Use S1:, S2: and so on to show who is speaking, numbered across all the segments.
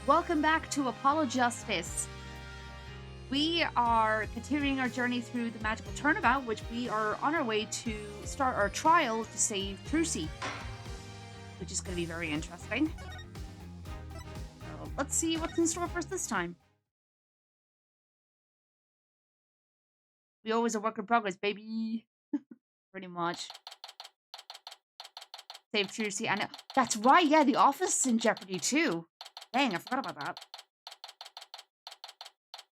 S1: Welcome back to Apollo Justice. We are continuing our journey through the magical turnabout, which we are on our way to start our trial to save Trilogy, which is going to be very interesting. So let's see what's in store for us this time. We always a work in progress, baby. Pretty much. Save Trilogy. I know. That's right. Yeah, the office is in jeopardy too. Dang, I forgot about that.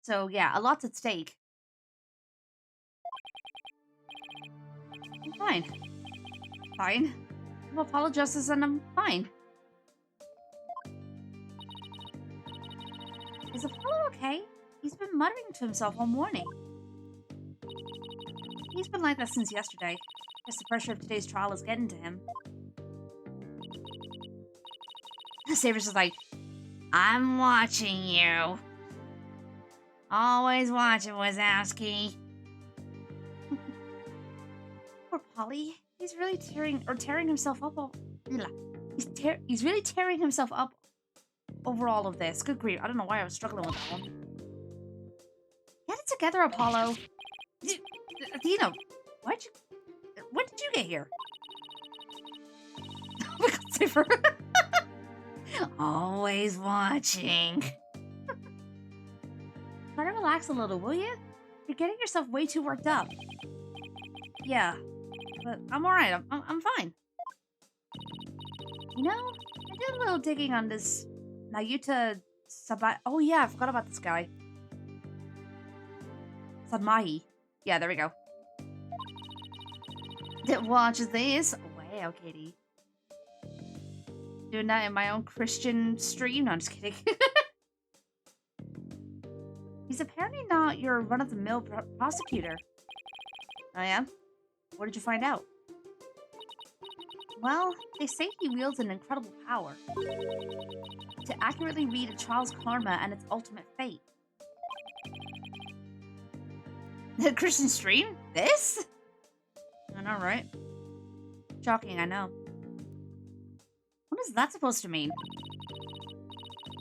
S1: So yeah, a lot's at stake. I'm fine. Fine. I'm Apollo Justice and I'm fine. Is Apollo okay? He's been muttering to himself all morning. He's been like that since yesterday. Guess the pressure of today's trial is getting to him. Saber's is like, I'm watching you. Always watching, Wazowski. Poor Polly. He's really tearing himself up. He's really tearing himself up over all of this. Good grief. I don't know why I was struggling with that one. Get it together, Apollo. Athena, when did you get here? Oh my god, Saber. Always watching. Try to relax a little, will you? You're getting yourself way too worked up. Yeah, but I'm alright. I'm fine. You know, I did a little digging on this Nayuta Sabai. Oh yeah, I forgot about this guy. Sadmahi. Yeah, there we go. Watch this. Wow, Katie. Doing that in my own Christian stream? No, I'm just kidding. He's apparently not your run-of-the-mill prosecutor. Oh yeah? What did you find out? Well, they say he wields an incredible power to accurately read a child's karma and its ultimate fate. The Christian stream? This? I know, right? Shocking, I know. What is that supposed to mean?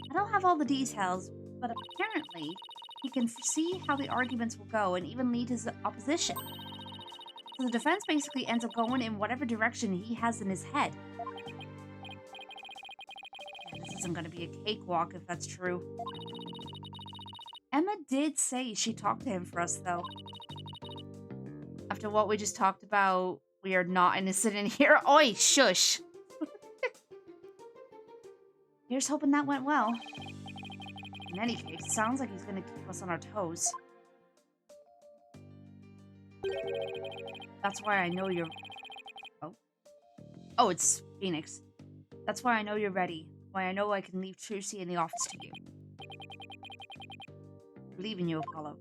S1: I don't have all the details, but apparently he can foresee how the arguments will go and even lead his opposition. So the defense basically ends up going in whatever direction he has in his head. Yeah, this isn't going to be a cakewalk if that's true. Emma did say she talked to him for us, though. After what we just talked about, we are not innocent in here. Oi, shush! Here's hoping that went well. In any case, it sounds like he's going to keep us on our toes. That's why I know you're... Oh, it's Phoenix. That's why I know you're ready. Why I know I can leave Trilogy in the office to you. I believe in you, Apollo.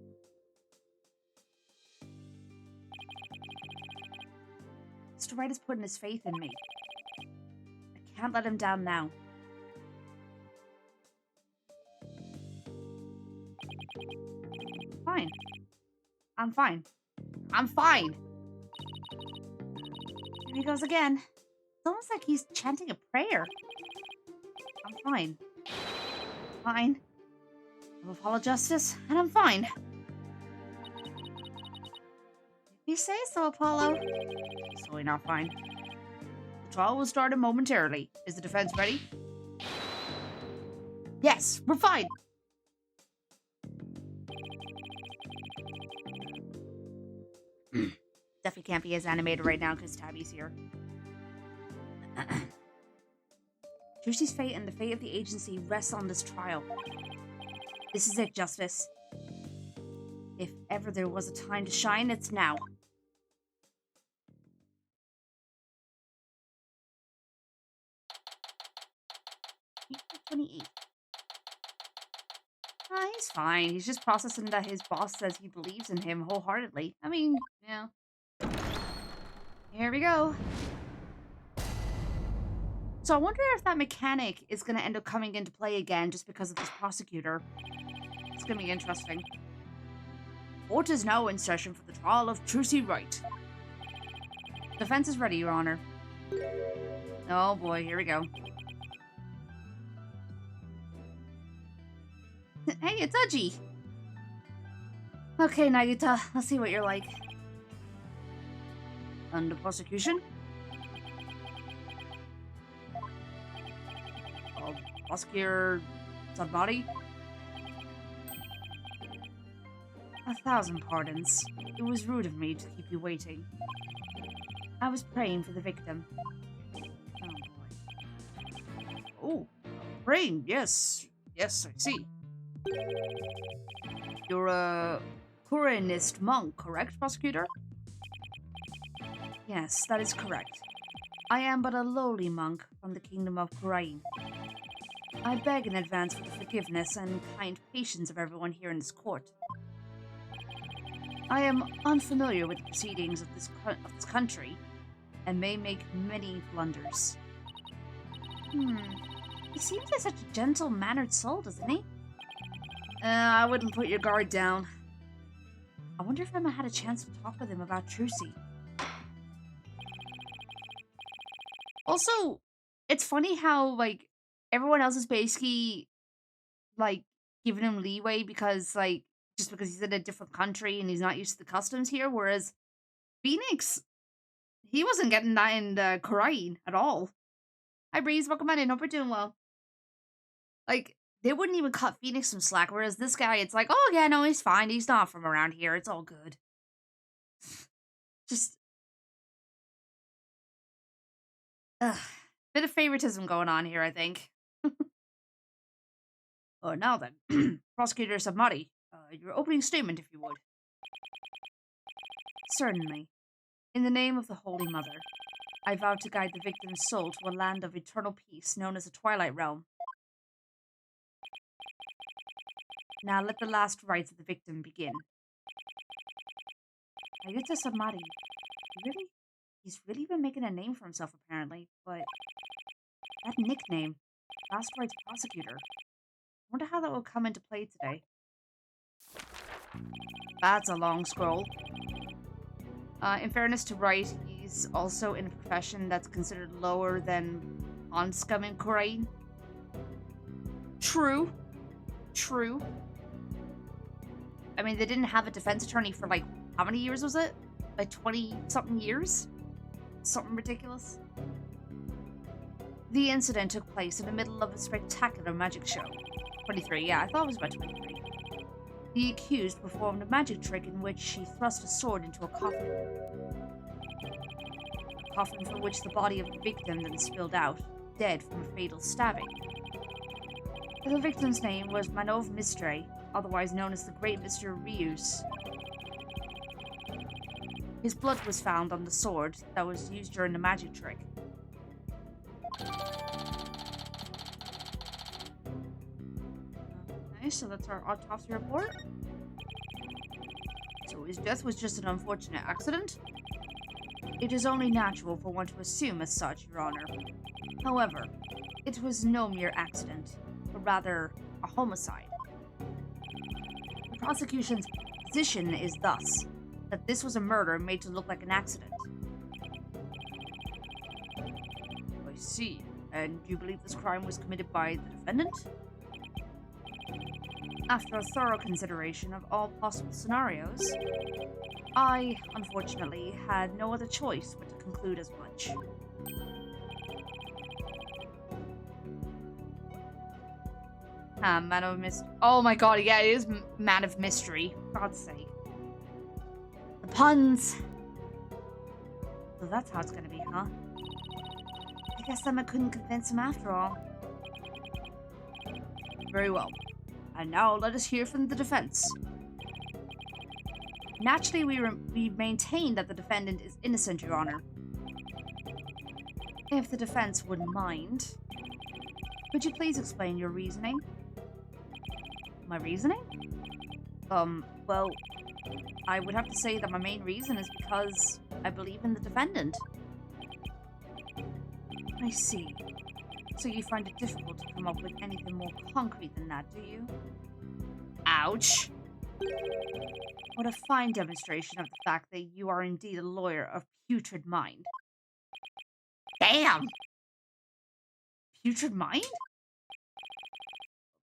S1: Mr. Wright is putting his faith in me. I can't let him down now. Fine. I'm fine. I'm fine. Here he goes again. It's almost like he's chanting a prayer. I'm fine. Fine. I'm Apollo Justice, and I'm fine. If you say so, Apollo. So we're not fine. The trial will start momentarily. Is the defense ready? Yes, we're fine. Definitely can't be as animated right now because Tabby's here. Trilogy's fate and the fate of the agency rests on this trial. This is it, Justice. If ever there was a time to shine, it's now. 28. He's fine. He's just processing that his boss says he believes in him wholeheartedly. I mean, yeah. Here we go. So I wonder if that mechanic is going to end up coming into play again just because of this prosecutor. It's going to be interesting. Court is now in session for the trial of Trilogy Wright. Defense is ready, Your Honor. Oh boy, here we go. Hey, it's Uji. Okay, Nagita, let's see what you're like. Under prosecution? Prosecutor Sadmati? 1,000 pardons. It was rude of me to keep you waiting. I was praying for the victim. Oh boy. Oh, praying, yes. Yes, I see. You're a Kuranist monk, correct, prosecutor? Yes, that is correct. I am but a lowly monk from the kingdom of Kurain. I beg in advance for the forgiveness and kind patience of everyone here in this court. I am unfamiliar with the proceedings of this country, and may make many blunders. He seems like such a gentle-mannered soul, doesn't he? I wouldn't put your guard down. I wonder if Emma had a chance to talk with him about Trucy. Also, it's funny how, like, everyone else is basically, like, giving him leeway because, like, just because he's in a different country and he's not used to the customs here, whereas Phoenix, he wasn't getting that in the Korean at all. Hi, Breeze. Welcome on in. Hope you're doing well. Like, they wouldn't even cut Phoenix some slack, whereas this guy, it's like, oh, yeah, no, he's fine. He's not from around here. It's all good. Just, bit of favoritism going on here, I think. Oh, now then, Prosecutor Sabmati, your opening statement, if you would. Certainly. In the name of the Holy Mother, I vow to guide the victim's soul to a land of eternal peace known as the Twilight Realm. Now let the last rites of the victim begin. Ayuta Sabmati, he's really been making a name for himself apparently, but that nickname, Last Rites Prosecutor, I wonder how that will come into play today. That's a long scroll. In fairness to Wright, he's also in a profession that's considered lower than on-scum in Korean. True. True. I mean, they didn't have a defense attorney for, like, how many years was it? Like, 20-something years? Something ridiculous. The incident took place in the middle of a spectacular magic show. 23, yeah, I thought it was about 23. The accused performed a magic trick in which she thrust a sword into a coffin. A coffin from which the body of the victim then spilled out, dead from a fatal stabbing. The victim's name was Manov Mistre, otherwise known as the Great Mr. Rius. His blood was found on the sword that was used during the magic trick. Okay, so that's our autopsy report. So his death was just an unfortunate accident? It is only natural for one to assume as such, Your Honor. However, it was no mere accident, but rather a homicide. The prosecution's position is thus, that this was a murder made to look like an accident. I see. And do you believe this crime was committed by the defendant? After a thorough consideration of all possible scenarios, I, unfortunately, had no other choice but to conclude as much. Man of Mystery. Oh my god, yeah, it is Man of Mystery. For God's sake. The puns! So that's how it's gonna be, huh? I guess Emma couldn't convince him after all. Very well. And now let us hear from the defense. Naturally, we maintain that the defendant is innocent, Your Honor. If the defense wouldn't mind, could you please explain your reasoning? My reasoning? Well, I would have to say that my main reason is because I believe in the defendant. I see. So you find it difficult to come up with anything more concrete than that, do you? Ouch! What a fine demonstration of the fact that you are indeed a lawyer of putrid mind. Damn! Putrid mind?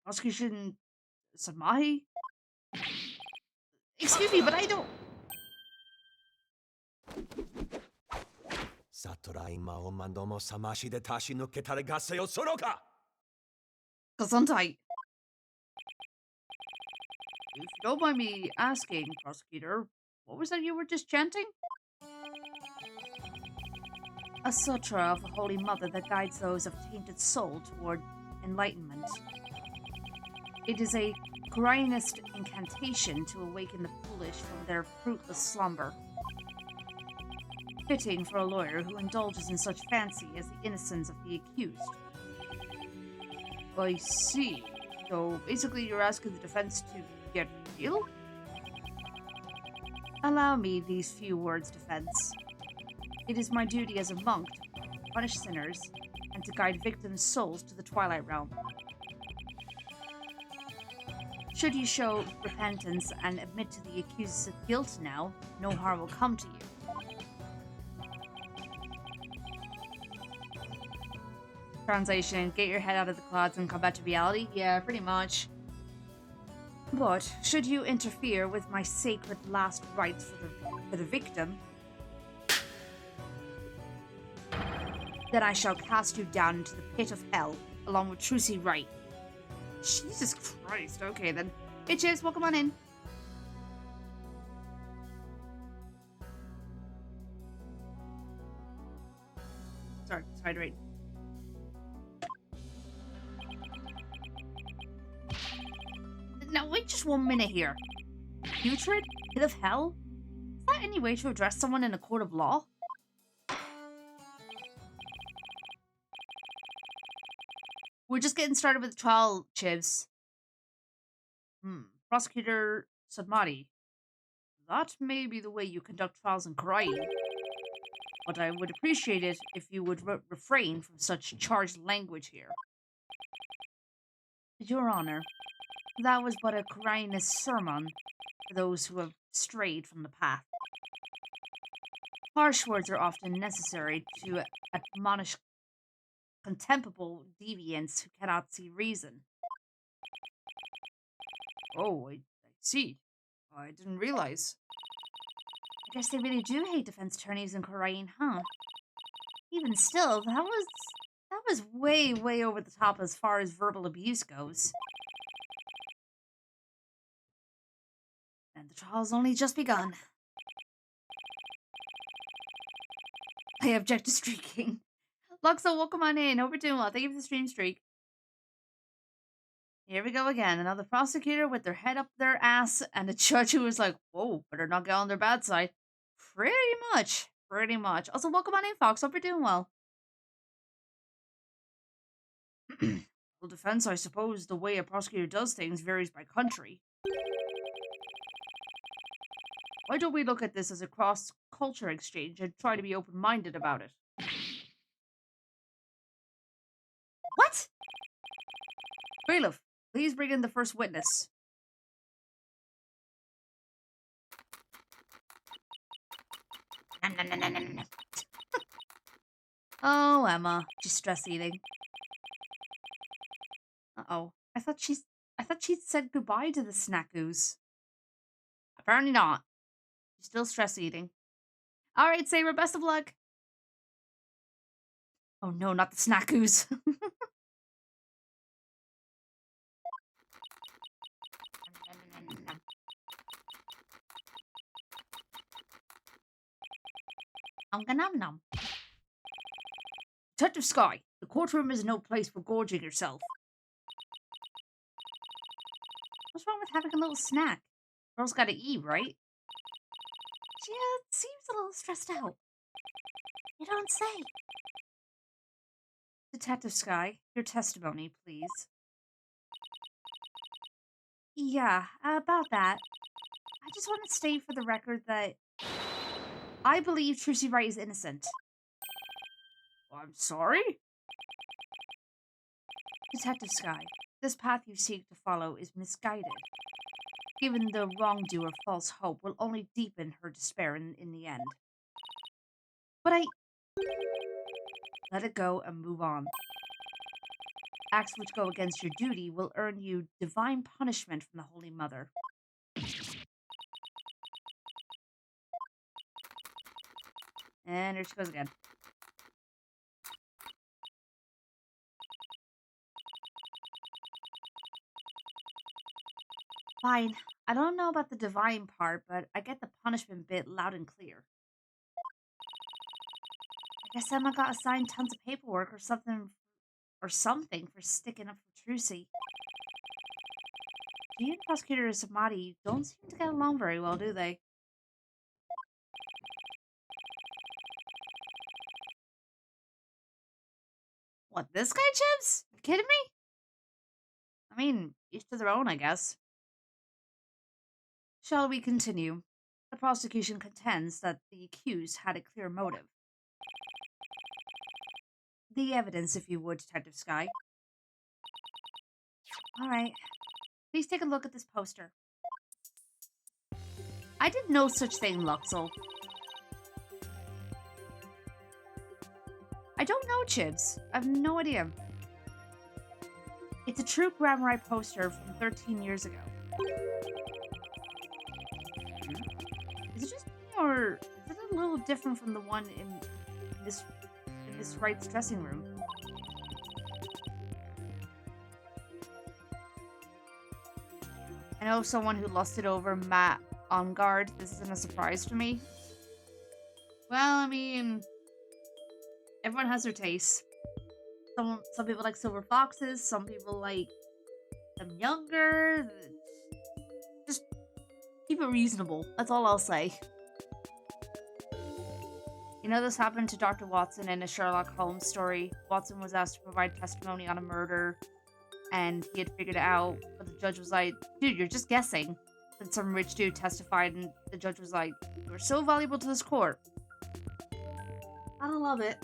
S1: Prosecution Samahi? Excuse me, but I don't... Gesundheit. If you don't mind me asking, prosecutor, what was that you were just chanting? A sutra of the Holy Mother that guides those of tainted soul toward enlightenment. It is a Koreanist incantation to awaken the foolish from their fruitless slumber. Fitting for a lawyer who indulges in such fancy as the innocence of the accused. I see. So basically you're asking the defense to get real? Allow me these few words, defense. It is my duty as a monk to punish sinners and to guide victims' souls to the Twilight Realm. Should you show repentance and admit to the accused's guilt now, no harm will come to you. Translation, get your head out of the clouds and come back to reality? Yeah, pretty much. But should you interfere with my sacred last rites for the victim, then I shall cast you down into the pit of hell, along with Trucy Wright. Jesus Christ, okay then. Bitches, welcome on in. Sorry to read. Now wait just 1 minute here. Putrid? Pit of hell? Is that any way to address someone in a court of law? We're just getting started with the trial, Chibs. Prosecutor Sadmati. That may be the way you conduct trials in Korea. But I would appreciate it if you would refrain from such charged language here. Your Honor, that was but a Koreanist sermon for those who have strayed from the path. Harsh words are often necessary to admonish contemptible deviants who cannot see reason. Oh, I see. I didn't realize. I guess they really do hate defense attorneys in Korean, huh? Even still, that was way, way over the top as far as verbal abuse goes. And the trial's only just begun. I object to streaking. Luxo, welcome on in. Hope you're doing well. Thank you for the stream streak. Here we go again. Another prosecutor with their head up their ass and a judge who was like, whoa, better not get on their bad side. Pretty much. Pretty much. Also, welcome on in, Fox. Hope you're doing well. Well, defense, I suppose the way a prosecutor does things varies by country. Why don't we look at this as a cross-culture exchange and try to be open-minded about it? What? Bailiff, please bring in the first witness. Oh, Emma, she's stress eating. Uh-oh. I thought she'd said goodbye to the snackoos. Apparently not. She's still stress eating. Alright, Saber, best of luck. Oh no, not the snackoos. Nom. Detective Sky, the courtroom is no place for gorging yourself. What's wrong with having a little snack? Girls gotta eat, right? She seems a little stressed out. You don't say. Detective Sky, your testimony, please. Yeah, about that. I just want to state for the record that I believe Trucy Wright is innocent. I'm sorry? Detective Sky, this path you seek to follow is misguided. Giving the wrongdoer false hope will only deepen her despair in the end. But let it go and move on. Acts which go against your duty will earn you divine punishment from the Holy Mother. And here she goes again. Fine. I don't know about the divine part, but I get the punishment bit loud and clear. I guess Emma got assigned tons of paperwork or something for sticking up for Trucy. She and Prosecutor Samadi don't seem to get along very well, do they? What, this guy, Chips? You kidding me? I mean, each to their own, I guess. Shall we continue? The prosecution contends that the accused had a clear motive. The evidence, if you would, Detective Sky. All right. Please take a look at this poster. I did no such thing, Luxel. I don't know, Chibs. I have no idea. It's a true Grammar poster from 13 years ago. Is it just me, or is it a little different from the one in this Wright's dressing room? I know someone who lusted over Matt on guard. This isn't a surprise to me. Well, I mean, everyone has their tastes. Some people like silver foxes. Some people like them younger. Just keep it reasonable. That's all I'll say. You know, this happened to Dr. Watson in a Sherlock Holmes story. Watson was asked to provide testimony on a murder, and he had figured it out, but the judge was like, dude, you're just guessing. Then some rich dude testified, and the judge was like, you're so valuable to this court. Gotta love it.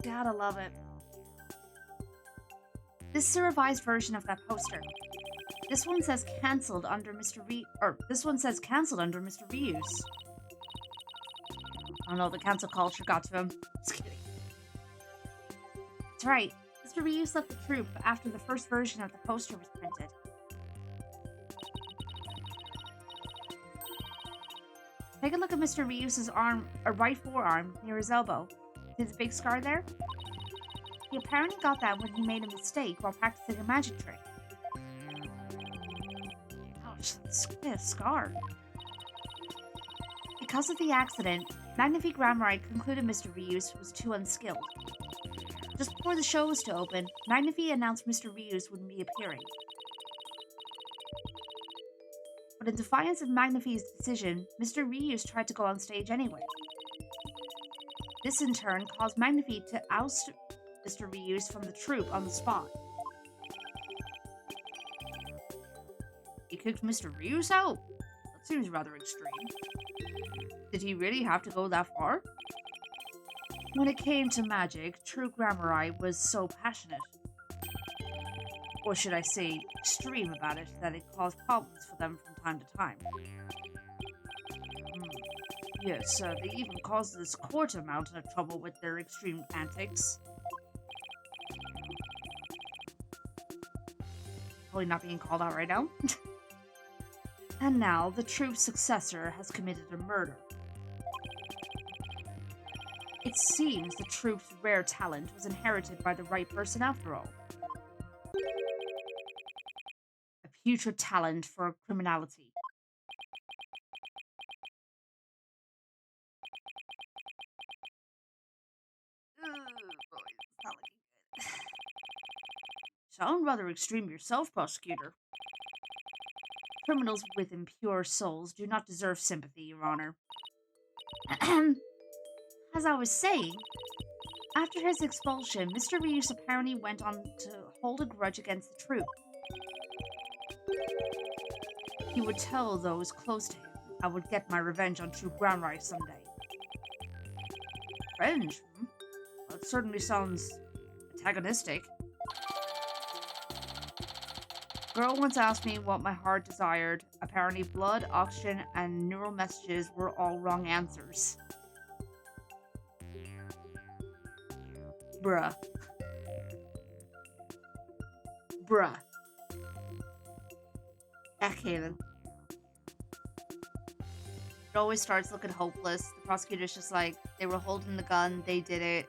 S1: Gotta love it. This is a revised version of that poster. This one says cancelled under Mr. Reuse. I don't know, the cancel culture got to him. Just kidding. That's right. Mr. Reuse left the troupe after the first version of the poster was printed. Take a look at Mr. Reuse's arm, or right forearm, near his elbow. See the big scar there? He apparently got that when he made a mistake while practicing a magic trick. Ouch, that's a scar. Because of the accident, Magnifique Ramrite concluded Mr. Reuse was too unskilled. Just before the show was to open, Magnifique announced Mr. Reuse wouldn't be appearing. But in defiance of Magnifique's decision, Mr. Reuse tried to go on stage anyway. This in turn caused Magnifique to oust Mr. Reuse from the troupe on the spot. He kicked Mr. Reuse out? That seems rather extreme. Did he really have to go that far? When it came to magic, true Grammari was so passionate, or should I say, extreme about it, that it caused problems for them from time to time. Yes, they even caused this court a mountain of trouble with their extreme antics. Probably not being called out right now. And now, the true successor has committed a murder. It seems the troupe's rare talent was inherited by the right person after all. A putrid talent for criminality. Boy, it's not looking good. Sound rather extreme yourself, prosecutor. Criminals with impure souls do not deserve sympathy, Your Honor. As I was saying, after his expulsion, Mr. Reuse apparently went on to hold a grudge against the troupe. He would tell those close to him, I would get my revenge on True Groundrice someday. Revenge? That certainly sounds antagonistic. Girl once asked me what my heart desired. Apparently blood, oxygen, and neural messages were all wrong answers. Bruh. Bruh. Okay then. It always starts looking hopeless. The prosecutor's just like, they were holding the gun, they did it.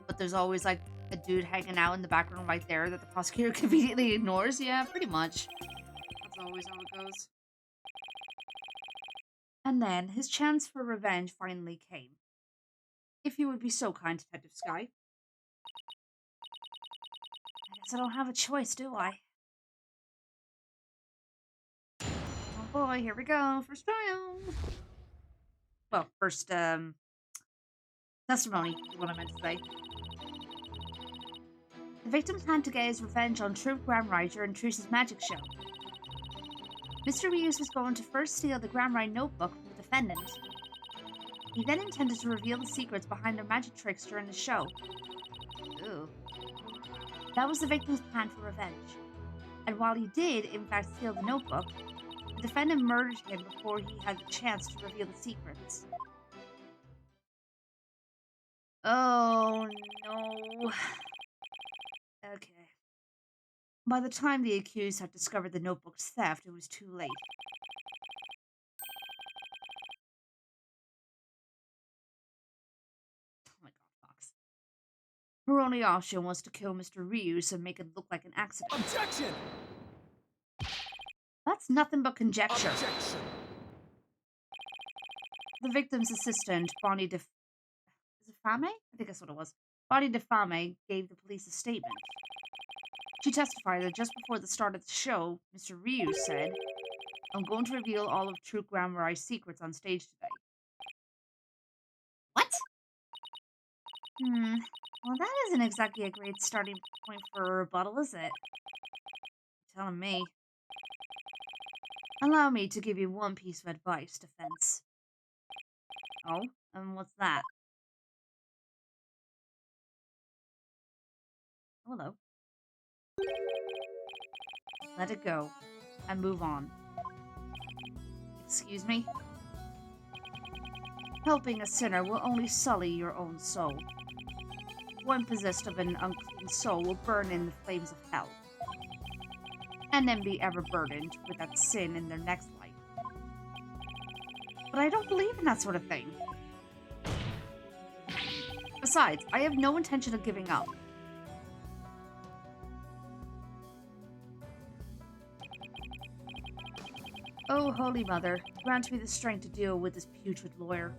S1: But there's always like a dude hanging out in the background right there that the prosecutor conveniently ignores. Yeah, pretty much. That's always how it goes. And then his chance for revenge finally came. If you would be so kind, Detective Sky. I guess I don't have a choice, do I? Oh boy, here we go. First trial. Well, first testimony is what I meant to say. The victim planned to get his revenge on True Gramrai during Truce's magic show. Mr. Reeves was going to first steal the Gramrai notebook from the defendant. He then intended to reveal the secrets behind their magic tricks during the show. Ooh. That was the victim's plan for revenge. And while he did, in fact, steal the notebook, the defendant murdered him before he had the chance to reveal the secrets. Oh no. Okay. By the time the accused had discovered the notebook's theft, it was too late. Oh my god, Fox. Her only option was to kill Mr. Reeves and make it look like an accident.
S2: Objection!
S1: That's nothing but conjecture.
S2: Objection!
S1: The victim's assistant, Bonnie Is it Fame? I think that's what it was. Bonnie DeFame gave the police a statement. She testified that just before the start of the show, Mr. Reeves said, "I'm going to reveal all of True Grammarai's secrets on stage today." What? Well, that isn't exactly a great starting point for a rebuttal, is it? You're telling me. Allow me to give you one piece of advice, defense. Oh? And what's that? Hello. Let it go. And move on. Excuse me? Helping a sinner will only sully your own soul. One possessed of an unclean soul will burn in the flames of hell, and then be ever burdened with that sin in their next life. But I don't believe in that sort of thing. Besides, I have no intention of giving up. Oh, Holy Mother, grant me the strength to deal with this putrid lawyer.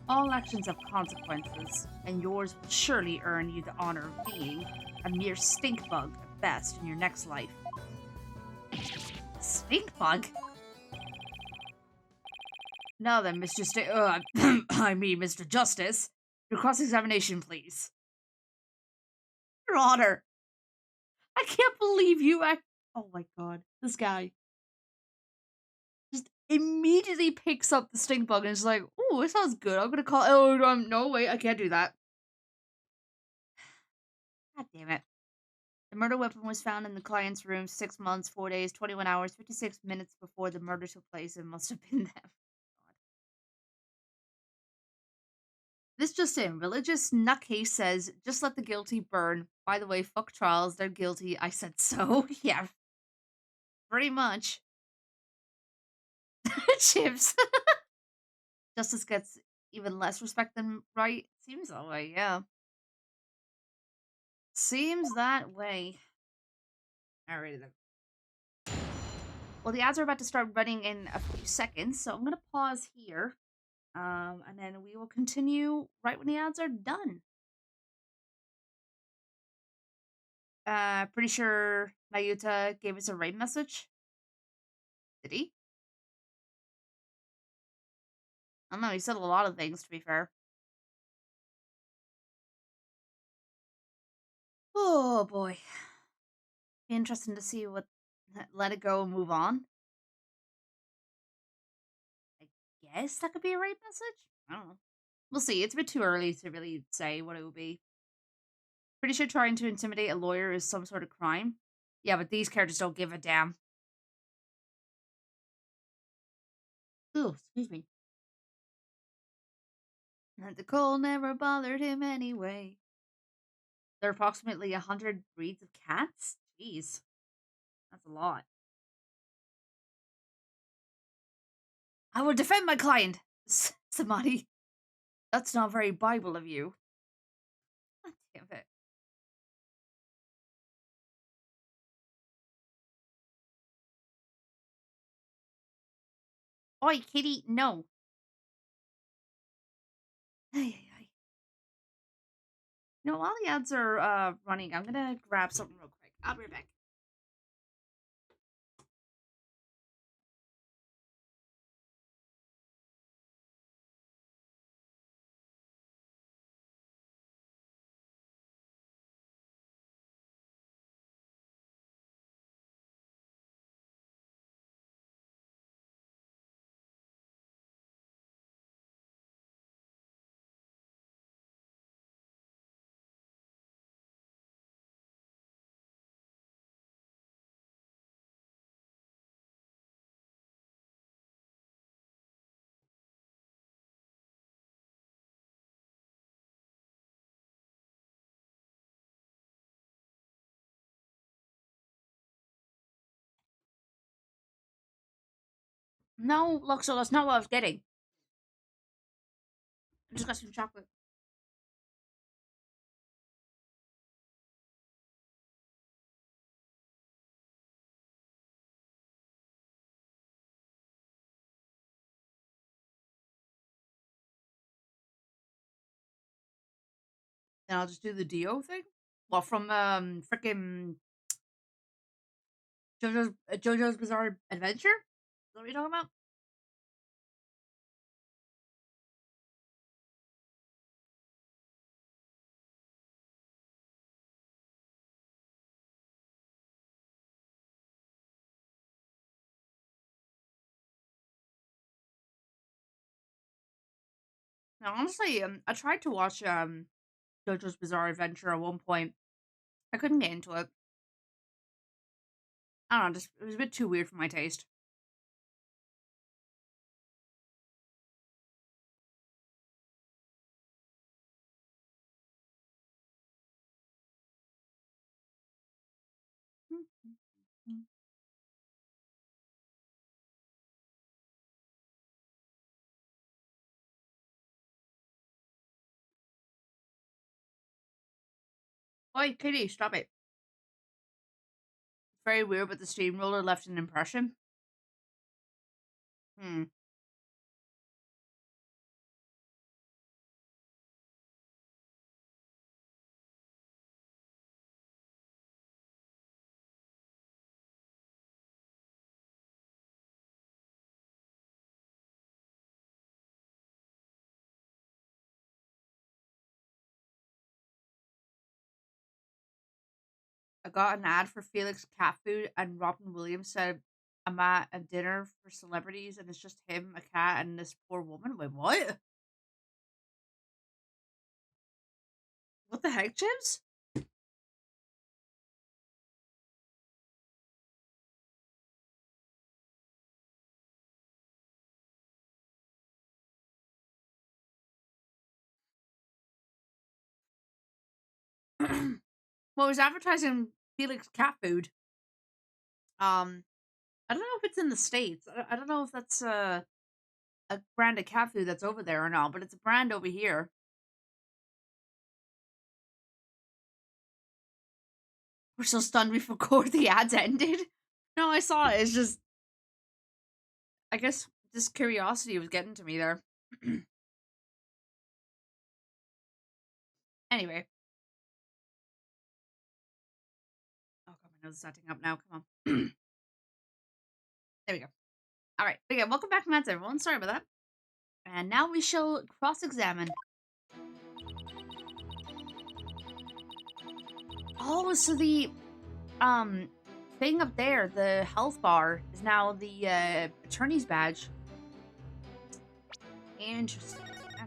S1: All actions have consequences, and yours will surely earn you the honor of being a mere stink bug at best in your next life. Stink bug? Now then, Mr. Justice, your cross-examination, please. Your Honor, I can't believe you Oh my god, this guy just immediately picks up the stink bug and is like, "Oh, it sounds good. I'm gonna call." Oh, no, wait, I can't do that. God damn it! The murder weapon was found in the client's room 6 months, 4 days, 21 hours, 56 minutes before the murder took place. It must have been them. God. This just in: religious nutcase says, "Just let the guilty burn." By the way, fuck trials. They're guilty. I said so. Yeah, pretty much. Chips. Justice gets even less respect than right. Seems that way, yeah. Seems that way. Alrighty then. Well, the ads are about to start running in a few seconds, so I'm gonna pause here. And then we will continue right when the ads are done. Pretty sure Nayuta gave us a raid message. Did he? I don't know, he said a lot of things, to be fair. Oh boy. Be interesting to see what let it go and move on. I guess that could be a raid message? I don't know. We'll see. It's a bit too early to really say what it will be. Pretty sure trying to intimidate a lawyer is some sort of crime. Yeah, but these characters don't give a damn. Ooh, excuse me. And the cold never bothered him anyway. There are approximately 100 breeds of cats? Jeez, that's a lot. I will defend my client, Samani. That's not very Bible of you. God damn it. Oi, kitty, no. Ay, ay, ay. You know, while the ads are running, I'm gonna grab something real quick. I'll be right back. No, look, so that's not what I was getting. I just got some chocolate. And I'll just do the Dio thing. Well, from freaking JoJo's Bizarre Adventure. Is that what you're talking about? Now, honestly, I tried to watch JoJo's Bizarre Adventure at one point. I couldn't get into it. I don't know, just it was a bit too weird for my taste. Oi, Kitty, stop it. Very weird, but the steamroller left an impression. Hmm. I got an ad for Felix cat food, and Robin Williams said, "I'm at a dinner for celebrities, and it's just him, a cat, and this poor woman." Wait, what? What the heck, Chips? Well, it was advertising Felix cat food. I don't know if it's in the States. I don't know if that's a brand of cat food that's over there or not, but it's a brand over here. We're so stunned we forgot the ads ended. No, I saw it. It's just, I guess, just curiosity was getting to me there. Anyway. Oh, God, my nose is starting up now. Come on. There we go. All right. Okay, welcome back to Matt's, everyone. Sorry about that. And now we shall cross-examine. Oh, so the um thing up there, the health bar, is now the attorney's badge. Interesting. Okay.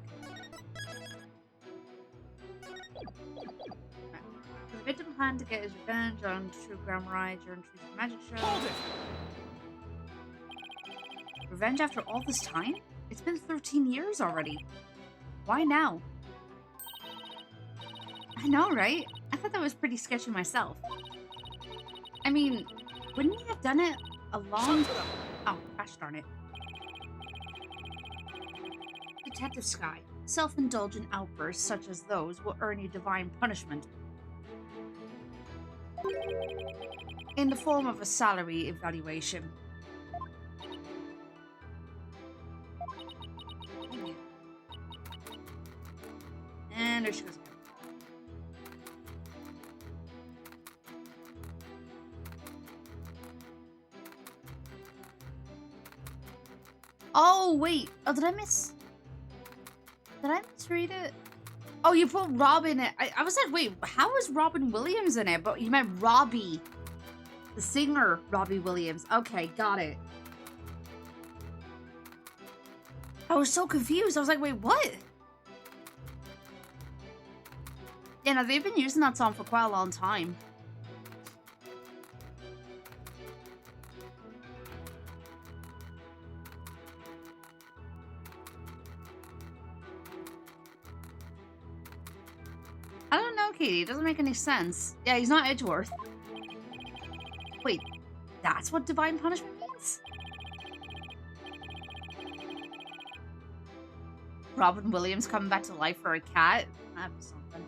S1: The victim planned to get his revenge on True Grammar during True's Magic Show.
S2: Hold it!
S1: Revenge after all this time? It's been 13 years already. Why now? I know, right? I thought that was pretty sketchy myself. I mean, wouldn't he have done it a long... Oh, gosh darn it. Detective Sky. Self-indulgent outbursts such as those will earn you divine punishment. In the form of a salary evaluation. And there she goes again. Oh, wait. Oh, did I misread it? Oh, you put Robin in it. I was like, wait, how is Robin Williams in it? But you meant Robbie. The singer, Robbie Williams. Okay, got it. I was so confused. I was like, wait, what? Yeah, no, they've been using that song for quite a long time. I don't know, Katie. It doesn't make any sense. Yeah, he's not Edgeworth. Wait, that's what divine punishment means? Robin Williams coming back to life for a cat? That'd be something.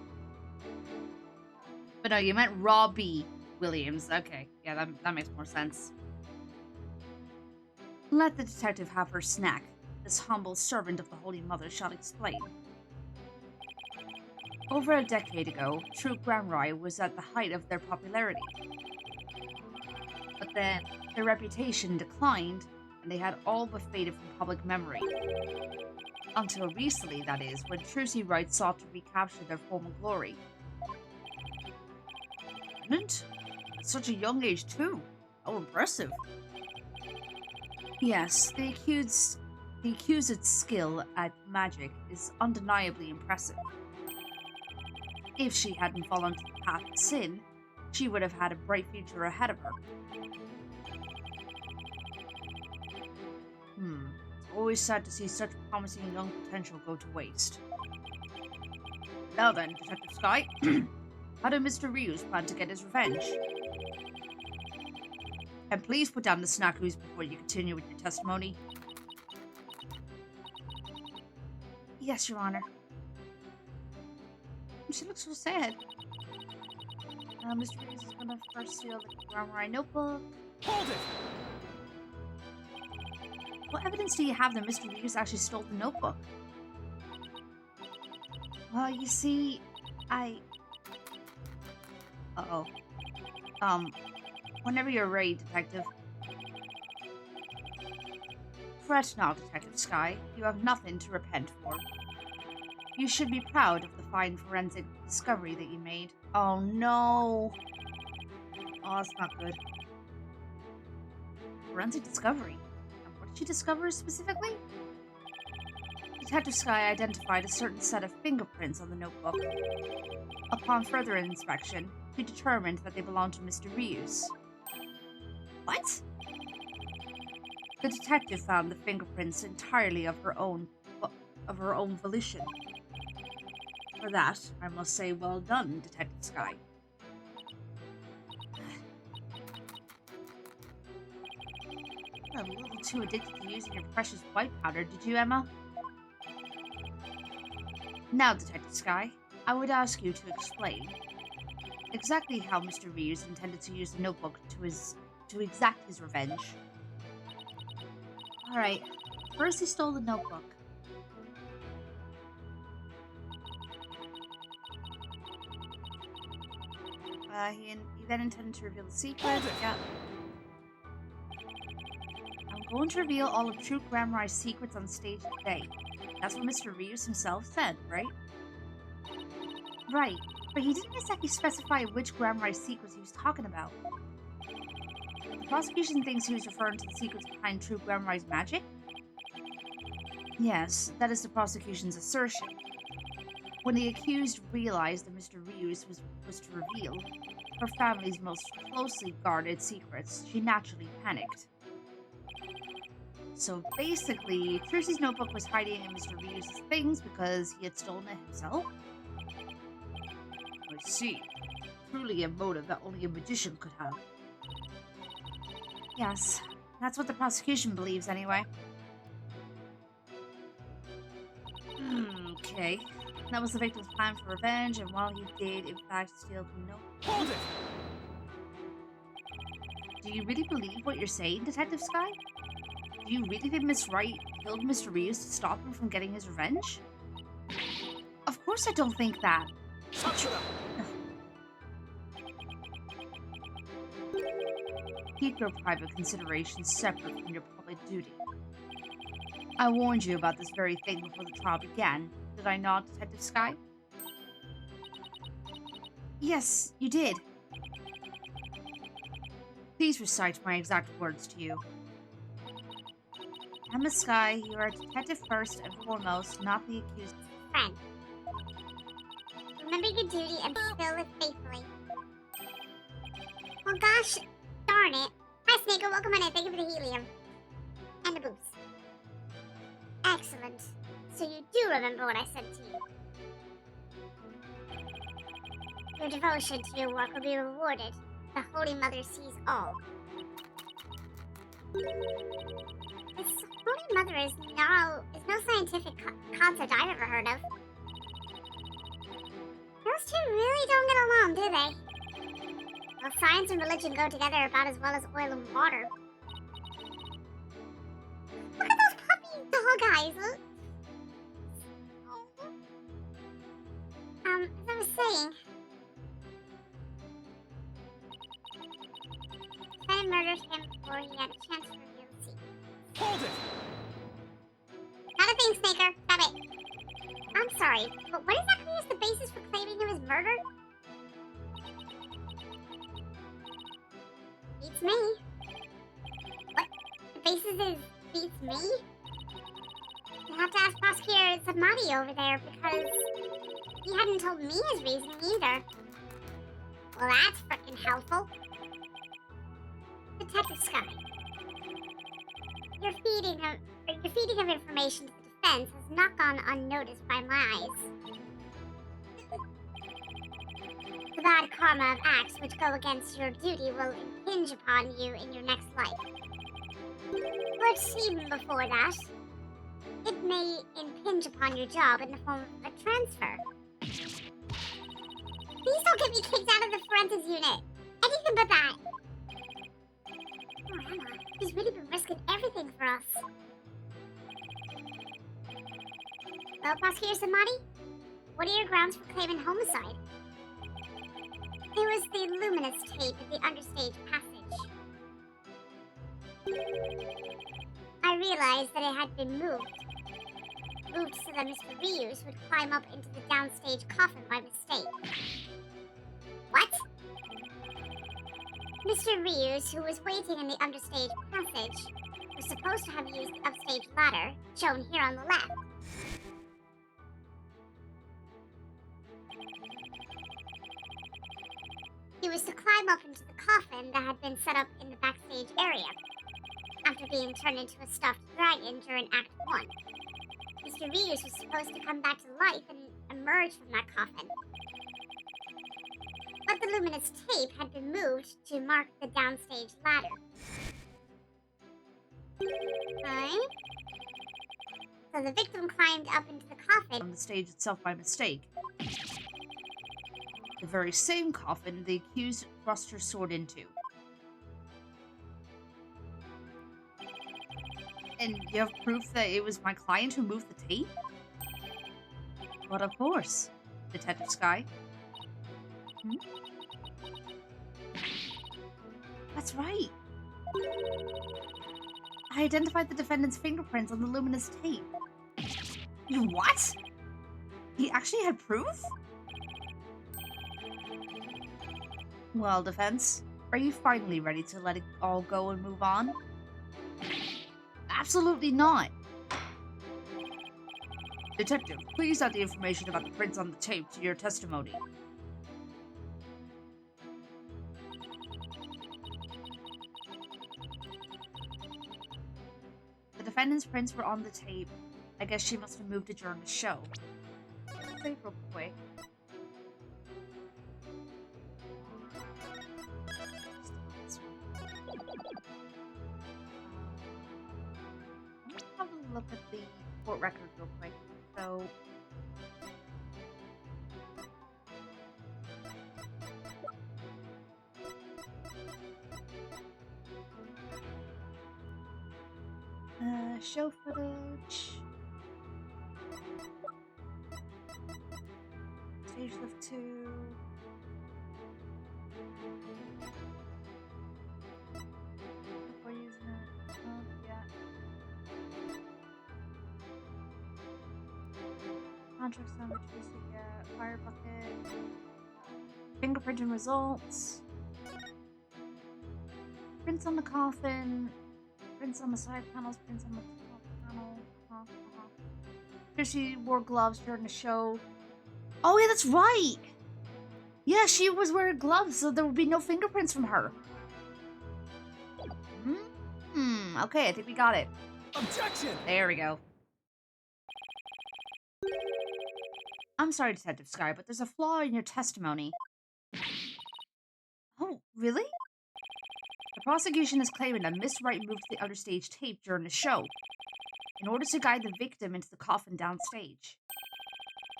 S1: But no, you meant Robbie Williams. Okay, yeah, that makes more sense. Let the detective have her snack. This humble servant of the Holy Mother shall explain. Over a decade ago, True Gramrai was at the height of their popularity. But then, their reputation declined, and they had all but faded from public memory. Until recently, that is, when Trilogy Wright sought to recapture their former glory. At such a young age, too. How impressive. Yes, the accused's skill at magic is undeniably impressive. If she hadn't fallen to the path of sin, she would have had a bright future ahead of her. It's always sad to see such promising young potential go to waste. Now then, Detective Sky, how did Mr. Ryus plan to get his revenge? And please put down the snackoos before you continue with your testimony. Yes, Your Honor. She looks so sad. Mr. Ryus is gonna first steal the Gramrai notebook.
S2: Hold it!
S1: What evidence do you have that Mr. Ryus actually stole the notebook? Well, you see, Uh-oh. Whenever you're ready, Detective. Fret not, Detective Sky. You have nothing to repent for. You should be proud of the fine forensic discovery that you made. Oh, no. Oh, that's not good. Forensic discovery? What did she discover specifically? Detective Sky identified a certain set of fingerprints on the notebook. Upon further inspection, she determined that they belonged to Mr. Ryus. What? The detective found the fingerprints entirely of her own volition. For that, I must say well done, Detective Sky. A little too addicted to using your precious white powder, did you, Emma? Now, Detective Sky, I would ask you to explain exactly how Mr. Ryus intended to use the notebook to exact his revenge. Alright, first he stole the notebook. He then intended to reveal the secret. Yeah. I'm going to reveal all of True Gramrai's secrets on stage today. That's what Mr. Ryus himself said, right? Right, but he didn't exactly specify which Gramrai secrets he was talking about. The prosecution thinks he was referring to the secrets behind True Gramrai's magic? Yes, that is the prosecution's assertion. When the accused realized that Mr. Ryus was to reveal her family's most closely guarded secrets, she naturally panicked. So basically, Trilogy's notebook was hiding in Mr. Ryus' things because he had stolen it himself? I see. truly a motive that only a magician could have. Yes, that's what the prosecution believes anyway. Okay. That was the victim's plan for revenge, and while he did, in fact, steal the note.
S2: Hold it!
S1: Do you really believe what you're saying, Detective Sky? Do you really think Miss Wright killed Mr. Rios to stop him from getting his revenge? Of course I don't think that.
S2: Shut up!
S1: Keep your private considerations separate from your public duty. I warned you about this very thing before the trial began, did I not, Detective Sky? Yes, you did. Please recite my exact words to you. Emma Sky, you are a detective first and foremost, not the accused.
S3: Friend. Remember your duty and fulfill it faithfully. Well, gosh darn it. Hi, Snaker. Welcome on in. Thank you for the helium. And the boots. Excellent. So you do remember what I said to you. Your devotion to your work will be rewarded. The Holy Mother sees all. This Holy Mother is no scientific concept I've ever heard of. Those two really don't get along, do they? Well, science and religion go together about as well as oil and water. Look at those puppy dog eyes. Look. As I was saying, Fenn murdered him before he had a chance to reveal the secret.
S2: Hold it!
S3: Not a thing, Snaker. Stop it. I'm sorry, but what exactly is the basis for claiming him as murdered? Beats me. What? The basis is beats me? You'll have to ask Prosecutor Samadi over there because he hadn't told me his reasoning either. Well, that's frickin' helpful. Detective Sky. Your feeding of information to the defense has not gone unnoticed by my eyes. The bad karma of acts which go against your duty will impinge upon you in your next life. But even before that, it may impinge upon your job in the form of a transfer. Please don't get me kicked out of the forensics unit. Anything but that. Oh, Emma, he's really been risking everything for us. Well, Prosecutor Samadi, what are your grounds for claiming homicide? It was the luminous tape at the understage passage. I realized that it had been moved so that Mr. Rios would climb up into the downstage coffin by mistake. What? Mr. Rios, who was waiting in the understage passage, was supposed to have used the upstage ladder, shown here on the left. He was to climb up into the coffin that had been set up in the backstage area, after being turned into a stuffed dragon during Act 1. Mr. Rios was supposed to come back to life and emerge from that coffin. But the luminous tape had been moved to mark the downstage ladder. Right? So the victim climbed up into the coffin
S1: On the stage itself by mistake. The very same coffin the accused thrust her sword into. And you have proof that it was my client who moved the tape? But of course, Detective Sky. That's right. I identified the defendant's fingerprints on the luminous tape. You what? He actually had proof? Well, defense, are you finally ready to let it all go and move on? Absolutely not. Detective, please add the information about the prints on the tape to your testimony. The defendant's prints were on the tape. I guess she must have moved it during the show. Wait real quick. look at the court record real quick. So, show footage. Stage lift 2. Before using it. Oh, yeah. Contract number Tracy, yeah. Fire bucket. Fingerprinting results. Prints on the coffin. Prints on the side panels. Prints on the top panel. She wore gloves during the show. Oh, yeah, that's right! Yeah, she was wearing gloves, so there would be no fingerprints from her. Okay, I think we got it.
S2: Objection!
S1: There we go. I'm sorry, Detective Sky, but there's a flaw in your testimony. Oh, really? The prosecution is claiming that Miss Wright moved the understage tape during the show in order to guide the victim into the coffin downstage.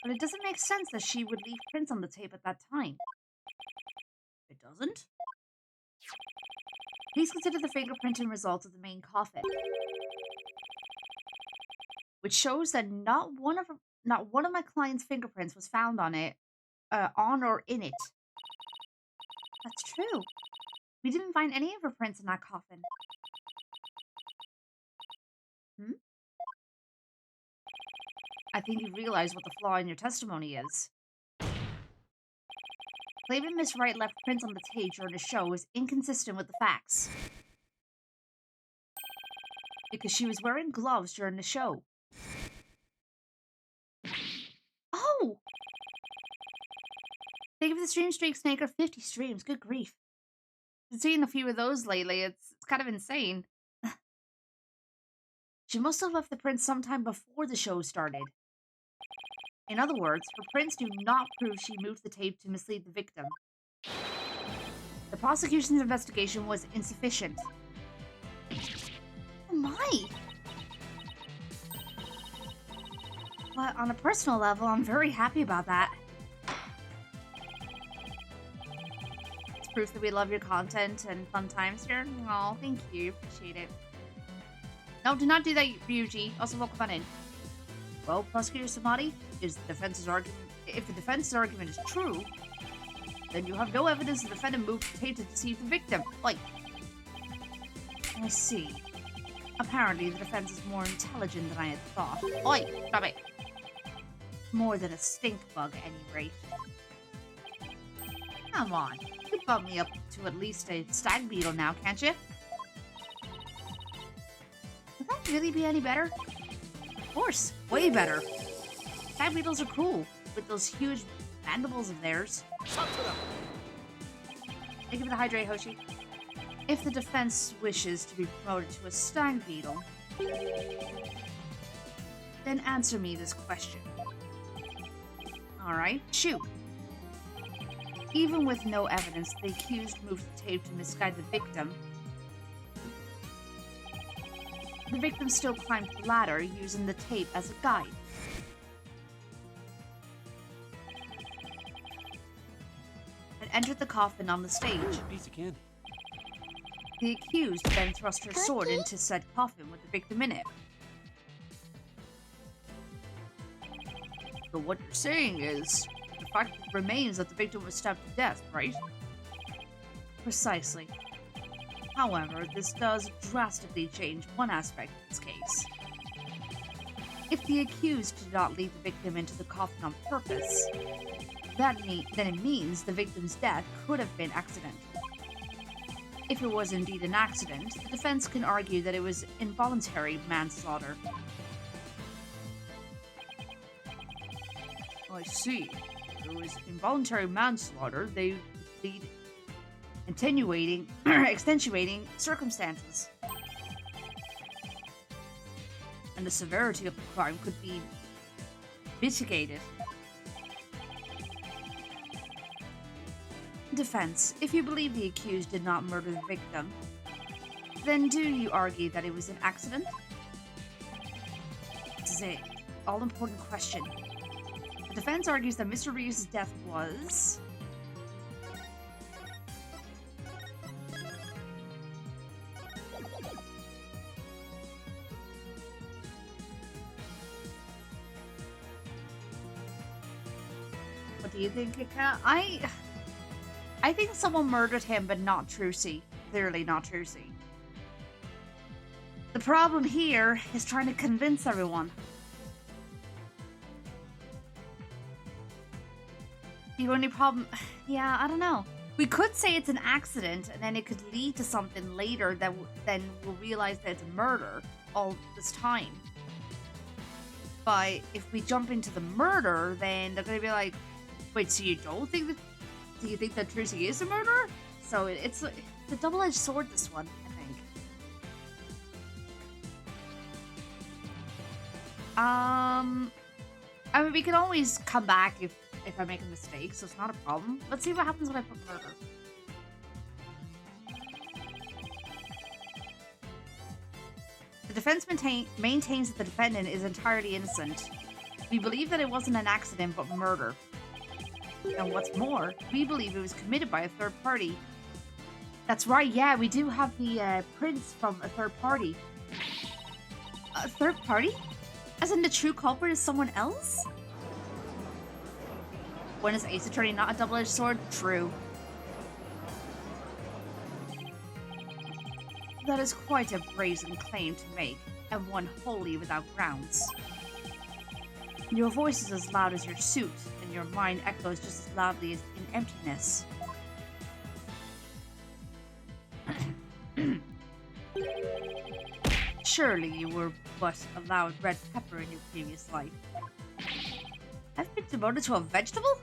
S1: But it doesn't make sense that she would leave prints on the tape at that time. It doesn't? Please consider the fingerprinting results of the main coffin, which shows that not one of my client's fingerprints was found on it, on or in it. That's true. We didn't find any of her prints in that coffin. I think you realize what the flaw in your testimony is. Claiming Miss Wright left prints on the tape during the show is inconsistent with the facts. Because she was wearing gloves during the show. Oh! Thank you for the stream streak, Snaker. 50 streams. Good grief. Been seeing a few of those lately. It's kind of insane. She must have left the prints sometime before the show started. In other words, her prints do not prove she moved the tape to mislead the victim. The prosecution's investigation was insufficient. Oh my! But on a personal level, I'm very happy about that. It's proof that we love your content and fun times here. Oh, thank you. Appreciate it. No, do not do that, Ryuji. Also, welcome on in. Well, Prosecutor Samadi, if the defense's argument is true, then you have no evidence the defendant moved the tape to deceive the victim. Like, I see. Apparently, the defense is more intelligent than I had thought. Oi, stop it. More than a stink bug, at any rate. Come on, you bump me up to at least a stag beetle now, can't you? Would that really be any better? Of course, way better. Stag beetles are cool, with those huge mandibles of theirs.
S2: Talk to them.
S1: Thank you for the hydrate, Hoshi. If the defense wishes to be promoted to a stag beetle, then answer me this question. Alright, shoot. Even with no evidence, the accused moved the tape to misguide the victim. The victim still climbed the ladder using the tape as a guide. And entered the coffin on the stage.
S2: Piece of candy.
S1: The accused then thrust her sword into said coffin with the victim in it. So what you're saying is, the fact remains that the victim was stabbed to death, right? Precisely. However, this does drastically change one aspect of this case. If the accused did not lead the victim into the coffin on purpose, then it means the victim's death could have been accidental. If it was indeed an accident, the defense can argue that it was involuntary manslaughter. I see. If it was involuntary manslaughter, they would lead extenuating circumstances. And the severity of the crime could be mitigated. Defense, if you believe the accused did not murder the victim, then do you argue that it was an accident? is it. All-important question. The defense argues that Mr. Reeves' death was... What do you think, Kika? I think someone murdered him, but not Trucy. Clearly not Trucy. The problem here is trying to convince everyone. The only problem... Yeah, I don't know. We could say it's an accident, and then it could lead to something later that then we'll realize that it's a murder all this time. But if we jump into the murder, then they're going to be like, wait, so you don't think that... Do you think that Trucy is a murderer? So it's a double-edged sword, this one, I think. I mean, we can always come back if I make a mistake, so it's not a problem. Let's see what happens when I put murder. The defense maintains that the defendant is entirely innocent. We believe that it wasn't an accident, but murder. And what's more, we believe it was committed by a third party. That's right, yeah, we do have the prints from a third party. A third party? As in the true culprit is someone else? When is Ace Attorney not a double-edged sword? True. That is quite a brazen claim to make, and one wholly without grounds. Your voice is as loud as your suit, and your mind echoes just as loudly as in emptiness. Surely you were but a loud red pepper in your previous life. I've been demoted to a vegetable?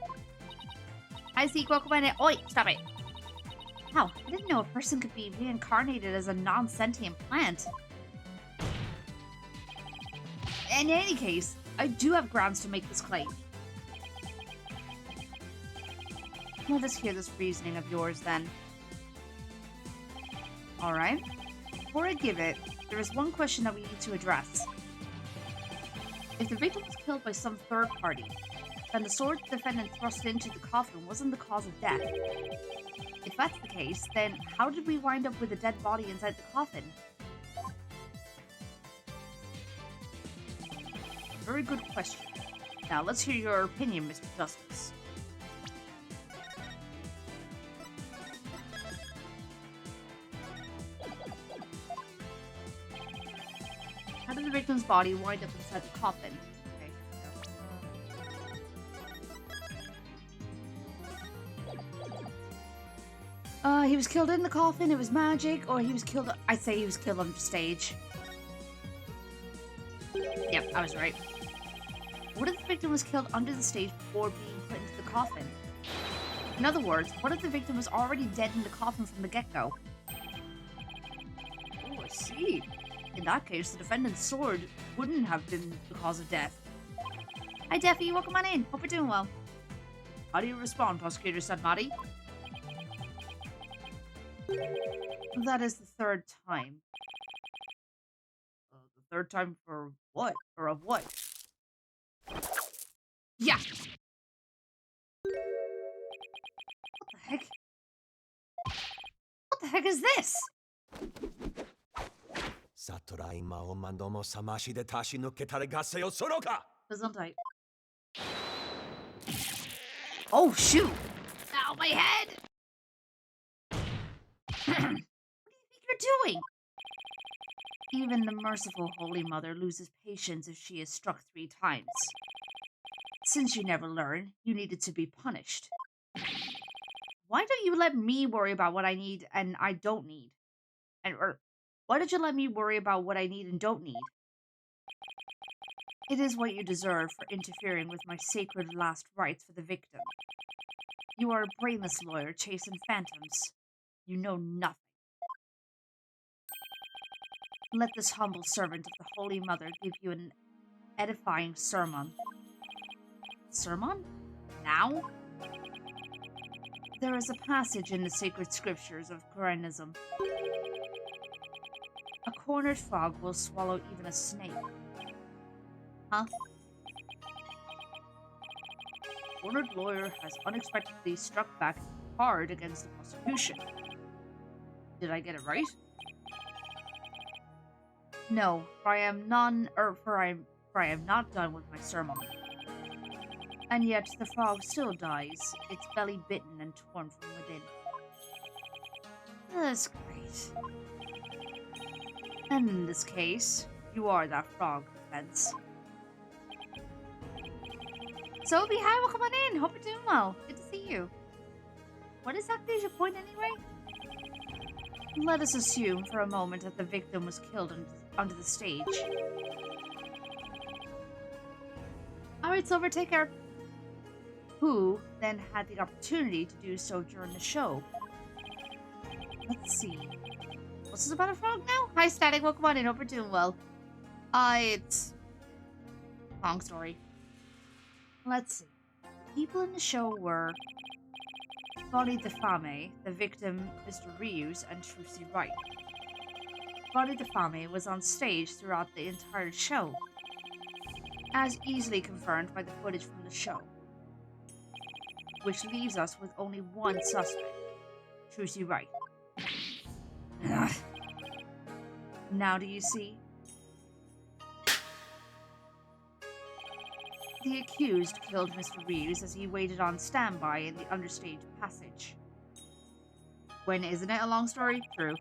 S1: I see Guacamole. Oi, stop it! Wow, I didn't know a person could be reincarnated as a non-sentient plant. In any case, I do have grounds to make this claim. Let us hear this reasoning of yours, then. Alright. Before I give it, there is one question that we need to address. If the victim was killed by some third party, then the sword the defendant thrust into the coffin wasn't the cause of death. If that's the case, then how did we wind up with a dead body inside the coffin? Very good question. Now, let's hear your opinion, Mr. Justice. How did the victim's body wind up inside the coffin? Okay. He was killed in the coffin, it was magic, or he was killed... I'd say he was killed on stage. Yep, I was right. What if the victim was killed under the stage before being put into the coffin? In other words, what if the victim was already dead in the coffin from the get-go? Oh, I see. In that case, the defendant's sword wouldn't have been the cause of death. Hi, Deffy. Welcome on in. Hope you're doing well. How do you respond, Prosecutor said Maddie? That is the third time. The third time for what? Or of what? Yeah! What the heck? What the heck is this? Gesundheit. Oh, shoot! Ow, my head! What do you think you're doing? Even the merciful Holy Mother loses patience if she is struck 3 times. Since you never learn, you needed to be punished. Why don't you let me worry about what I need and I don't need? Or why don't you let me worry about what I need and don't need? It is what you deserve for interfering with my sacred last rites for the victim. You are a brainless lawyer chasing phantoms. You know nothing. Let this humble servant of the Holy Mother give you an edifying sermon. Sermon? Now? There is a passage in the sacred scriptures of Quranism. A cornered frog will swallow even a snake. Huh? Cornered lawyer has unexpectedly struck back hard against the prosecution. Did I get it right? No, for I am not done with my sermon. And yet the frog still dies, its belly bitten and torn from within. That's great. And in this case, you are that frog, Fence. Sophie, hi, welcome on in. Hope you're doing well. Good to see you. What exactly is your point anyway? Let us assume for a moment that the victim was killed onto the stage. Alright, Silver, take care. Who then had the opportunity to do so during the show? Let's see. What's this about a frog now? Hi, Static, welcome on in. Hope you're doing well. It's... long story. Let's see. The people in the show were... Bonnie DeFame, the victim, Mr. Reeves, and Trucy Wright. Bonnie DeFame was on stage throughout the entire show, as easily confirmed by the footage from the show, which leaves us with only one suspect, Trucy Wright. Ugh. Now do you see? The accused killed Mr. Reeves as he waited on standby in the understage passage. When isn't it a long story? True.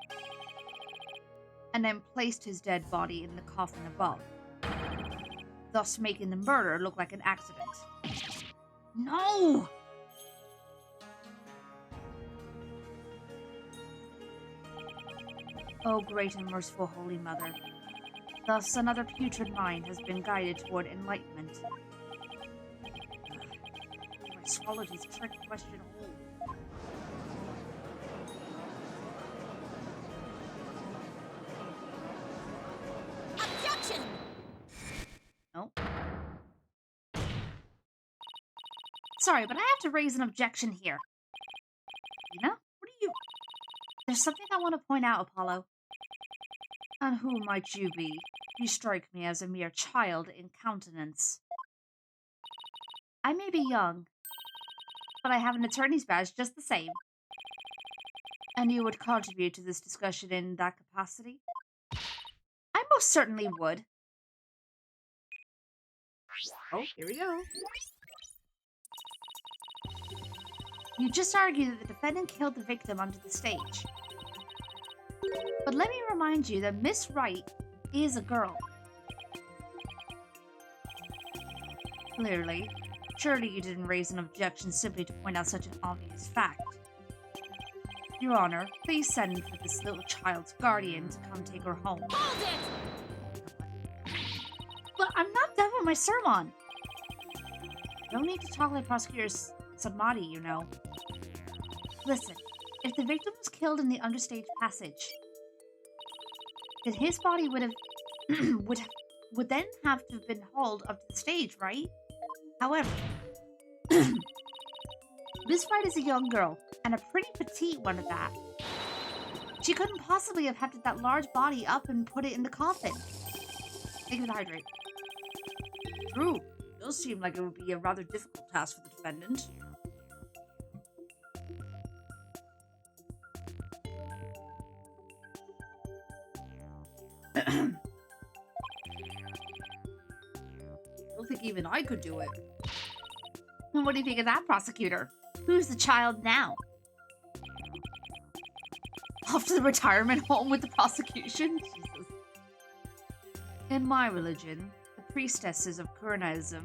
S1: And then placed his dead body in the coffin above, thus making the murder look like an accident. No! O great and merciful Holy Mother, thus another putrid mind has been guided toward enlightenment. I swallowed his trick question whole.
S3: Objection!
S1: No. Sorry, but I have to raise an objection here. Tina? What are you... There's something I want to point out, Apollo. And who might you be? You strike me as a mere child in countenance. I may be young, but I have an attorney's badge just the same. And you would contribute to this discussion in that capacity? I most certainly would. Oh, here we go. You just argued that the defendant killed the victim onto the stage. But let me remind you that Miss Wright is a girl. Clearly. Surely you didn't raise an objection simply to point out such an obvious fact. Your Honor, please send for this little child's guardian to come take her home.
S3: Hold it!
S1: But I'm not done with my sermon. No need to talk like Prosecutor Samadi, you know. Listen, if the victim was killed in the understage passage, then his body would then have to have been hauled up to the stage, right? However, Miss Wright is a young girl, and a pretty petite one at that. She couldn't possibly have hefted that large body up and put it in the coffin. Take it to hydrate. True. It does seem like it would be a rather difficult task for the defendant. I don't think even I could do it. And what do you think of that, prosecutor? Who's the child now? Off to the retirement home with the prosecution? Jesus. In my religion, the priestesses of Quranism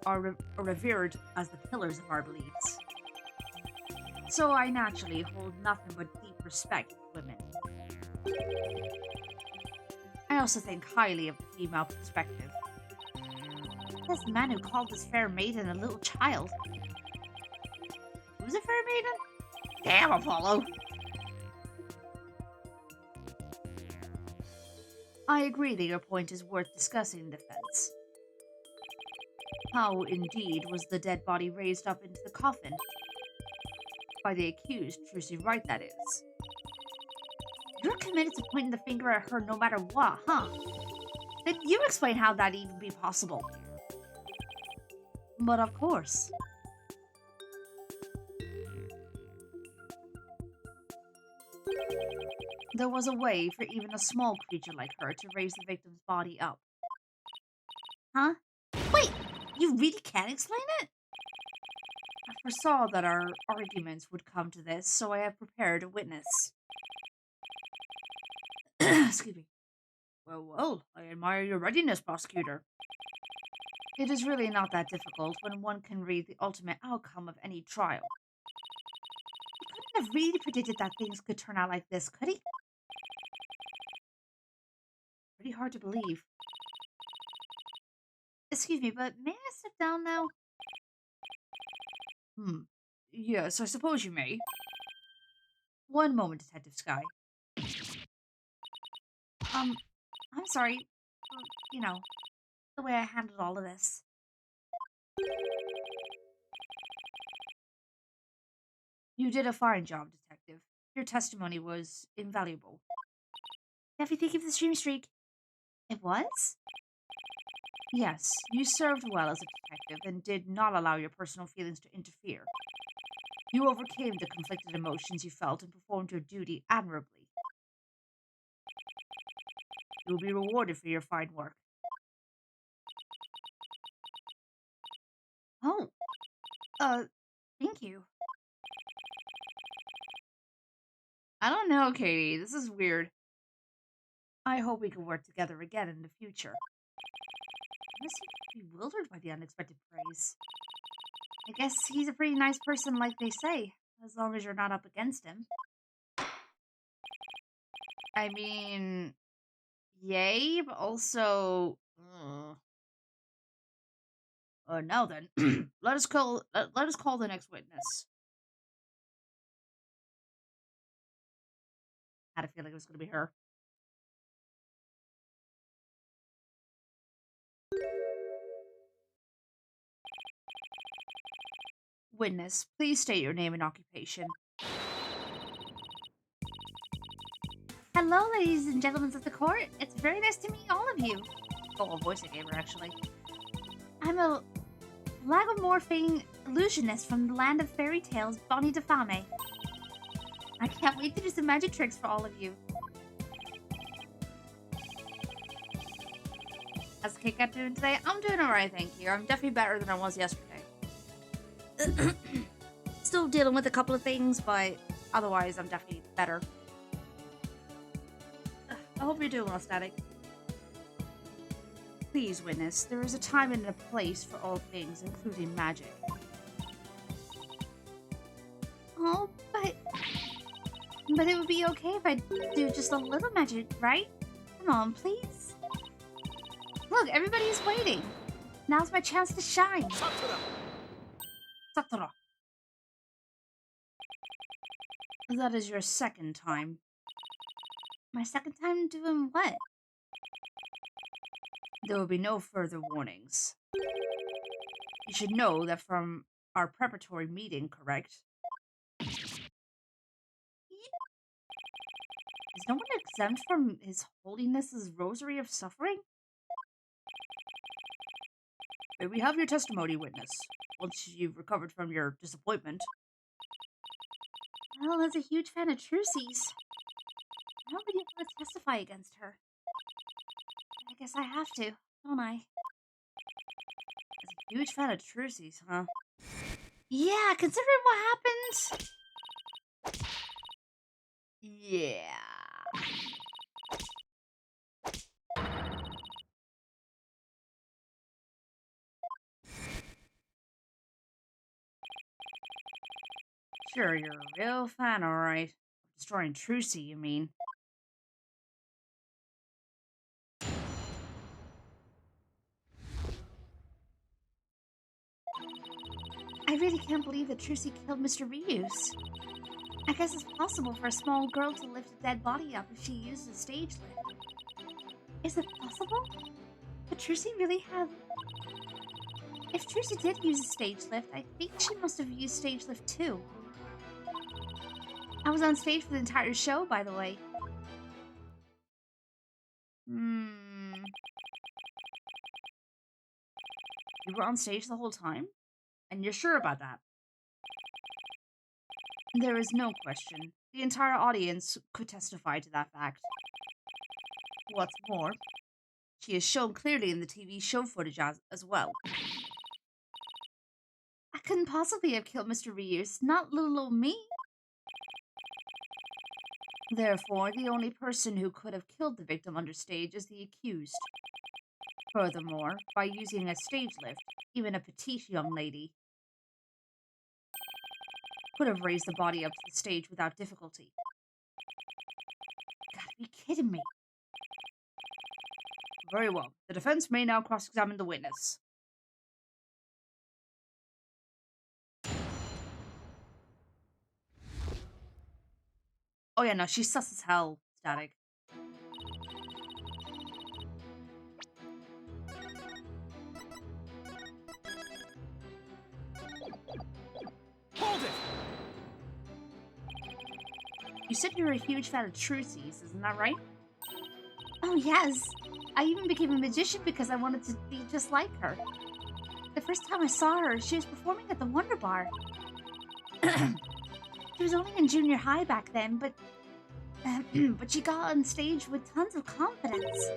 S1: are revered as the pillars of our beliefs. So I naturally hold nothing but deep respect for women. I also think highly of the female perspective. That's the man who called this fair maiden a little child. Who's a fair maiden? Damn, Apollo! I agree that your point is worth discussing in defense. How, indeed, was the dead body raised up into the coffin? By the accused, Trucy Wright, that is. You're committed to pointing the finger at her no matter what, huh? Then you explain how that even be possible. But of course. There was a way for even a small creature like her to raise the victim's body up. Huh? Wait, you really can't explain it? I foresaw that our arguments would come to this, so I have prepared a witness. Excuse me. Well, I admire your readiness, prosecutor. It is really not that difficult when one can read the ultimate outcome of any trial. He couldn't have really predicted that things could turn out like this, could he? Pretty hard to believe. Excuse me, but may I sit down now? Yes, I suppose you may. One moment, Detective Sky. I'm sorry. You know, the way I handled all of this. You did a fine job, Detective. Your testimony was invaluable. Everything of the stream streak. It was? Yes, you served well as a detective and did not allow your personal feelings to interfere. You overcame the conflicted emotions you felt and performed your duty admirably. You will be rewarded for your fine work. Oh, thank you. I don't know, Katie. This is weird. I hope we can work together again in the future. I seem bewildered by the unexpected praise. I guess he's a pretty nice person like they say, as long as you're not up against him. I mean, yay, but also... now then, let us call the next witness. I had a feeling it was going to be her. Witness, please state your name and occupation. Hello, ladies and gentlemen of the court. It's very nice to meet all of you. Oh, a voice I gave her, actually. I'm a lagomorphing illusionist from the land of fairy tales, Bonnie de Fame. I can't wait to do some magic tricks for all of you. How's Kit Kat doing today? I'm doing alright, thank you. I'm definitely better than I was yesterday. Still dealing with a couple of things, but otherwise I'm definitely better. I hope you're doing well, Static. Please, witness, there is a time and a place for all things, including magic. Oh, but it would be okay if I do just a little magic, right? Come on, please. Look, everybody's waiting. Now's my chance to shine. Satura. That is your second time. My second time doing what? There will be no further warnings. You should know that from our preparatory meeting, correct? Is no one exempt from His Holiness's Rosary of Suffering? May we have your testimony, witness, once you've recovered from your disappointment. Well, as a huge fan of Trucy's, I don't really want to testify against her. I guess I have to, don't I? As a huge fan of Trucy's, huh? Yeah, considering what happened... Yeah. Sure, you're a real fan, alright. Destroying Trucy, you mean? I really can't believe that Trucy killed Mr. Reuse. I guess it's possible for a small girl to lift a dead body up if she uses a stage lift. Is it possible? But Trucy really had... If Trucy did use a stage lift, I think she must have used stage lift too. I was on stage for the entire show, by the way. You were on stage the whole time? And you're sure about that? There is no question. The entire audience could testify to that fact. What's more, she is shown clearly in the TV show footage as well. I couldn't possibly have killed Mr. Reeves, not little old me. Therefore, the only person who could have killed the victim under stage is the accused. Furthermore, by using a stage lift, even a petite young lady could have raised the body up to the stage without difficulty. Gotta be kidding me. Very well. The defense may now cross-examine the witness. Oh yeah, no, she's sus as hell, Static.
S2: Hold it!
S1: You said you're a huge fan of Trucy's, isn't that right? Oh yes. I even became a magician because I wanted to be just like her. The first time I saw her, she was performing at the Wonder Bar. She was only in junior high back then, but she got on stage with tons of confidence.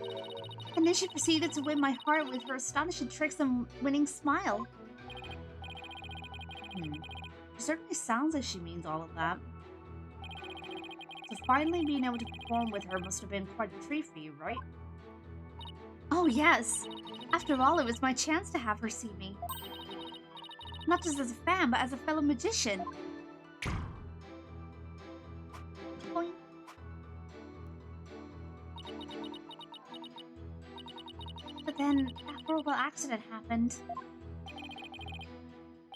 S1: And then she proceeded to win my heart with her astonishing tricks and winning smile. It certainly sounds like she means all of that. So finally being able to perform with her must have been quite a treat for you, right? Oh yes! After all, it was my chance to have her see me. Not just as a fan, but as a fellow magician. Boing. But then, that horrible accident happened.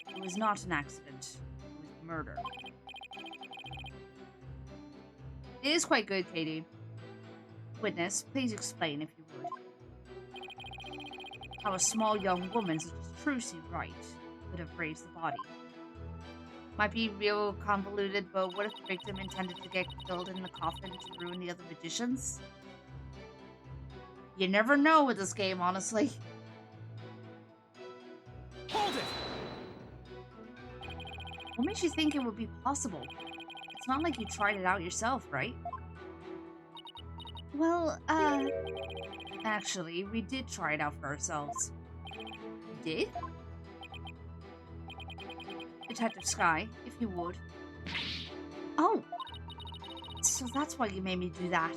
S1: It was not an accident. It was murder. It is quite good, Katie. Witness, please explain if you would. How a small young woman such as Trucy Wright could have raised the body. Might be real convoluted, but what if the victim intended to get killed in the coffin to ruin the other magicians? You never know with this game, honestly.
S2: Hold it!
S1: What makes you think it would be possible? It's not like you tried it out yourself, right? Well, actually, we did try it out for ourselves. You did? Detective Sky, if you would. Oh! So that's why you made me do that.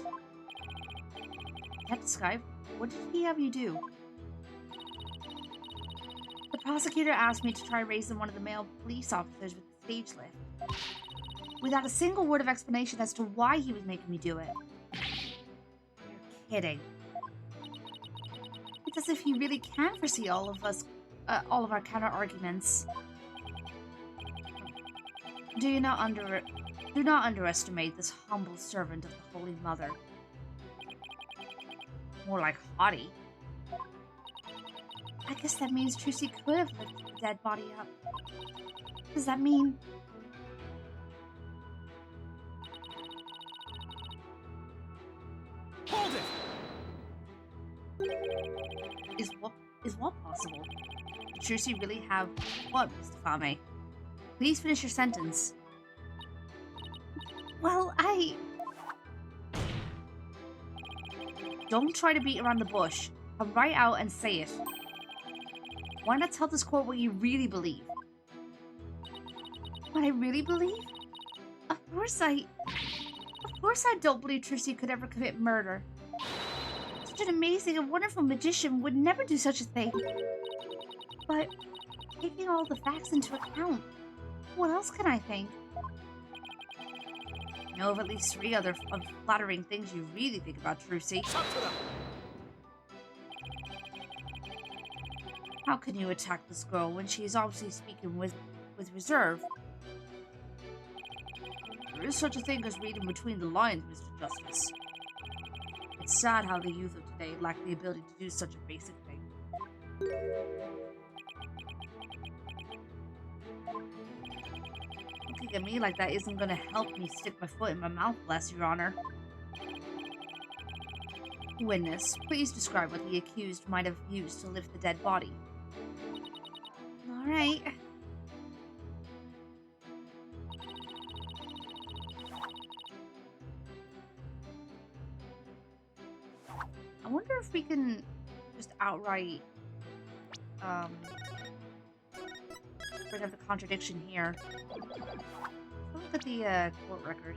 S1: Detective Sky, what did he have you do? The prosecutor asked me to try raising one of the male police officers with the stage lift. Without a single word of explanation as to why he was making me do it. You're kidding. It's as if he really can foresee all of our counter-arguments. Do not underestimate this humble servant of the Holy Mother. More like haughty. I guess that means Trucy could have lifted the dead body up. Does that mean...
S2: Hold it!
S1: Is what possible? Did Trucy really have what, Mr. Fame? Please finish your sentence. Well, Don't try to beat around the bush. Come right out and say it. Why not tell this court what you really believe? What I really believe? Of course I don't believe Trucy could ever commit murder. Such an amazing and wonderful magician would never do such a thing. But, taking all the facts into account, what else can I think? I know of at least 3 other unflattering things you really think about Trucy. How can you attack this girl when she is obviously speaking with reserve? There is such a thing as reading between the lines, Mr. Justice. It's sad how the youth of today lack the ability to do such a basic thing. Looking at me like that isn't gonna help me stick my foot in my mouth, bless your honor. Witness, please describe what the accused might have used to lift the dead body. Alright. I wonder if we can just outright bring up the contradiction here. Let's look at the court record.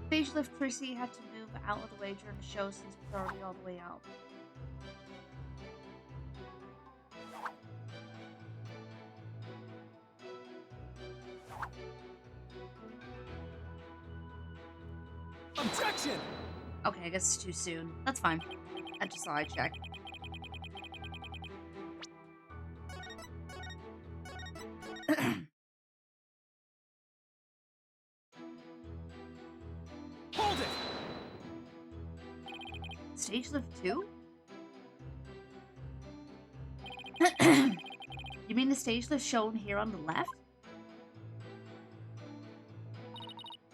S1: Stage lift Tracy had to move out of the way during the show since it was already all the way out.
S2: Objection!
S1: Okay, I guess it's too soon. That's fine. I just thought I'd check.
S2: Hold it!
S1: Stage lift 2? You mean the stage lift shown here on the left?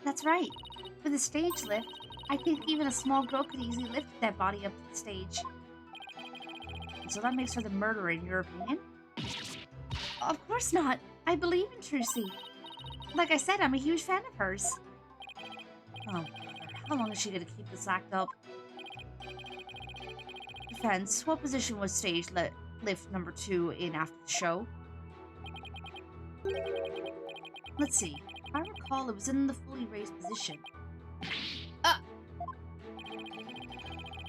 S1: That's right. For the stage lift, I think even a small girl could easily lift that body up to the stage. And so that makes her the murderer, in your opinion? Of course not. I believe in Trucy. Like I said, I'm a huge fan of hers. Oh, mother. How long is she gonna keep this act up? Defense, what position was stage lift number 2 in after the show? Let's see. If I recall, it was in the fully raised position.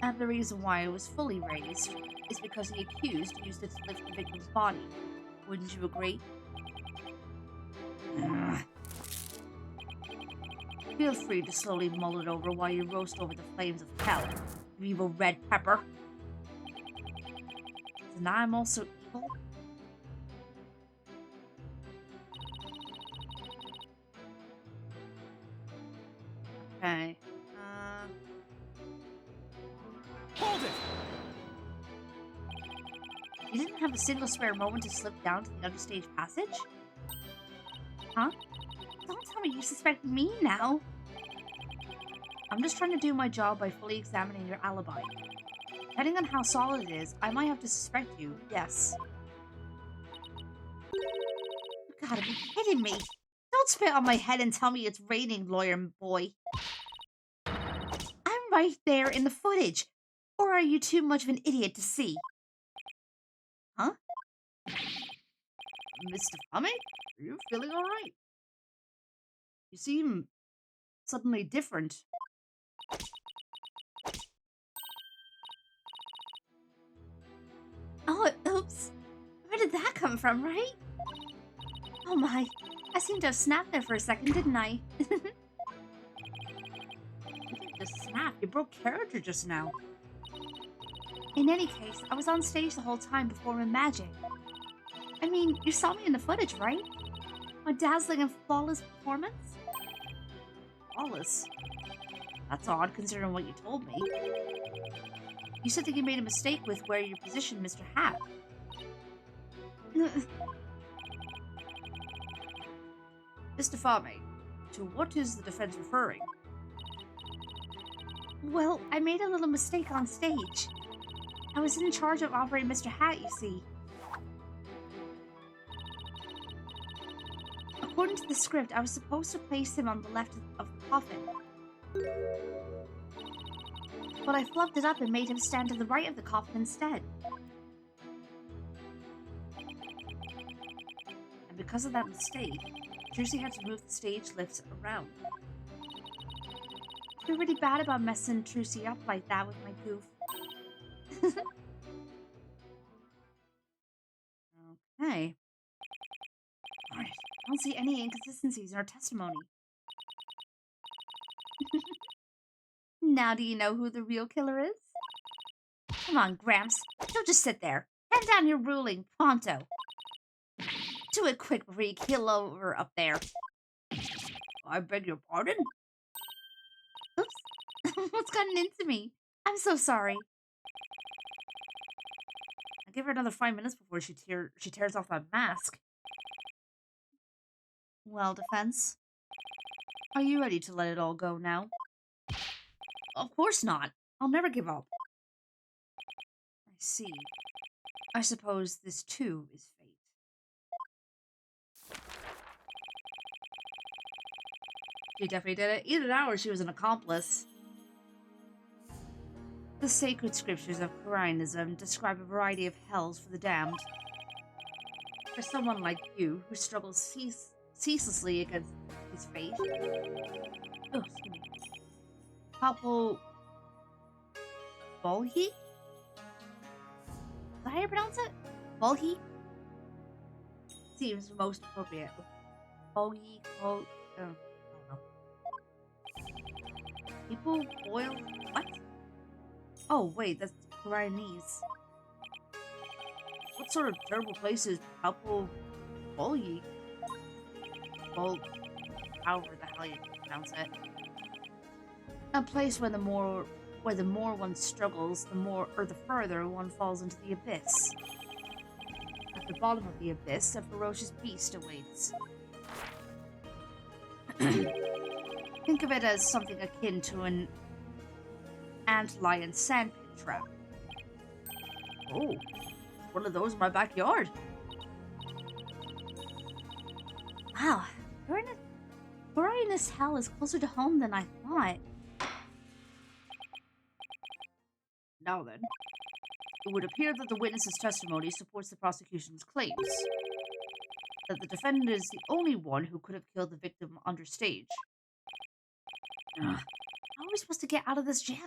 S1: And the reason why it was fully raised is because the accused used it to lift the victim's body. Wouldn't you agree? Ugh. Feel free to slowly mull it over while you roast over the flames of hell, you evil red pepper. So now I'm also evil? Okay.
S2: Hold it!
S1: You didn't have a single spare moment to slip down to the understage passage? Huh? Don't tell me you suspect me now. I'm just trying to do my job by fully examining your alibi. Depending on how solid it is, I might have to suspect you, yes. You gotta be kidding me. Don't spit on my head and tell me it's raining, lawyer boy. I'm right there in the footage. Or are you too much of an idiot to see? Huh? Mr. Fame? Are you feeling alright? You seem suddenly different. Oh, oops. Where did that come from, right? Oh my, I seem to have snapped there for a second, didn't I? You didn't just snap, you broke character just now. In any case, I was on stage the whole time performing magic. I mean, you saw me in the footage, right? My dazzling and flawless performance? Flawless? That's odd, considering what you told me. You said that you made a mistake with where you positioned Mr. Hat. Mr. Fame, to what is the defense referring? Well, I made a little mistake on stage. I was in charge of operating Mr. Hat, you see. According to the script, I was supposed to place him on the left of the coffin. But I flubbed it up and made him stand to the right of the coffin instead. And because of that mistake, Jersey had to move the stage lifts around. I feel really bad about messing Trucy up like that with my goof. Okay. Alright, I don't see any inconsistencies in her testimony. Now do you know who the real killer is? Come on, Gramps. Don't just sit there. Hand down your ruling, pronto. Do it quick before you keel over up there. I beg your pardon? Oops. What's gotten into me? I'm so sorry. I'll give her another 5 minutes before she tears off that mask. Well, defense. Are you ready to let it all go now? Of course not. I'll never give up. I see. I suppose this too is fate. She definitely did it. Either that or she was an accomplice. The sacred scriptures of Quranism describe a variety of hells for the damned. For someone like you, who struggles ceaselessly against his fate. Oh, excuse me. Papal Volhi? Is that how you pronounce it? Volhi? Seems most appropriate. Volhi, oh, I don't know. People boil what? Oh wait, that's Guyanese. What sort of terrible place is Papal Volhi? Well, however the hell you pronounce it. A place where the more one struggles, the further one falls into the abyss. At the bottom of the abyss, a ferocious beast awaits. Think of it as something akin to an antlion sandpit trap. Oh, one of those in my backyard. Wow, we're in this hell is closer to home than I thought. Now then, it would appear that the witness's testimony supports the prosecution's claims. That the defendant is the only one who could have killed the victim under stage. How are we supposed to get out of this jam?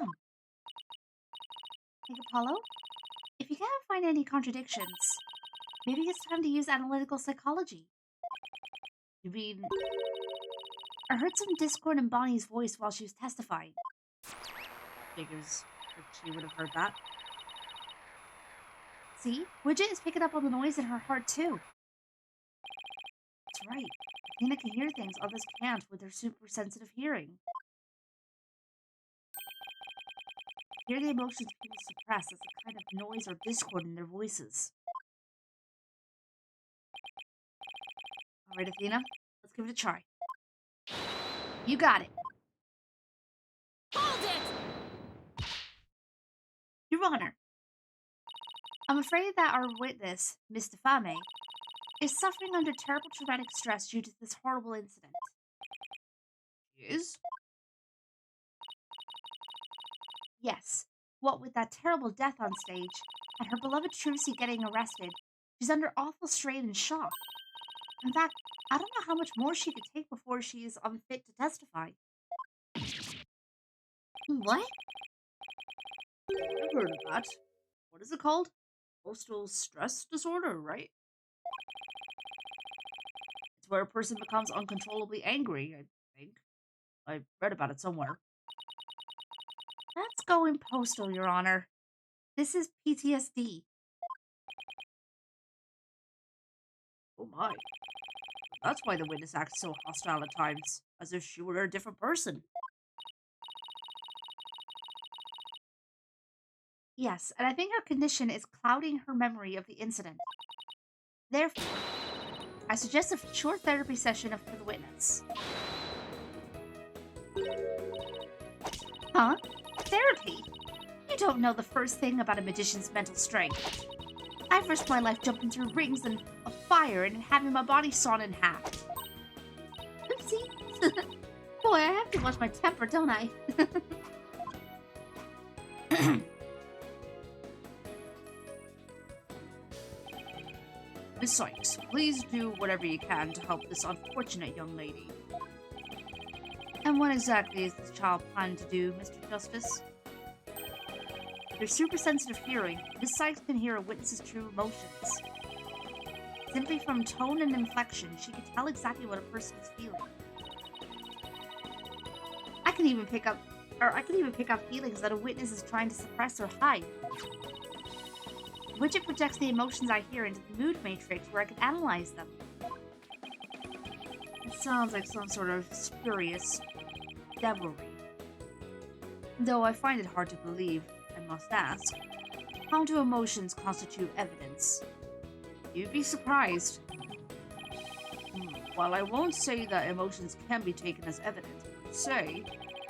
S1: Hey, Apollo? If you can't find any contradictions, maybe it's time to use analytical psychology. You mean... I heard some discord in Bonnie's voice while she was testifying. Figures that she would have heard that. See? Widget is picking up on the noise in her heart, too. That's right. Athena can hear things others can't with their super sensitive hearing. Hear the emotions people suppress as a kind of noise or discord in their voices. Alright, Athena, let's give it a try. You got it.
S3: Hold it!
S1: Your Honor, I'm afraid that our witness, Miss Defame, is suffering under terrible traumatic stress due to this horrible incident. Is? Yes. What with that terrible death on stage, and her beloved Trucy getting arrested, she's under awful strain and shock. In fact, I don't know how much more she could take before she is unfit to testify. What? I've heard of that. What is it called? Postal stress disorder, right? It's where a person becomes uncontrollably angry, I think. I read about it somewhere. That's going postal, Your Honor. This is PTSD. Oh my. That's why the witness acts so hostile at times, as if she were a different person. Yes, and I think her condition is clouding her memory of the incident. Therefore, I suggest a short therapy session for the witness. Huh? Therapy? You don't know the first thing about a magician's mental strength. I've risked my life jumping through rings and of fire and having my body sawn in half. Oopsie. Boy, I have to watch my temper, don't I? Miss Sykes, please do whatever you can to help this unfortunate young lady. And what exactly is this child planning to do, Mr. Justice? With her super sensitive hearing, Miss Sykes can hear a witness's true emotions. Simply from tone and inflection, she can tell exactly what a person is feeling. I can even pick up feelings that a witness is trying to suppress or hide. Widget projects the emotions I hear into the mood matrix where I can analyze them. It sounds like some sort of spurious devilry. Though I find it hard to believe, I must ask, how do emotions constitute evidence? You'd be surprised. While I won't say that emotions can be taken as evidence per se,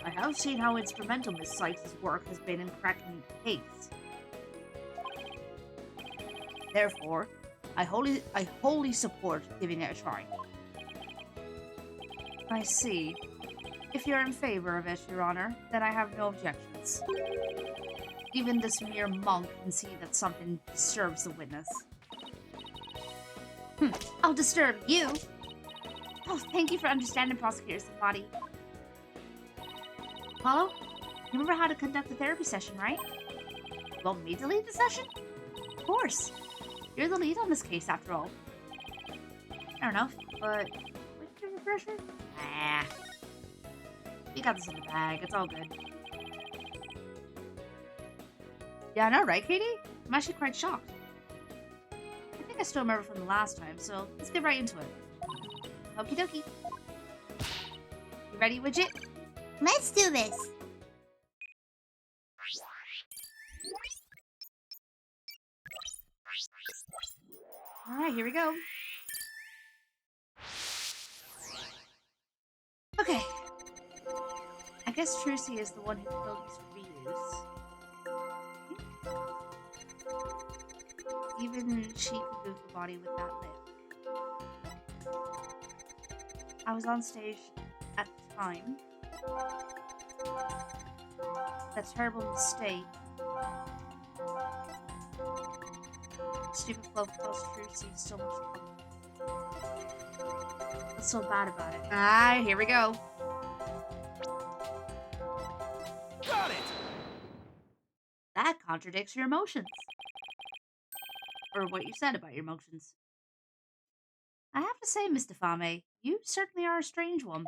S1: I have seen how instrumental Miss Sykes' work has been in cracking the case. Therefore, I wholly support giving it a try. I see. If you're in favor of it, Your Honor, then I have no objections. Even this mere monk can see that something disturbs the witness. I'll disturb you. Oh, thank you for understanding, Prosecutor's body. Apollo, you remember how to conduct a therapy session, right? You want me to lead the session? Of course. You're the lead on this case, after all. Fair enough, but... what's your refresher? Nah. We got this in the bag. It's all good. Yeah, I know, right, Katie? I'm actually quite shocked. I think I still remember from the last time, so let's get right into it. Okie dokie. You ready, Widget?
S3: Let's do this.
S1: Alright, here we go. Okay. I guess Trucy is the one who killed these reuse. Even she could move the body with that lip. I was on stage at the time. That terrible mistake. Stupid flow caused Trucy so much trouble. What's so bad about it? Ah, here we go.
S2: Got it!
S1: That contradicts your emotions. Or what you said about your emotions. I have to say, Mr. Fame, you certainly are a strange one.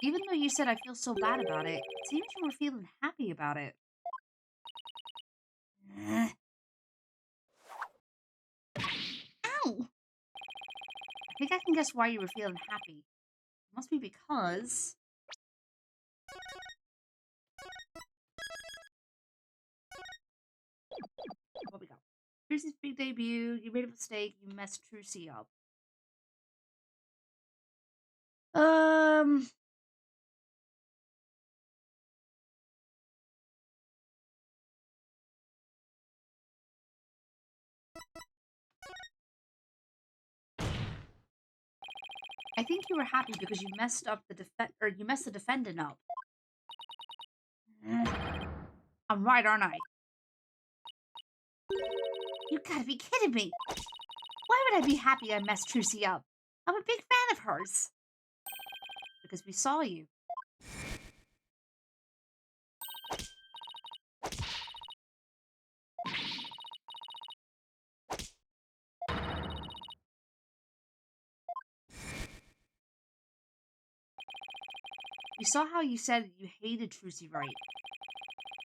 S1: Even though you said I feel so bad about it, it seems you were feeling happy about it. Ow! I think I can guess why you were feeling happy. It must be because... what we got? Trucy's big debut, you made a mistake, you messed Trucy up. I think you were happy because you messed up the you messed the defendant up. I'm right, aren't I? You gotta be kidding me! Why would I be happy I messed Trucy up? I'm a big fan of hers. Because we saw you. We saw how you said you hated Trucy, right?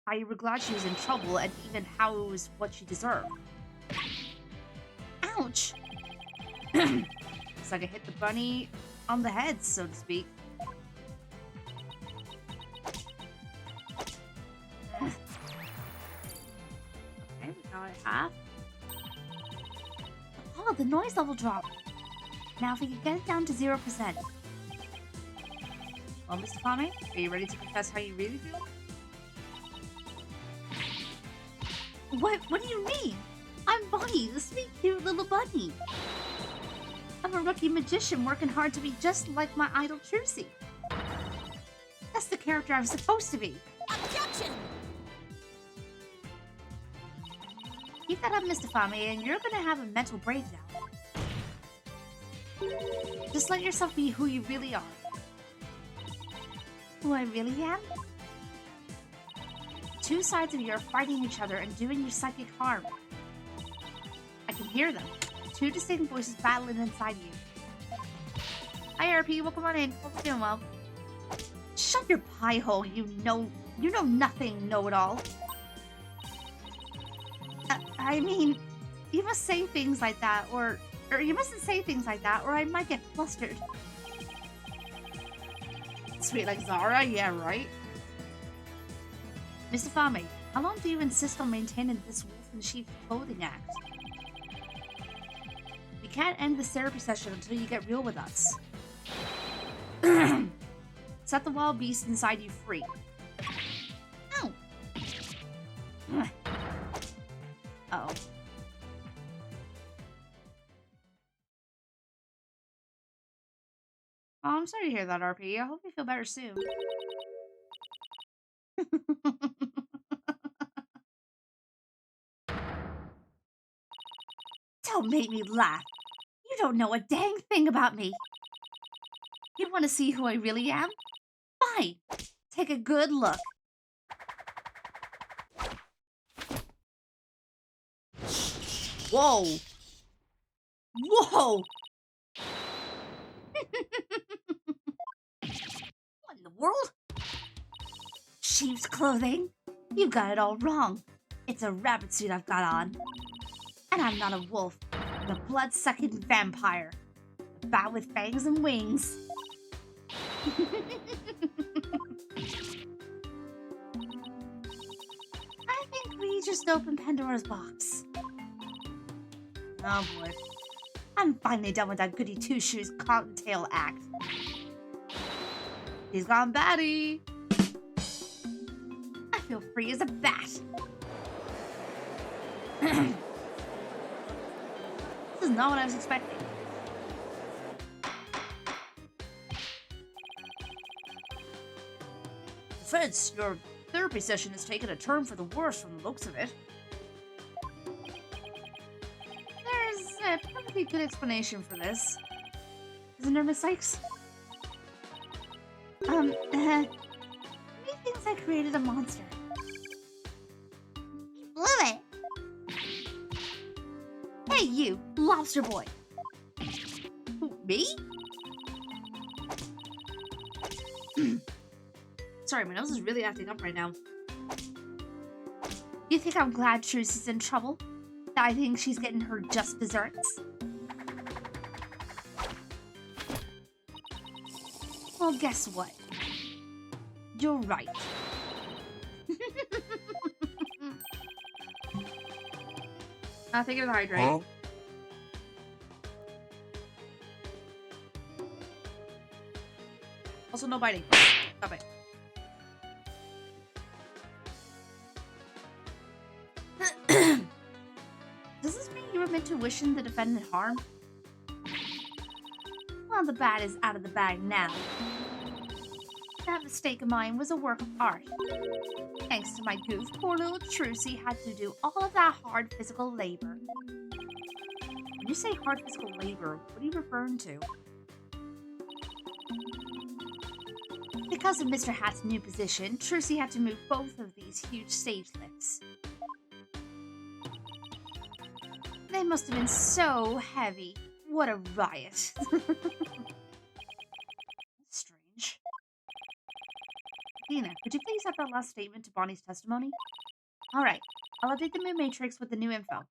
S1: How you were glad she was in trouble, and even how it was what she deserved. Ouch! It's like I hit the bunny on the head, so to speak. Okay, we got it half. Oh, the noise level dropped. Now if we can get it down to 0%. Well, Mr. Fame, are you ready to confess how you really feel? What do you mean? I'm Bonnie, the sweet, cute little bunny. I'm a rookie magician working hard to be just like my idol Trucy. That's the character I'm supposed to be.
S3: Objection!
S1: Keep that up, Mr. Fame, and you're gonna have a mental breakdown. Just let yourself be who you really are. Who I really am? Two sides of you are fighting each other and doing you psychic harm. I can hear them. Two distinct voices battling inside you. Hi, RP. Welcome on in. Hope you're doing well. Shut your pie hole, you know nothing, know-it-all. I mean, you must say things like that, or you mustn't say things like that, or I might get flustered. Sweet like Zara, yeah, right? Mr. Fame, how long do you insist on maintaining this wolf in sheep's clothing act? We can't end this therapy session until you get real with us. Set the wild beast inside you free. Ow! Uh-oh. I'm sorry to hear that, RP. I hope you feel better soon. Don't make me laugh. You don't know a dang thing about me. You want to see who I really am? Fine. Take a good look. Whoa. Whoa. What in the world? Sheep's clothing? You got it all wrong. It's a rabbit suit I've got on. And I'm not a wolf. I'm a blood-sucking vampire. A bat with fangs and wings. I think we just opened Pandora's box. Oh boy. I'm finally done with that goody two-shoes cottontail act. He's gone batty. I feel free as a bat. This is not what I was expecting. Feds, your therapy session has taken a turn for the worse from the looks of it. There's a perfectly good explanation for this. Isn't there, Miss Sykes? Methinks I created a monster.
S3: Blew it.
S1: Hey, you, lobster boy. Who, me? Sorry, my nose is really acting up right now. You think I'm glad Trucy's in trouble? That I think she's getting her just desserts? Well, guess what? You're right. Thank you for the hydrate.
S2: Huh?
S1: Also, no biting. Stop it. Does this mean you were meant to wishing the defendant harm? Well, the bat is out of the bag now. That mistake of mine was a work of art. Thanks to my goof, poor little Trucy had to do all of that hard physical labor. When you say hard physical labor, what are you referring to? Because of Mr. Hat's new position, Trucy had to move both of these huge stage lifts. They must have been so heavy. What a riot. Strange. Dina, could you please add that last statement to Bonnie's testimony? Alright, I'll update the moon matrix with the new info.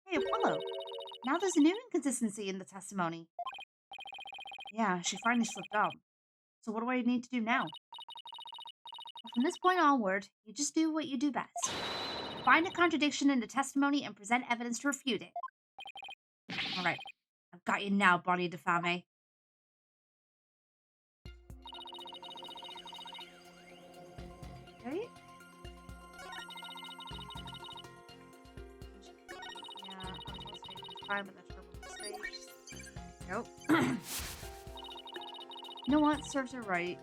S1: Hey, Apollo. Now there's a new inconsistency in the testimony. Yeah, she finally slipped up. So what do I need to do now? From this point onward, you just do what you do best. Find a contradiction in the testimony and present evidence to refute it. Alright, I've got you now, Bonnie DeFame. Okay. Yeah, I'm supposed to fine, but that's for mistakes. Nope. You know what? Serves her right.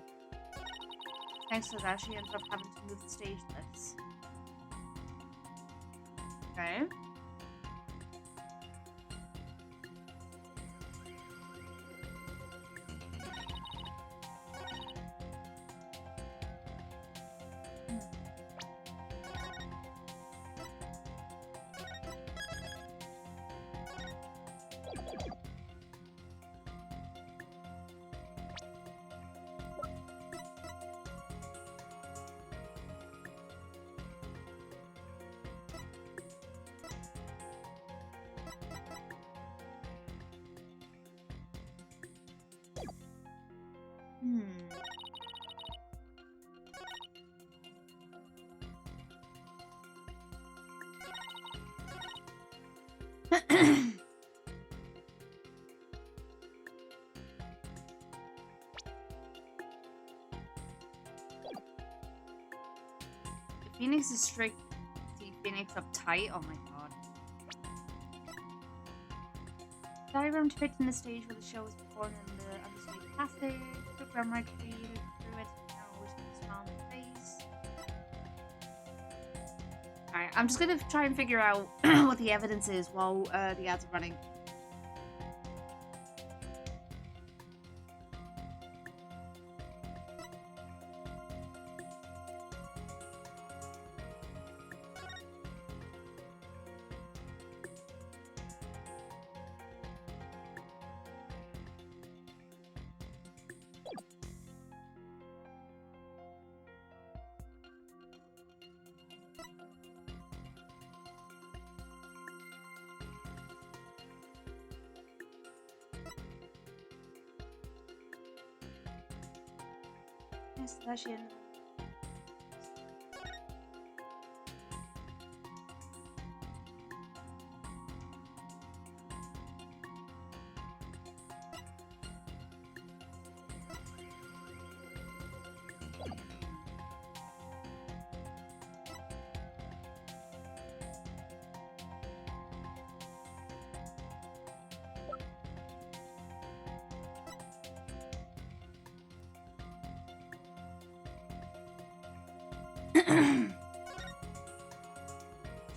S1: Thanks to that, she ends up having to move the stage lifts. Okay. Phoenix is strict. See Phoenix uptight? Oh my god. diagram depicting the stage where the show was performed in the understage passage. Program I created through it. Now it's a smile on the face. Alright, I'm just gonna try and figure out what the evidence is while the ads are running. Yes, that she ended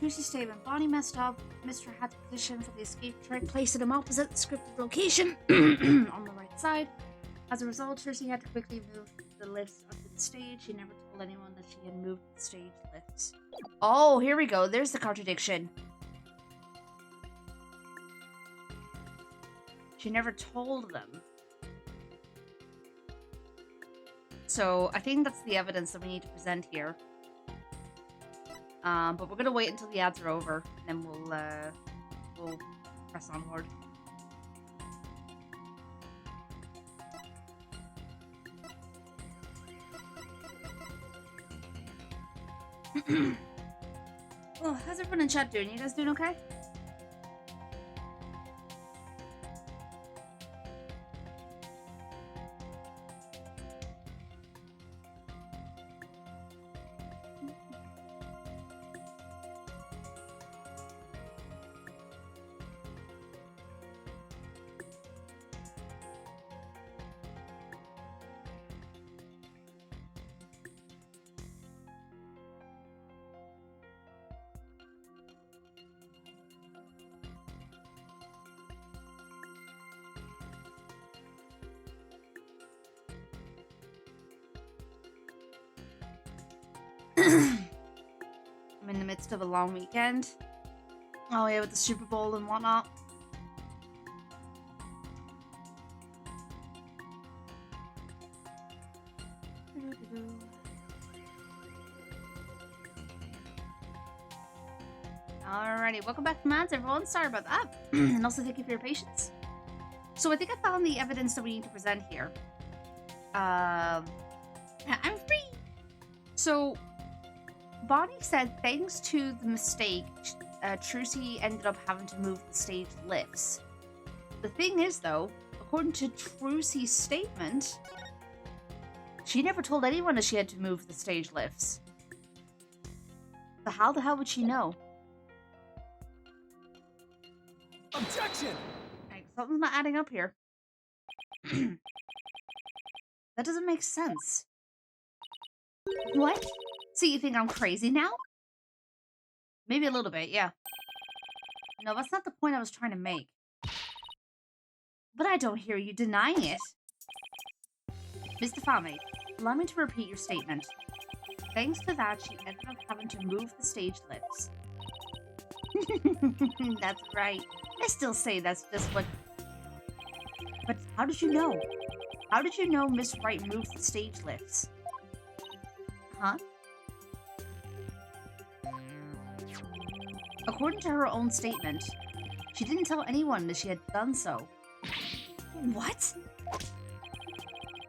S1: Juicy statement. Bonnie messed up. Mr. had the position for the escape trick, placing him opposite the scripted location on the right side. As a result, Trusty had to quickly move the lifts onto the stage. She never told anyone that she had moved the stage lifts. Oh, here we go. There's the contradiction. She never told them. So I think that's the evidence that we need to present here. But we're gonna wait until the ads are over, and then we'll press onward. Oh, how's everyone in chat doing? You guys doing okay? I'm in the midst of a long weekend. Oh yeah, with the Super Bowl and whatnot. Alrighty, welcome back from ads, everyone. Sorry about that. And also thank you for your patience. So I think I found the evidence that we need to present here. I'm free! So, Bonnie said thanks to the mistake, Trucy ended up having to move the stage lifts. The thing is, though, according to Trucy's statement, she never told anyone that she had to move the stage lifts. So how the hell would she know?
S2: Objection!
S1: Like, something's not adding up here. That doesn't make sense. What? So you think I'm crazy now? Maybe a little bit, yeah. No, that's not the point I was trying to make. But I don't hear you denying it. Mr. Fame, allow me to repeat your statement. Thanks to that, she ended up having to move the stage lifts. That's right. I still say that's just what... But how did you know? How did you know Miss Wright moved the stage lifts? Huh? According to her own statement, she didn't tell anyone that she had done so. What?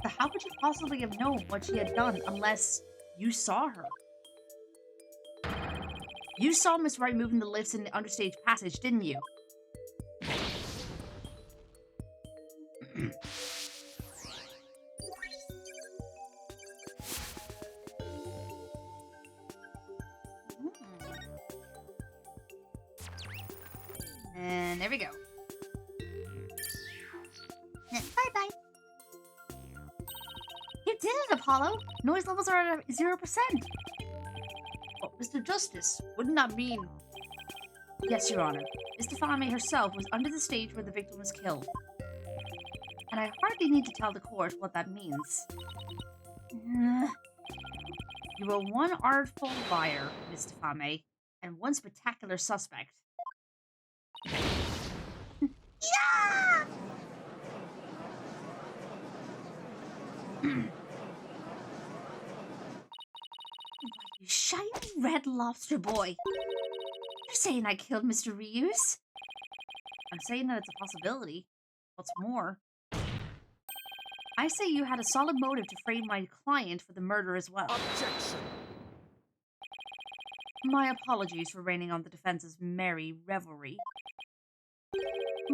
S1: But how could you possibly have known what she had done unless you saw her? You saw Miss Wright moving the lifts in the understage passage, didn't you? And there we go. did it, Apollo! Noise levels are at 0%! But, Mr. Justice, wouldn't that mean... Yes, Your Honor. Miss Defame herself was under the stage where the victim was killed. And I hardly need to tell the court what that means. You are one artful liar, Miss Defame, and one spectacular suspect. Yeah! You shiny red lobster boy. You're saying I killed Mr. Reuse? I'm saying that it's a possibility. What's more, I say you had a solid motive to frame my client for the murder as well.
S2: Objection!
S1: My apologies for raining on the defense's merry revelry.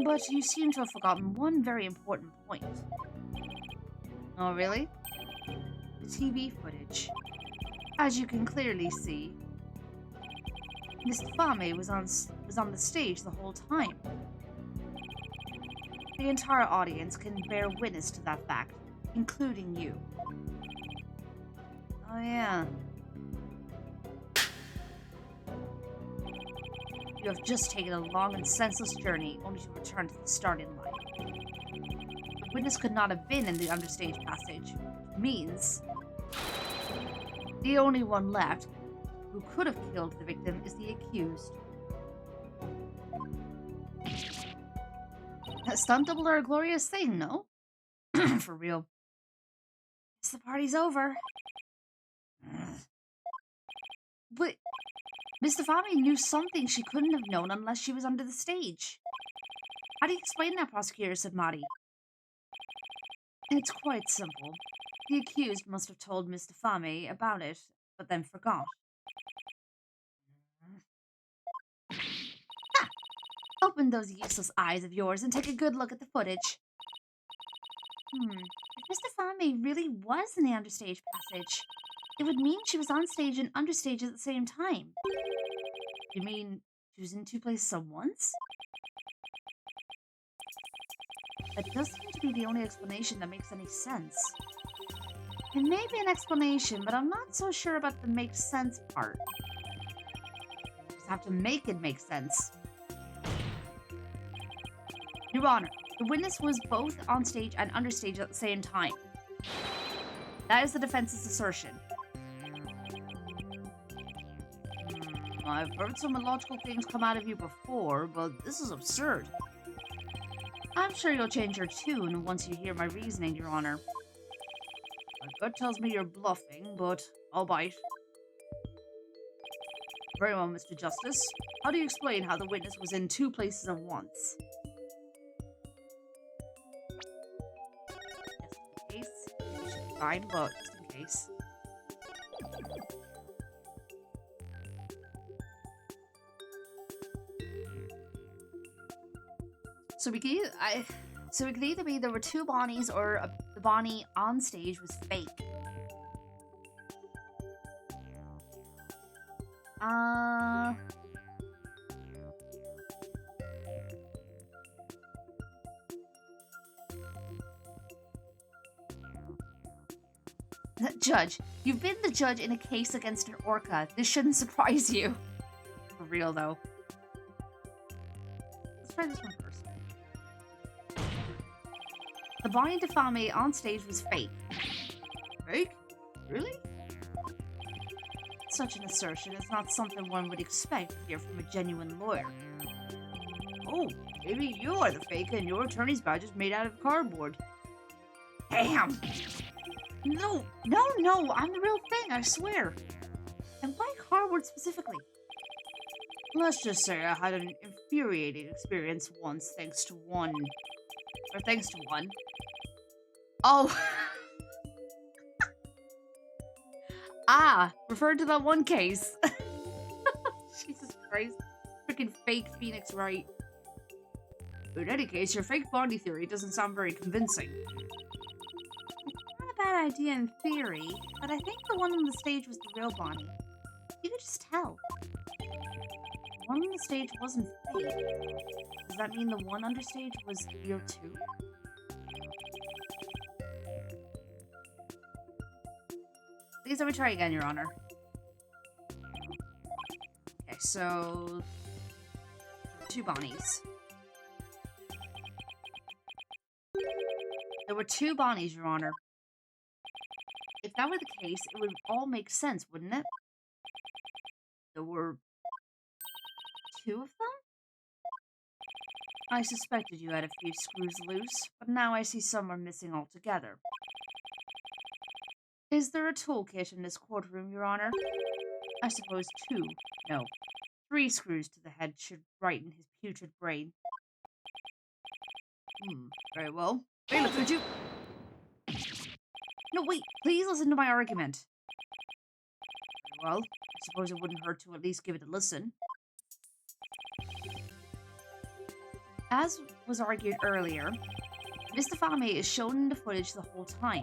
S1: But you seem to have forgotten one very important point. Oh, really? The TV footage. As you can clearly see, Miss Defame was on the stage the whole time. The entire audience can bear witness to that fact, including you. Oh yeah. You have just taken a long and senseless journey only to return to the starting line. The witness could not have been in the understage passage, which means the only one left who could have killed the victim is the accused. A stunt double are a glorious thing, no? For real. Guess the party's over. But Miss Defame knew something she couldn't have known unless she was under the stage. How do you explain that, prosecutor? Said Marty. It's quite simple. The accused must have told Miss Defame about it, but then forgot. Open those useless eyes of yours and take a good look at the footage. If Miss Defame really was in the understage passage, it would mean she was on stage and understage at the same time. You mean she was in two places at once? That does seem to be the only explanation that makes any sense. It may be an explanation, but I'm not so sure about the make sense part. You just have to make it make sense. Your Honor, the witness was both on stage and understage at the same time. That is the defense's assertion. I've heard some illogical things come out of you before, but this is absurd. I'm sure you'll change your tune once you hear my reasoning, Your Honor. My gut tells me you're bluffing, but I'll bite. Very well, Mr. Justice. How do you explain how the witness was in two places at once? Just in case. It should be fine, but just in case. So we could either be there were two Bonnies or the Bonnie on stage was fake. Judge, you've been the judge in a case against an orca. This shouldn't surprise you. For real, though. Let's try this one first. The Bonnie Defame on stage was fake. Fake? Really? Such an assertion is not something one would expect to hear from a genuine lawyer. Oh, maybe you are the fake and your attorney's badge is made out of cardboard. Damn! No, I'm the real thing, I swear. And why cardboard specifically? Let's just say I had an infuriating experience once thanks to one. Oh. Referred to that one case. Jesus Christ. Freaking fake Phoenix Wright. But in any case, your fake Bonnie theory doesn't sound very convincing. Not a bad idea in theory, but I think the one on the stage was the real Bonnie. You could just tell. The one on the stage wasn't fake. Does that mean the one understage was real too? Please let me try again, Your Honor. Okay, so... 2 Bonnies. There were 2 Bonnies, Your Honor. If that were the case, it would all make sense, wouldn't it? There were 2 of them? I suspected you had a few screws loose, but now I see some are missing altogether. Is there a toolkit in this courtroom, Your Honor? I suppose 2, no, 3 screws to the head should brighten his putrid brain. Very well. Bailiff, could you... No, wait, please listen to my argument. Well, I suppose it wouldn't hurt to at least give it a listen. As was argued earlier, Miss Defame is shown in the footage the whole time.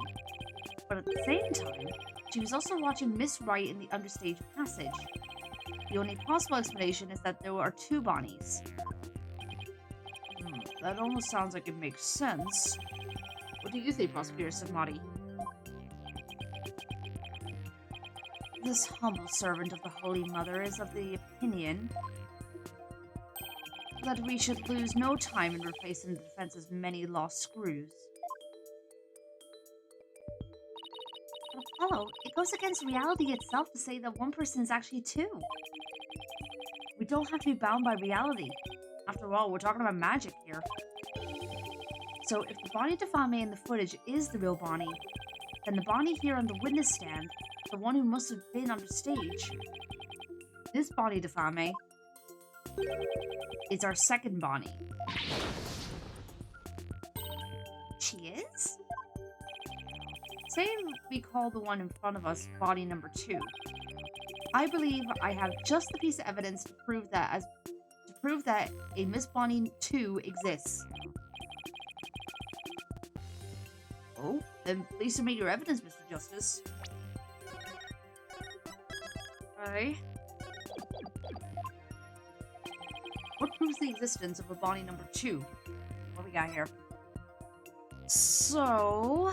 S1: But at the same time, she was also watching Miss Wright in the understage passage. The only possible explanation is that there are 2 Bonnies. That almost sounds like it makes sense. What do you think, Prosecutor Samadi? This humble servant of the Holy Mother is of the opinion that we should lose no time in replacing the defense's many lost screws. But Apollo, it goes against reality itself to say that one person is actually 2. We don't have to be bound by reality. After all, we're talking about magic here. So if the Bonnie Defame in the footage is the real Bonnie, then the Bonnie here on the witness stand, the one who must have been on the stage, this Bonnie Defame is our second Bonnie. She is? Say we call the one in front of us Bonnie number 2. I believe I have just the piece of evidence to prove that a Miss Bonnie 2 exists. Oh, then please submit your evidence, Mr. Justice. Okay. What proves the existence of a Bonnie number 2? What we got here? So...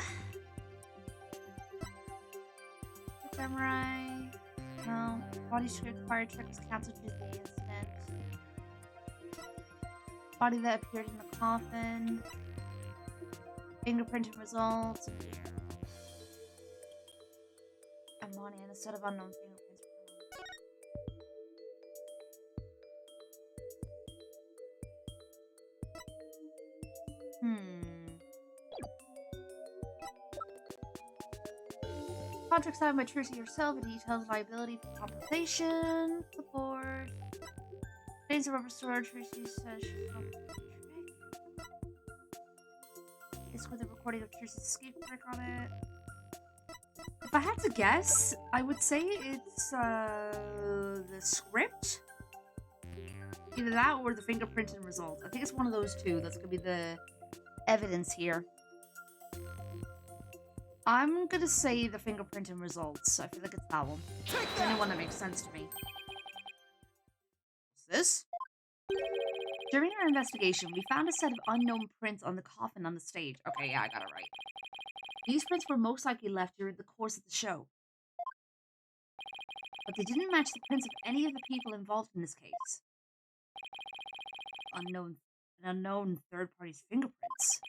S1: Samurai... No. Body required trick was cancelled due to the incident. Body that appeared in the coffin. Fingerprinting results. And money and a set of unknown fingerprints. Contract signed by Trilogy herself. It details liability for compensation. Clipboard. Names of rubber store. Trilogy says it's with a recording of Trilogy's escape trick on it. If I had to guess, I would say it's the script. Either that or the fingerprinting results. I think it's one of those 2. That's gonna be the evidence here. I'm gonna say the fingerprinting results. I feel like it's that one. It's the only one that makes sense to me. What's this? During our investigation, we found a set of unknown prints on the coffin on the stage. Okay, yeah, I got it right. These prints were most likely left during the course of the show. But they didn't match the prints of any of the people involved in this case. An unknown third party's fingerprints.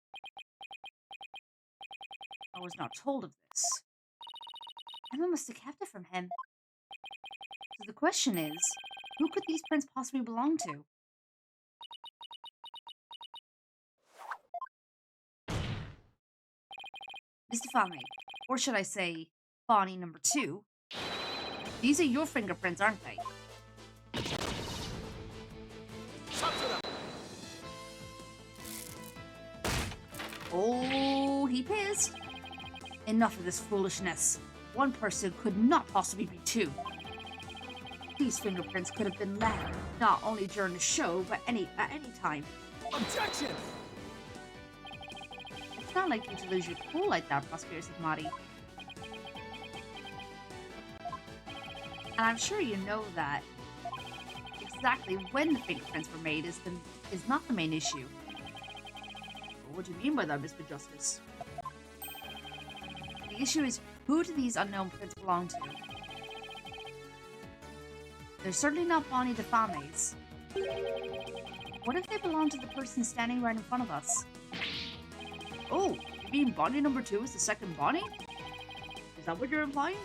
S1: I was not told of this. Emma must have kept it from him. So the question is, who could these prints possibly belong to? Miss Defame, or should I say, Bonnie number 2. These are your fingerprints, aren't they? Oh, he pissed. Enough of this foolishness. One person could not possibly be 2. These fingerprints could have been left not only during the show, but at any time.
S2: Objection!
S1: It's not like you to lose your cool like that, Prosecutor Sigmati. And I'm sure you know that exactly when the fingerprints were made is not the main issue. What do you mean by that, Mr. Justice? The issue is Who do these unknown prints belong to? They're certainly not Bonnie DeFame's. What if they belong to the person standing right in front of us? Oh, you mean Bonnie number 2 is the second Bonnie? Is that what you're implying?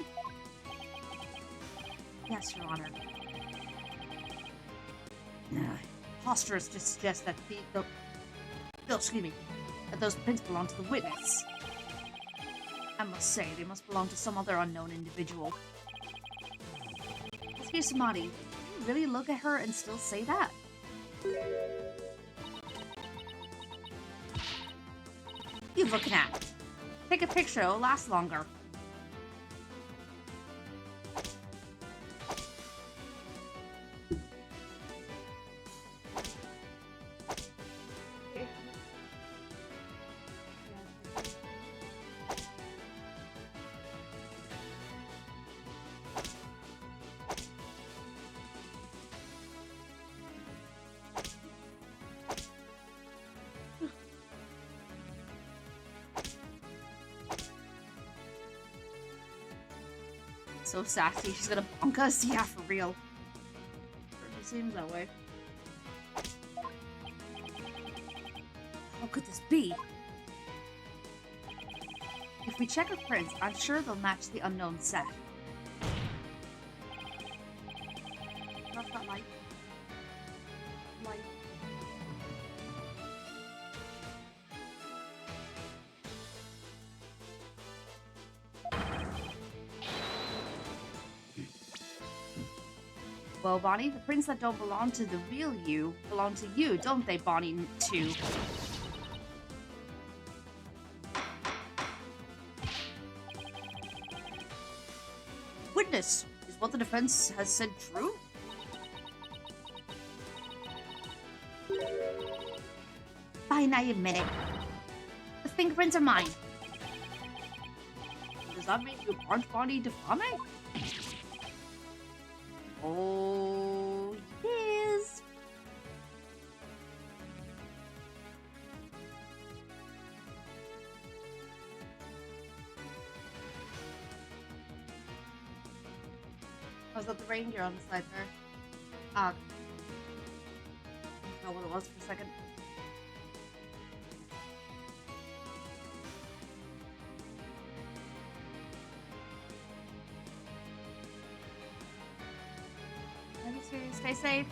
S1: Yes, Your Honor. Preposterous to suggest that that those prints belong to the witness. I must say, they must belong to some other unknown individual. Excuse Samadhi, can you really look at her and still say that? You looking at? Take a picture, it'll last longer. So sassy, she's gonna bonk us? Yeah, for real. It seems that way. How could this be? If we check her prints, I'm sure they'll match the unknown set. Turn off that light. Light. Well, Bonnie, the prints that don't belong to the real you belong to you, don't they, Bonnie 2? Witness, is what the defense has said true? Fine, I admit it. The fingerprints are mine. Does that mean you aren't Bonnie DeFame? Oh, yes. Was that the reindeer on the side there? I don't know what it was for a second. Stay safe.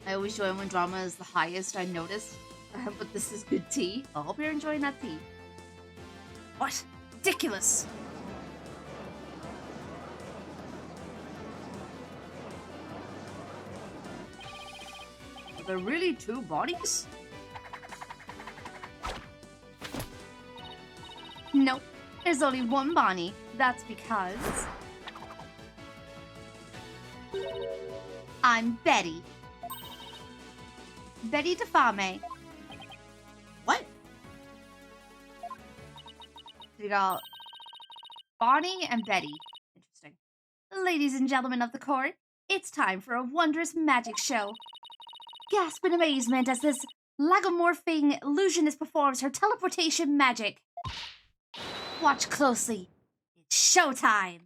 S1: I always join when drama is the highest, I noticed. But this is good tea. I hope you're enjoying that tea. What? Ridiculous! Are there really 2 bodies? Nope, there's only 1 Bonnie. That's because I'm Betty. Betty DeFame. What? We got Bonnie and Betty. Interesting. Ladies and gentlemen of the court, it's time for a wondrous magic show. Gasp in amazement as this lagomorphing illusionist performs her teleportation magic. Watch closely. It's showtime.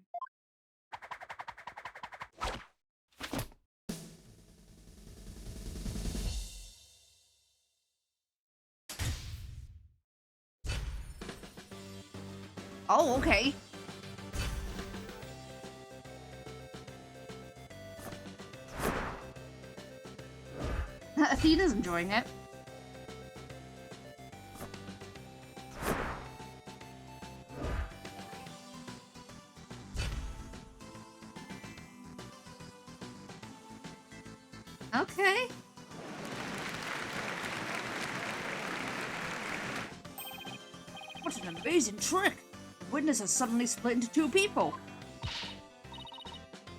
S1: Oh, okay. Athena's enjoying it. Okay. What an amazing trick! The witness has suddenly split into 2 people.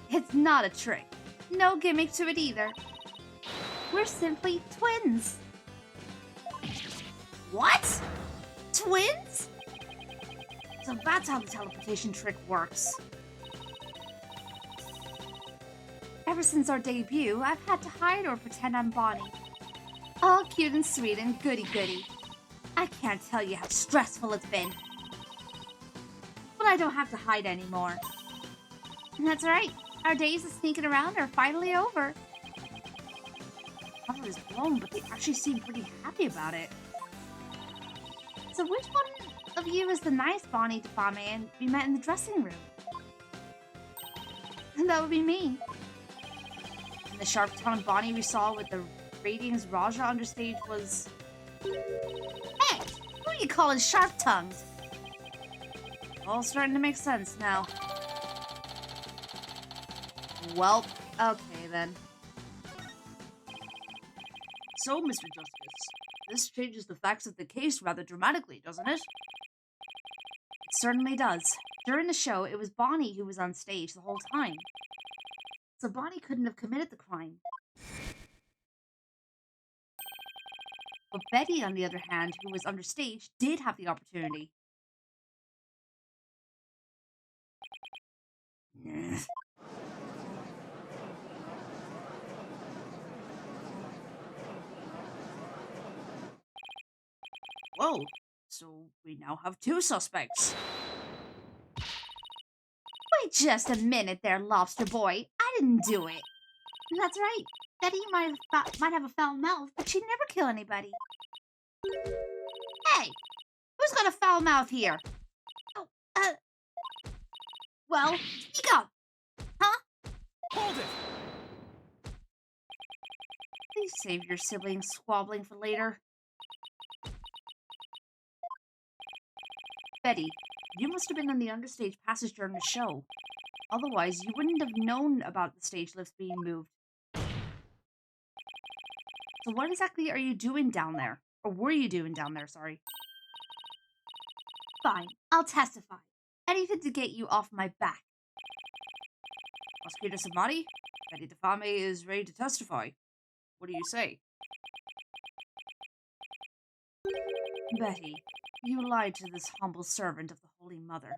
S1: It's not a trick. No gimmick to it either. We're simply twins. What? Twins? So that's how the teleportation trick works. Ever since our debut, I've had to hide or pretend I'm Bonnie. All cute and sweet and goody-goody. I can't tell you how stressful it's been. But I don't have to hide anymore. And that's right. Our days of sneaking around are finally over. Cover is blown, but they actually seem pretty happy about it. So which one of you is the nice Bonnie man we met in the dressing room? And that would be me. And the sharp-tongued Bonnie we saw with the ratings Raja on stage was... Hey! Who are you calling sharp-tongued? All starting to make sense now. Well, okay then. So, Mr. Justice, this changes the facts of the case rather dramatically, doesn't it? It certainly does. During the show, it was Bonnie who was on stage the whole time. So Bonnie couldn't have committed the crime. But Betty, on the other hand, who was under stage, did have the opportunity. Whoa, so we now have two suspects. Wait just a minute there, Lobster Boy. I didn't do it. That's right. Betty might have a foul mouth, but she'd never kill anybody. Hey, who's got a foul mouth here? Oh, well, speak up. Huh?
S2: Hold it!
S1: Please save your siblings squabbling for later. Betty, you must have been in the understage passage during the show. Otherwise, you wouldn't have known about the stage lifts being moved. So what exactly are you doing down there? Or were you doing down there, sorry? Fine, I'll testify. Anything to get you off my back. Prosecutor Samadi, Betty DeFame is ready to testify. What do you say? Betty, you lied to this humble servant of the Holy Mother.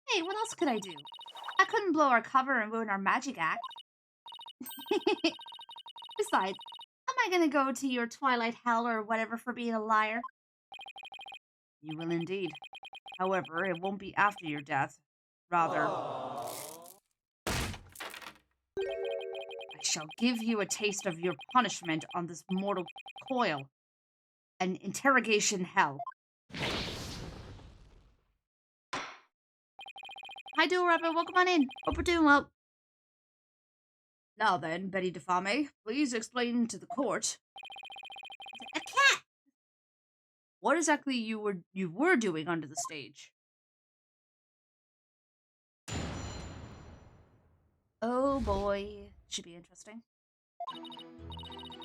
S1: Hey, what else could I do? I couldn't blow our cover and ruin our magic act. Besides, am I gonna go to your Twilight Hell or whatever for being a liar? You will indeed. However, it won't be after your death. Rather, I shall give you a taste of your punishment on this mortal coil. An interrogation hell. Hi, Dual Rabbit. Welcome on in. Hope we're doing well. Now then, Betty DeFame, please explain to the court. A cat! What exactly you were doing under the stage? Oh boy. Should be interesting.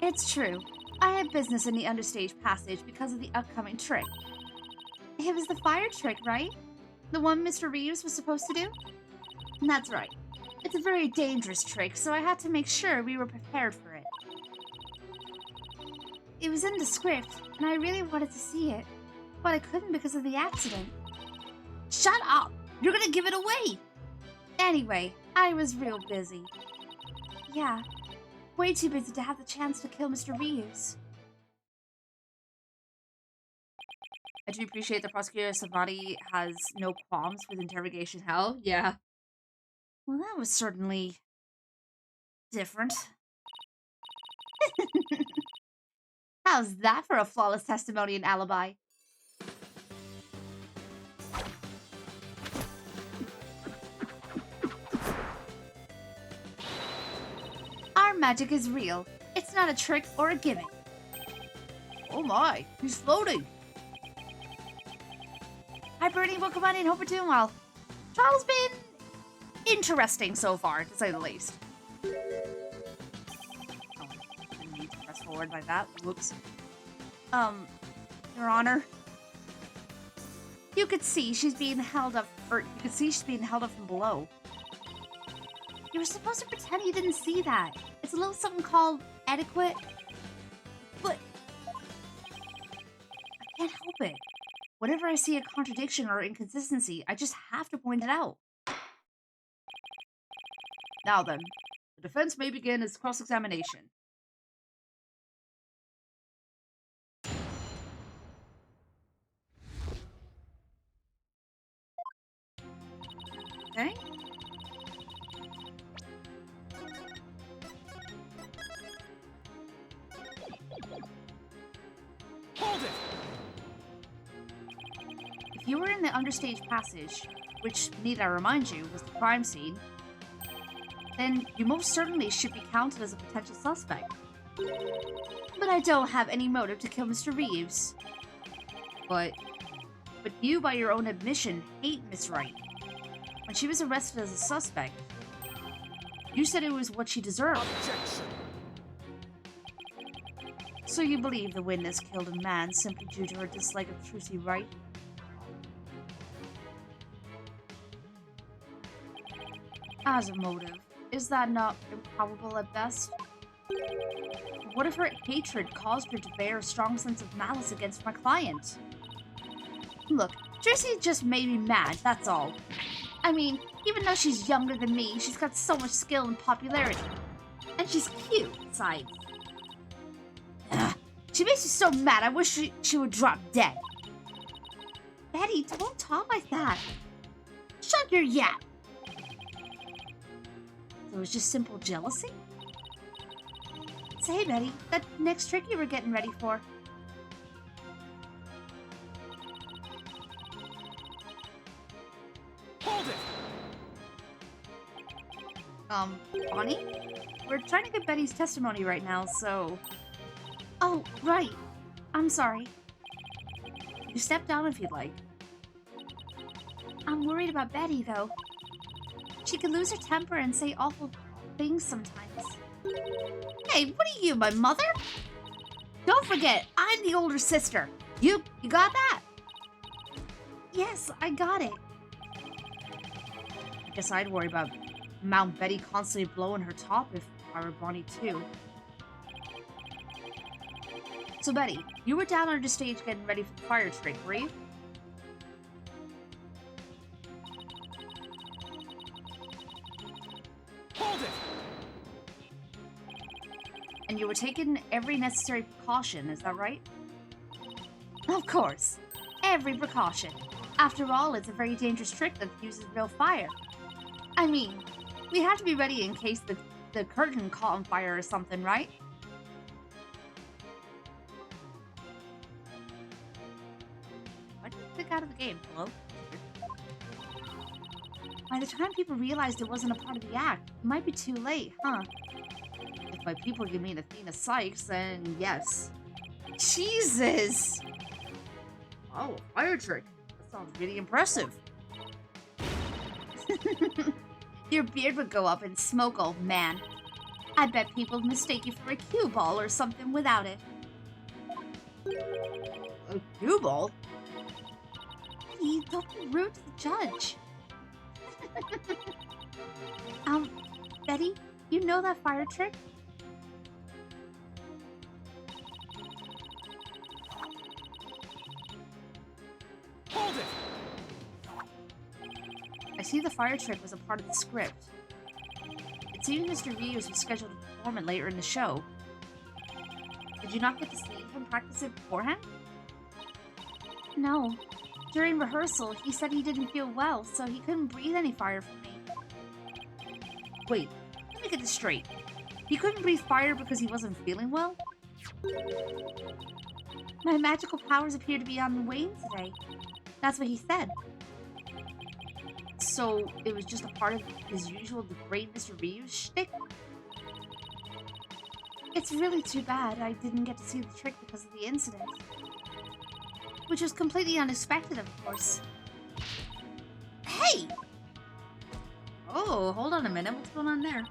S1: It's true. I had business in the understage passage because of the upcoming trick. It was the fire trick, right? The one Mr. Reeves was supposed to do? That's right. It's a very dangerous trick, so I had to make sure we were prepared for it. It was in the script, and I really wanted to see it, but I couldn't because of the accident. Shut up! You're gonna give it away! Anyway, I was real busy. Yeah, way too busy to have the chance to kill Mr. Reeves. I do appreciate the prosecutor Samadi has no qualms with interrogation hell. Yeah. Well, that was certainly different. How's that for a flawless testimony and alibi? Our magic is real. It's not a trick or a gimmick. Oh my, he's floating. Hi, Bernie. Welcome on in. Hope we're doing well. Trial's been interesting so far, to say the least. Oh, didn't need to press forward like that. Whoops. Your Honor. You could see she's being held up, or you could see she's being held up from below. You were supposed to pretend you didn't see that. It's a little something called etiquette. But I can't help it. Whenever I see a contradiction or inconsistency, I just have to point it out. Now then, the defense may begin its cross-examination. you were in the understage passage, which, need I remind you, was the crime scene, then you most certainly should be counted as a potential suspect. But I don't have any motive to kill Mr. Reeves. But you, by your own admission, hate Miss Wright. When she was arrested as a suspect, you said it was what she deserved.
S2: Objection.
S1: So you believe the witness killed a man simply due to her dislike of Trucy Wright? As a motive, is that not improbable at best? What if her hatred caused her to bear a strong sense of malice against my client? Look, Trucy just made me mad, that's all. I mean, even though she's younger than me, she's got so much skill and popularity. And she's cute, besides. Ugh, she makes me so mad, I wish she would drop dead. Betty, don't talk like that. Shut your yap. So it was just simple jealousy? Say, Betty, that next trick you were getting ready for.
S2: Hold it!
S1: Bonnie? We're trying to get Betty's testimony right now, so... Oh, right. I'm sorry. You step down if you'd like. I'm worried about Betty, though. She could lose her temper and say awful things sometimes. Hey, what are you, my mother? Don't forget, I'm the older sister. You got that? Yes, I got it. I guess I'd worry about Mount Betty constantly blowing her top if I were Bonnie too. So Betty, you were down on the stage getting ready for the fire trick, were you?
S2: Hold it!
S1: And you were taking every necessary precaution, is that right? Of course. Every precaution. After all, it's a very dangerous trick that uses real fire. I mean, we have to be ready in case the curtain caught on fire or something, right? Why did you click out of the game? Hello? By the time people realized it wasn't a part of the act, it might be too late, huh? If by people you mean Athena Sykes, then yes. Jesus! Oh, a fire trick. That sounds really impressive. Your beard would go up in smoke, old man. I bet people would mistake you for a cue ball or something without it. A cue ball? Hey, don't be rude to the judge. Betty, you know that fire trick?
S2: Hold it!
S1: I see the fire trick was a part of the script. It seems Mr. Reeves was scheduled to perform it later in the show. Did you not get to see him practice it beforehand? No. During rehearsal, he said he didn't feel well, so he couldn't breathe any fire from me. Wait, let me get this straight. He couldn't breathe fire because he wasn't feeling well? My magical powers appear to be on the wane today. That's what he said. So, it was just a part of his usual the great Mr. Reeves shtick? It's really too bad I didn't get to see the trick because of the incident. Which was completely unexpected, of course. Hey! Oh, hold on a minute. What's going on there?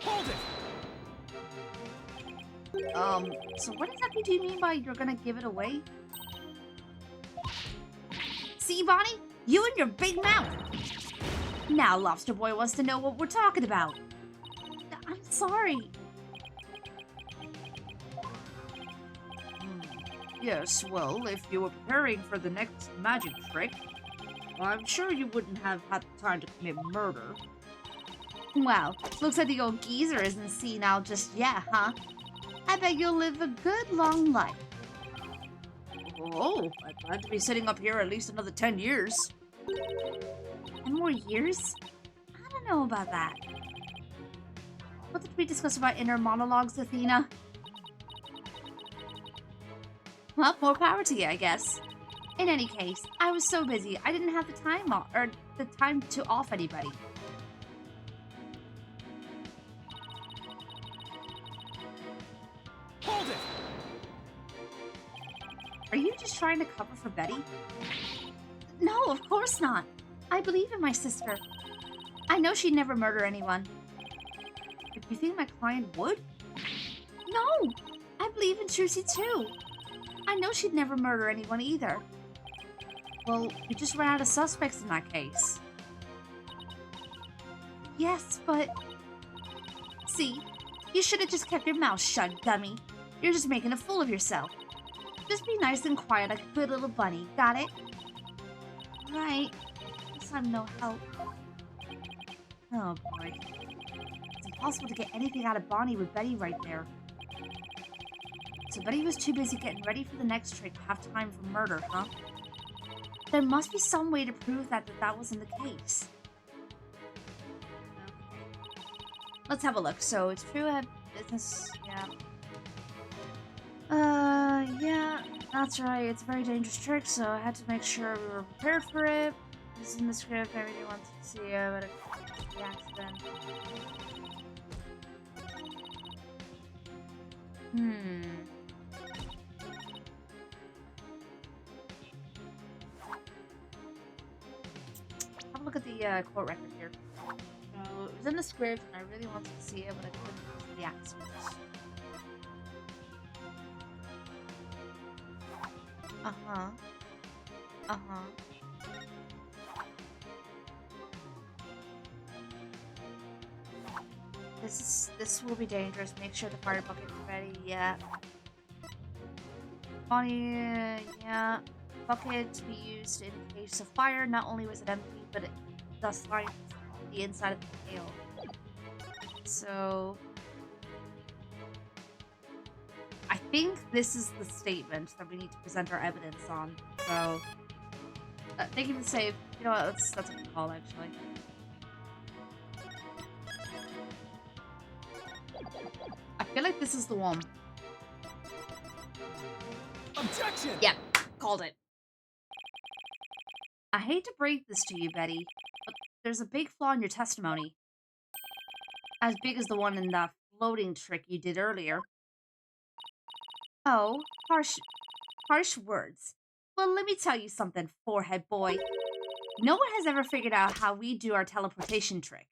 S2: Hold it!
S1: So what exactly do you mean by you're gonna give it away? See, Bonnie? You and your big mouth! Now Lobster Boy wants to know what we're talking about. I'm sorry. Yes, well, if you were preparing for the next magic trick, I'm sure you wouldn't have had the time to commit murder. Well, looks like the old geezer isn't senile just yet, huh? I bet you'll live a good long life. Oh, I plan to be sitting up here at least another 10 years. 10 more years? I don't know about that. What did we discuss about inner monologues, Athena? Well, more power to you, I guess. In any case, I was so busy, I didn't have the time off, or the time to off anybody.
S2: Hold it!
S1: Are you just trying to cover for Betty? No, of course not. I believe in my sister. I know she'd never murder anyone. But you think my client would? No! I believe in Trucy too. I know she'd never murder anyone either. Well, we just ran out of suspects in that case. Yes, but... See, you should have just kept your mouth shut, dummy. You're just making a fool of yourself. Just be nice and quiet like a good little bunny, got it? Right. Guess I'm no help. Oh boy. It's impossible to get anything out of Bonnie with Betty right there. So Betty was too busy getting ready for the next trick to have time for murder, huh? There must be some way to prove that wasn't the case. Let's have a look. So it's true at business, yeah. Yeah, that's right. It's a very dangerous trick, so I had to make sure we were prepared for it. This is in the script. I really wanted to see it, but the accident. Have a look at the court record here. So it was in the script, and I really wanted to see it, but I couldn't because of the accident. This will be dangerous. Make sure the fire bucket is ready. Yeah. Bonnie, yeah. Bucket to be used in case of fire. Not only was it empty, but it thus lined the inside of the pail. So I think this is the statement that we need to present our evidence on. So thank you for the save. You know what? That's a good call, actually. I feel like this is the one.
S2: Objection!
S1: Yeah, called it. I hate to break this to you, Betty, but there's a big flaw in your testimony. As big as the one in that floating trick you did earlier. Oh, harsh words. Well, let me tell you something, forehead boy. No one has ever figured out how we do our teleportation trick.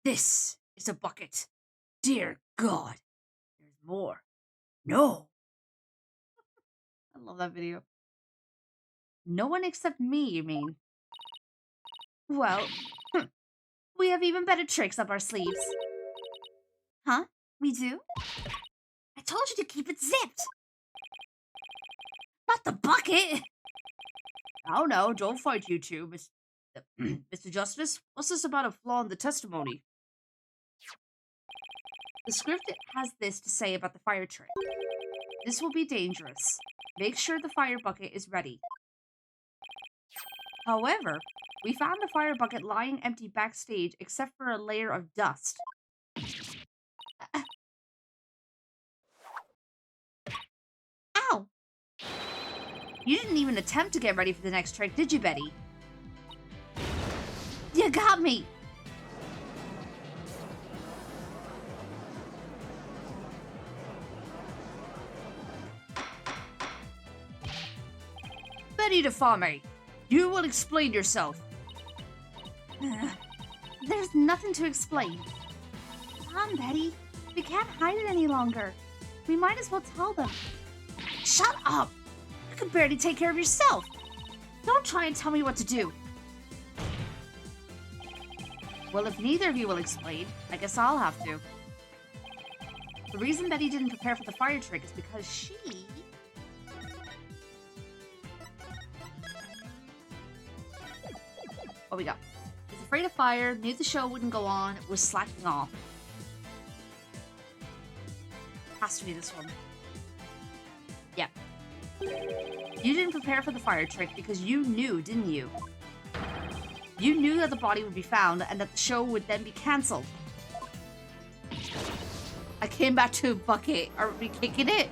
S1: This is a bucket. Dear God. There's more. No. I love that video. No one except me, you mean? Well, we have even better tricks up our sleeves. Huh? We do? I told you to keep it zipped. Not the bucket. Oh no, don't fight you two, Mr. Justice. What's this about a flaw in the testimony? The script has this to say about the fire trick. This will be dangerous. Make sure the fire bucket is ready. However, we found the fire bucket lying empty backstage except for a layer of dust. Ow! You didn't even attempt to get ready for the next trick, did you, Betty? You got me! Betty DeFame, you will explain yourself. There's nothing to explain. Come on, Betty. We can't hide it any longer. We might as well tell them. Shut up! You can barely take care of yourself. Don't try and tell me what to do. Well, if neither of you will explain, I guess I'll have to. The reason Betty didn't prepare for the fire trick is because she... What we got? Was afraid of fire, knew the show wouldn't go on, was slacking off. Has to be this one. Yep. You didn't prepare for the fire trick because you knew, didn't you? You knew that the body would be found and that the show would then be cancelled. I came back to a bucket. Are we kicking it?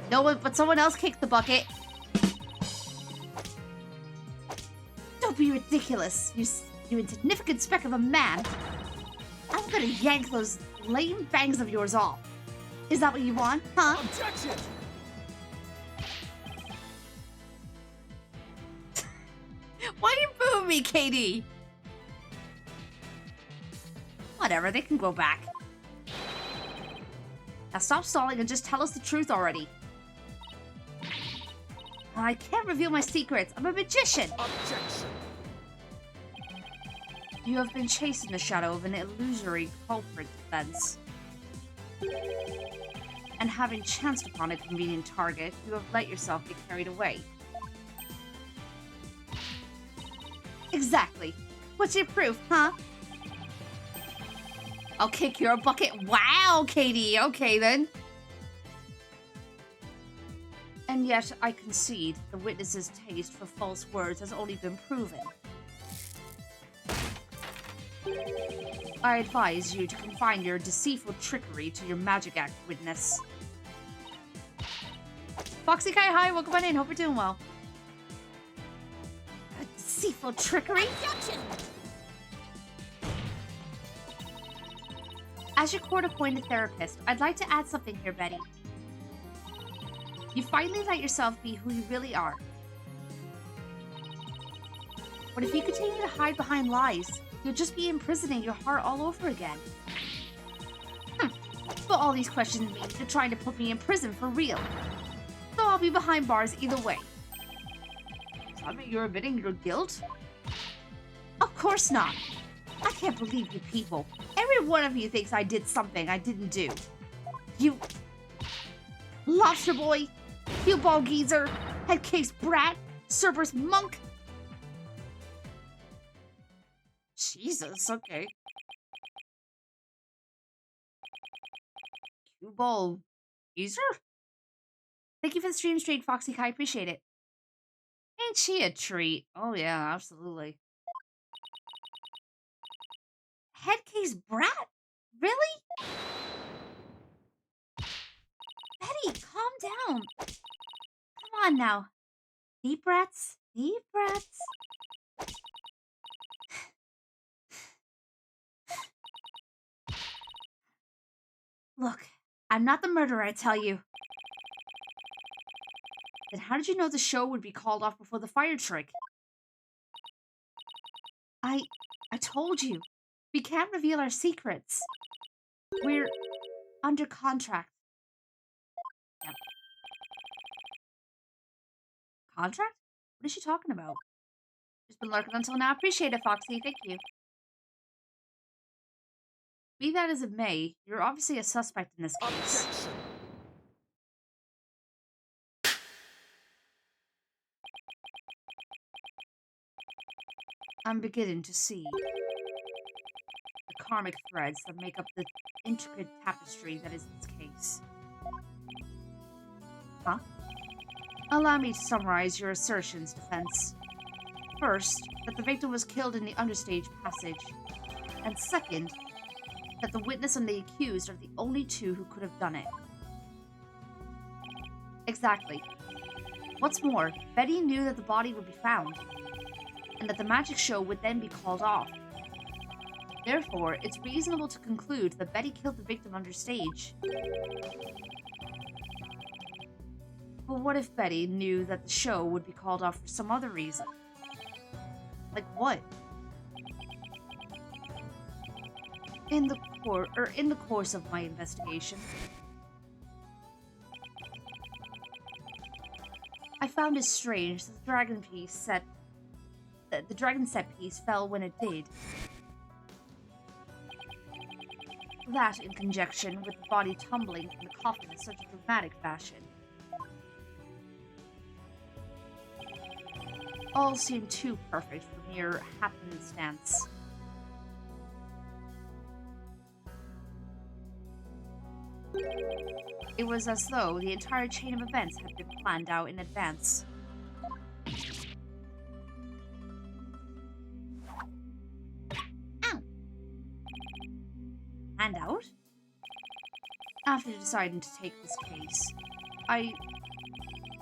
S1: No one but someone else kicked the bucket. Don't be ridiculous, you insignificant speck of a man. I'm gonna yank those lame bangs of yours off. Is that what you want, huh?
S2: Objection!
S1: Why are you booing me, Katie? Whatever, they can go back. Now stop stalling and just tell us the truth already. I can't reveal my secrets. I'm a magician.
S2: Objection!
S1: You have been chased in the shadow of an illusory culprit defense. And having chanced upon a convenient target, you have let yourself get carried away. Exactly. What's your proof, huh? I'll kick your bucket. Wow, Katie. Okay, then. And yet, I concede the witness's taste for false words has only been proven. I advise you to confine your deceitful trickery to your magic act, witness. Foxy Kai, hi, welcome on in. Hope you're doing well. Deceitful trickery?
S3: Objection!
S1: As your court-appointed therapist, I'd like to add something here, Betty. You finally let yourself be who you really are. But if you continue to hide behind lies, you'll just be imprisoning your heart all over again. But all these questions mean you're trying to put me in prison for real. So I'll be behind bars either way. Does that mean you're admitting your guilt? Of course not. I can't believe you people. Every one of you thinks I did something I didn't do. You... Lobster boy, you ball geezer, head case brat, Cerberus monk. Jesus, okay. Cue ball geezer? Thank you for the stream straight, Foxy Kai. Appreciate it. Ain't she a treat? Oh yeah, absolutely. Headcase brat? Really? Betty, calm down. Come on now. Deep breaths. Deep breaths. Look, I'm not the murderer, I tell you. Then how did you know the show would be called off before the fire trick? I told you. We can't reveal our secrets. We're under contract. Yep. Contract? What is she talking about? She's been lurking until now. Appreciate it, Foxy. Thank you. Be that as it may, you're obviously a suspect in this case.
S2: Objection!
S1: I'm beginning to see the karmic threads that make up the intricate tapestry that is this case. Huh? Allow me to summarize your assertions, defense. First, that the victim was killed in the understage passage. And second, that the witness and the accused are the only two who could have done it. Exactly. What's more, Betty knew that the body would be found, and that the magic show would then be called off. Therefore, it's reasonable to conclude that Betty killed the victim understage. But what if Betty knew that the show would be called off for some other reason? Like what? In the course of my investigation, I found it strange that the dragon set piece fell when it did. That, in conjunction with the body tumbling from the coffin in such a dramatic fashion, all seemed too perfect for mere happenstance. It was as though the entire chain of events had been planned out in advance. Ow! Planned out? After deciding to take this case, I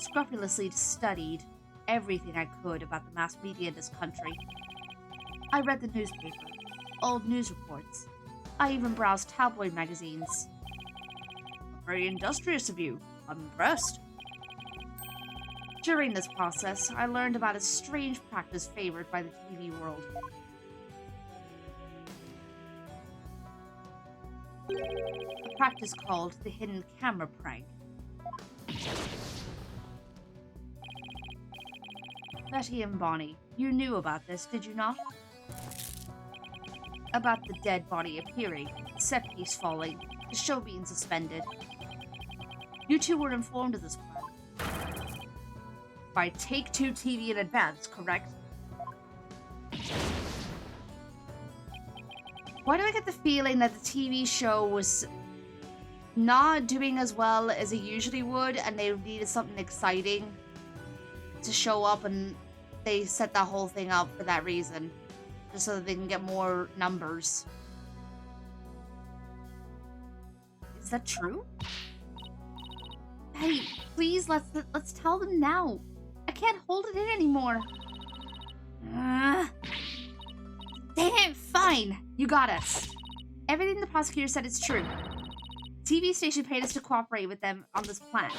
S1: scrupulously studied everything I could about the mass media in this country. I read the newspaper, old news reports. I even browsed tabloid magazines. Very industrious of you. I'm impressed. During this process, I learned about a strange practice favored by the TV world. A practice called the hidden camera prank. Betty and Bonnie, you knew about this, did you not? About the dead body appearing, the set piece falling, the show being suspended. You two were informed of this plan. By Take-Two TV in advance, correct? Why do I get the feeling that the TV show was not doing as well as it usually would, and they needed something exciting to show up, and they set that whole thing up for that reason, just so that they can get more numbers? Is that true? Hey, please, let's tell them now. I can't hold it in anymore. Damn, fine. You got us. Everything the prosecutor said is true. TV station paid us to cooperate with them on this plan.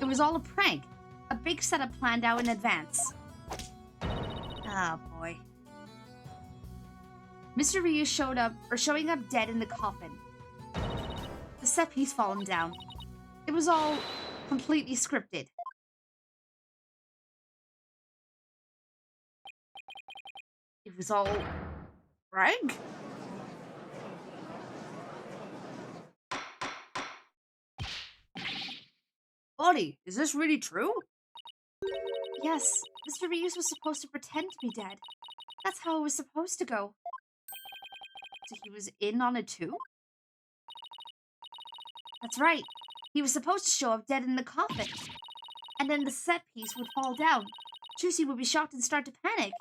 S1: It was all a prank. A big setup planned out in advance. Oh, boy. Mr. Ryu showing up dead in the coffin. The set piece falling down. It was all completely scripted. It was all prank? Buddy, is this really true? Yes, Mr. Reeves was supposed to pretend to be dead. That's how it was supposed to go. So he was in on it too? That's right. He was supposed to show up dead in the coffin. And then the set piece would fall down. Juicy would be shocked and start to panic.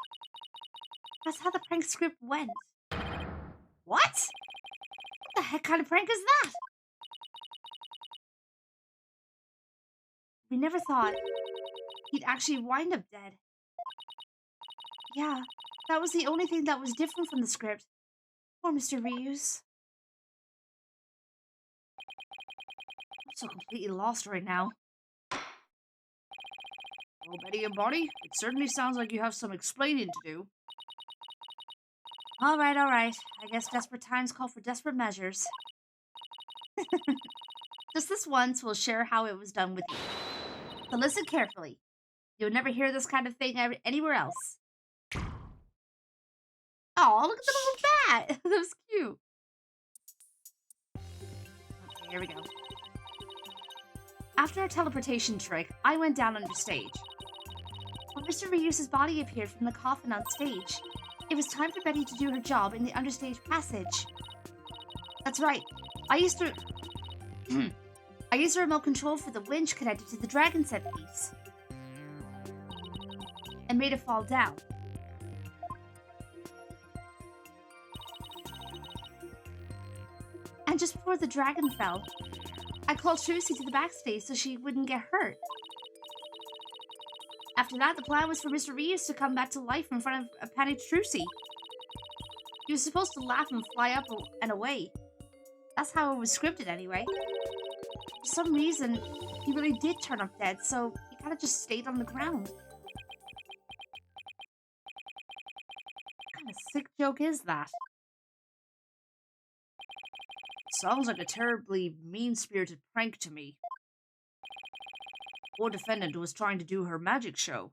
S1: That's how the prank script went. What? What the heck kind of prank is that? We never thought he'd actually wind up dead. Yeah, that was the only thing that was different from the script. Poor Mr. Reeves. I'm so completely lost right now. Well, Betty and Bonnie, it certainly sounds like you have some explaining to do. All right. I guess desperate times call for desperate measures. Just this once, we'll share how it was done with you. So listen carefully. You'll never hear this kind of thing anywhere else. Oh, look at the little bat! That was cute. Okay, here we go. After our teleportation trick, I went down under stage. When Mr. Reeves' body appeared from the coffin on stage, it was time for Betty to do her job in the understage passage. That's right. I used to remote control for the winch connected to the dragon set piece and made it fall down. And just before the dragon fell, I called Trucy to the backstage so she wouldn't get hurt. After that, the plan was for Mr. Reeves to come back to life in front of a panicked Trucy. He was supposed to laugh and fly up and away. That's how it was scripted anyway. For some reason, he really did turn up dead, so he kind of just stayed on the ground. What kind of sick joke is that? Sounds like a terribly mean-spirited prank to me. Poor defendant was trying to do her magic show.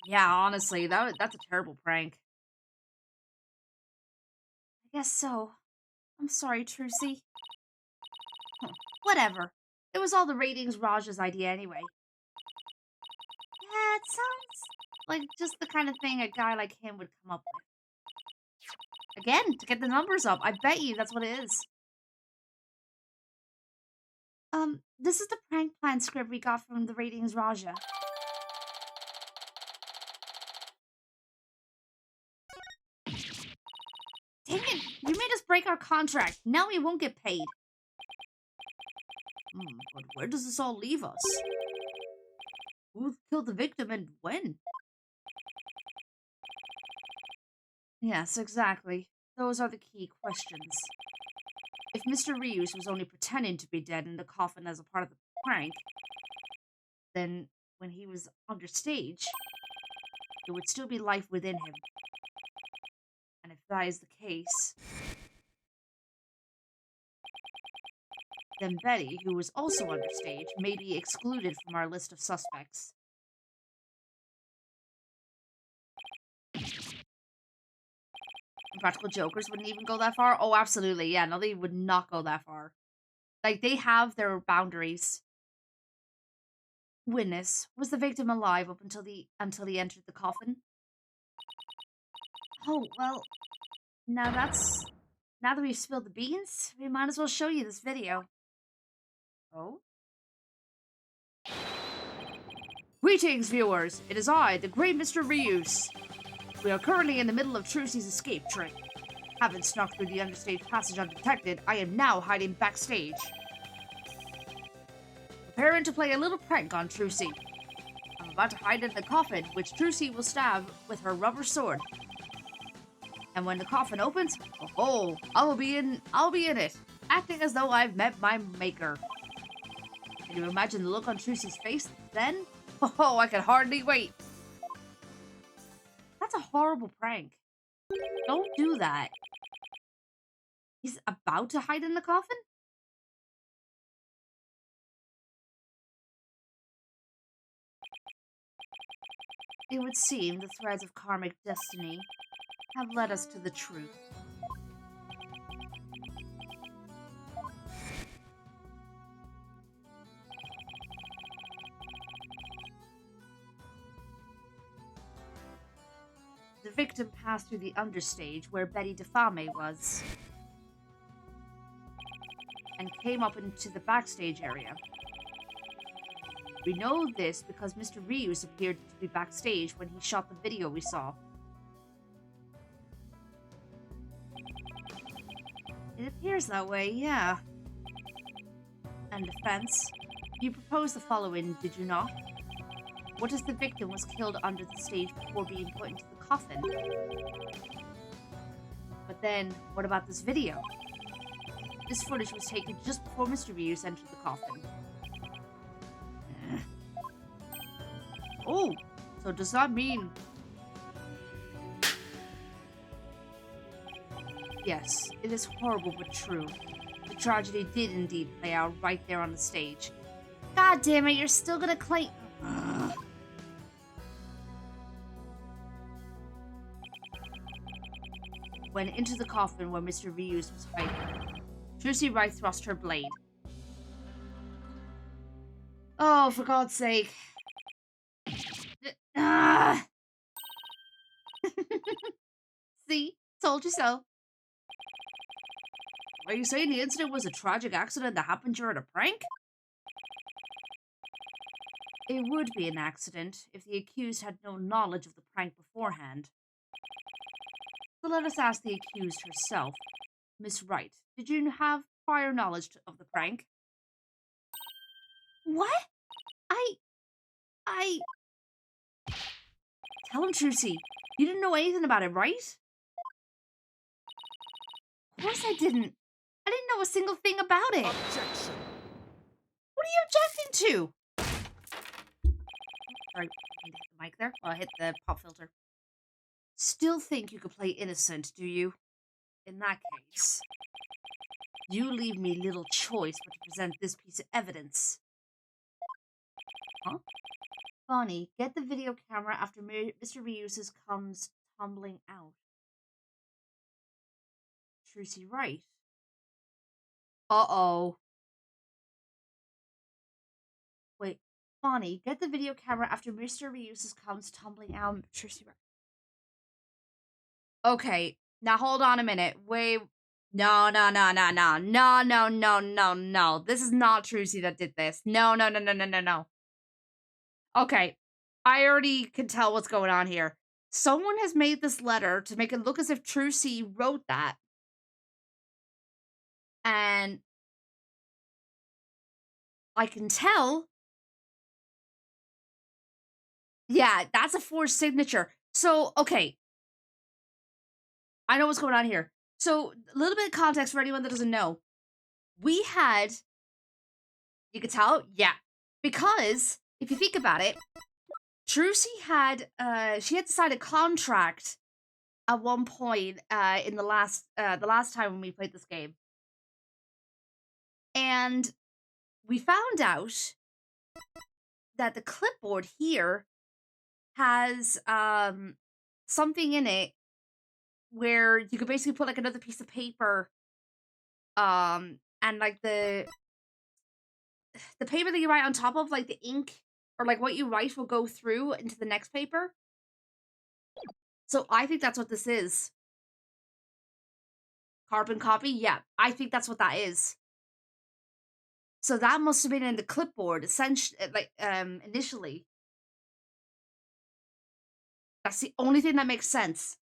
S1: Yeah, honestly, that's a terrible prank. I guess so. I'm sorry, Trucy. Whatever. It was all the ratings Raj's idea anyway. Yeah, it sounds like just the kind of thing a guy like him would come up with. Again, to get the numbers up. I bet you that's what it is. This is the prank plan script we got from the ratings Raja. Dang it! You made us break our contract. Now we won't get paid. But where does this all leave us? Who killed the victim and when? Yes, exactly. Those are the key questions. If Mr. Reuse was only pretending to be dead in the coffin as a part of the prank, then when he was under stage, there would still be life within him. And if that is the case, then Betty, who was also under stage, may be excluded from our list of suspects. Practical Jokers wouldn't even go that far? Oh, absolutely. Yeah, no, they would not go that far. Like, they have their boundaries. Witness, was the victim alive up until he entered the coffin? Oh, well, now that we've spilled the beans, we might as well show you this video. Oh? Greetings, viewers! It is I, the great Mr. Reuse. We are currently in the middle of Trucy's escape trick. Having snuck through the understage passage undetected, I am now hiding backstage. Preparing to play a little prank on Trucy. I'm about to hide in the coffin, which Trucy will stab with her rubber sword. And when the coffin opens, oh, I'll be in it, acting as though I've met my maker. Can you imagine the look on Trucy's face then? Oh, I can hardly wait. That's a horrible prank. Don't do that. He's about to hide in the coffin? It would seem the threads of karmic destiny have led us to the truth. The victim passed through the understage where Betty DeFame was and came up into the backstage area. We know this because Mr. Reuse appeared to be backstage when he shot the video we saw. It appears that way, yeah. And defense, you proposed the following, did you not? What if the victim was killed under the stage before being put into the coffin? But then, what about this video? This footage was taken just before Mr. Reuse entered the coffin. Oh, so does that mean... Yes, it is horrible but true. The tragedy did indeed play out right there on the stage. God damn it, you're still gonna claim... Went into the coffin where Mr. Reuse was hiding. Trucy Wright thrust her blade. Oh, for God's sake. See? Told you so. Are you saying the incident was a tragic accident that happened during a prank? It would be an accident if the accused had no knowledge of the prank beforehand. So let us ask the accused herself. Miss Wright, did you have prior knowledge of the prank? What? I... Tell him, Trucy. You didn't know anything about it, right? Of course I didn't. I didn't know a single thing about it.
S2: Objection.
S1: What are you objecting to? Sorry, I need to hit the mic there. Well, I hit the pop filter. Still think you could play innocent, do you? In that case, you leave me little choice but to present this piece of evidence. Huh? Bonnie, get the video camera after Mr. Reuses comes tumbling out. Trucy Wright. Uh-oh. Wait, Bonnie, get the video camera after Mr. Reuses comes tumbling out. Trucy Wright. Okay, now hold on a minute. Wait. No. This is not Trucy that did this. No. Okay, I already can tell what's going on here. Someone has made this letter to make it look as if Trucy wrote that. And I can tell Yeah, that's a forged signature. So, okay, I know what's going on here. So, a little bit of context for anyone that doesn't know. We had, you could tell, yeah, because if you think about it, Trucy had, she had signed a contract at one point, in the last time when we played this game, and we found out that the clipboard here has, something in it where you could basically put like another piece of paper, and like the paper that you write on top of, like the ink or like what you write will go through into the next paper. So I think that's what this is. Carbon copy? Yeah, I think that's what that is. So that must have been in the clipboard, essentially, like initially. That's the only thing that makes sense.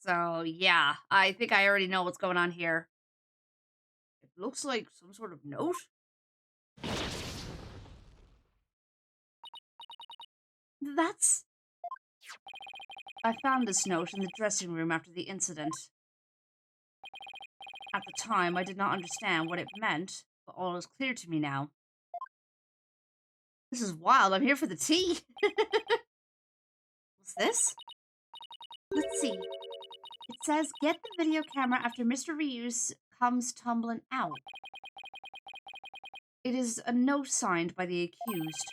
S1: So yeah, I think I already know what's going on here. It looks like some sort of note. That's. I found this note in the dressing room after the incident. At the time, I did not understand what it meant, but all is clear to me now. This is wild. I'm here for the tea. What's this? Let's see. It says, get the video camera after Mr. Reuse comes tumbling out. It is a note signed by the accused,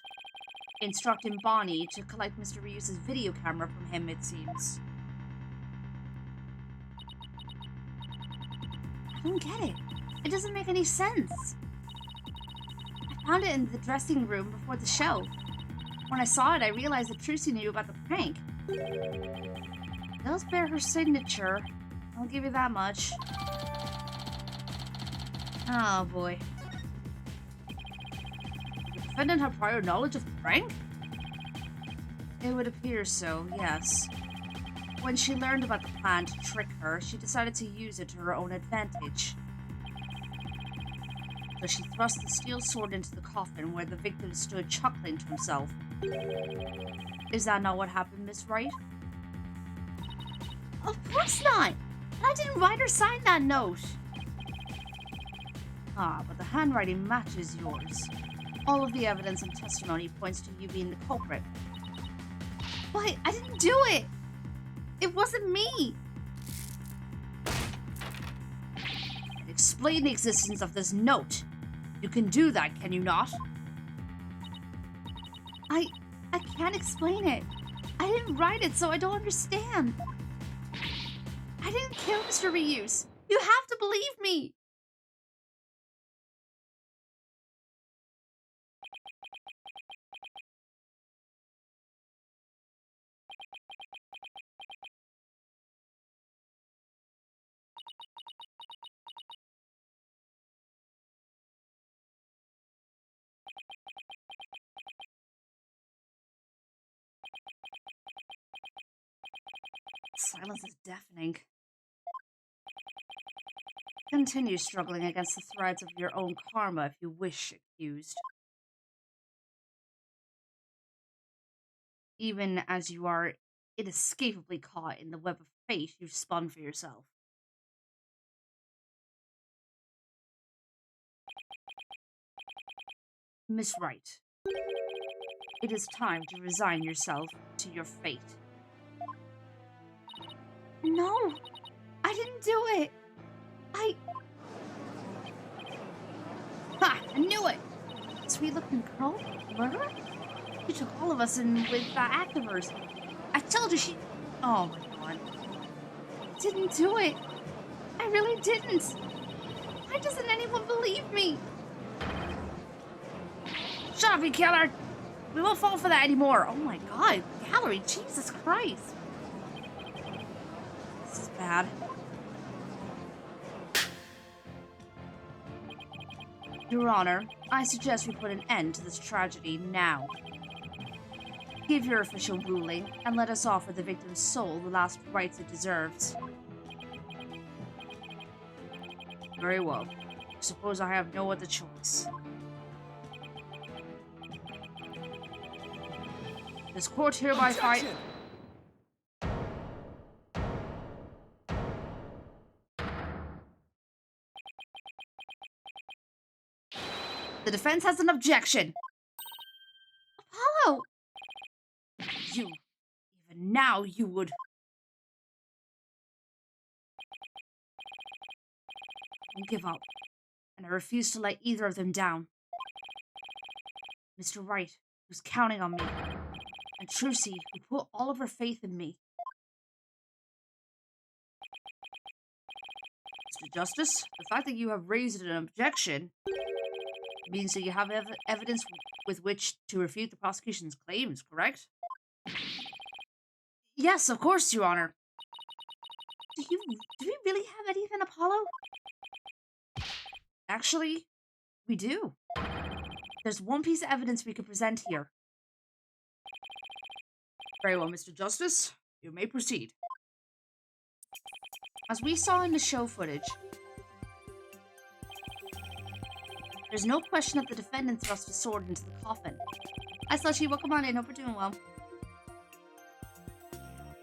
S1: instructing Bonnie to collect Mr. Reuse's video camera from him, it seems. I don't get it. It doesn't make any sense. I found it in the dressing room before the show. When I saw it, I realized that Trucy knew about the prank. It does bear her signature. I'll give you that much. Oh boy. The defendant had prior knowledge of the prank? It would appear so, yes. When she learned about the plan to trick her, she decided to use it to her own advantage. So she thrust the steel sword into the coffin where the victim stood chuckling to himself. Is that not what happened, Miss Wright? Of course not! I didn't write or sign that note! Ah, but the handwriting matches yours. All of the evidence and testimony points to you being the culprit. But I didn't do it! It wasn't me! Explain the existence of this note. You can do that, can you not? I can't explain it. I didn't write it, so I don't understand. I didn't kill Mr. Reuse. You have to believe me. Silence is deafening. Continue struggling against the threads of your own karma if you wish, accused. Even as you are inescapably caught in the web of fate you've spun for yourself. Miss Wright, it is time to resign yourself to your fate. No, I didn't do it. Ha! I knew it! Sweet-looking girl? Murderer? She took all of us in with that act of hers. I told you she... Oh my god. I didn't do it. I really didn't. Why doesn't anyone believe me? Shut up, you killer! We won't fall for that anymore. Oh my god. Gallery, Jesus Christ. This is bad. Your Honor, I suggest we put an end to this tragedy now. Give your official ruling, and let us offer the victim's soul the last rites it deserves. Very well. suppose I have no other choice. This court hereby find...
S2: Objection!
S1: The defense has an objection. Apollo! You, even now, you would... Won't give up, and I refuse to let either of them down. Mr. Wright, who's counting on me, and Trucy, who put all of her faith in me. Mr. Justice, the fact that you have raised an objection means that you have evidence with which to refute the prosecution's claims, correct? Yes, of course, Your Honor. Do we really have anything, Apollo? Actually, we do. There's one piece of evidence we could present here. Very well, Mr. Justice. You may proceed. As we saw in the show footage, there's no question that the defendant thrust a sword into the coffin. Hi, Slushy. Welcome on in. Hope you're doing well.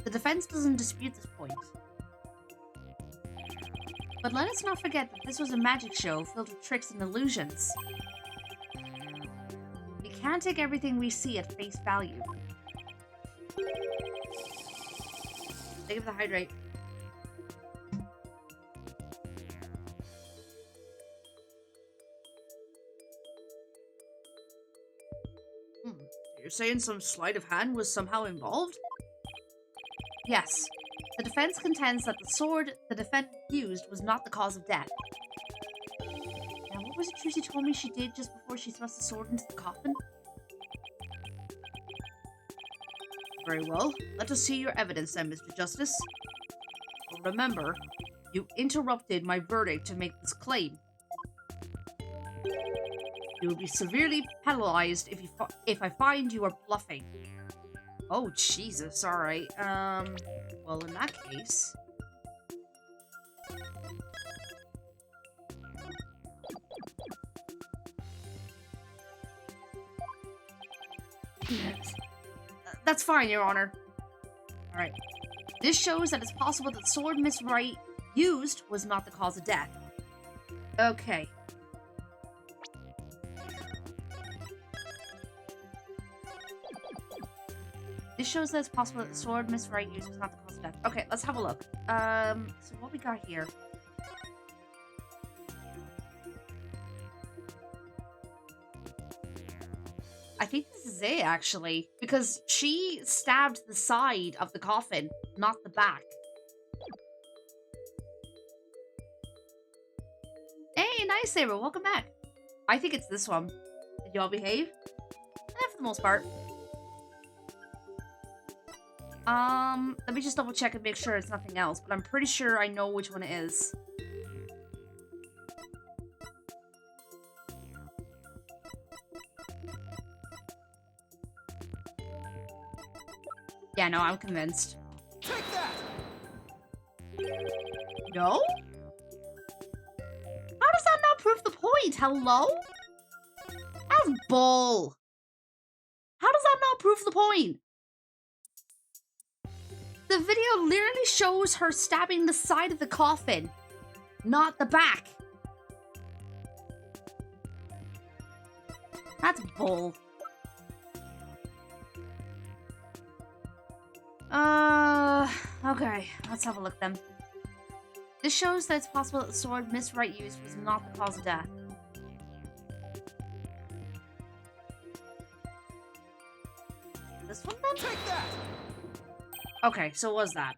S1: The defense doesn't dispute this point. But let us not forget that this was a magic show filled with tricks and illusions. We can't take everything we see at face value. Thank you for the hydrate. You're saying some sleight of hand was somehow involved? Yes. The defense contends that the sword the defendant used was not the cause of death. Now, what was it Trucy told me she did just before she thrust the sword into the coffin? Very well. Let us see your evidence then, Mr. Justice. But remember, you interrupted my verdict to make this claim. You will be severely penalized if I find you are bluffing. Oh, Jesus. All right. Well, in that case... That's fine, Your Honor. All right. This shows that it's possible that the sword Miss Wright used was not the cause of death. Okay. This shows that it's possible that the sword Miss Wright used was not the cause of death. Okay, let's have a look. So what we got here? I think this is it, actually. Because she stabbed the side of the coffin, not the back. Hey, nice, Saber. Welcome back. I think it's this one. Did y'all behave? For the most part. Let me just double check and make sure it's nothing else, but I'm pretty sure I know which one it is. Yeah, no, I'm convinced.
S2: Take that!
S1: No? How does that not prove the point? Hello? That's bull. How does that not prove the point? The video literally shows her stabbing the side of the coffin, not the back. That's bull. Okay, let's have a look then. This shows that it's possible that the sword Miss Wright used was not the cause of death. This one then?
S2: Take that!
S1: Okay, so what was that?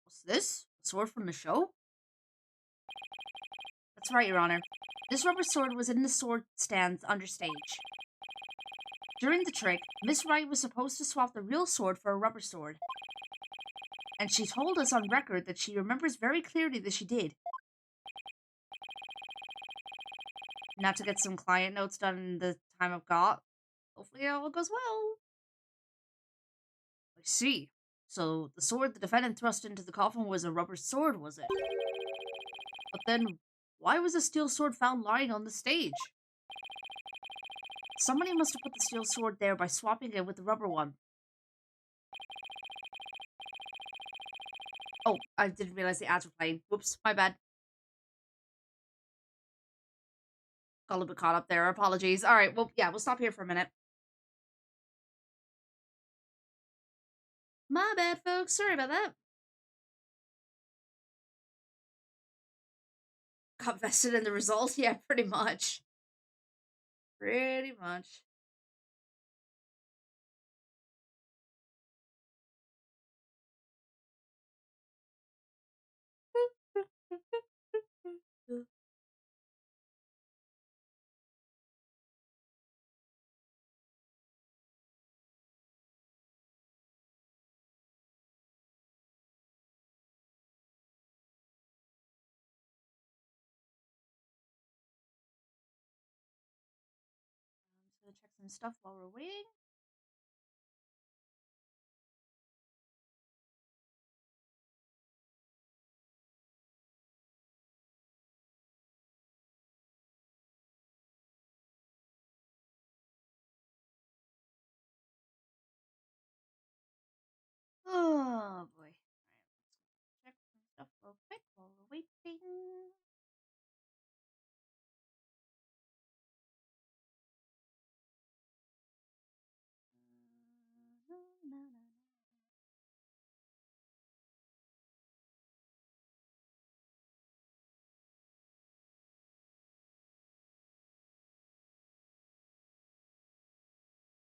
S1: What's this? A sword from the show? That's right, Your Honor. This rubber sword was in the sword stands under stage. During the trick, Miss Wright was supposed to swap the real sword for a rubber sword. And she told us on record that she remembers very clearly that she did. Not to get some client notes done in the time I've got. Hopefully all goes well. I see. So the sword the defendant thrust into the coffin was a rubber sword, was it? But then, why was a steel sword found lying on the stage? Somebody must have put the steel sword there by swapping it with the rubber one. Oh, I didn't realize the ads were playing. Whoops, my bad. Got a little bit caught up there. Apologies. All right, well, yeah, we'll stop here for a minute. My bad, folks. Sorry about that. Got vested in the result? Yeah, pretty much. Pretty much. I'm just gonna check some stuff while we're waiting. Oh boy. Alright, let's check some stuff real quick while we're waiting.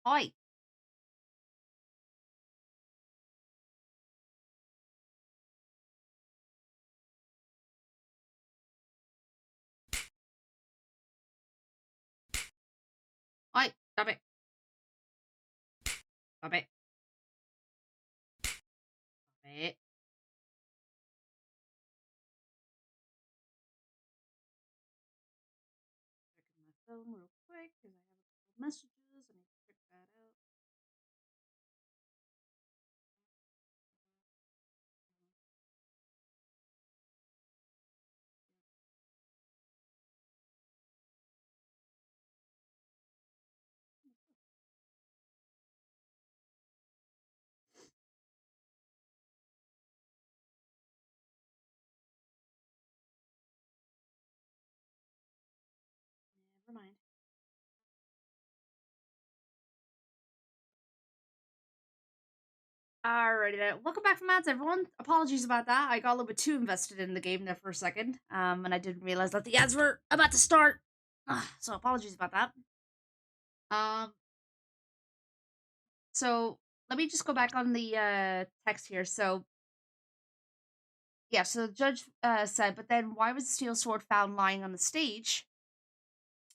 S1: Oi! Oi! Stop it! Stop it! Stop it! Checking my phone real quick because I have a couple of messages. I need to check that out. Never mind. Alrighty then. Welcome back from ads, everyone. Apologies about that. I got a little bit too invested in the game there for a second. And I didn't realize that the ads were about to start. So apologies about that. Um, so let me just go back on the text here. So yeah, so the judge said, but then why was the steel sword found lying on the stage?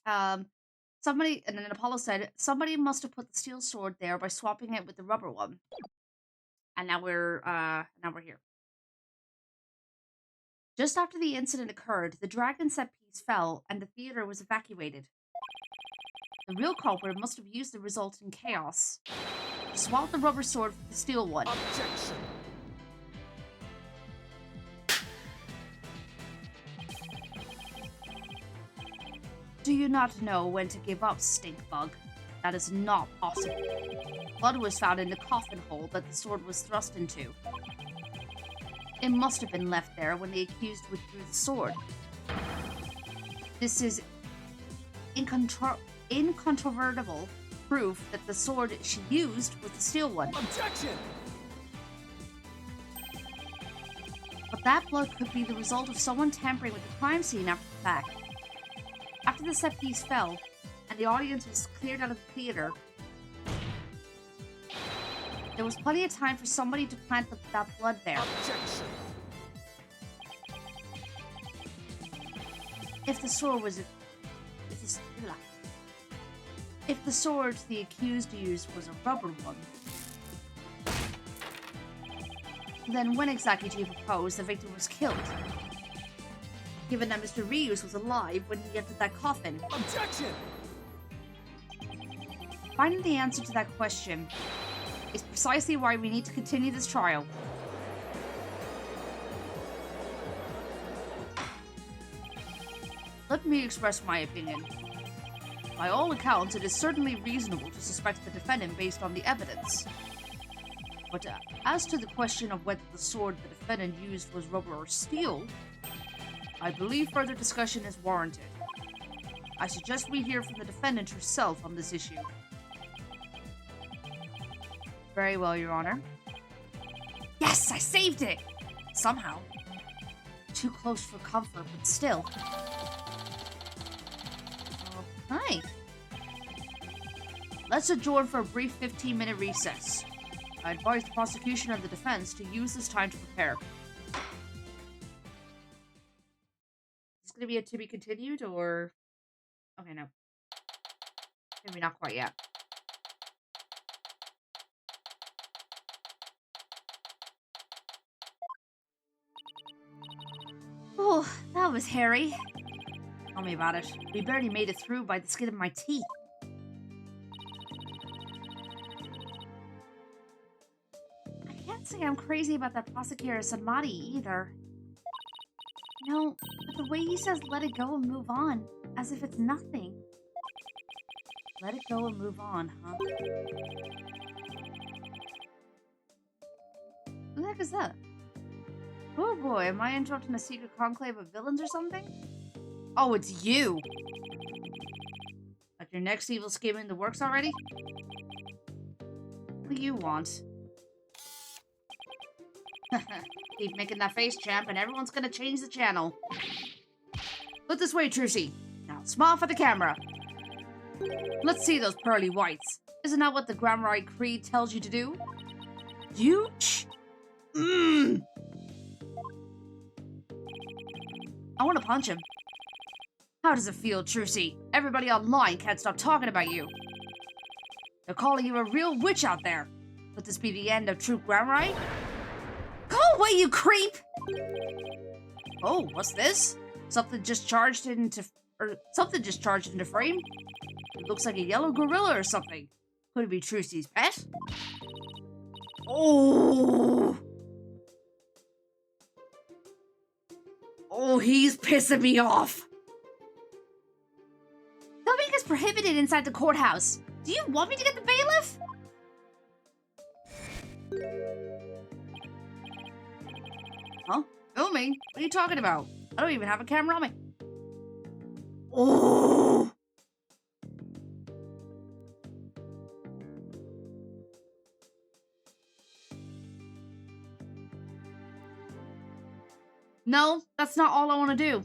S1: Somebody, and then Apollo said, somebody must have put the steel sword there by swapping it with the rubber one. And now we're here. Just after the incident occurred, the dragon set piece fell and the theater was evacuated. The real culprit must have used the resulting chaos to swap the rubber sword for the steel one.
S2: Objection.
S3: Do you not know when to give up, Stinkbug? That is not possible. Blood was found in the coffin hole that the sword was thrust into. It must have been left there when the accused withdrew the sword. This is incontrovertible proof that the sword she used was the steel one.
S2: Objection!
S3: But that blood could be the result of someone tampering with the crime scene after the fact. After the set piece fell, and the audience was cleared out of the theater, there was plenty of time for somebody to plant that blood there.
S2: Objection!
S3: If the sword was... If the sword the accused used was a rubber one, then when exactly do you propose the victim was killed? Given that Mr. Reeves was alive when he entered that coffin.
S2: Objection!
S3: Finding the answer to that question is precisely why we need to continue this trial.
S1: Let me express my opinion. By all accounts, it is certainly reasonable to suspect the defendant based on the evidence. But as to the question of whether the sword the defendant used was rubber or steel, I believe further discussion is warranted. I suggest we hear from the defendant herself on this issue. Very well, Your Honor. Yes, I saved it! Somehow. Too close for comfort, but still. Okay. Let's adjourn for a brief 15-minute recess. I advise the prosecution and the defense to use this time to prepare. Is this going to be a to be continued, or... Okay, no. Maybe not quite yet. Oh, that was hairy. Tell me about it. We barely made it through by the skin of my teeth. I can't say I'm crazy about that prosecutor Sanmati either. No, but the way he says let it go and move on, as if it's nothing. Let it go and move on, huh? Who the heck is that? Oh boy, am I interrupting a secret conclave of villains or something? Oh, it's you! Like your next evil scheme in the works already? What do you want? Keep making that face, champ, and everyone's gonna change the channel. Look this way, Trucy. Now, smile for the camera. Let's see those pearly whites. Isn't that what the Grammar Creed tells you to do? You? Mmm! I want to punch him. How does it feel, Trucy? Everybody online can't stop talking about you. They're calling you a real witch out there. Would this be the end of true Grammar? Go away, you creep! Oh, what's this? Something just charged into frame? It looks like a yellow gorilla or something. Could it be Trucy's pet? Oh! Oh, he's pissing me off. Filming is prohibited inside the courthouse. Do you want me to get the bailiff? Huh? Filming? What are you talking about? I don't even have a camera on me. Oh! No, that's not all I want to do.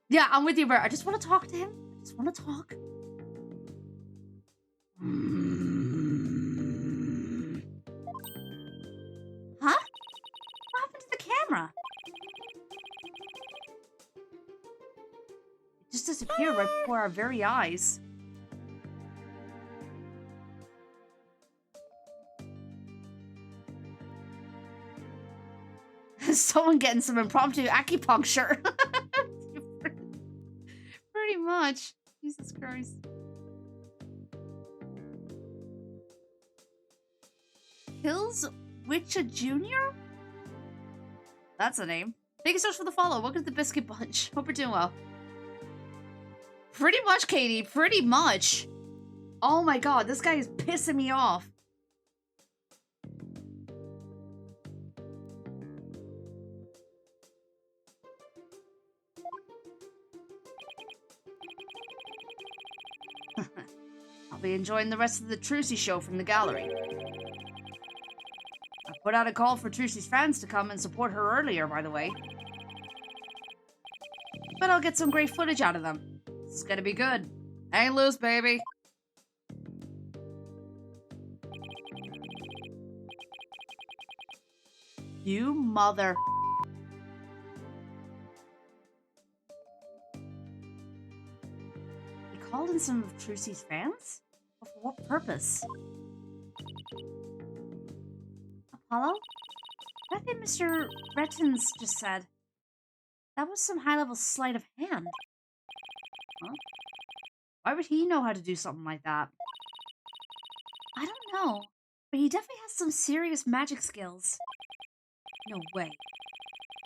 S1: Yeah, I'm with you, Bert. I just want to talk to him. I just want to talk. Huh? What happened to the camera? It just disappeared right before our very eyes. Someone getting some impromptu acupuncture. Pretty much. Jesus Christ. Hills Witcha Jr.? That's a name. Thank you so much for the follow. Welcome to the Biscuit Bunch. Hope you're doing well. Pretty much, Katie. Pretty much. Oh my god, this guy is pissing me off. I'll be enjoying the rest of the Trucy show from the gallery. I put out a call for Trucy's fans to come and support her earlier, by the way. But I'll get some great footage out of them. This is gonna be good. Hang loose, baby. You mother... He called in some of Trucy's fans? For what purpose? Apollo? What did Mr. Rettins just said? That was some high-level sleight of hand. Huh? Why would he know how to do something like that? I don't know, but he definitely has some serious magic skills. No way.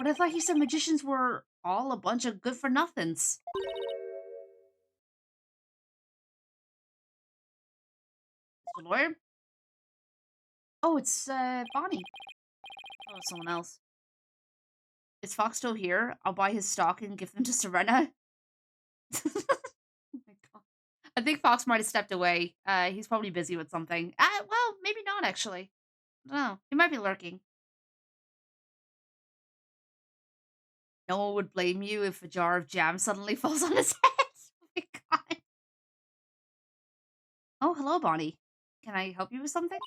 S1: But I thought he said magicians were all a bunch of good-for-nothings. Mr. Lawyer? Oh, it's, Bonnie. Oh, someone else. Is Fox still here? I'll buy his stock and give them to Serena. Oh my god. I think Fox might have stepped away. He's probably busy with something. Well, maybe not, actually. I don't know. He might be lurking. No one would blame you if a jar of jam suddenly falls on his head. Oh my god. Oh, hello, Bonnie. Can I help you with something?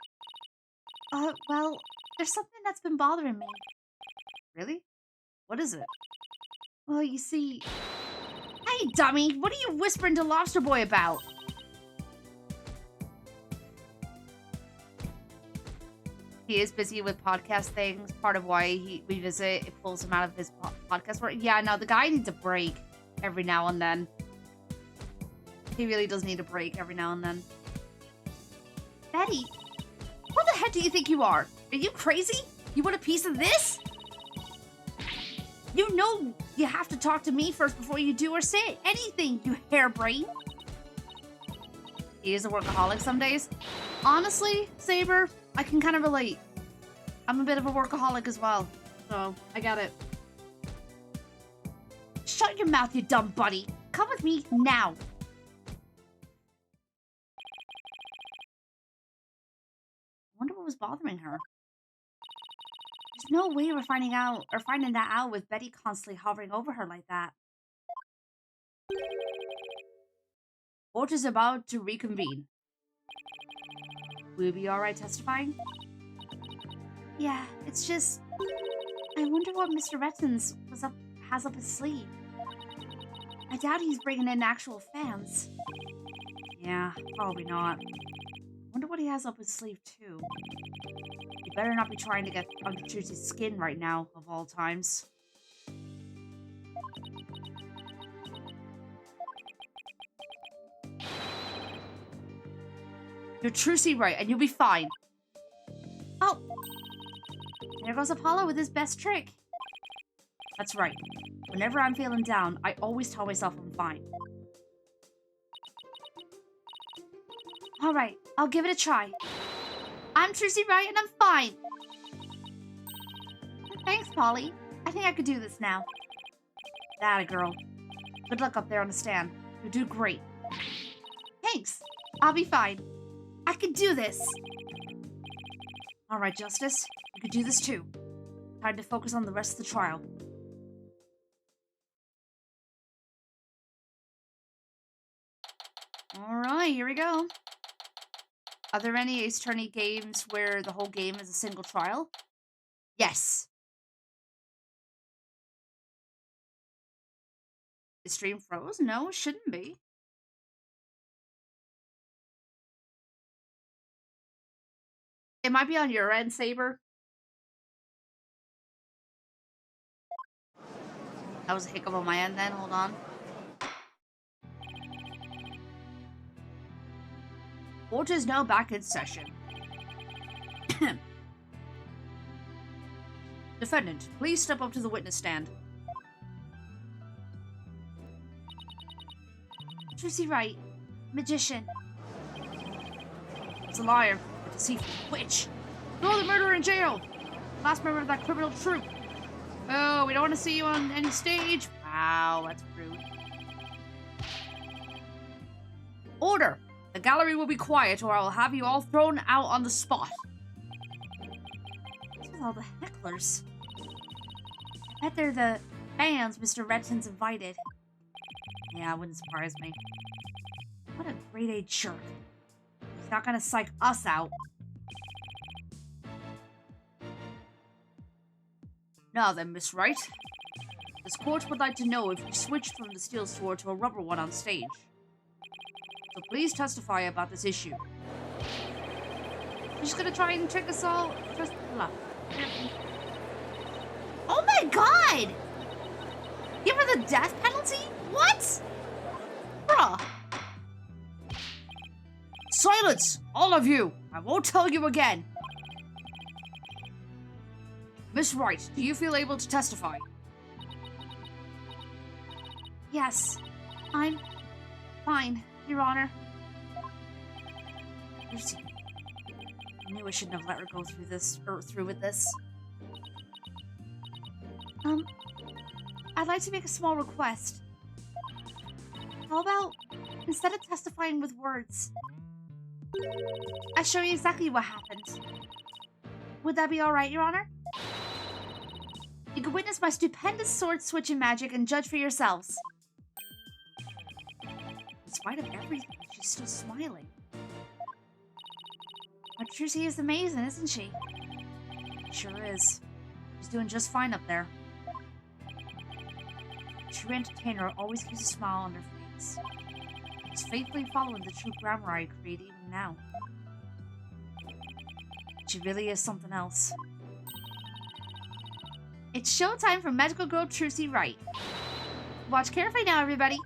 S1: Well, there's something that's been bothering me. Really? What is it? Well, you see... Hey, dummy! What are you whispering to Lobster Boy about? He is busy with podcast things. Part of why we visit, it pulls him out of his podcast work. Yeah, no, the guy needs a break every now and then. He really does need a break every now and then. Betty, what the heck do you think you are? Are you crazy? You want a piece of this? You know you have to talk to me first before you do or say anything, you harebrain. He is a workaholic some days. Honestly, Saber, I can kind of relate. I'm a bit of a workaholic as well, so I get it. Shut your mouth, you dumb buddy. Come with me now. I wonder what was bothering her. There's no way we're finding that out with Betty constantly hovering over her like that. Court is about to reconvene. Will you be alright testifying? Yeah, it's just... I wonder what Mr. Rettons has up his sleeve. I doubt he's bringing in actual fans. Yeah, probably not. Wonder what he has up his sleeve, too. He better not be trying to get under Trucy's skin right now, of all times. You're Trucy right, and you'll be fine. Oh! There goes Apollo with his best trick. That's right. Whenever I'm feeling down, I always tell myself I'm fine. Alright, I'll give it a try. I'm Trucy Wright and I'm fine. Thanks, Polly. I think I could do this now. Atta girl. Good luck up there on the stand. You'll do great. Thanks. I'll be fine. I can do this. Alright, Justice. You can do this too. Time to focus on the rest of the trial. Alright, here we go. Are there any Ace Attorney games where the whole game is a single trial? Yes. Is stream froze? No, it shouldn't be. It might be on your end, Saber. That was a hiccup on my end then. Hold on. Court is now back in session. Defendant, please step up to the witness stand. Trucy Wright, magician. It's a liar, a deceitful witch. Throw the murderer in jail. Last member of that criminal troupe. Oh, we don't want to see you on any stage. Wow, that's rude. Order. The gallery will be quiet or I will have you all thrown out on the spot. What's with all the hecklers? I bet they're the fans Mr. Redton's invited. Yeah, it wouldn't surprise me. What a grade A jerk. He's not gonna psych us out. Now then, Miss Wright. This court would like to know if you switched from the steel sword to a rubber one on stage. So please testify about this issue. You're just gonna try and trick us all? Just blah. Oh my god! Give her the death penalty? What? Bruh. Silence! All of you! I won't tell you again. Miss Wright, do you feel able to testify? Yes, I'm fine, Your Honor. Lucy, I knew I shouldn't have let her go through this, or through with this. I'd like to make a small request. How about, instead of testifying with words, I show you exactly what happened? Would that be alright, Your Honor? You can witness my stupendous sword switching magic and judge for yourselves. In spite of everything, she's still smiling. Our Trucy is amazing, isn't she? Sure is. She's doing just fine up there. A true entertainer always keeps a smile on their face. She's faithfully following the true grammar I create even now. She really is something else. It's showtime for Magical Girl Trucy Wright. Watch carefully now, everybody.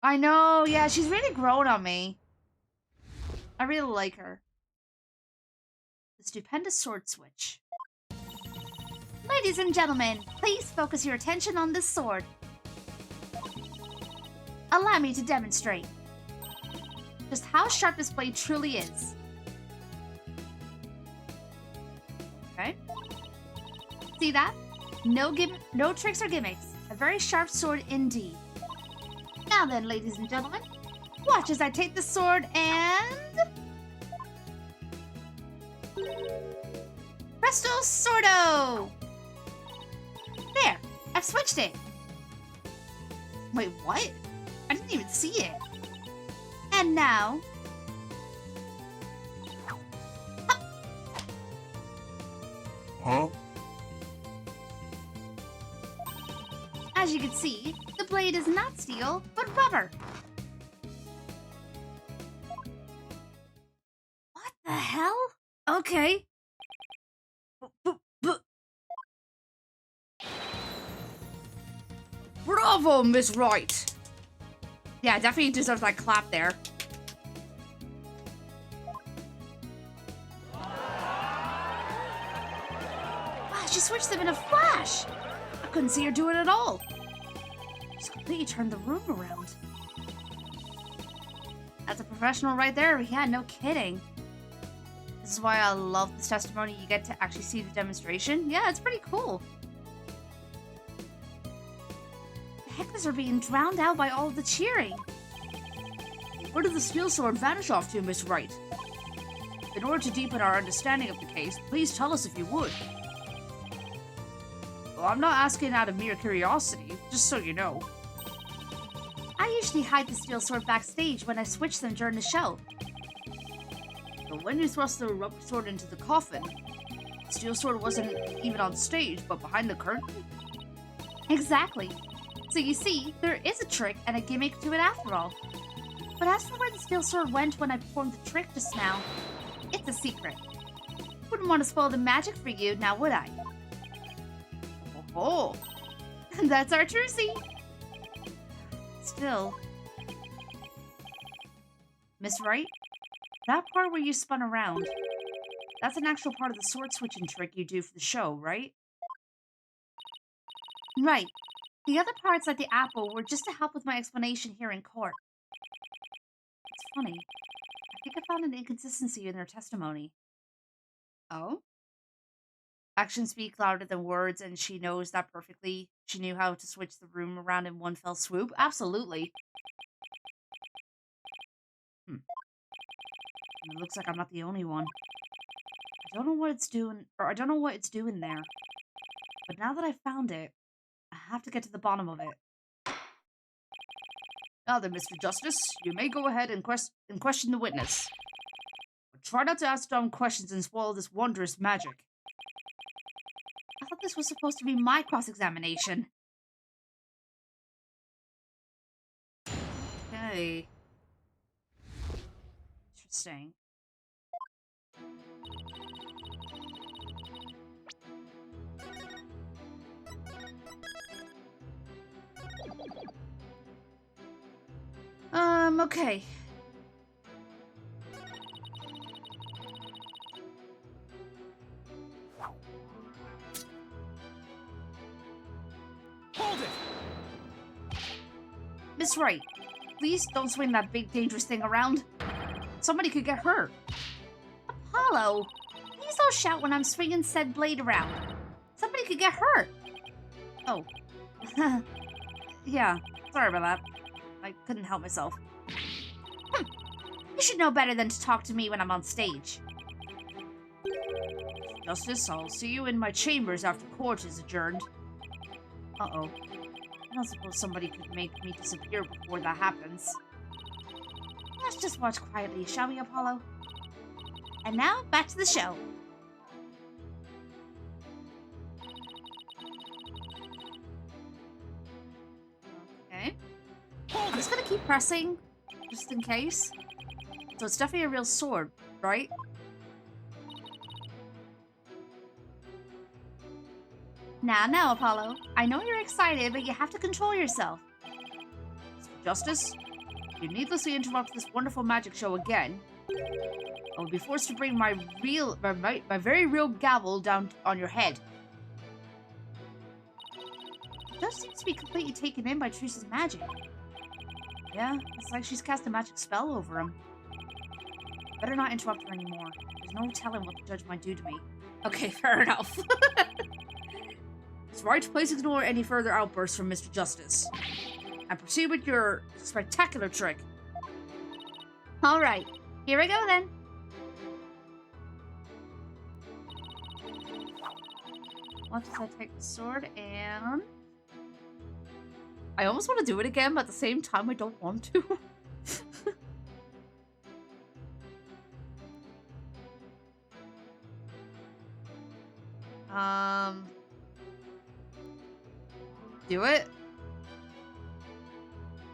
S1: I know, yeah, she's really grown on me. I really like her. The stupendous sword switch. Ladies and gentlemen, please focus your attention on this sword. Allow me to demonstrate just how sharp this blade truly is. Okay. See that? No tricks or gimmicks. A very sharp sword indeed. Now then, ladies and gentlemen, watch as I take the sword and... Presto Sordo! There, I've switched it. Wait, what? I didn't even see it. And now...
S4: Huh?
S1: As you can see, the blade is not steel, but rubber. What the hell? Okay. Bravo, Miss Wright! Yeah, definitely deserves that clap there. Wow, she switched them in a flash! I couldn't see her do it at all. She's completely turned the room around. That's a professional right there. Yeah, no kidding. This is why I love this testimony. You get to actually see the demonstration. Yeah, it's pretty cool. The hecklers are being drowned out by all of the cheering. Where did the steel sword vanish off to, Miss Wright? In order to deepen our understanding of the case, please tell us if you would. Well, I'm not asking out of mere curiosity, just so you know. I usually hide the steel sword backstage when I switch them during the show. But when you thrust the rubber sword into the coffin, the steel sword wasn't even on stage, but behind the curtain? Exactly. So you see, there is a trick and a gimmick to it after all. But as for where the steel sword went when I performed the trick just now, it's a secret. Wouldn't want to spoil the magic for you, now would I? Oh, that's our Trucy. Still. Miss Wright? That part where you spun around, that's an actual part of the sword switching trick you do for the show, right? Right. The other parts, like the apple, were just to help with my explanation here in court. It's funny. I think I found an inconsistency in their testimony. Oh? Actions speak louder than words, and she knows that perfectly. She knew how to switch the room around in one fell swoop. Absolutely. It looks like I'm not the only one. I don't know what it's doing, or I don't know what it's doing there. But now that I've found it, I have to get to the bottom of it. Now then, Mr. Justice, you may go ahead and question the witness. But try not to ask dumb questions and spoil this wondrous magic. I thought this was supposed to be my cross-examination. Okay. Interesting. Okay. That's right. Please don't swing that big dangerous thing around. Somebody could get hurt. Apollo, please don't shout when I'm swinging said blade around. Somebody could get hurt. Oh. Yeah, sorry about that. I couldn't help myself. You should know better than to talk to me when I'm on stage. Justice, I'll see you in my chambers after court is adjourned. Uh-oh. I don't suppose somebody could make me disappear before that happens. Let's just watch quietly, shall we, Apollo? And now, back to the show. Okay. I'm just gonna keep pressing, just in case. So it's definitely a real sword, right? Now, Apollo. I know you're excited, but you have to control yourself. Justice, you needlessly interrupt this wonderful magic show again. I will be forced to bring my very real gavel down on your head. It does seem to be completely taken in by Teresa's magic. Yeah, it's like she's cast a magic spell over him. Better not interrupt her anymore. There's no telling what the judge might do to me. Okay, fair enough. It's right, please ignore any further outbursts from Mr. Justice. And proceed with your spectacular trick. Alright, here we go then. Once I take the sword and... I almost want to do it again, but at the same time I don't want to. Do it?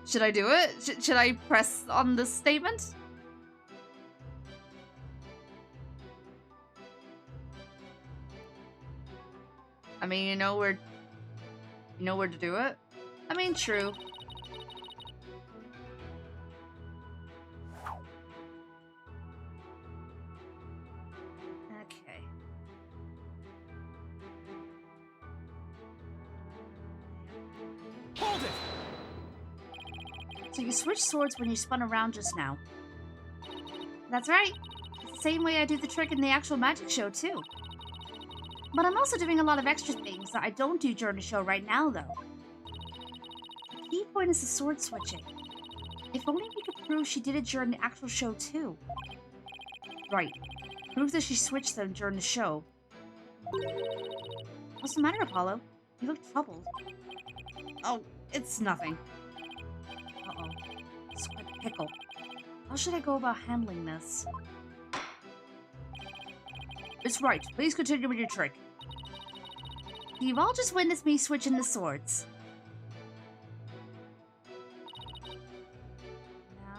S1: Should I do it? Should I press on this statement? I mean, you know where to do it? I mean, true. Okay.
S2: Hold it!
S1: So you switched swords when you spun around just now. That's right. It's the same way I do the trick in the actual magic show, too. But I'm also doing a lot of extra things that I don't do during the show right now, though. The key point is the sword switching. If only we could prove she did it during the actual show, too. Right. Prove that she switched them during the show. What's the matter, Apollo? You look troubled. Oh, it's nothing. Uh-oh. It's quite a pickle. How should I go about handling this? It's right. Please continue with your trick. You've all just witnessed me switching the swords.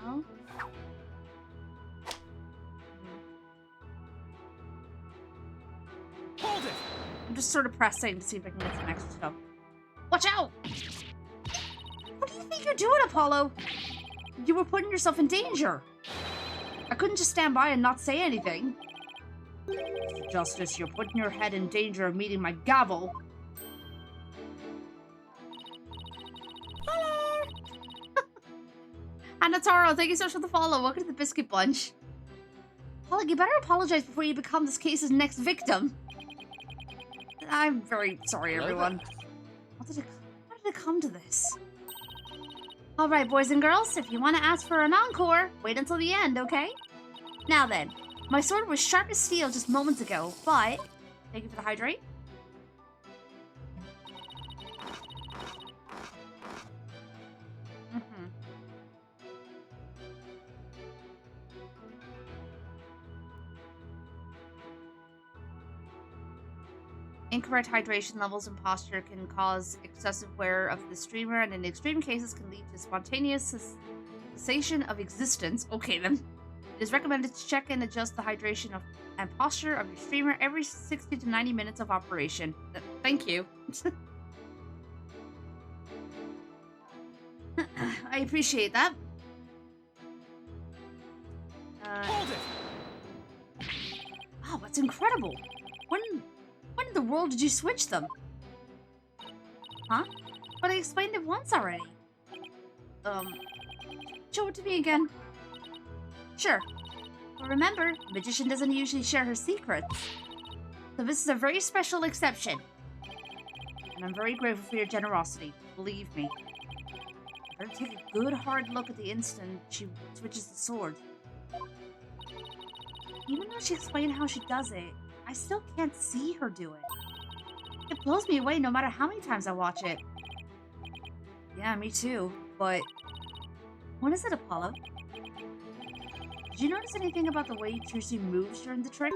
S1: Now...
S2: Hold it!
S1: I'm just sort of pressing to see if I can get some extra stuff. Watch out! What do you think you're doing, Apollo? You were putting yourself in danger. I couldn't just stand by and not say anything. Mr. Justice, you're putting your head in danger of meeting my gavel. Hello! Hannah Taro, thank you so much for the follow. Welcome to the Biscuit Bunch. Apollo, you better apologize before you become this case's next victim. I'm very sorry, everyone. How did it come to this? Alright, boys and girls, if you want to ask for an encore, wait until the end, okay? Now then, my sword was sharp as steel just moments ago, but... Thank you for the hydrate. Incorrect hydration levels and posture can cause excessive wear of the streamer, and in extreme cases can lead to spontaneous cessation of existence. Okay, then. It is recommended to check and adjust the hydration and posture of your streamer every 60 to 90 minutes of operation. Thank you. I appreciate that.
S2: Hold it!
S1: Oh, that's incredible. When in the world did you switch them? Huh? But I explained it once already. show it to me again. Sure. But remember, the magician doesn't usually share her secrets. So this is a very special exception. And I'm very grateful for your generosity. Believe me. I better take a good hard look at the instant she switches the sword. Even though she explained how she does it, I still can't see her do it. It blows me away no matter how many times I watch it. Yeah, me too, but... When is it, Apollo? Did you notice anything about the way Trucy moves during the trick?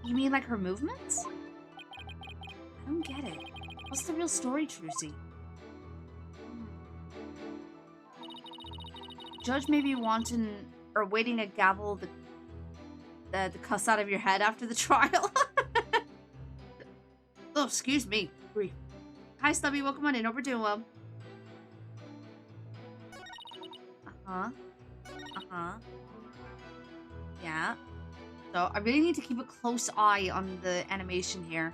S1: You mean like her movements? I don't get it. What's the real story, Trucy? Judge may be wanting or waiting a gavel the cuss out of your head after the trial. Oh, excuse me. Hi, Stubby. Welcome on in. Hope we're doing well. Yeah. So I really need to keep a close eye on the animation here.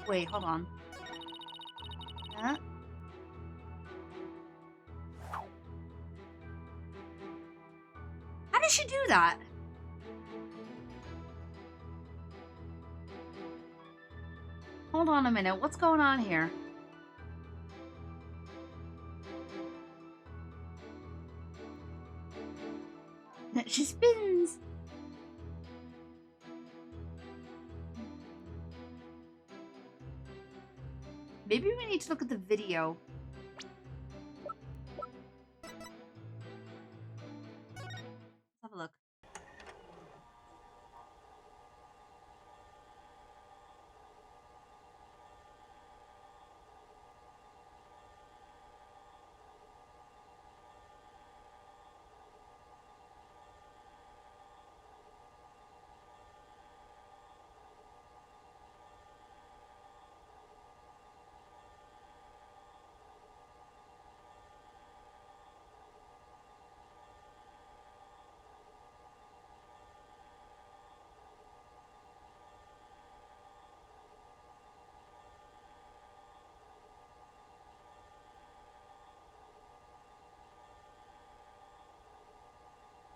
S1: Wait, hold on. How did she do that? Hold on a minute. What's going on here? She spins. Maybe we need to look at the video. Let's have a look.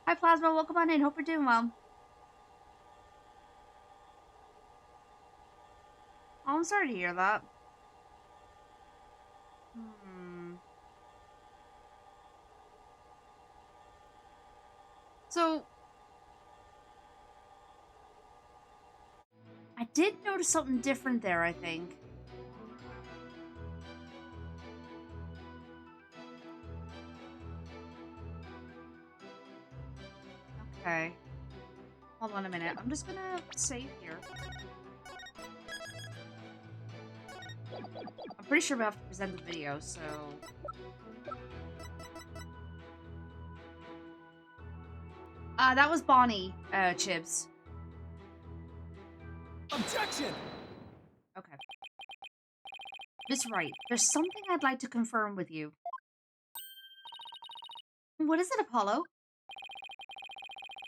S1: Hi, Plasma. Welcome on in. Hope you're doing well. Oh, I'm sorry to hear that. So, I did notice something different there, I think. Okay. Hold on a minute. I'm just gonna save here. I'm pretty sure we have to present the video, so... that was Bonnie, Chibs.
S2: Objection!
S1: Okay. Miss Wright, there's something I'd like to confirm with you. What is it, Apollo?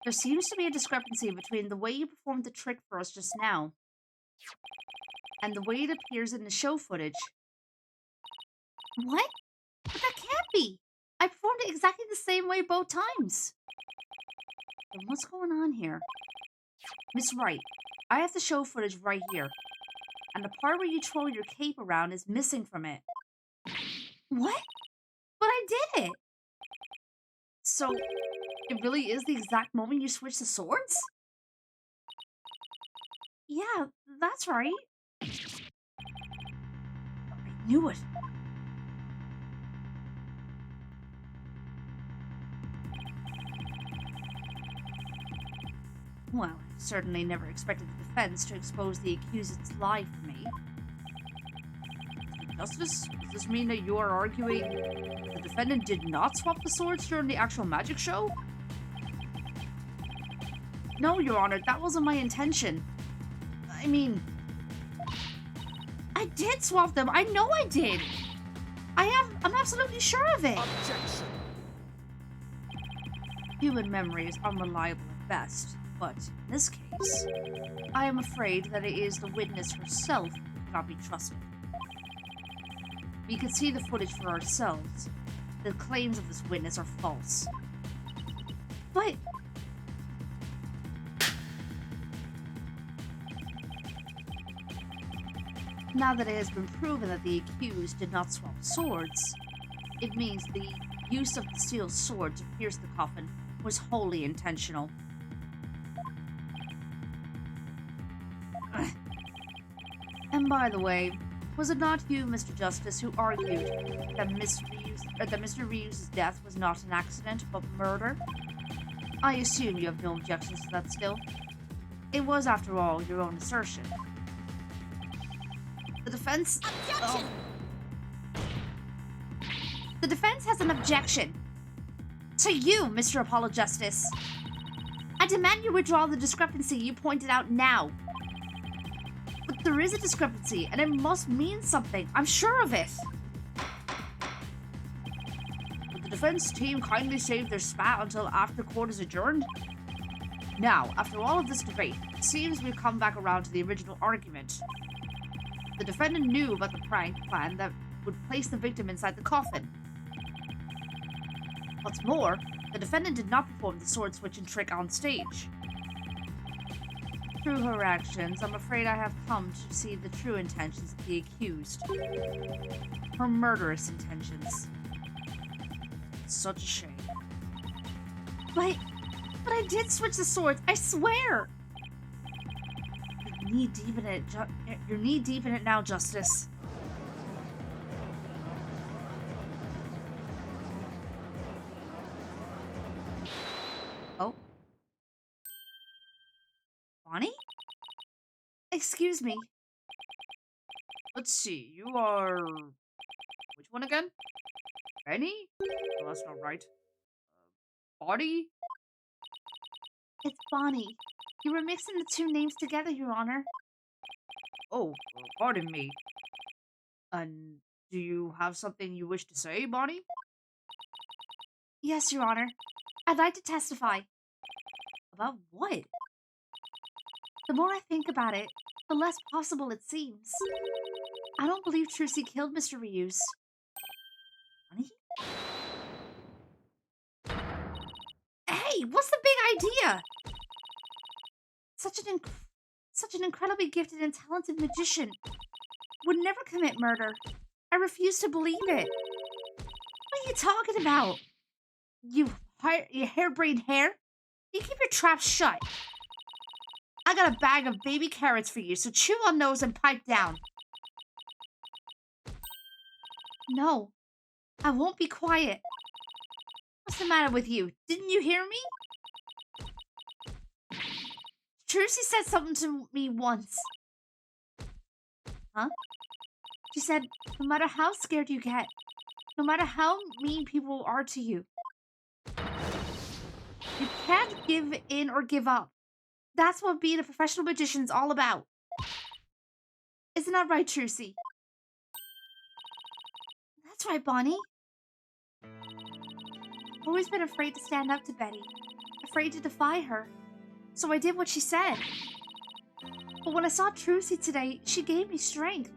S1: There seems to be a discrepancy between the way you performed the trick for us just now and the way it appears in the show footage. What? But that can't be! I performed it exactly the same way both times. Then what's going on here? Miss Wright, I have the show footage right here. And the part where you twirl your cape around is missing from it. What? But I did it! So, it really is the exact moment you switch the swords? Yeah, that's right. I knew it. Well, I certainly never expected the defense to expose the accused's lie for me. Justice, does this mean that you are arguing the defendant did not swap the swords during the actual magic show? No, Your Honor, that wasn't my intention. I mean... I did swap them! I know I did! I'm absolutely sure of it!
S2: Objection!
S1: human memory is unreliable at best, but in this case, I am afraid that it is the witness herself who cannot be trusted. We could see the footage for ourselves. The claims of this witness are false. But... now that it has been proven that the accused did not swap swords, it means the use of the steel sword to pierce the coffin was wholly intentional. And by the way, was it not you, Mr. Justice, who argued that Mr. Reeves' death was not an accident, but murder? I assume you have no objections to that still. It was, after all, your own assertion. The defense...
S2: Objection!
S1: The defense has an objection. To you, Mr. Apollo Justice. I demand you withdraw the discrepancy you pointed out now. But there is a discrepancy, and it must mean something. I'm sure of it. But the defense team kindly saved their spat until after court is adjourned. Now, after all of this debate, it seems we've come back around to the original argument. The defendant knew about the prank plan that would place the victim inside the coffin. What's more, the defendant did not perform the sword switching trick on stage. Through her actions, I'm afraid I have come to see the true intentions of the accused. Her murderous intentions. Such a shame. But I did switch the swords, I swear! You're knee deep in it now, Justice. Oh. Bonnie? Excuse me. Let's see, you are... which one again? Benny? Oh, that's not right. Bonnie? It's Bonnie. You were mixing the two names together, Your Honor. Oh, pardon me. And do you have something you wish to say, Bonnie? Yes, Your Honor. I'd like to testify. About what? The more I think about it, the less possible it seems. I don't believe Trucy killed Mr. Reeves. Bonnie? Hey, what's the big idea? Such an incredibly gifted and talented magician would never commit murder. I refuse to believe it. What are you talking about? You harebrained hare? You keep your trap shut. I got a bag of baby carrots for you, so chew on those and pipe down. No, I won't be quiet. What's the matter with you? Didn't you hear me? Trucy said something to me once. Huh? She said, no matter how scared you get, no matter how mean people are to you, you can't give in or give up. That's what being a professional magician's all about. Isn't that right, Trucy? That's right, Bonnie. I've always been afraid to stand up to Betty, afraid to defy her. So I did what she said. But when I saw Trucy today, she gave me strength.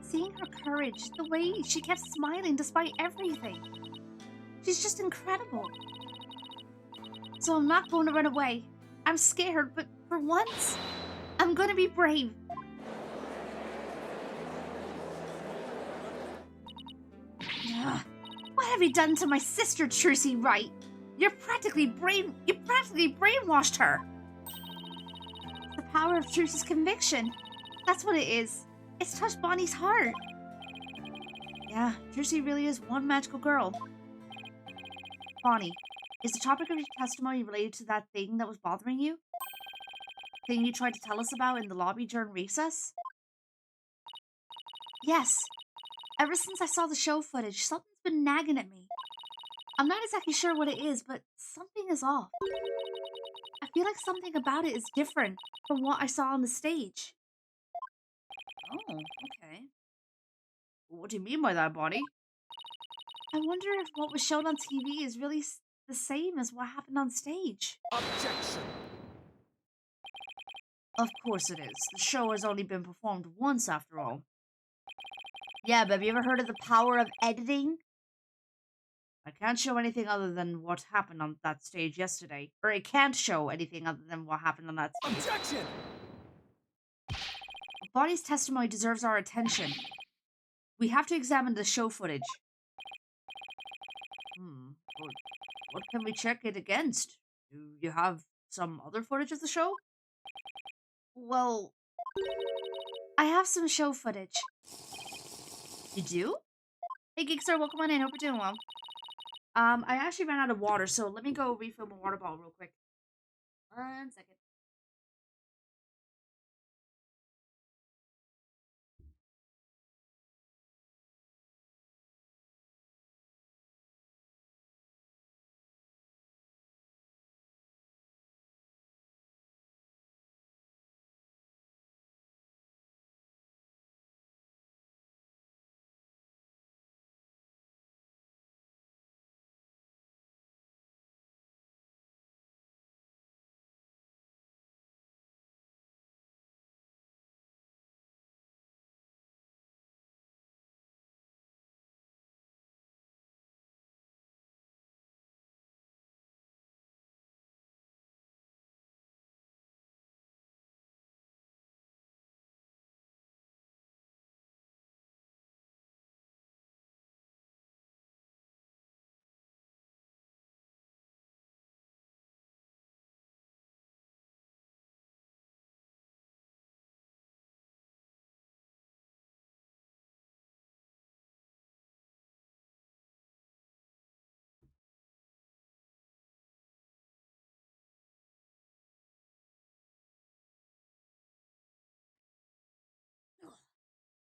S1: Seeing her courage, the way she kept smiling despite everything. She's just incredible. So I'm not going to run away. I'm scared, but for once, I'm going to be brave. Ugh. What have you done to my sister, Trucy Wright? You practically brainwashed her. The power of Trucy's conviction. That's what it is. It's touched Bonnie's heart. Yeah, Trucy really is one magical girl. Bonnie, Is the topic of your testimony related to that thing that was bothering you? Thing you tried to tell us about in the lobby during recess? Yes. Ever since I saw the show footage, something's been nagging at me. I'm not exactly sure what it is, but something is off. I feel like something about it is different from what I saw on the stage. Oh, okay. What do you mean by that, Bonnie? I wonder if what was shown on TV is really the same as what happened on stage.
S2: Objection.
S1: Of course it is. The show has only been performed once after all. Yeah, but have you ever heard of the power of editing? I can't show anything other than what happened on that stage yesterday. Or I can't show anything other than what happened on that stage.
S2: Objection.
S1: Bonnie's testimony deserves our attention. We have to examine the show footage. What can we check it against? Do you have some other footage of the show? Well, I have some show footage. You do? Hey, Geekster, welcome on in. Hope you're doing well. I actually ran out of water, so let me go refill my water bottle real quick. 1 second.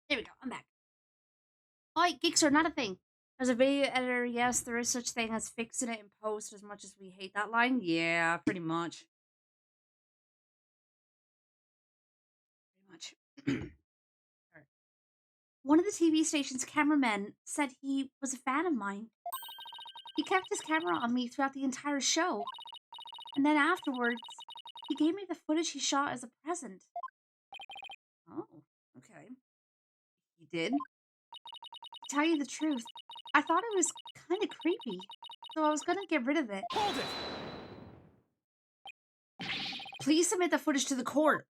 S1: There we go. I'm back. Oh, geeks are not a thing. As a video editor, yes, there is such thing as fixing it in post. As much as we hate that line, yeah, pretty much. Pretty much. One of the TV station's cameramen said he was a fan of mine. He kept his camera on me throughout the entire show, and then afterwards, he gave me the footage he shot as a present. Oh, okay. He did? To tell you the truth, I thought it was kind of creepy, so I was gonna get rid of it.
S2: Hold it.
S1: Please submit the footage to the court.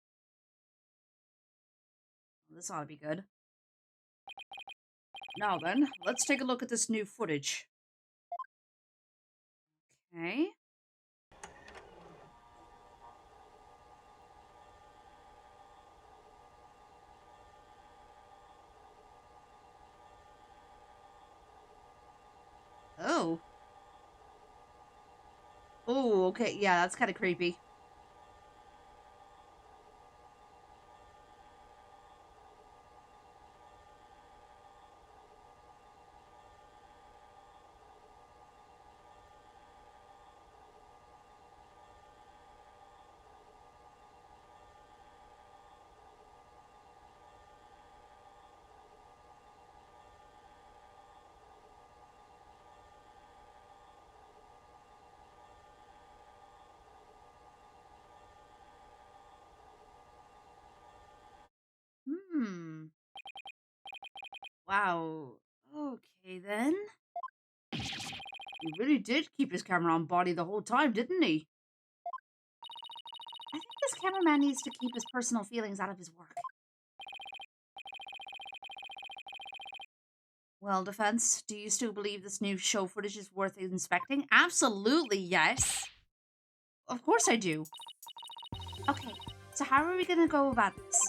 S1: This ought to be good. Now then, let's take a look at this new footage. Okay. Oh. Oh, okay. Yeah, that's kind of creepy. Hmm. Wow. Okay, then. He really did keep his camera on body the whole time, didn't he? I think this cameraman needs to keep his personal feelings out of his work. Well, Defense, do you still believe this new show footage is worth inspecting? Absolutely, yes. Of course I do. Okay, so how are we gonna go about this?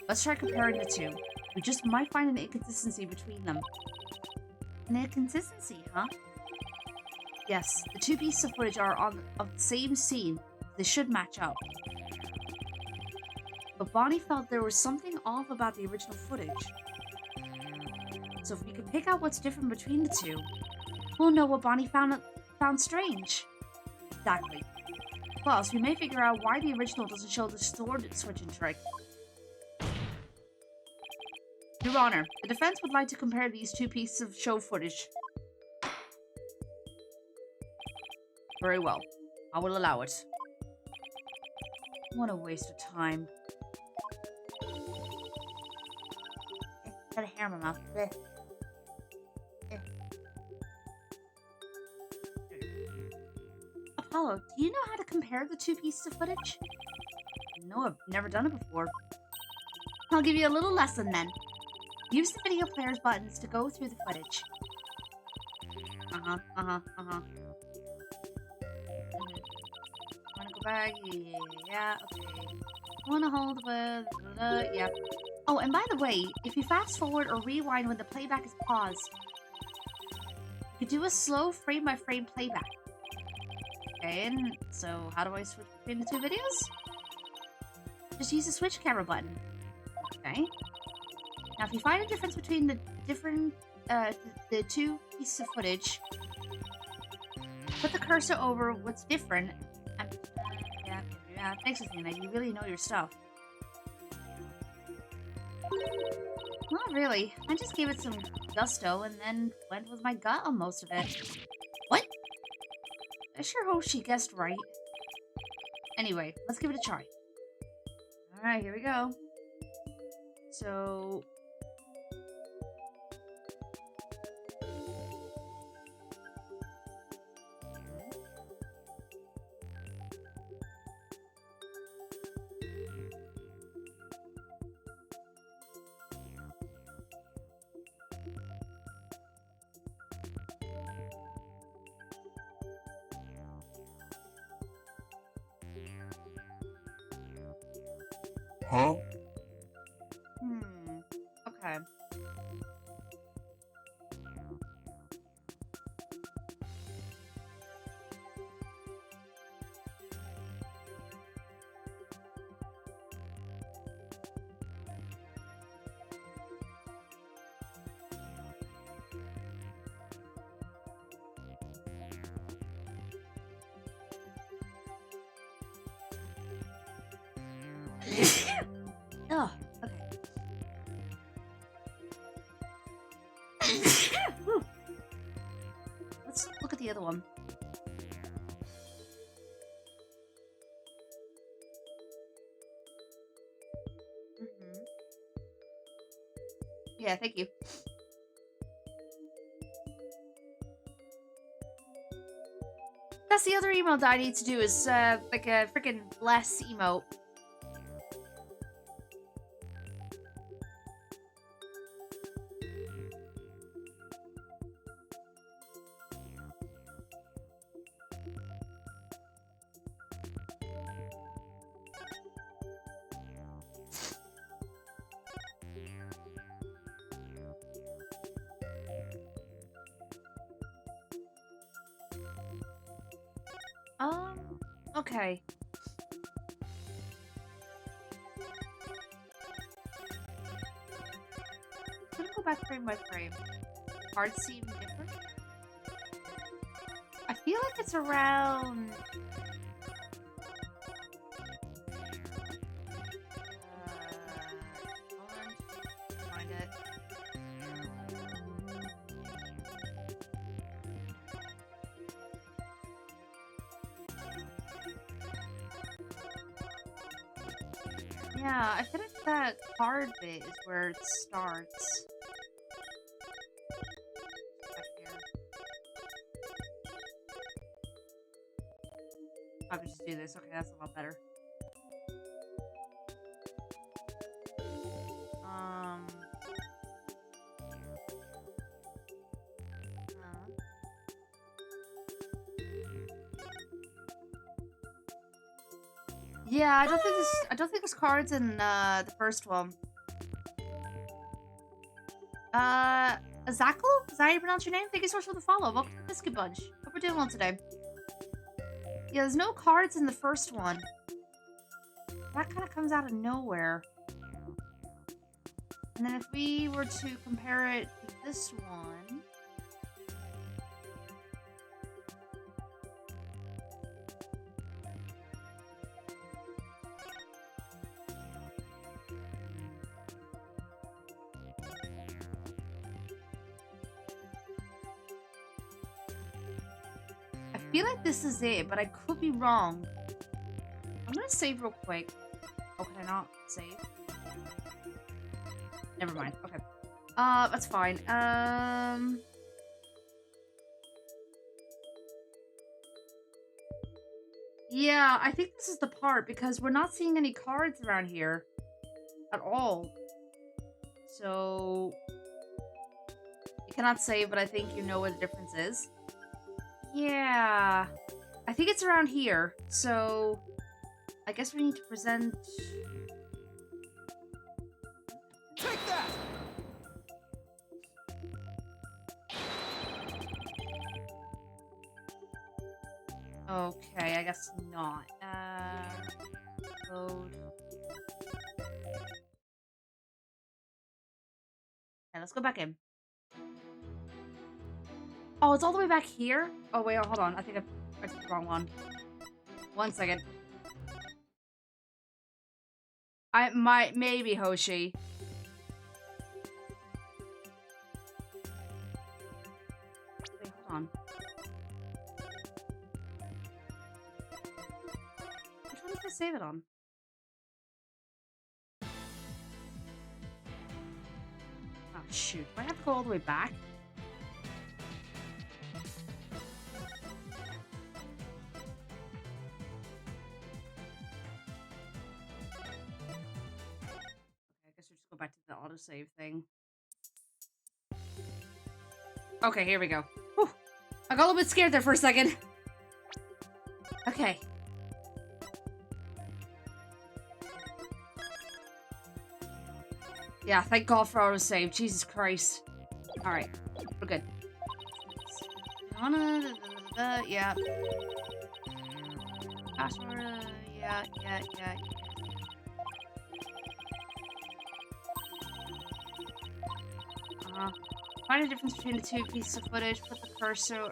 S1: Let's try comparing the two. We just might find an inconsistency between them. An inconsistency, huh? Yes, the two pieces of footage are of the same scene. They should match up. But Bonnie felt there was something off about the original footage. So if we can pick out what's different between the two, we'll know what Bonnie found strange. Exactly. Plus, we may figure out why the original doesn't show the sword switching trick. Your Honor, the defense would like to compare these two pieces of show footage. Very well. I will allow it. What a waste of time. Got a hair in my mouth. Blech. Apollo, do you know how to compare the two pieces of footage? No, I've never done it before. I'll give you a little lesson then. Use the video player's buttons to go through the footage. Wanna go back? Yeah, okay. Wanna hold with... yeah. Oh, and by the way, if you fast forward or rewind when the playback is paused, you could do a slow frame-by-frame playback. Okay, and so how do I switch between the two videos? Just use the switch camera button. Okay. Now, if you find a difference between the two pieces of footage, put the cursor over what's different. Yeah, thanks, Athena. You really know your stuff. Not really. I just gave it some gusto and then went with my gut on most of it. What? I sure hope she guessed right. Anyway, let's give it a try. Alright, here we go. So...
S4: Huh?
S1: Okay. Oh, okay. Let's look at the other one. Yeah, thank you. That's the other emote that I need to do is like a freaking bless emote. Okay. I'm gonna go back frame by frame. Cards seem different. I feel like it's around... hold on. Find it. Yeah, I feel like that card bit is where it starts. Back here. I would just do this. Okay, that's a lot better. Yeah, I don't think this card's in the first one. Zackle? Is that how you pronounce your name? Thank you so much for the follow. Welcome to the Biscuit Bunch. Hope we're doing well today. Yeah, there's no cards in the first one. That kind of comes out of nowhere. And then if we were to compare it to this one... I feel like this is it, but I could be wrong. I'm gonna save real quick. Oh, can I not save? Never mind. Okay. That's fine. Yeah, I think this is the part because we're not seeing any cards around here at all. So you cannot save, but I think you know where the difference is. Yeah, I think it's around here. So I guess we need to present.
S2: Take that!
S1: Okay, I guess not. Load. Okay, let's go back in. Oh, it's all the way back here? Oh, wait, hold on. I think I took the wrong one. 1 second. I might, maybe Hoshi. Wait, hold on. Which one did I save it on? Oh, shoot. Do I have to go all the way back? Go back to the autosave thing. Okay, here we go. Whew. I got a little bit scared there for a second. Okay. Yeah, thank God for autosave. Jesus Christ. Alright, we're good. Yeah. Password, yeah. Find a difference between the two pieces of footage. Put the cursor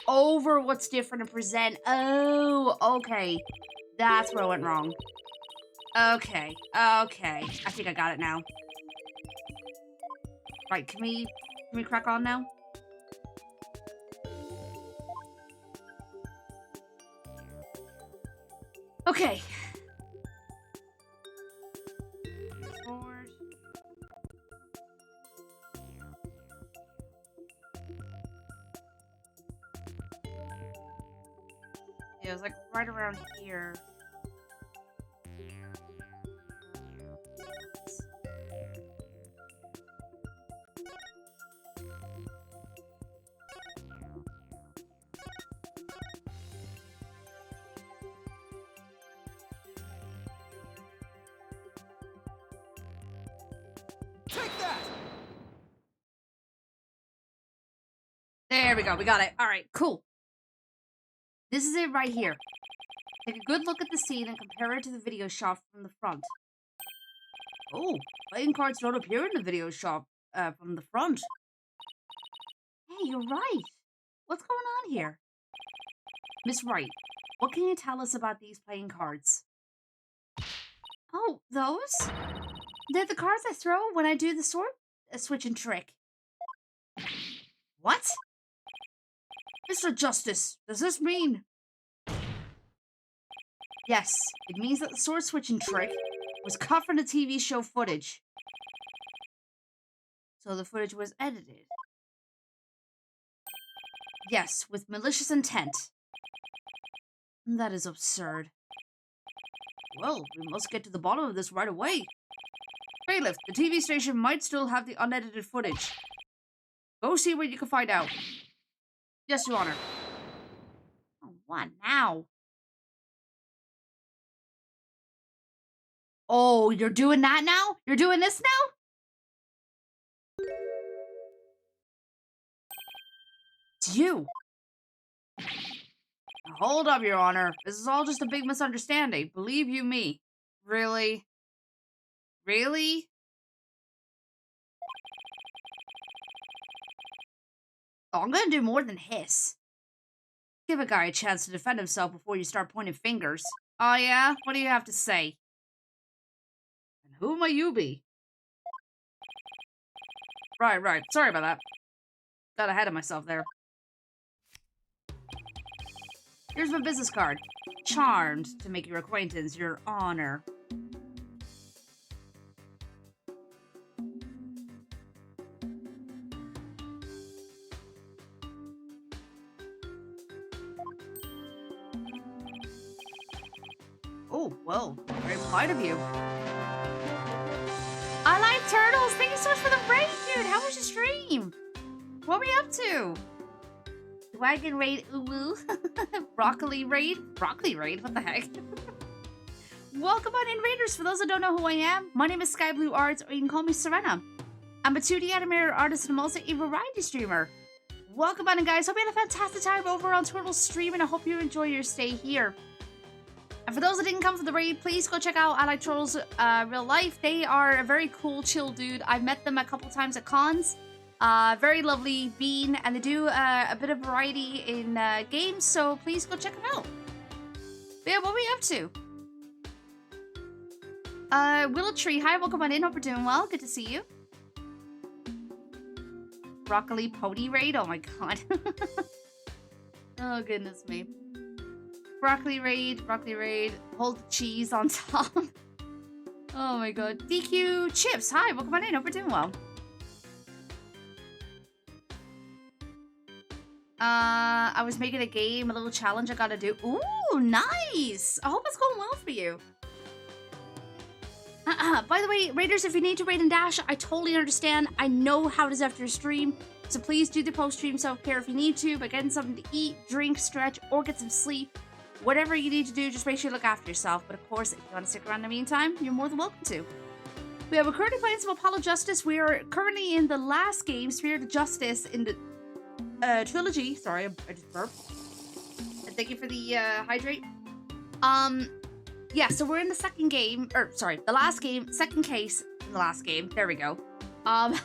S1: over what's different and present. Oh, okay. That's where I went wrong. Okay. I think I got it now. Right, can we crack on now? Okay. Forward. Yeah, it was like right around here.
S2: Take that!
S1: There we go. We got it. All right, cool. This is it right here. Take a good look at the scene and compare it to the video shot from the front. Oh, playing cards don't appear in the video shot from the front. Hey, you're right. What's going on here? Miss Wright, what can you tell us about these playing cards? Oh, those? They're the cards I throw when I do the sword switching trick. What? Mr. Justice, does this mean... Yes, it means that the sword switching trick was cut from the TV show footage. So the footage was edited. Yes, with malicious intent. That is absurd. Well, we must get to the bottom of this right away. Bailiff, the TV station might still have the unedited footage. Go see what you can find out. Yes, Your Honor. Oh, what now? Oh, you're doing that now? You're doing this now? It's you. Hold up, Your Honor. This is all just a big misunderstanding. Believe you me. Really? Really? Oh, I'm gonna do more than hiss. Give a guy a chance to defend himself before you start pointing fingers. Oh yeah? What do you have to say? And who might you be? Right. Sorry about that. Got ahead of myself there. Here's my business card. Charmed to make your acquaintance, Your Honor. Oh, well, very polite of you. I like turtles. Thank you so much for the raid, dude. How was your stream? What were you up to? Wagon raid, ooh. Broccoli raid? Broccoli raid? What the heck? Welcome on in, Raiders. For those that don't know who I am, my name is Sky Blue Arts, or you can call me Serena. I'm a 2D animator artist and I'm also a variety streamer. Welcome on in, guys. Hope you had a fantastic time over on Turtle's stream, and I hope you enjoy your stay here. And for those that didn't come for the raid, please go check out I Like Turtles Real Life. They are a very cool, chill dude. I've met them a couple times at cons. Very lovely bean, and they do a bit of variety in games, so please go check them out. But yeah, what are we up to? Willow Tree, hi, welcome on in. Hope you're doing well. Good to see you. Broccoli Pony Raid, oh my god. Oh goodness me. Broccoli Raid, hold the cheese on top. Oh my god. DQ Chips, hi, welcome on in. Hope you're doing well. I was making a game, a little challenge I gotta do. Ooh, nice! I hope it's going well for you. By the way, Raiders, if you need to raid and dash, I totally understand. I know how it is after a stream, so please do the post-stream self-care if you need to, but getting something to eat, drink, stretch, or get some sleep. Whatever you need to do, just make sure you look after yourself. But of course, if you want to stick around in the meantime, you're more than welcome to. We're currently playing some Apollo Justice. We are currently in the last game, Spirit of Justice, in the Trilogy. Sorry, I just burped. And thank you for the hydrate. Yeah, so we're in the second game, or sorry, the last game, second case in the last game. There we go. And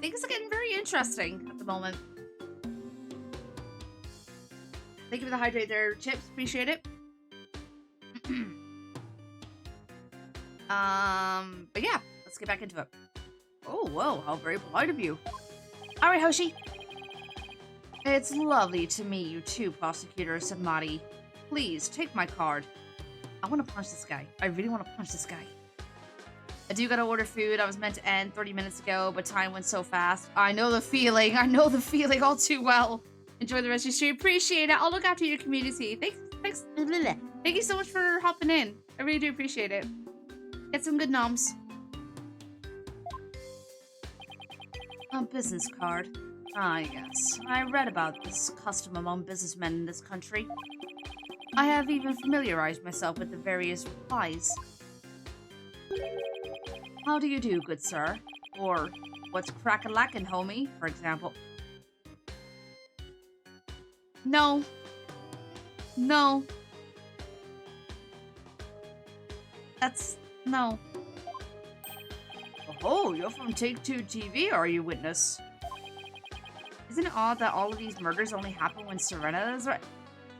S1: things are getting very interesting at the moment. Thank you for the hydrate there, Chips. Appreciate it. But yeah, let's get back into it. Oh, whoa, how very polite of you. All right, Hoshi. It's lovely to meet you too, Prosecutor Samadi. Please, take my card. I want to punch this guy. I really want to punch this guy. I do gotta order food. I was meant to end 30 minutes ago, but time went so fast. I know the feeling. I know the feeling all too well. Enjoy the rest of your stream. Appreciate it. I'll look after your community. Thanks. Thank you so much for hopping in. I really do appreciate it. Get some good noms. A business card. Ah, yes. I read about this custom among businessmen in this country. I have even familiarized myself with the various replies. How do you do, good sir? Or, what's crack-a-lackin', homie, for example. No. No. That's... no. Oh, you're from Take-Two TV, are you, witness? Isn't it odd that all of these murders only happen when Serena is right?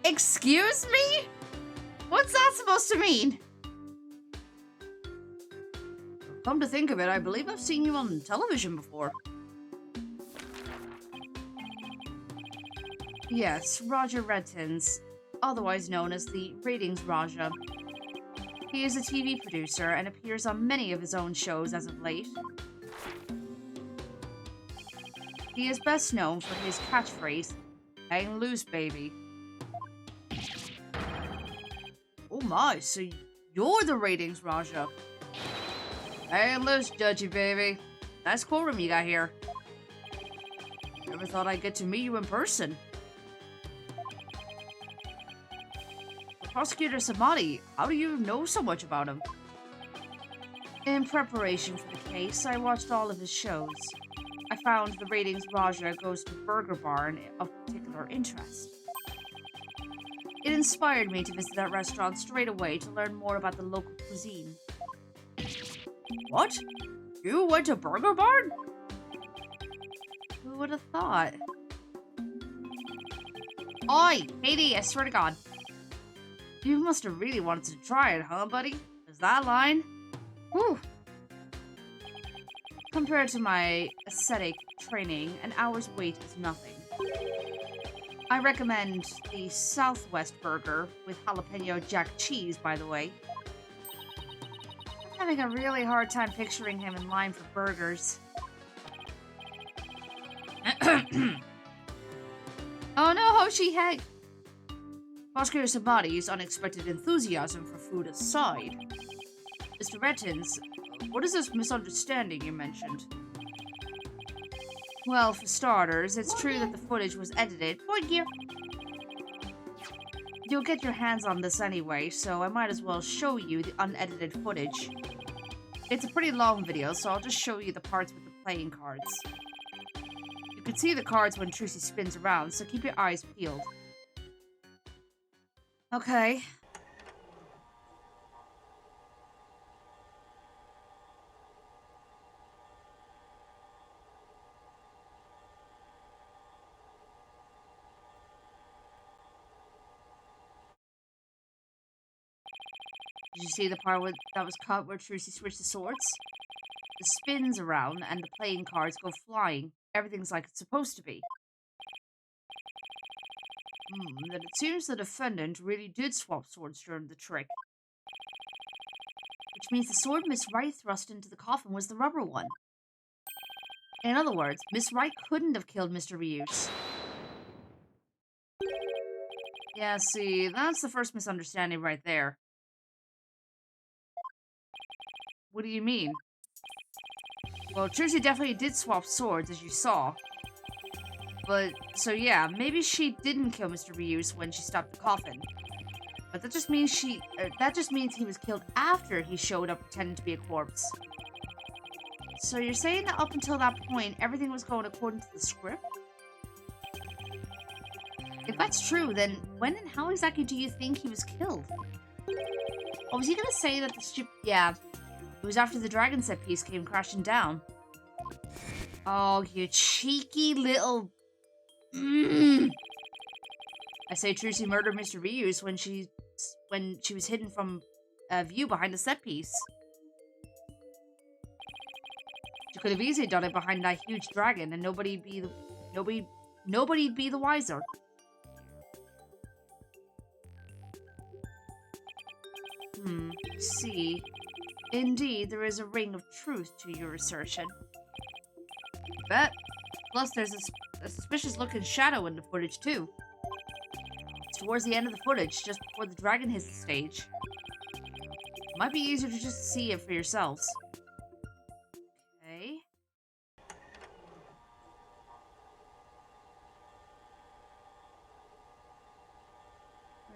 S1: Excuse me? What's that supposed to mean? Come to think of it, I believe I've seen you on television before. Yes, Roger Redtons, otherwise known as the Ratings Raja. He is a TV producer and appears on many of his own shows as of late. He is best known for his catchphrase, "Hang loose, baby." Oh my, so you're the Ratings Raja. Hang loose, judgy baby. Nice courtroom you got here. Never thought I'd get to meet you in person. Prosecutor Samadi, how do you know so much about him? In preparation for the case, I watched all of his shows. I found the Ratings Raja Goes to Burger Barn of particular interest. It inspired me to visit that restaurant straight away to learn more about the local cuisine. What? You went to Burger Barn? Who would have thought? Oi, Katie, I swear to God. You must have really wanted to try it, huh, buddy? Is that line? Whew. Compared to my ascetic training, an hour's wait is nothing. I recommend the Southwest Burger with jalapeno jack cheese, by the way. I'm having a really hard time picturing him in line for burgers. Oh no, Hoshi, hey! Prosecutor Samadi's unexpected enthusiasm for food aside. Mr. Rettins, what is this misunderstanding you mentioned? Well, for starters, it's true that the footage was edited. Point here! You'll get your hands on this anyway, so I might as well show you the unedited footage. It's a pretty long video, so I'll just show you the parts with the playing cards. You can see the cards when Trucy spins around, so keep your eyes peeled. Okay. Did you see the part that was cut where Trucy switched the swords? The spins around and the playing cards go flying. Everything's like it's supposed to be. Then it seems the defendant really did swap swords during the trick. Which means the sword Miss Wright thrust into the coffin was the rubber one. In other words, Miss Wright couldn't have killed Mr. Reuse. Yeah, see, that's the first misunderstanding right there. What do you mean? Well, Trucy definitely did swap swords, as you saw. But, so yeah, maybe she didn't kill Mr. Reuse when she stopped the coffin. But that just means he was killed after he showed up pretending to be a corpse. So you're saying that up until that point, everything was going according to the script? If that's true, then when and how exactly do you think he was killed? Or was he gonna say that yeah, it was after the dragon set piece came crashing down? Oh, you cheeky little... I say Trucy murdered Mr. Reuse when she was hidden from view behind the set piece. She could have easily done it behind that huge dragon, and nobody'd be the wiser. See. Indeed, there is a ring of truth to your assertion. Bet. Plus, there's a suspicious-looking shadow in the footage, too. It's towards the end of the footage, just before the dragon hits the stage. It might be easier to just see it for yourselves. Okay.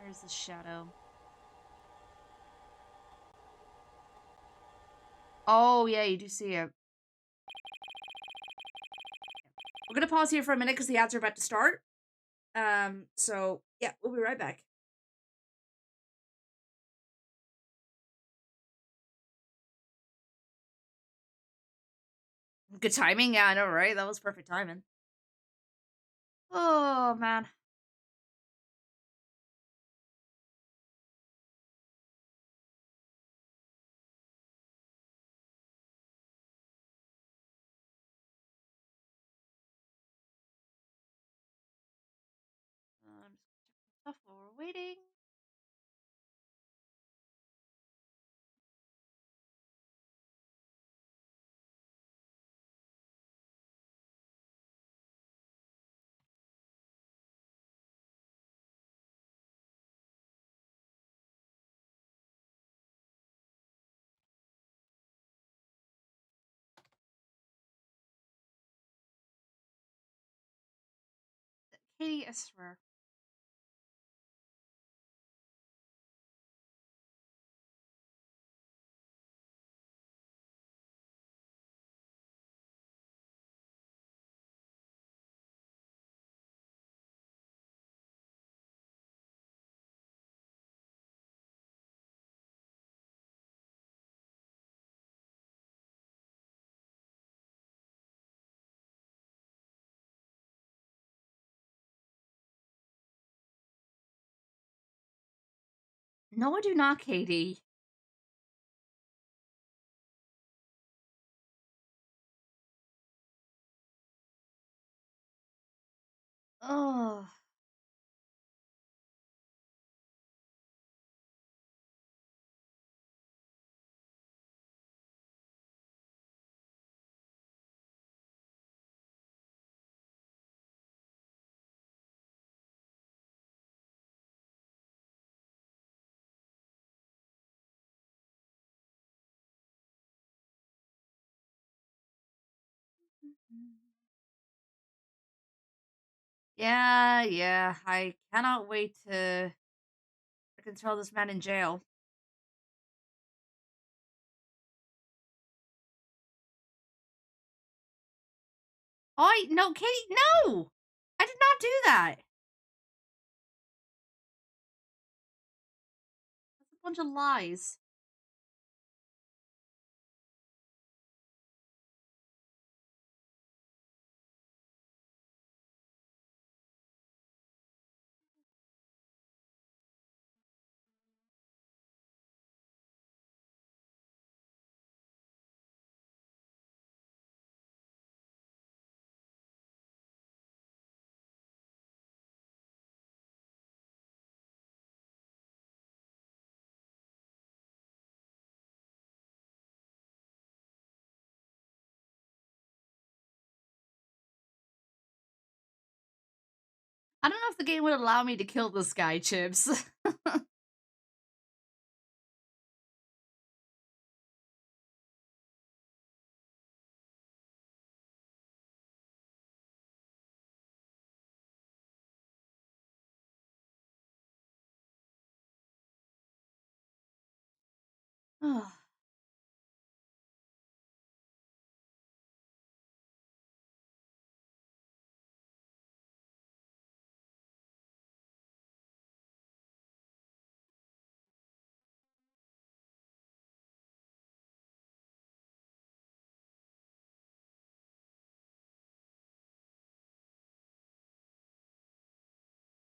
S1: Where's the shadow? Oh, yeah, you do see it. We're gonna pause here for a minute because the ads are about to start. So, yeah, we'll be right back. Good timing? Yeah, I know, right? That was perfect timing. Oh, man. I'm just gonna check the stuff while we're waiting. Katie, I swear. No, I do not, Katie. Oh. Yeah. I cannot wait to freaking throw this man in jail. No, Katie, no! I did not do that. That's a bunch of lies. I don't know if the game would allow me to kill this guy, Chips.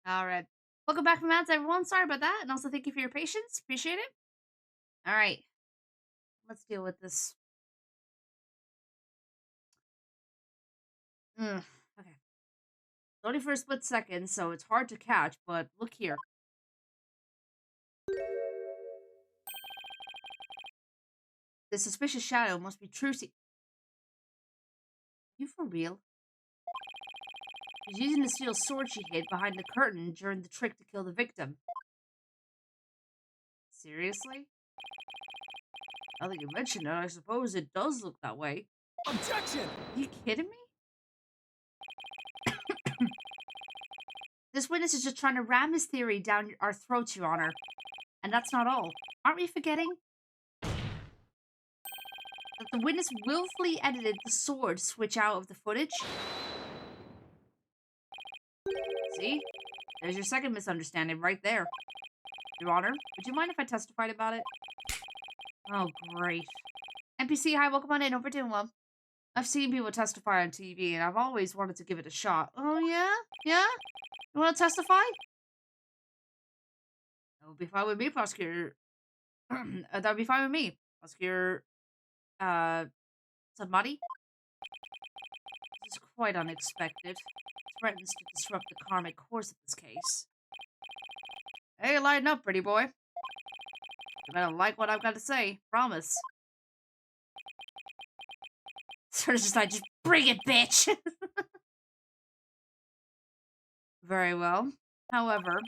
S1: Alright. Welcome back from ads, everyone. Sorry about that. And also thank you for your patience. Appreciate it. Alright. Let's deal with this. Okay. It's only for a split second, so it's hard to catch, but look here. The suspicious shadow must be Trucy. You for real? She's using the steel sword she hid behind the curtain during the trick to kill the victim. Seriously? Now that you mention it, I suppose it does look that way.
S2: Objection!
S1: Are you kidding me? This witness is just trying to ram his theory down our throats, Your Honor. And that's not all. Aren't we forgetting that the witness willfully edited the sword switch out of the footage? See? There's your second misunderstanding right there. Your Honor, would you mind if I testified about it? Oh, great. NPC, hi, welcome on in. Hope you're doing well. I've seen people testify on TV, and I've always wanted to give it a shot. Oh, yeah? Yeah? You want to testify? That would be fine with me, prosecutor. That would be fine with me. Prosecutor, Samadi? This is quite unexpected. It threatens to disrupt the karmic course of this case. Hey, lighten up, pretty boy. You're gonna like what I've got to say. Promise. Sort of just like, just bring it, bitch! Very well. However,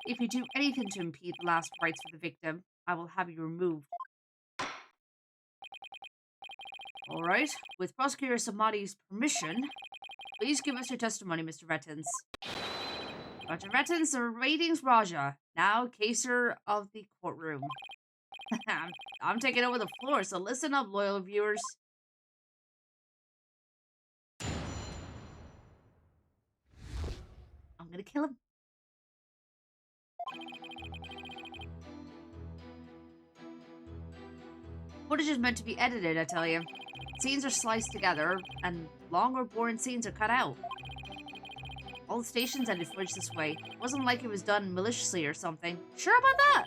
S1: if you do anything to impede the last rites of the victim, I will have you removed. Alright, with Prosecutor Samadi's permission, please give us your testimony, Mr. Rettins. Dr. Rettins, the ratings Raja, now caser of the courtroom. I'm taking over the floor, so listen up, loyal viewers. I'm gonna kill him. Footage is meant to be edited, I tell you. Scenes are sliced together, and longer, boring scenes are cut out. All the stations ended footage this way. It wasn't like it was done maliciously or something. Sure about that?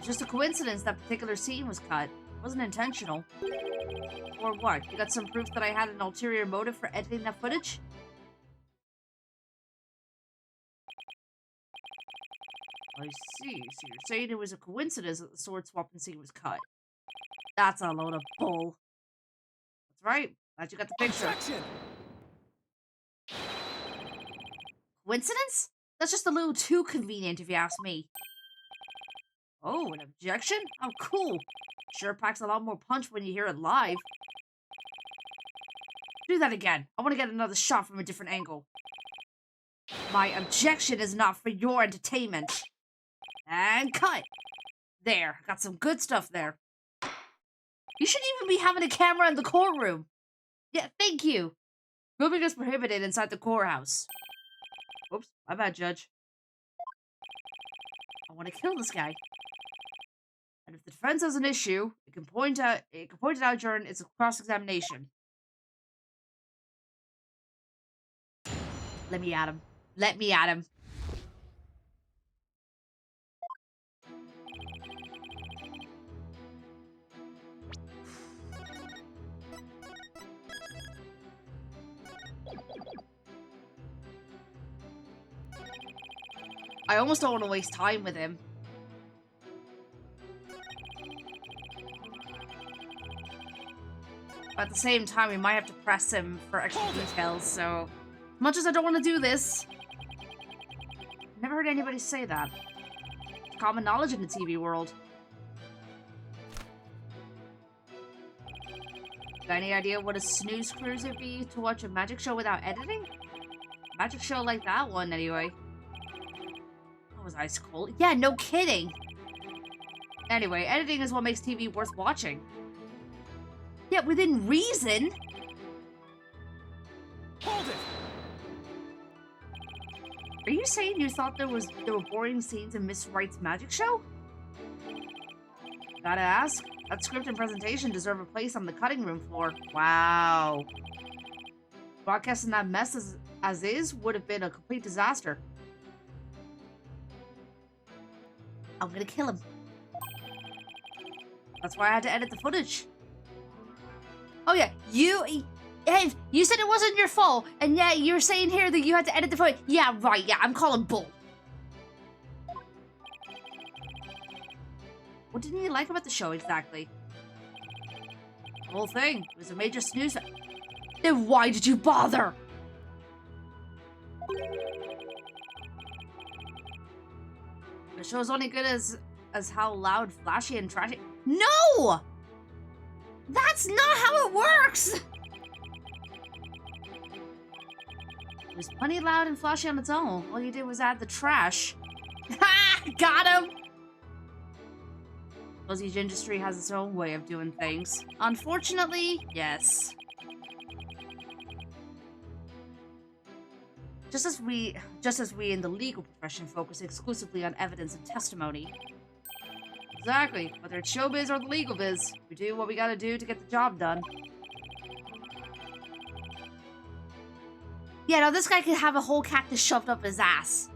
S1: It's just a coincidence that particular scene was cut. It wasn't intentional. Or what? You got some proof that I had an ulterior motive for editing that footage? I see. So you're saying it was a coincidence that the sword swapping scene was cut. That's a load of bull. That's right. Glad you got the picture.
S2: Objection!
S1: Coincidence? That's just a little too convenient if you ask me. Oh, an objection? Oh, cool. Sure packs a lot more punch when you hear it live. Do that again. I want to get another shot from a different angle. My objection is not for your entertainment. And cut. There, got some good stuff there. You shouldn't even be having a camera in the courtroom. Yeah, thank you. Moving is prohibited inside the courthouse. Oops, my bad, Judge. I want to kill this guy. And if the defense has an issue, it can point it out during its cross-examination. Let me at him. Let me at him. I almost don't want to waste time with him. But at the same time, we might have to press him for extra details, so... As much as I don't want to do this... Never heard anybody say that. It's common knowledge in the TV world. Got any idea what a snooze cruise would be to watch a magic show without editing? A magic show like that one, anyway. That was ice cold. Yeah, no kidding! Anyway, editing is what makes TV worth watching. Yeah, within reason!
S2: Hold it!
S1: Are you saying you thought there were boring scenes in Miss Wright's magic show? Gotta ask, that script and presentation deserve a place on the cutting room floor. Wow. Broadcasting that mess as is would have been a complete disaster. I'm gonna kill him. That's why I had to edit the footage. Oh yeah, hey, you said it wasn't your fault, and yeah, you're saying here that you had to edit the footage. Yeah, right, yeah, I'm calling bull. What didn't you like about the show exactly? The whole thing. It was a major snooze. Then why did you bother? The show's only good as how loud, flashy, and trashy. No! That's not how it works! It was plenty loud and flashy on its own. All you did was add the trash. Ha! Got him! Suppose each industry has its own way of doing things. Unfortunately, yes. Just as we in the legal profession focus exclusively on evidence and testimony. Exactly. Whether it's showbiz or the legal biz, we do what we gotta do to get the job done. Yeah, no, this guy could have a whole cactus shoved up his ass.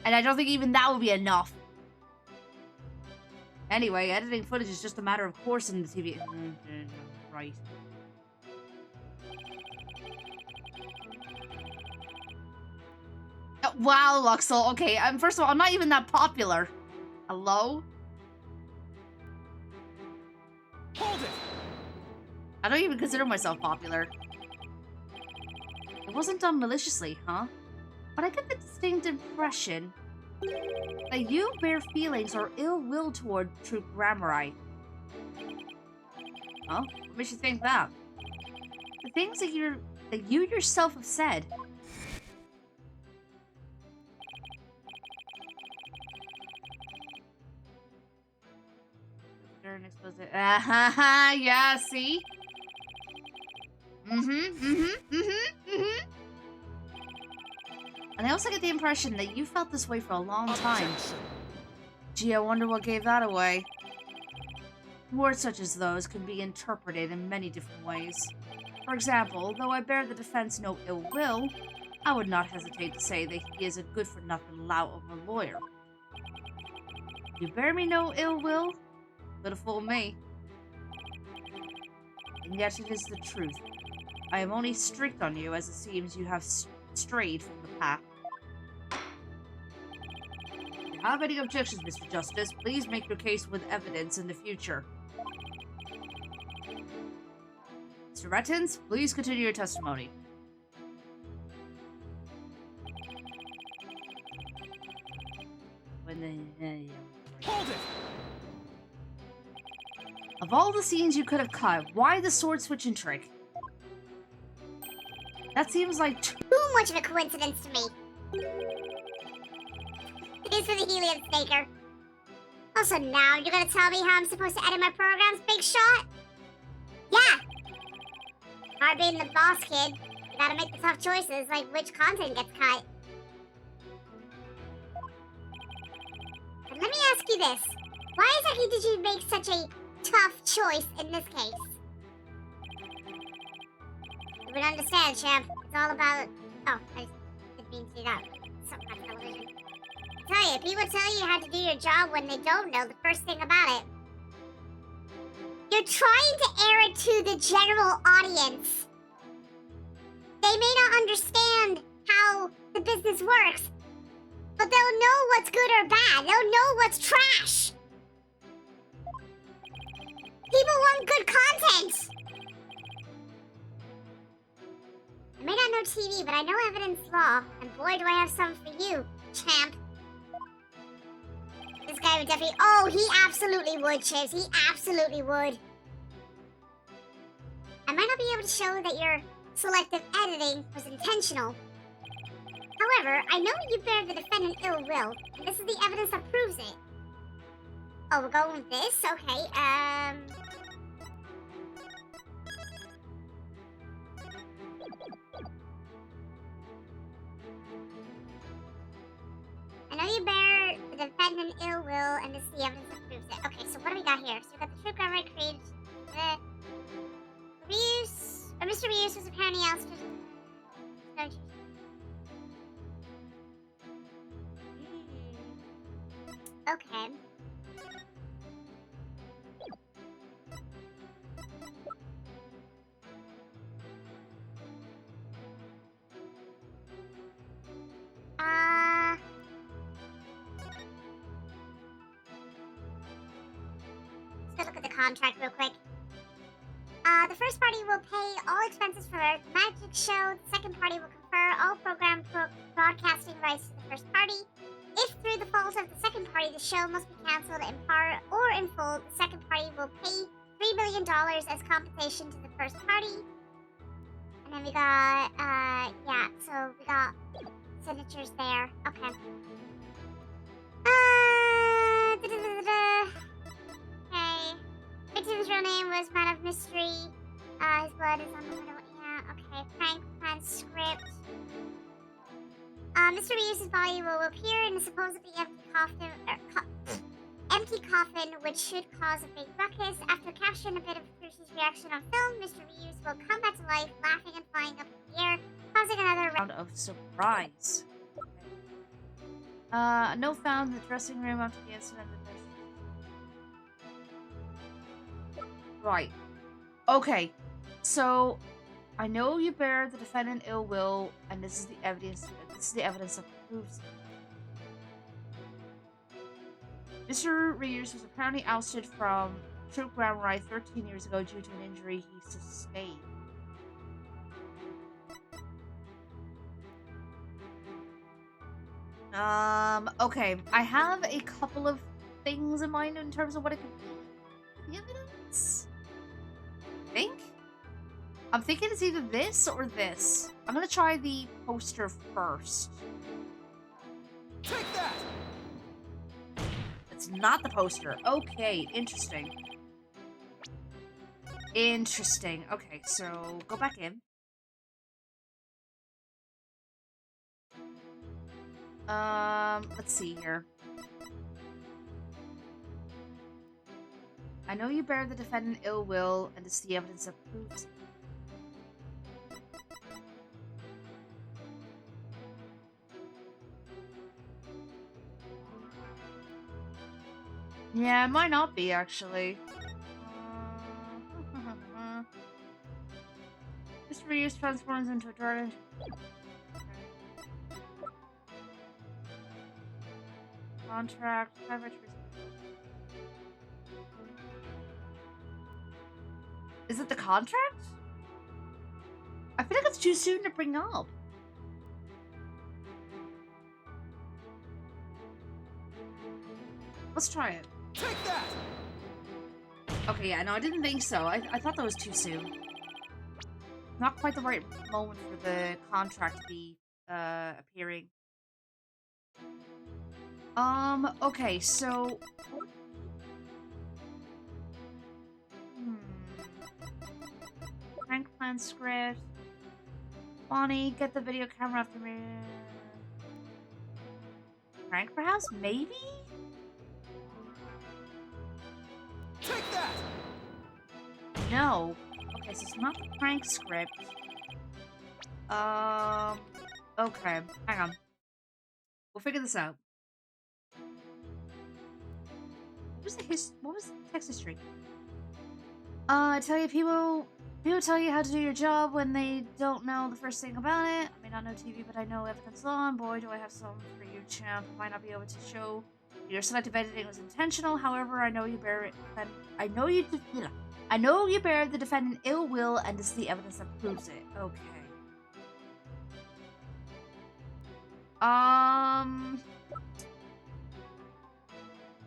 S1: And I don't think even that would be enough. Anyway, editing footage is just a matter of course in the TV. Right. Wow, Luxel. Okay, first of all, I'm not even that popular. Hello?
S2: Hold it!
S1: I don't even consider myself popular. It wasn't done maliciously, huh? But I get the distinct impression that you bear feelings or ill will toward Troop Grammari. Huh? What makes you think that? The things that you yourself have said. Explicit. Yeah, see? And I also get the impression that you felt this way for a long time. Gee, I wonder what gave that away. Words such as those can be interpreted in many different ways. For example, though I bear the defense no ill will, I would not hesitate to say that he is a good-for-nothing lout of a lawyer. You bear me no ill will? Could have fooled me. And yet it is the truth. I am only strict on you as it seems you have strayed from the path. If you have any objections, Mr. Justice, please make your case with evidence in the future. Mr. Rettins, please continue your testimony.
S2: Hold it!
S1: Of all the scenes you could have cut, why the sword switching trick? That seems like
S3: Too much of a coincidence to me. Thanks for the helium staker. Also, now you're gonna tell me how I'm supposed to edit my programs, big shot? Yeah! Hard being the boss kid, you gotta make the tough choices, like which content gets cut. But let me ask you this. Why exactly did you make such a tough choice in this case? You would understand, champ. It's all about... Oh, I didn't mean to do that. Something on television. I tell you, people tell you how to do your job when they don't know the first thing about it. You're trying to air it to the general audience. They may not understand how the business works, but they'll know what's good or bad. They'll know what's trash. People want good content. I may not know TV, but I know evidence law, and boy do I have some for you, champ. This guy would definitely... Oh, he absolutely would, Chips. He absolutely would. I might not be able to show that your selective editing was intentional. However, I know you bear the defendant ill will, and this is the evidence that proves it. Oh, we're going with this? Okay, I know you bear the defendant ill will, and this is the evidence that proves it. Okay, so what do we got here? So we got the true grammar created. Reuse, or Mr. Reuse was apparently ousted. Okay. Let's go look at the contract real quick. The first party will pay all expenses for the magic show. The second party will confer all program broadcasting rights to the first party. If through the fault of the second party the show must be cancelled in part or in full, the second party will pay $3 million as compensation to the first party. And then we got, yeah, so we got signatures there. Okay. Okay. Victim's real name was Man of Mystery. His blood is on the middle. Yeah, okay. Prank plan script. Mr. Reuse's body will appear in a supposedly empty coffin, which should cause a big ruckus. After capturing a bit of Crucie's reaction on film, Mr. Reuse will come back to life, laughing and flying up in the air, causing another round
S1: of surprise. No found in the dressing room after the incident. Right. Okay. So, I know you bear the defendant ill will, and this is the evidence. This is the evidence that proves it. Mr. Reuse was apparently ousted from Troop Grammar Ride 13 years ago due to an injury he sustained. Okay. I have a couple of things in mind in terms of what it could be. The evidence? I think? I'm thinking it's either this or this. I'm gonna try the poster first.
S2: Take that!
S1: It's not the poster. Okay, interesting. Interesting. Okay, so go back in. Let's see here. I know you bear the defendant ill will, and it's the evidence that proves it. Yeah, it might not be, actually. Just reuse transforms into a dragon. Contract. Is it the contract? I feel like it's too soon to bring up. Let's try it.
S2: Take that!
S1: Okay, yeah, no, I didn't think so. I thought that was too soon. Not quite the right moment for the contract to be appearing. Okay, so prank plan script. Bonnie, get the video camera after me. Prank perhaps? Maybe?
S2: Take that!
S1: No. Okay, so it's not the prank script. Okay. Hang on. We'll figure this out. What was the text history? I tell you, people tell you how to do your job when they don't know the first thing about it. I may not know TV, but I know evidence law, and boy, do I have some for you, champ. I might not be able to show your selective editing was intentional. However, I know you bear it. I know you bear the defendant ill will, and this is the evidence that proves it. Okay.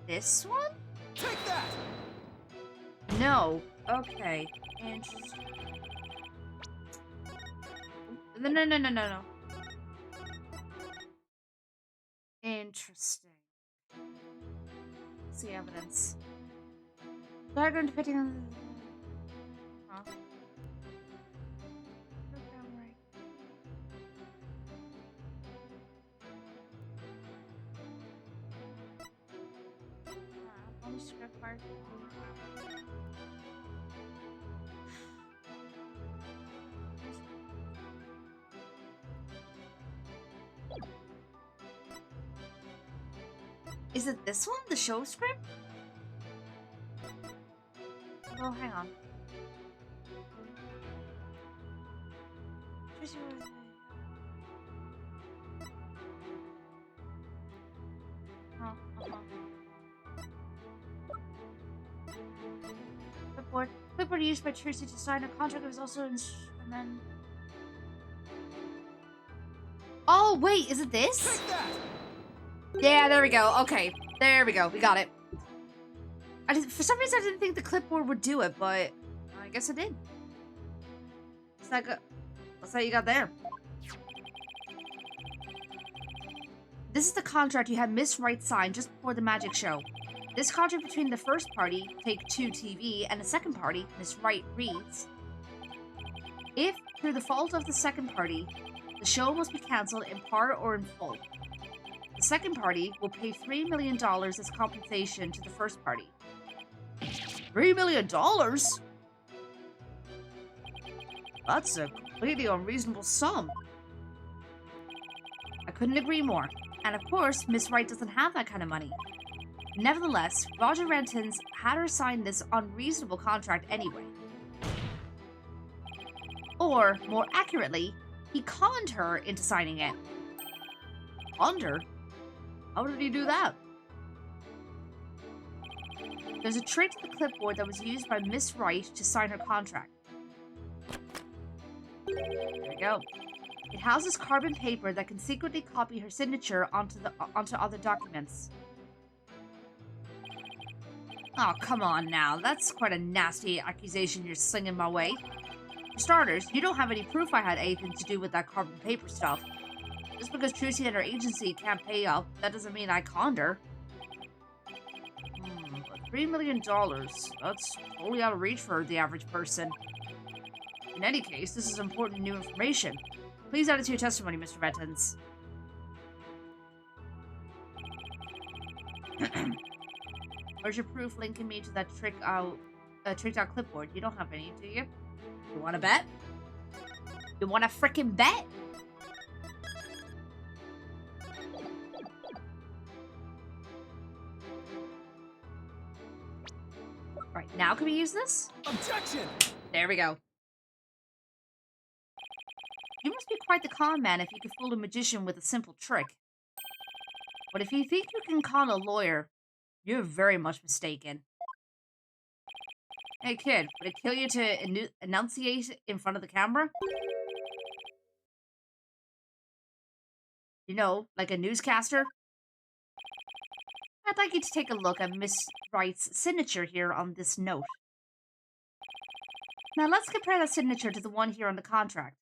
S1: This one?
S2: Take that!
S1: No. Okay. Interesting. No. Interesting. Let's see evidence. Diagram depicting on. Huh? Only script part. Is it this one? The show script? Oh, hang on. Clipboard used by Tracy to sign a contract was also and then. Oh wait, is it this?
S2: Take that!
S1: Yeah, there we go. Okay, there we go. We got it. For some reason, I didn't think the clipboard would do it, but I guess it did. What's that you got there? This is the contract you had Miss Wright sign just before the magic show. This contract between the first party, Take Two TV, and the second party, Miss Wright, reads: if, through the fault of the second party, the show must be cancelled in part or in full, the second party will pay $3 million as compensation to the first party. $3 million? That's a completely unreasonable sum. I couldn't agree more. And of course, Miss Wright doesn't have that kind of money. Nevertheless, Roger Renton's had her sign this unreasonable contract anyway. Or, more accurately, he conned her into signing it. Conned her? How did he do that? There's a tray to the clipboard that was used by Miss Wright to sign her contract. There we go. It houses carbon paper that can secretly copy her signature onto other documents. Oh, come on now. That's quite a nasty accusation you're slinging my way. For starters, you don't have any proof I had anything to do with that carbon paper stuff. Just because Tracy and her agency can't pay up, that doesn't mean I conned her. But $3 million, that's totally out of reach for the average person. In any case, this is important new information. Please add it to your testimony, Mr. Vettens. Where's your proof linking me to that tricked out clipboard? You don't have any, do you? You wanna bet? You wanna frickin' bet? Right, now can we use this?
S2: Objection!
S1: There we go. You must be quite the con man if you can fool a magician with a simple trick. But if you think you can con a lawyer, you're very much mistaken. Hey kid, would it kill you to enunciate in front of the camera? You know, like a newscaster? I'd like you to take a look at Miss Wright's signature here on this note. Now let's compare that signature to the one here on the contract.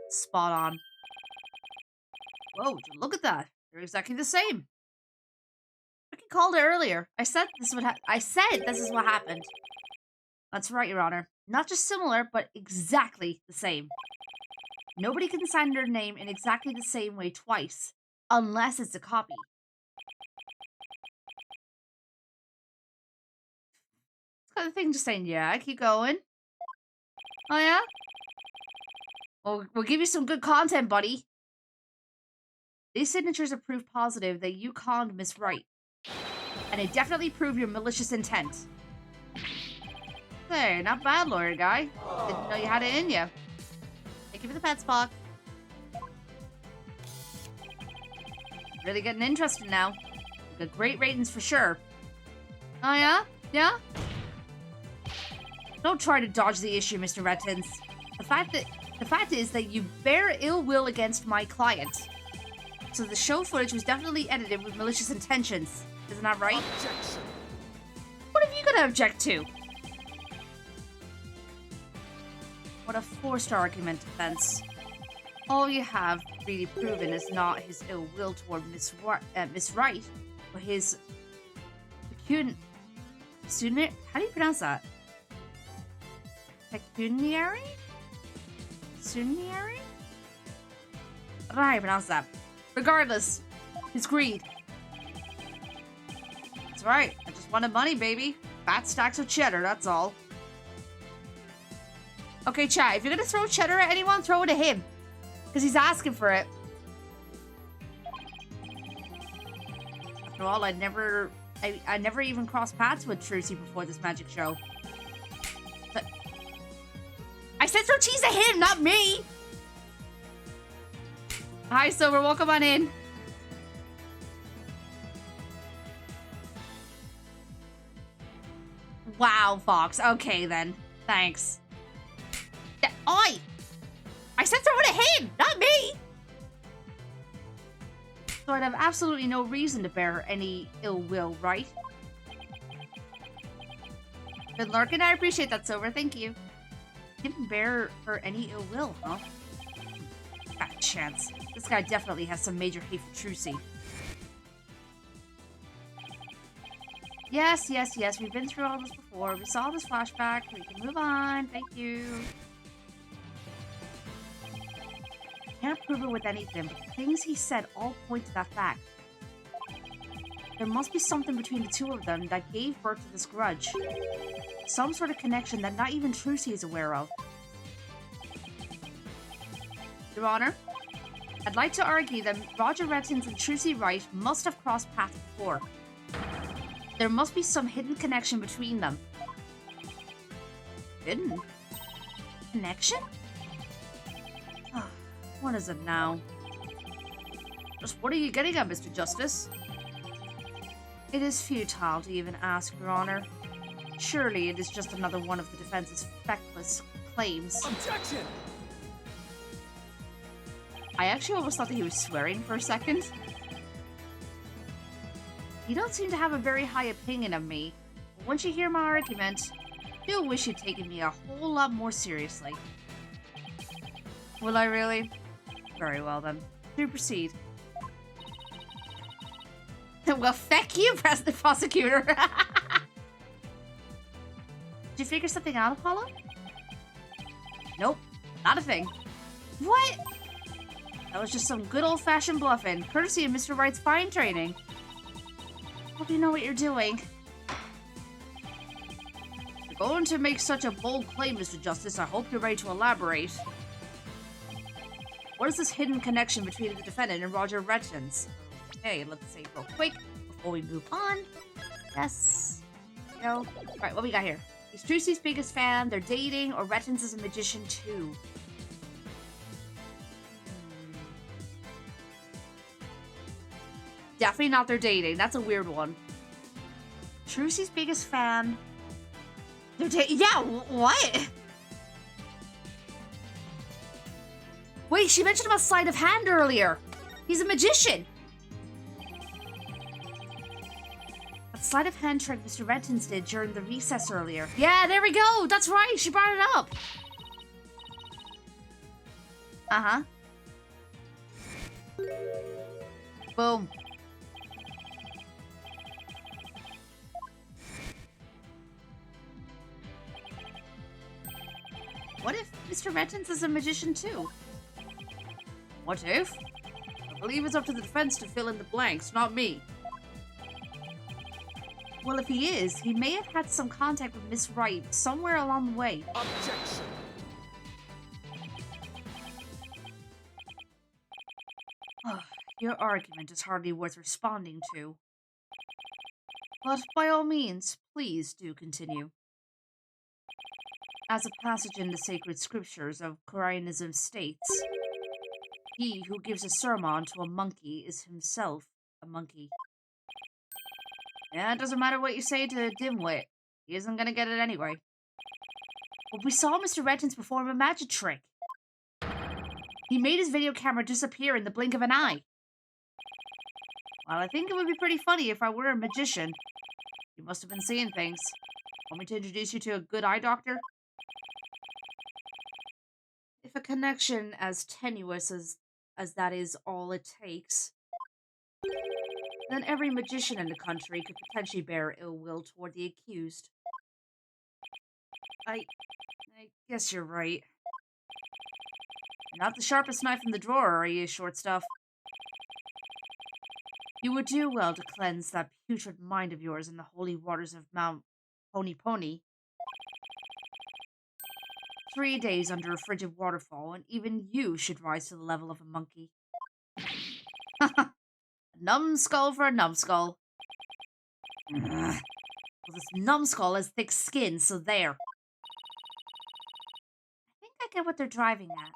S1: Spot on. Whoa, look at that. They're exactly the same. I called it earlier. I said this is what happened. That's right, Your Honor. Not just similar, but exactly the same. Nobody can sign their name in exactly the same way twice, unless it's a copy. It's got the thing just saying, yeah, keep going. Oh, yeah? Well, we'll give you some good content, buddy. These signatures are proof positive that you conned Miss Wright. And they definitely prove your malicious intent. Hey, not bad, lawyer guy. Didn't know you had it in you. Thank you for the pet, Spock. Really getting interested now. Got great ratings for sure. Oh yeah? Yeah? Don't try to dodge the issue, Mr. Rettins. The fact is that you bear ill will against my client. So the show footage was definitely edited with malicious intentions. Isn't that right?
S2: Objection.
S1: What have you got to object to? What a forced argument, defense. All you have really proven is not his ill will toward Miss Wright, but his pecuniary. How do you pronounce that? Pecuniary? Pecuniary? I don't know how you pronounce that. Regardless, his greed. That's right. I just wanted money, baby. Fat stacks of cheddar, that's all. Okay, chat, if you're gonna throw cheddar at anyone, throw it at him. Because he's asking for it. After all, I never even crossed paths with Trucy before this magic show. But I said throw cheese at him, not me! Hi, Silver, welcome on in. Wow, Fox. Okay, then. Thanks. Oi! I said throw it at him, not me! So I'd have absolutely no reason to bear any ill will, right? Good lurking, I appreciate that, Silver. Thank you. Didn't bear her any ill will, huh? Got a chance. This guy definitely has some major hate for Trucy. Yes, yes, yes. We've been through all this before. We saw this flashback. We can move on. Thank you. Can't prove it with anything, but the things he said all point to that fact. There must be something between the two of them that gave birth to this grudge. Some sort of connection that not even Trucy is aware of. Your Honor, I'd like to argue that Roger Rettins and Trucy Wright must have crossed paths before. There must be some hidden connection between them. Hidden? Connection? What is it now? Just what are you getting at, Mr. Justice? It is futile to even ask, Your Honor. Surely it is just another one of the defense's feckless claims.
S2: Objection!
S1: I actually almost thought that he was swearing for a second. You don't seem to have a very high opinion of me. But once you hear my argument, you'll wish you'd taken me a whole lot more seriously. Will I really? Very well then. Do proceed. Well, feck you, President Prosecutor. Did you figure something out, Apollo? Nope, not a thing. What? That was just some good old-fashioned bluffing, courtesy of Mr. Wright's fine training. Hope you know what you're doing. If you're going to make such a bold claim, Mr. Justice, I hope you're ready to elaborate. What is this hidden connection between the defendant and Roger Rettins? Okay, let's say real quick, before we move on. Yes. No. Alright, what we got here? He's Trucy's biggest fan, they're dating, or Rettins is a magician too. Definitely not they're dating. That's a weird one. Trucy's biggest fan. They're dating. Yeah, what? Wait, she mentioned about sleight of hand earlier. He's a magician. A sleight of hand trick Mr. Rettins did during the recess earlier. Yeah, there we go. That's right. She brought it up. Uh-huh. Boom. What if Mr. Rettins is a magician too? What if? I believe it's up to the defense to fill in the blanks, not me. Well, if he is, he may have had some contact with Miss Wright somewhere along the way.
S2: Objection.
S1: Your argument is hardly worth responding to. But by all means, please do continue. As a passage in the sacred scriptures of Koreanism states, he who gives a sermon to a monkey is himself a monkey. Yeah, it doesn't matter what you say to Dimwit. He isn't gonna get it anyway. But we saw Mr. Rettins perform a magic trick. He made his video camera disappear in the blink of an eye. Well, I think it would be pretty funny if I were a magician. You must have been seeing things. Want me to introduce you to a good eye doctor? If a connection as tenuous as that is all it takes, then every magician in the country could potentially bear ill will toward the accused. I guess you're right. You're not the sharpest knife in the drawer, are you, short stuff? You would do well to cleanse that putrid mind of yours in the holy waters of Mount Pony. 3 days under a frigid waterfall, and even you should rise to the level of a monkey. A numbskull for a numbskull. Well, this numbskull has thick skin, so there. I think I get what they're driving at.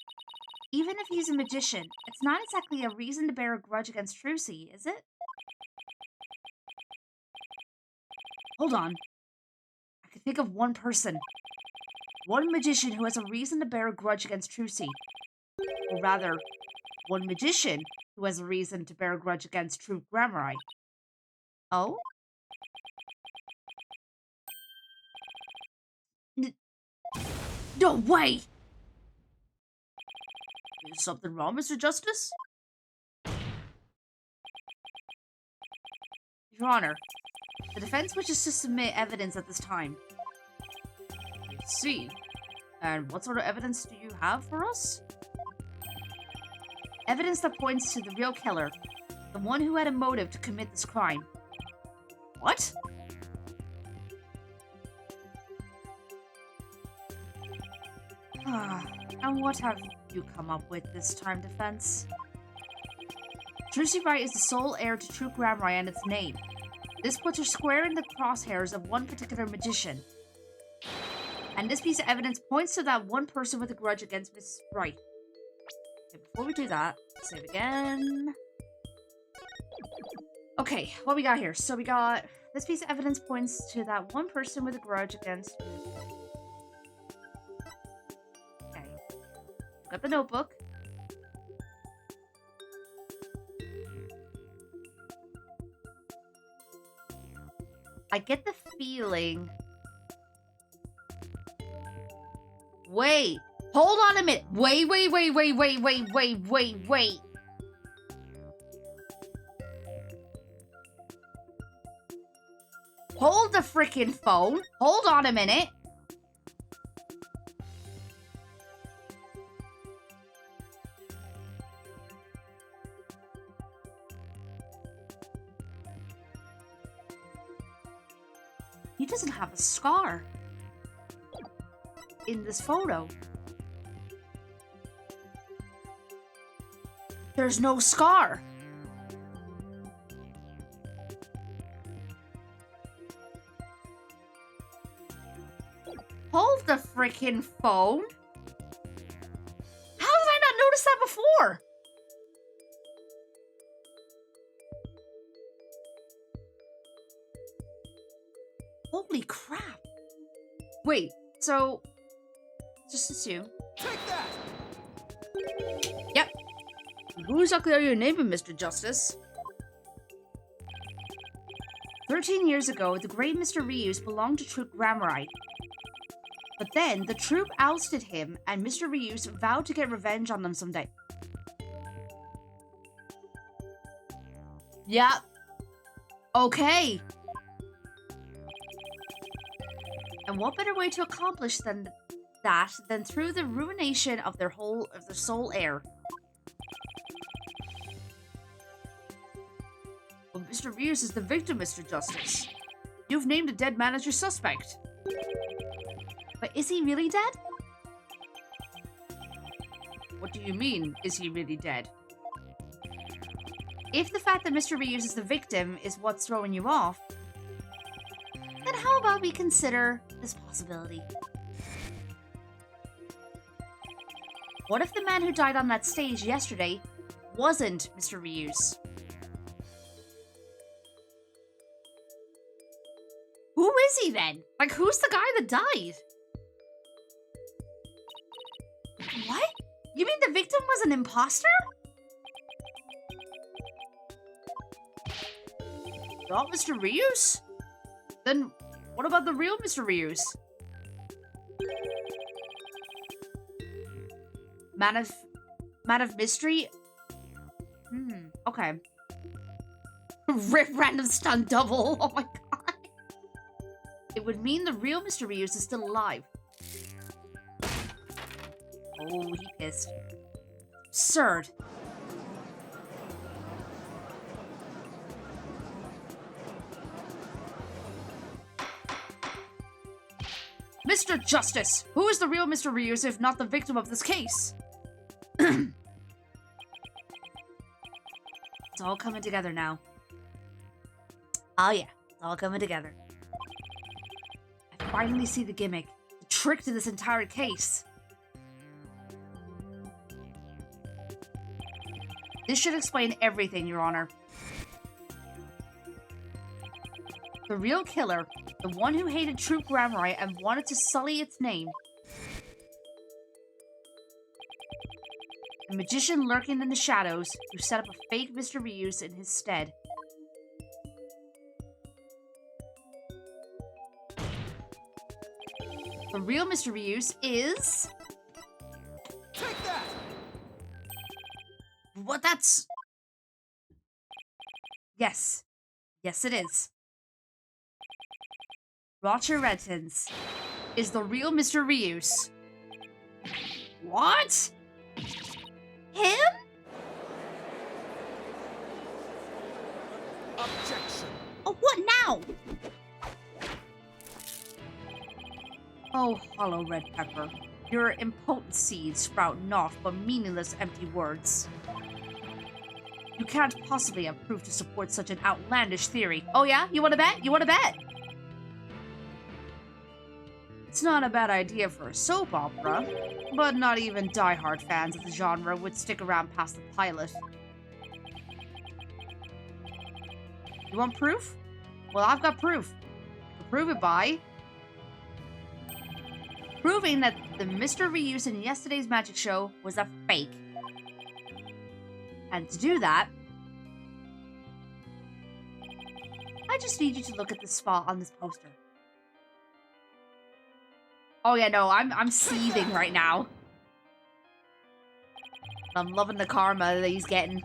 S1: Even if he's a magician, it's not exactly a reason to bear a grudge against Trucy, is it? Hold on. I can think of one person. One magician who has a reason to bear a grudge against Trucy. Or rather, one magician who has a reason to bear a grudge against True Grammari. Oh? No way! Is something wrong, Mr. Justice? Your Honor, the defense wishes to submit evidence at this time. I see. And what sort of evidence do you have for us? Evidence that points to the real killer, the one who had a motive to commit this crime. What? And what have you come up with this time, defense? Trucy Wright is the sole heir to True Grammari and its name. This puts her square in the crosshairs of one particular magician. And this piece of evidence points to that one person with a grudge against Miss Wright. Okay, before we do that, save again. Okay, what we got here? So we got this piece of evidence points to that one person with a grudge against Miss Wright. Okay. Got the notebook. I get the feeling... Wait! Hold on a minute! Wait! Hold the frickin' phone! Hold on a minute! He doesn't have a scar in this photo. There's no scar. Hold the frickin' phone. How did I not notice that before? Holy crap. Wait, so just assume.
S2: Take that!
S1: Yep. Who exactly are you naming, Mr. Justice? 13 years ago, the great Mr. Ryus belonged to Troop Gramurai. But then, the troop ousted him, and Mr. Ryus vowed to get revenge on them someday. Yeah. Okay. And what better way to accomplish than through the ruination of their sole heir? Well, Mr. Ryus is the victim, Mr. Justice. You've named a dead man as your suspect. But is he really dead? What do you mean, is he really dead? If the fact that Mr. Ryus is the victim is what's throwing you off, then how about we consider this possibility? What if the man who died on that stage yesterday wasn't Mr. Ryus? Who is he then? Like, who's the guy that died? What? You mean the victim was an imposter? Not Mr. Ryus? Then what about the real Mr. Ryus? Man of mystery? Okay. Rip random stunt double. Oh my god. It would mean the real Mr. Ryus is still alive. Oh, he pissed. Absurd. Mr. Justice! Who is the real Mr. Ryus if not the victim of this case? It's all coming together now. Oh yeah, it's all coming together. I finally see the gimmick, the trick to this entire case. This should explain everything, Your Honor. The real killer, the one who hated Troop Gramurai and wanted to sully its name. The magician lurking in the shadows who set up a fake Mr. Ryus in his stead. The real Mr. Ryus is...
S2: Take that!
S1: What? That's... Yes. Yes, it is. Roger Redtons is the real Mr. Ryus. What? Him?
S2: Objection!
S1: Oh, what now? Oh, hollow red pepper. Your impotent seeds sprout naught but meaningless empty words. You can't possibly have proof to support such an outlandish theory. Oh yeah? You wanna bet? You wanna bet? It's not a bad idea for a soap opera, but not even die-hard fans of the genre would stick around past the pilot. You want proof? Well, I've got proof. To prove it by... proving that the Mr. Ryus in yesterday's magic show was a fake. And to do that, I just need you to look at the spot on this poster. Oh yeah, no, I'm seething right now. I'm loving the karma that he's getting.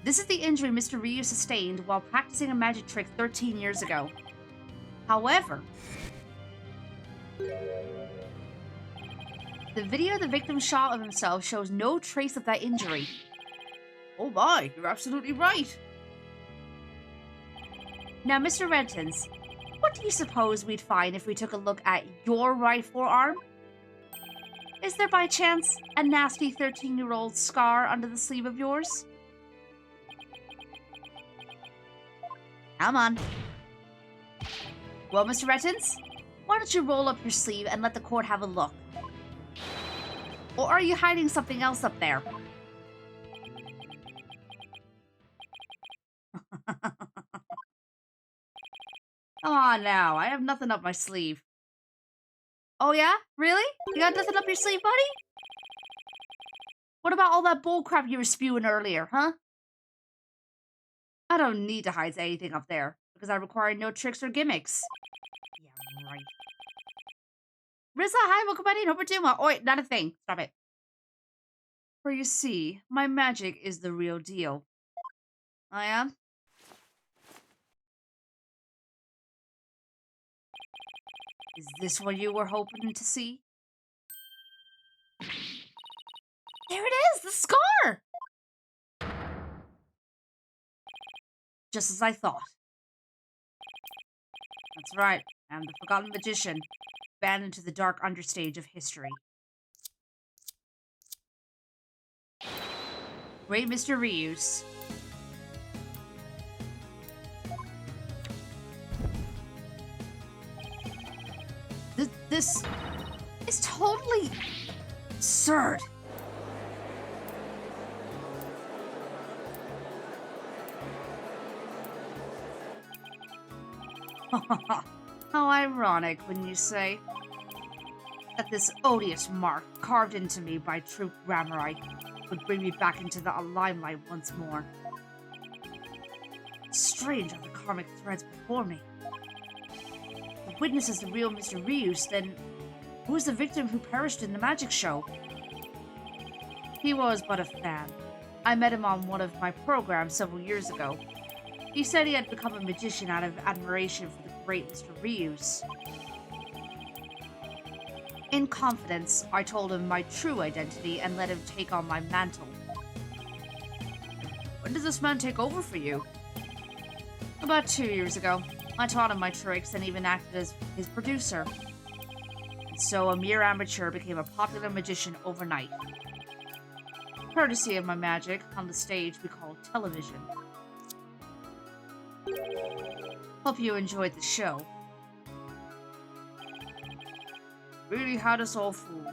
S1: This is the injury Mr. Ryus sustained while practicing a magic trick 13 years ago. However, the video the victim shot of himself shows no trace of that injury. Oh my, you're absolutely right. Now, Mr. Redtons, what do you suppose we'd find if we took a look at your right forearm? Is there by chance a nasty 13-year-old scar under the sleeve of yours? Come on. Well, Mr. Redtons, Why don't you roll up your sleeve and let the court have a look? Or are you hiding something else up there? Come on now, I have nothing up my sleeve. Oh yeah? Really? You got nothing up your sleeve, buddy? What about all that bullcrap you were spewing earlier, huh? I don't need to hide anything up there, because I require no tricks or gimmicks. Yeah, right. Rissa, hi, welcome back in. Hope you're doing well. Oh, wait, not a thing. Stop it. For you see, my magic is the real deal. I am? Is this what you were hoping to see? There it is, the scar! Just as I thought. That's right, I'm the forgotten magician, abandoned to the dark understage of history. Great Mr. Reuse. This is totally absurd. How ironic when you say that this odious mark carved into me by true Grammari would bring me back into the limelight once more. Strange are the karmic threads before me. If witness is the real Mr. Reuse, then who is the victim who perished in the magic show? He was but a fan. I met him on one of my programs several years ago. He said he had become a magician out of admiration for the great Mr. Reuse. In confidence, I told him my true identity and let him take on my mantle. When did this man take over for you? About 2 years ago. I taught him my tricks and even acted as his producer. And so a mere amateur became a popular magician overnight. Courtesy of my magic on the stage we call television. Hope you enjoyed the show. Really had us all fooled.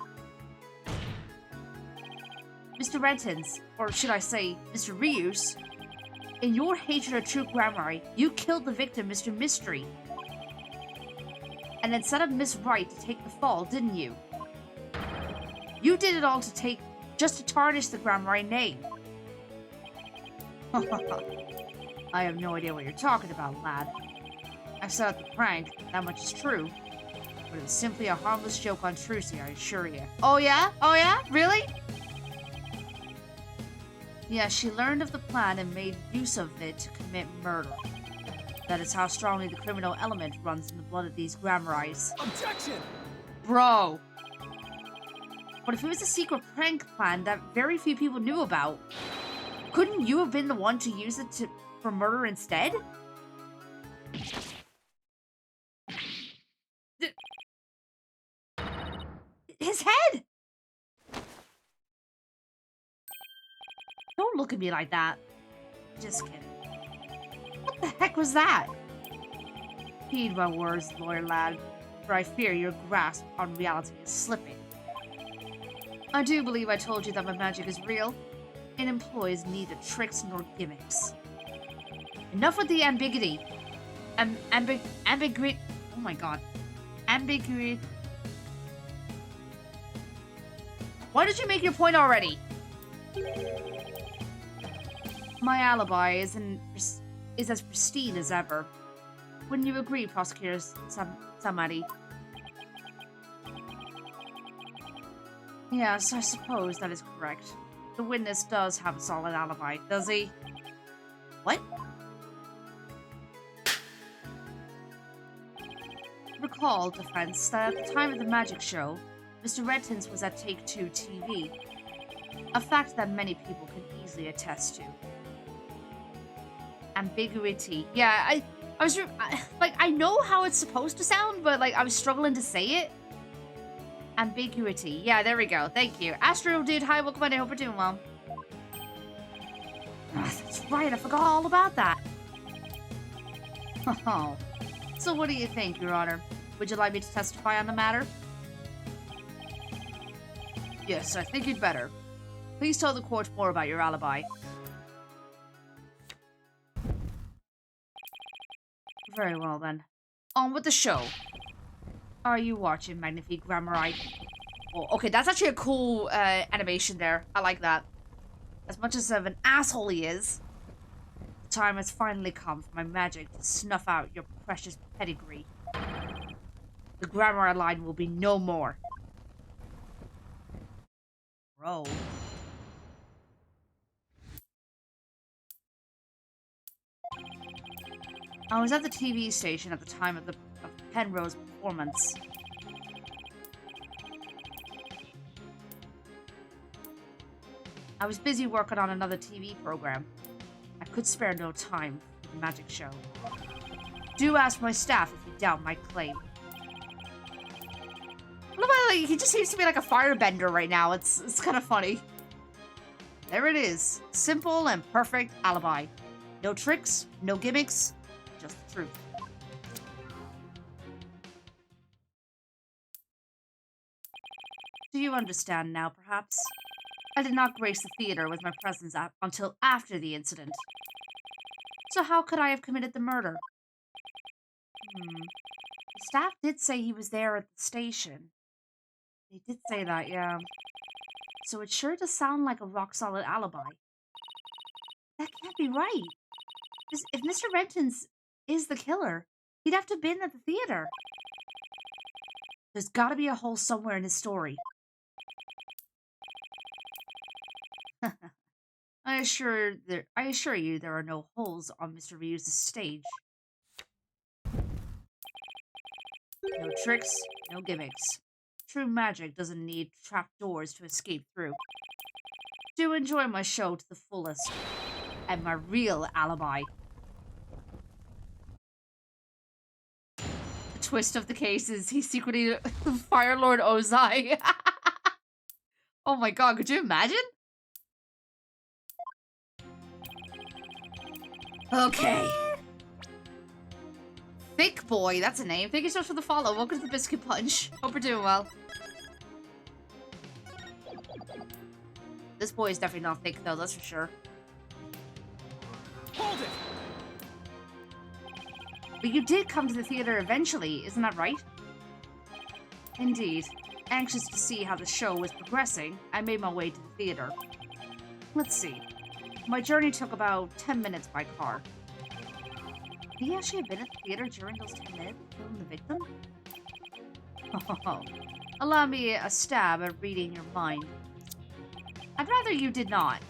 S1: Mr. Rentons, or should I say, Mr. Reuse, in your hatred of true Grammari, you killed the victim, Mr. Mystery. And then set up Miss Wright to take the fall, didn't you? You did it all just to tarnish the Grammari name. I have no idea what you're talking about, lad. I set up the prank, that much is true. But it was simply a harmless joke on Trucy, I assure you. Oh yeah? Oh yeah? Really? Yeah, she learned of the plan and made use of it to commit murder. That is how strongly the criminal element runs in the blood of these Grammaris.
S2: Objection!
S1: Bro! But if it was a secret prank plan that very few people knew about, couldn't you have been the one to use it for murder instead? His head! Don't look at me like that. Just kidding. What the heck was that? Heed my words, lawyer lad, for I fear your grasp on reality is slipping. I do believe I told you that my magic is real. It employs neither tricks nor gimmicks. Enough with the ambiguity. Ambiguity. Oh my god. Ambiguity. Why did you make your point already? My alibi is as pristine as ever. Wouldn't you agree, Prosecutor Samadi? Yes, I suppose that is correct. The witness does have a solid alibi, does he? What? Recall, defense, that at the time of the magic show, Mr. Redtons was at Take Two TV. A fact that many people can easily attest to. Ambiguity. Yeah, I was like, I know how it's supposed to sound, but like I was struggling to say it. Ambiguity. Yeah, there we go. Thank you. Astro dude, hi, welcome in. I hope you're doing well. That's right, I forgot all about that. Oh. So what do you think, Your Honor? Would you like me to testify on the matter? Yes, I think you'd better. Please tell the court more about your alibi. Very well, then. On with the show. Are you watching, Magnifique Gramarite? Oh, okay, that's actually a cool animation there. I like that. As much as of an asshole he is, the time has finally come for my magic to snuff out your precious pedigree. The Gramarite line will be no more. Bro. I was at the TV station at the time of Penrose performance. I was busy working on another TV program. I could spare no time for the magic show. Do ask my staff if you doubt my claim. Look at he just seems to be like a firebender right now. It's kind of funny. There it is. Simple and perfect alibi. No tricks, no gimmicks, just the truth. Do you understand now, perhaps? I did not grace the theater with my presence until after the incident. So how could I have committed the murder? The staff did say he was there at the station. They did say that, yeah. So it sure does sound like a rock-solid alibi. That can't be right. If Mr. Renton's is the killer, he'd have to have been at the theater. There's gotta be a hole somewhere in his story. I assure you there are no holes on Mr. Ryu's stage. No tricks, no gimmicks. True magic doesn't need trapdoors to escape through. Do enjoy my show to the fullest. And my real alibi. The twist of the case is he's secretly Fire Lord Ozai. Oh my god, could you imagine? Okay. Thick boy, that's a name. Thank you so much for the follow. Welcome to the Biscuit Punch. Hope you're doing well. This boy is definitely not thick though, that's for sure.
S2: Hold it!
S1: But you did come to the theater eventually, isn't that right? Indeed. Anxious to see how the show was progressing, I made my way to the theater. Let's see. My journey took about 10 minutes by car. Could he actually have been at the theater during those 10 minutes, killing the victim? Oh, allow me a stab at reading your mind. I'd rather you did not.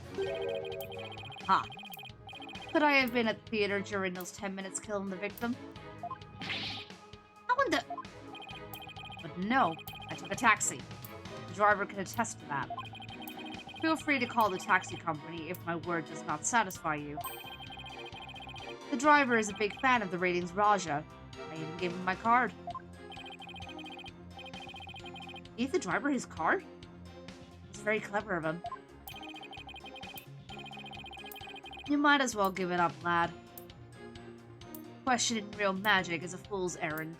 S1: Ha. Could I have been at the theater during those 10 minutes killing the victim? How in the... But no, I took a taxi. The driver can attest to that. Feel free to call the taxi company if my word does not satisfy you. The driver is a big fan of the ratings Raja. I even gave him my card. Gave the driver his card? It's very clever of him. You might as well give it up, lad. Questioning real magic is a fool's errand.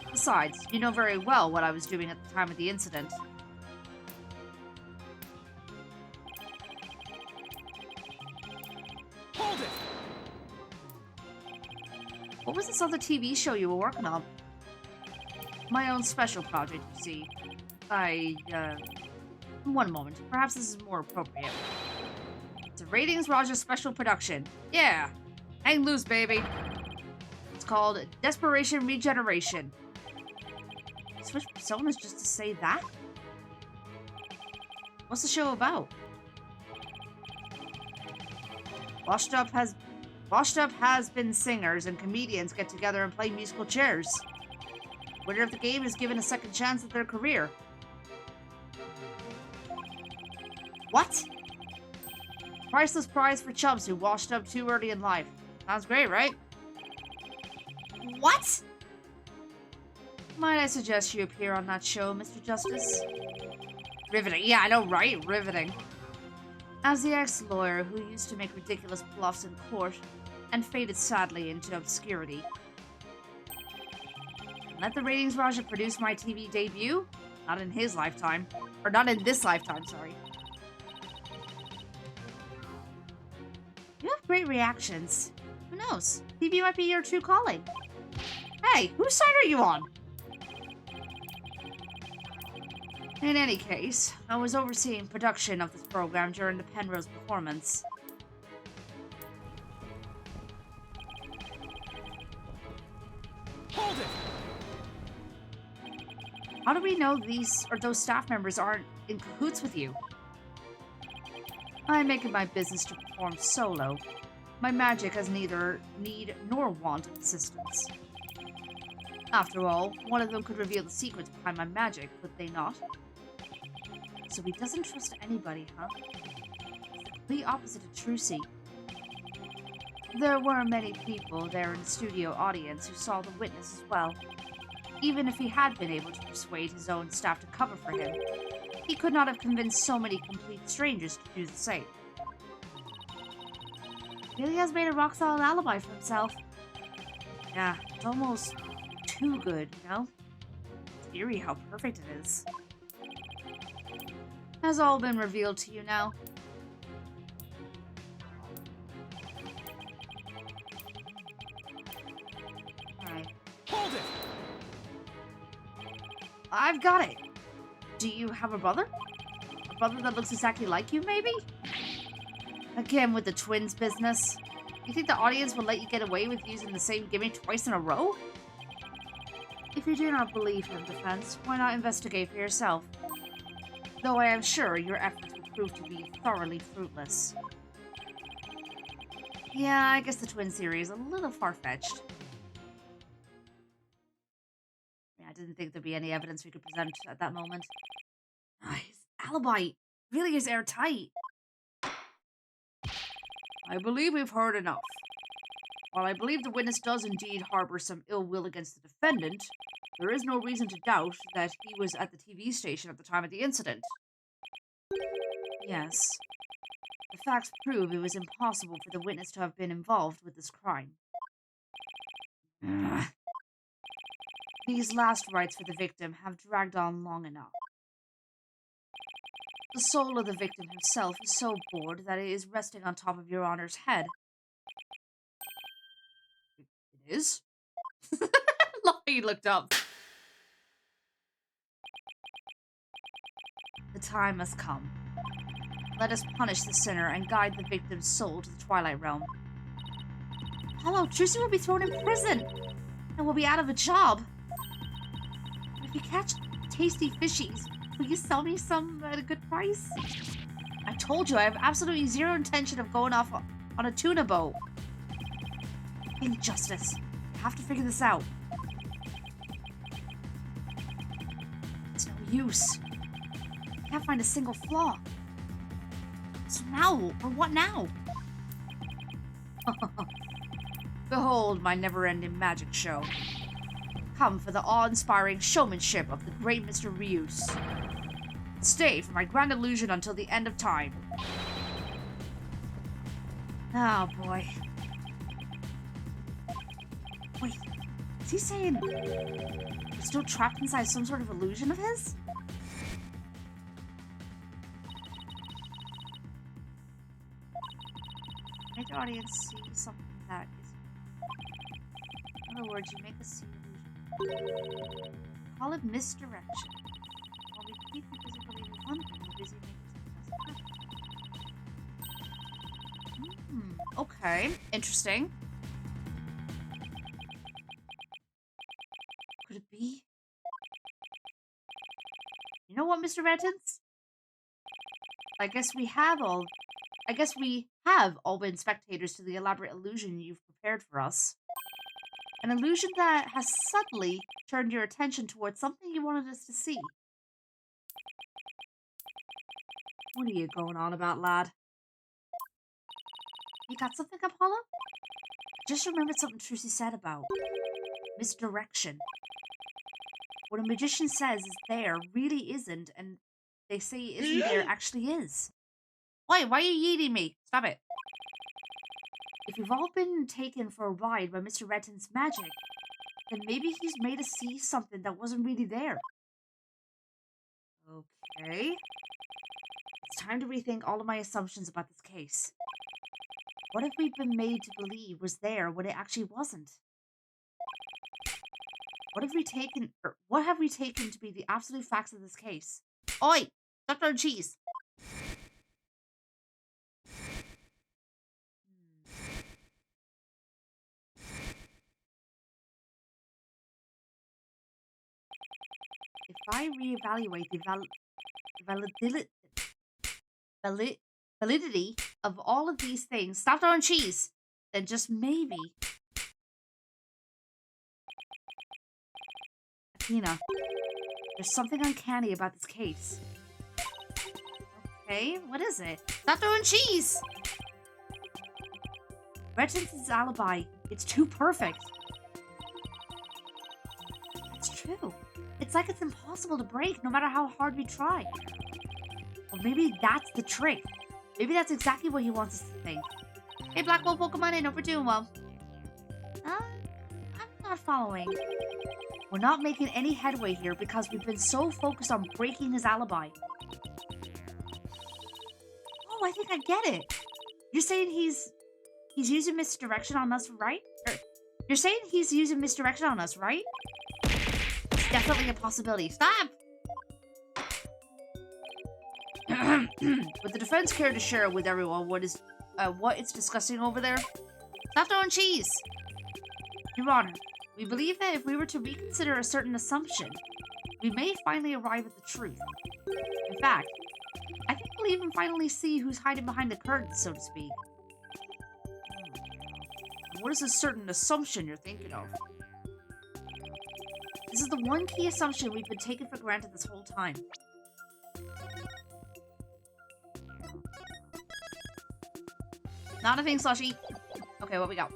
S1: Besides, you know very well what I was doing at the time of the incident.
S2: Hold it!
S1: What was this other TV show you were working on? My own special project, you see. One moment. Perhaps this is more appropriate. It's a Ratings Raja special production. Yeah. Hang loose, baby. It's called Desperation Regeneration. Switch personas just to say that? What's the show about? Washed up has-been singers and comedians get together and play musical chairs. Winner of the game is given a second chance at their career. What? Priceless prize for chumps who washed up too early in life. Sounds great, right? What? Might I suggest you appear on that show, Mr. Justice? Riveting. Yeah, I know, right? Riveting. As the ex-lawyer who used to make ridiculous bluffs in court and faded sadly into obscurity. Let the ratings Raja produce my TV debut? Not in his lifetime. Or not in this lifetime, sorry. You have great reactions. Who knows? TV might be your true calling. Hey, whose side are you on? In any case, I was overseeing production of this program during the Penrose performance.
S2: Hold it!
S1: How do we know those staff members aren't in cahoots with you? I make it my business to perform solo. My magic has neither need nor want of assistance. After all, one of them could reveal the secrets behind my magic, could they not? So he doesn't trust anybody, huh? It's the complete opposite of Trilogy. There were many people there in the studio audience who saw the witness as well. Even if he had been able to persuade his own staff to cover for him, he could not have convinced so many complete strangers to do the same. He really has made a rock-solid alibi for himself. Yeah, it's almost too good, you know? It's eerie how perfect it is. Has all been revealed to you now? Alright.
S2: Hold it!
S1: I've got it! Do you have a brother? A brother that looks exactly like you, maybe? Again with the twins business. You think the audience will let you get away with using the same gimmick twice in a row? If you do not believe him, Defense, why not investigate for yourself? Though I am sure your efforts will prove to be thoroughly fruitless. Yeah, I guess the twin theory is a little far-fetched. Yeah, I didn't think there'd be any evidence we could present at that moment. His alibi really is airtight. I believe we've heard enough. While I believe the witness does indeed harbor some ill will against the defendant, there is no reason to doubt that he was at the TV station at the time of the incident. Yes. The facts prove it was impossible for the witness to have been involved with this crime. These last rites for the victim have dragged on long enough. The soul of the victim himself is so bored that it is resting on top of Your Honor's head. It is? He looked up. The time has come. Let us punish the sinner and guide the victim's soul to the Twilight Realm. Hello, Trilogy will be thrown in prison and will be out of a job. If you catch tasty fishies, will you sell me some at a good price? I told you I have absolutely zero intention of going off on a tuna boat. Injustice. You have to figure this out. It's no use. I can't find a single flaw. So now, or what now? Behold my never-ending magic show. Come for the awe-inspiring showmanship of the great Mr. Rius. Stay for my grand illusion until the end of time. Oh boy. Wait, is he saying we're still trapped inside some sort of illusion of his? Make the audience see something that is. In other words, you make us see illusion. Call it misdirection. While we keep you busy believing one thing, we're busy making something else. Okay, interesting. Could it be? You know what, Mr. Rettins? I guess we have all been spectators to the elaborate illusion you've prepared for us. An illusion that has subtly turned your attention towards something you wanted us to see. What are you going on about, lad? You got something, Apollo? I just remembered something Trilogy said about misdirection. What a magician says is there really isn't, and they say isn't there actually is. Wait, why are you yeeting me? Stop it. If we've all been taken for a ride by Mr. Retton's magic, then maybe he's made us see something that wasn't really there. Okay. It's time to rethink all of my assumptions about this case. What have we been made to believe was there when it actually wasn't? What have we taken to be the absolute facts of this case? Oi! Dr. Cheese! If I reevaluate the validity of all of these things, stop throwing cheese, then just maybe, Athena, there's something uncanny about this case. Okay, what is it? Stop throwing cheese! Reticent's alibi, it's too perfect. It's true. It's like it's impossible to break, no matter how hard we try. Or maybe that's the trick. Maybe that's exactly what he wants us to think. Hey, Black Wolf, welcome on in. Hope we're doing well. I'm not following. We're not making any headway here because we've been so focused on breaking his alibi. Oh, I think I get it. You're saying he's using misdirection on us, right? You're saying he's using misdirection on us, right? It's definitely a possibility. Stop! Would the defense care to share with everyone what it's discussing over there? Stop throwing cheese! Your Honor, we believe that if we were to reconsider a certain assumption, we may finally arrive at the truth. In fact, I think we'll even finally see who's hiding behind the curtain, so to speak. What is a certain assumption you're thinking of? This is the one key assumption we've been taking for granted this whole time. Not a thing, Slushy. Okay, what we got?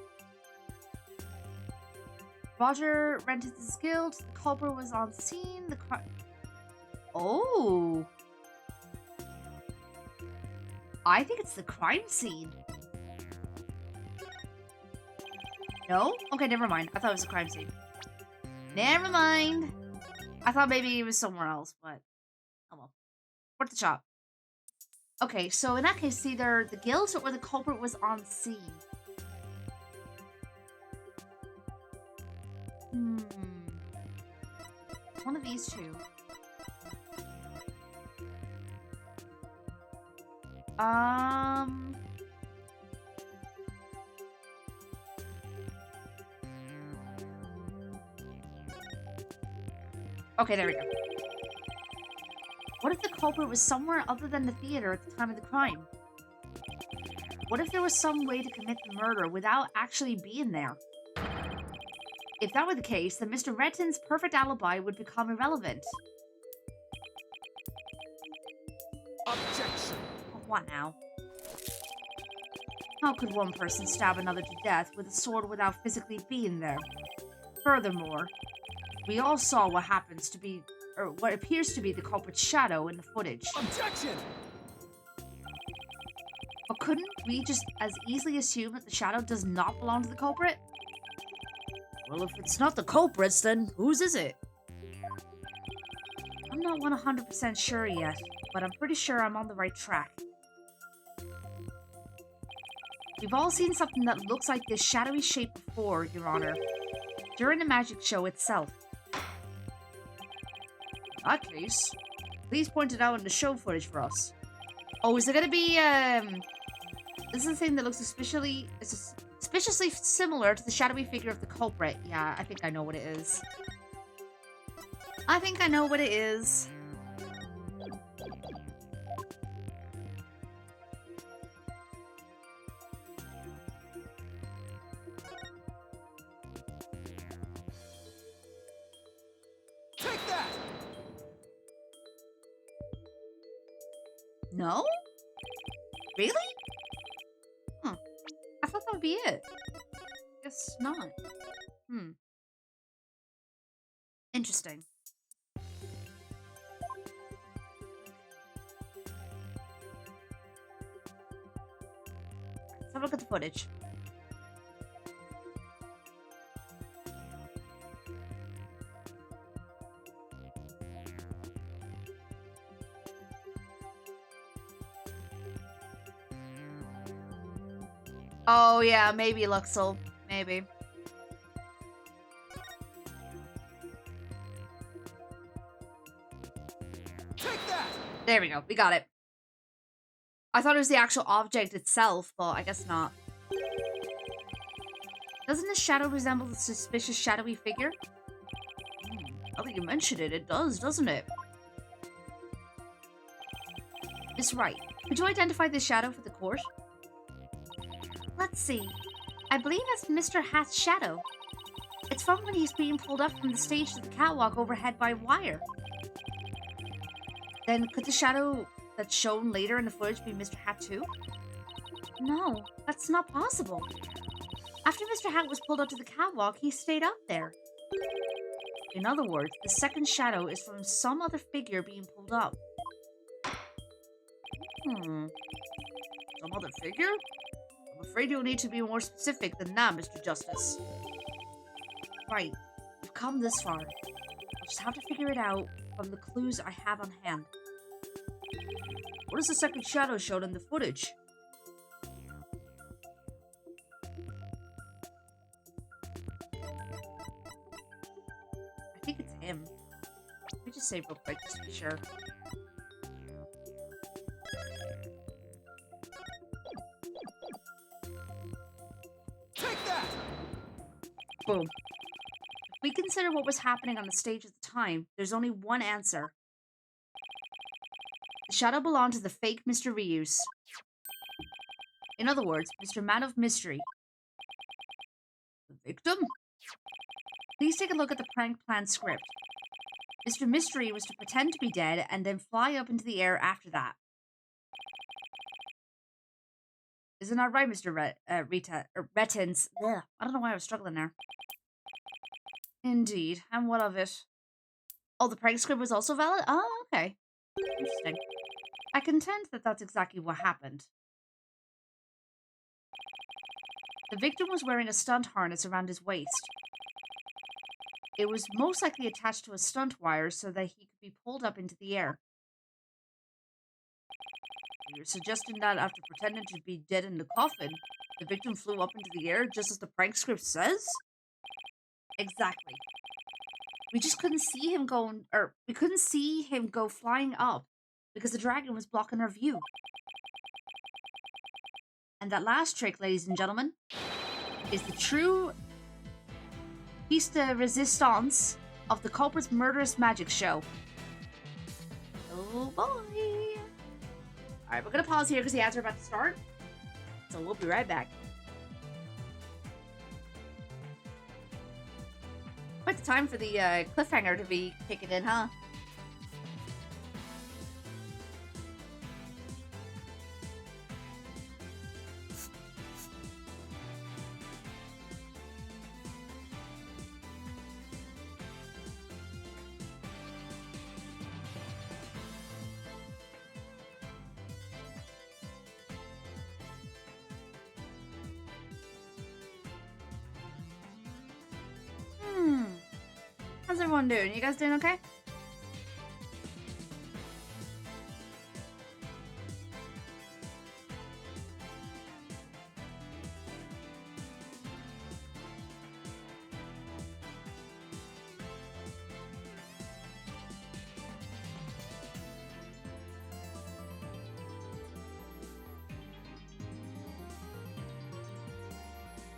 S1: Roger rented his guild. The culprit was on scene. The crime. Oh. I think it's the crime scene. No? Okay, never mind. I thought it was a crime scene. Never mind. I thought maybe it was somewhere else, but oh well. Worth the shot. Okay, so in that case, either the guild or the culprit was on scene. One of these two. Okay, there we go. What if the culprit was somewhere other than the theater at the time of the crime? What if there was some way to commit the murder without actually being there? If that were the case, then Mr. Retton's perfect alibi would become irrelevant.
S2: Objection.
S1: What now? How could one person stab another to death with a sword without physically being there? Furthermore, we all saw what happens to be, or what appears to be the culprit's shadow in the footage.
S2: Objection.
S1: But couldn't we just as easily assume that the shadow does not belong to the culprit? Well, if it's not the culprit's, then whose is it? I'm not 100% sure yet, but I'm pretty sure I'm on the right track. We've all seen something that looks like this shadowy shape before, Your Honor, during the magic show itself. In that case, please point it out in the show footage for us. Oh, is it gonna be, this is the thing that looks suspiciously similar to the shadowy figure of the culprit. Yeah, I think I know what it is. I think I know what it is.
S2: Take that.
S1: No? Really? Huh. I thought that would be it. Guess not. Interesting. Let's have a look at the footage. Oh, yeah, maybe Luxel. Maybe.
S2: Take that!
S1: There we go. We got it. I thought it was the actual object itself, but I guess not. Doesn't the shadow resemble the suspicious shadowy figure? Now that you mention it, it does, doesn't it? Miss Wright, could you identify this shadow for the court? Let's see. I believe that's Mr. Hat's shadow. It's from when he's being pulled up from the stage to the catwalk overhead by wire. Then could the shadow that's shown later in the footage be Mr. Hat too? No, that's not possible. After Mr. Hat was pulled up to the catwalk, he stayed up there. In other words, the second shadow is from some other figure being pulled up. Some other figure? I'm afraid you'll need to be more specific than that, Mr. Justice. Right, we've come this far. I'll just have to figure it out from the clues I have on hand. What is the second shadow shown in the footage? I think it's him. Let me just save real quick just to be sure.
S2: Take that!
S1: Boom. If we consider what was happening on the stage at the time, there's only one answer. The shadow belonged to the fake Mr. Reuse. In other words, Mr. Man of Mystery. The victim? Please take a look at the prank plan script. Mr. Mystery was to pretend to be dead and then fly up into the air after that. Isn't that right, Mr. Rettins? Ugh, I don't know why I was struggling there. Indeed. And what of it? Oh, the prank script was also valid? Oh, okay. Interesting. I contend that that's exactly what happened. The victim was wearing a stunt harness around his waist. It was most likely attached to a stunt wire so that he could be pulled up into the air. You're suggesting that after pretending to be dead in the coffin, the victim flew up into the air just as the prank script says? Exactly. We just couldn't see him we couldn't see him go flying up because the dragon was blocking our view. And that last trick, ladies and gentlemen, is the true piece de resistance of the culprit's murderous magic show. Oh boy! Alright, we're gonna pause here because the ads are about to start. So we'll be right back. Quite the time for the cliffhanger to be kicking in, huh? How's everyone doing? You guys doing okay?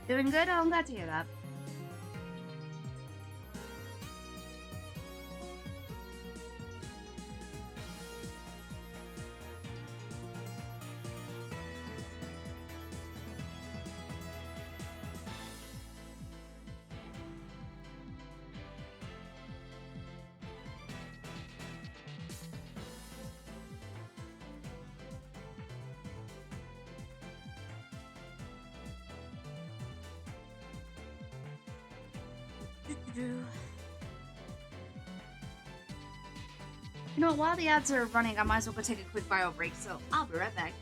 S1: Doing good? Oh, I'm glad to hear that. You know, while the ads are running, I might as well go take a quick bio break, so I'll be right back.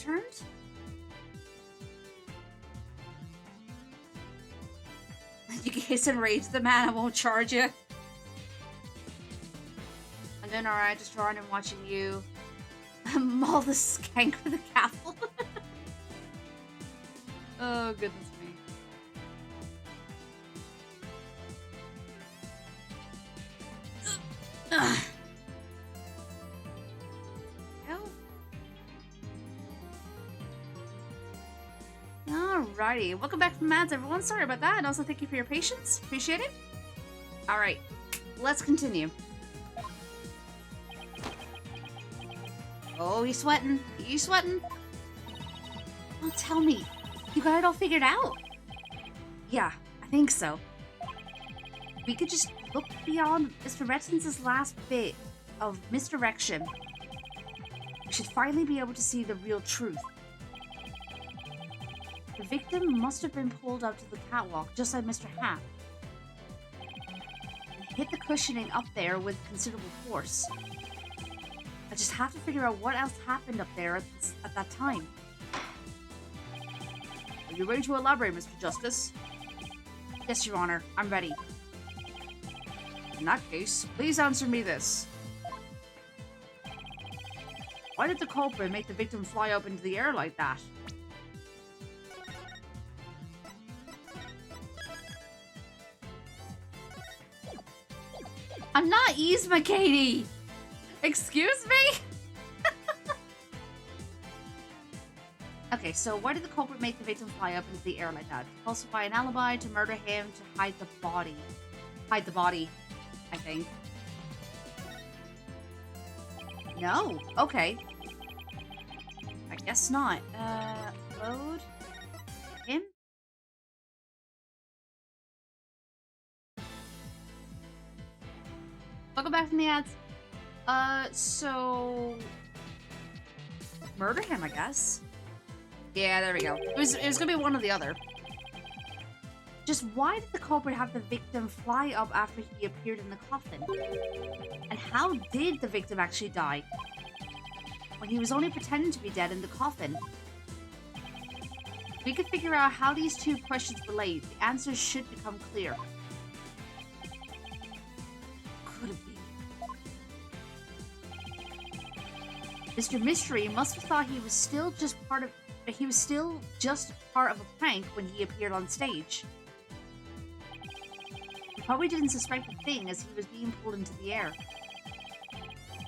S1: returned? You kiss and rage the man, I won't charge you. I'm doing alright, just drawing and watching you maul the skank with a gavel. Oh, goodness me. Ugh. Alrighty, welcome back from Mads, everyone. Sorry about that, and also thank you for your patience. Appreciate it. Alright, let's continue. Oh, he's sweating. He's sweating. Oh, tell me, you got it all figured out? Yeah, I think so. We could just look beyond Mr. Rettins' last bit of misdirection. We should finally be able to see the real truth. The victim must have been pulled up to the catwalk, just like Mr. Hat. And hit the cushioning up there with considerable force. I just have to figure out what else happened up there at that time. Are you ready to elaborate, Mr. Justice? Yes, Your Honor. I'm ready. In that case, please answer me this. Why did the culprit make the victim fly up into the air like that? I'm not Yzma, Katie! Excuse me? Okay, so why did the culprit make the victim fly up into the air like that? To falsify an alibi, to murder him, to hide the body. Hide the body, I think. No? Okay. I guess not. Load? Him? Welcome back from the ads. So... Murder him, I guess. Yeah, there we go. It was gonna be one or the other. Just why did the culprit have the victim fly up after he appeared in the coffin? And how did the victim actually die? When he was only pretending to be dead in the coffin. If we could figure out how these two questions relate, the answers should become clear. Could it be? Mr. Mystery must have thought he was still just part of a prank when he appeared on stage. He probably didn't suspect a thing as he was being pulled into the air.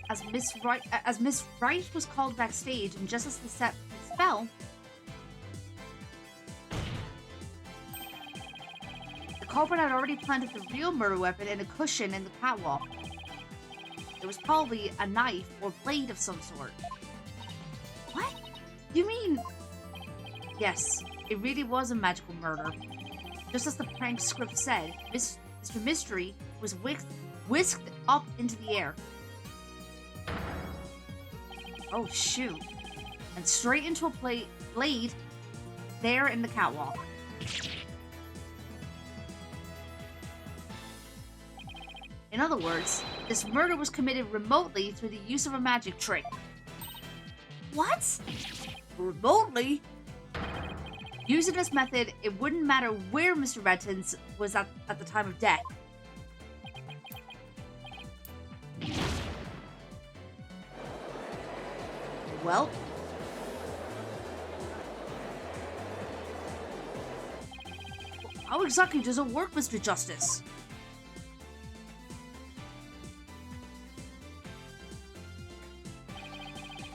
S1: As Miss Wright was called backstage, and just as the set fell, the culprit had already planted the real murder weapon in a cushion in the catwalk. It was probably a knife or blade of some sort. What? You mean... Yes, it really was a magical murder. Just as the prank script said, Mr. Mystery was whisked up into the air. Oh, shoot. And straight into a blade there in the catwalk. In other words, this murder was committed remotely through the use of a magic trick. What? Remotely? Using this method, it wouldn't matter where Mr. Rettins was at the time of death. Well... how exactly does it work, Mr. Justice?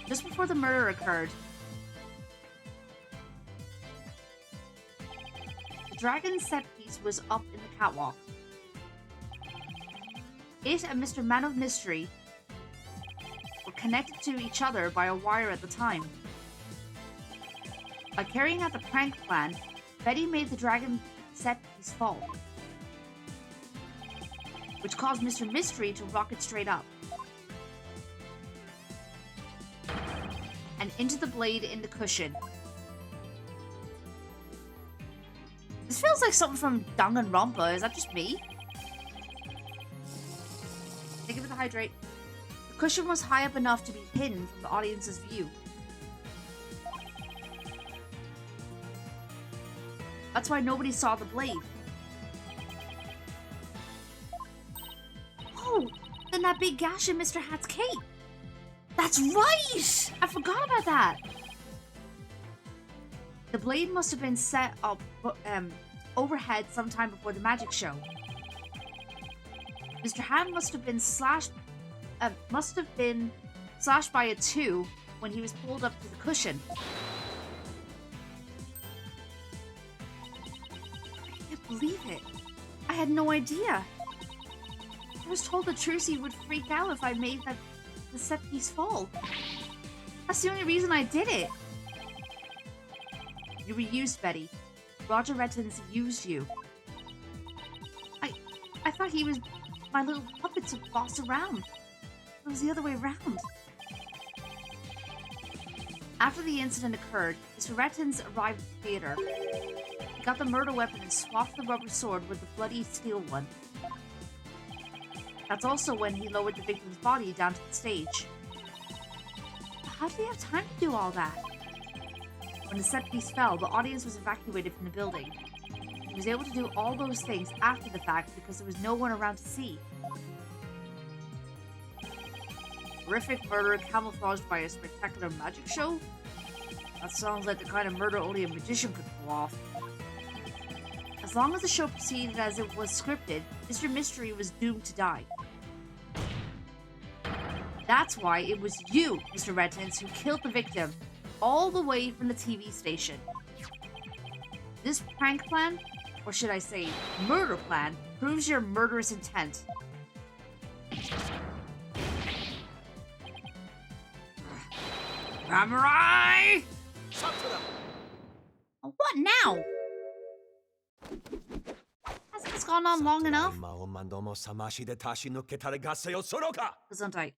S1: Just before the murder occurred, the dragon's set piece was up in the catwalk. It and Mr. Man of Mystery were connected to each other by a wire at the time. By carrying out the prank plan, Betty made the dragon set piece fall, which caused Mr. Mystery to rocket straight up and into the blade in the cushion. This feels like something from Danganronpa. Is that just me? Thank you for the hydrate. The cushion was high up enough to be hidden from the audience's view. That's why nobody saw the blade. Oh, then that big gash in Mr. Hat's cape. That's right! I forgot about that. The blade must have been set up overhead sometime before the magic show. Mr. Hat must have been slashed by a 2 when he was pulled up to the cushion. I can't believe it. I had no idea. I was told that Trilogy would freak out if I made the set piece fall. That's the only reason I did it. You were used, Betty. Roger Rettins used you. I thought he was my little puppet to boss around. It was the other way around. After the incident occurred, Mr. Rettins arrived at the theater. He got the murder weapon and swapped the rubber sword with the bloody steel one. That's also when he lowered the victim's body down to the stage. How did he have time to do all that? When the set piece fell, the audience was evacuated from the building. He was able to do all those things after the fact because there was no one around to see. Horrific murder camouflaged by a spectacular magic show? That sounds like the kind of murder only a magician could pull off. As long as the show proceeded as it was scripted, Mr. Mystery was doomed to die. That's why it was you, Mr. Rettins, who killed the victim, all the way from the TV station. This prank plan, or should I say murder plan, proves your murderous intent. Samurai! What now? Hasn't this gone on long enough? Gesundheit.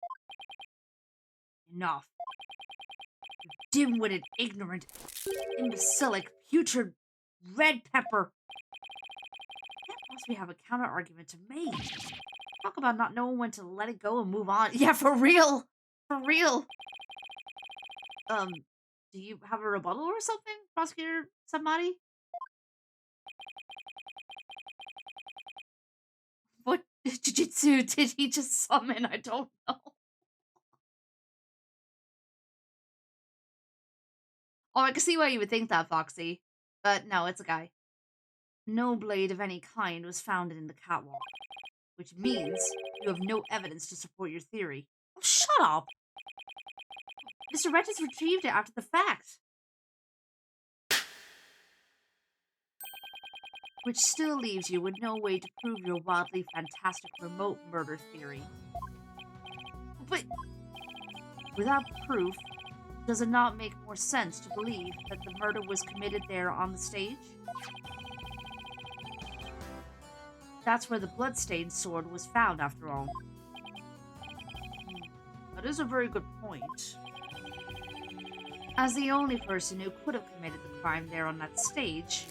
S1: Enough. You dim-witted, ignorant, imbecilic, putrid red pepper. Can't possibly have a counter-argument to make. Talk about not knowing when to let it go and move on. Yeah, for real. For real. Do you have a rebuttal or something, Prosecutor Samadi? What jujitsu did he just summon? I don't know. Oh, I can see why you would think that, Foxy. But no, it's a guy. No blade of any kind was found in the catwalk. Which means you have no evidence to support your theory. Oh, shut up! Mr. Rettins retrieved it after the fact. Which still leaves you with no way to prove your wildly fantastic remote murder theory. But without proof, does it not make more sense to believe that the murder was committed there on the stage? That's where the bloodstained sword was found, after all. That is a very good point. As the only person who could have committed the crime there on that stage,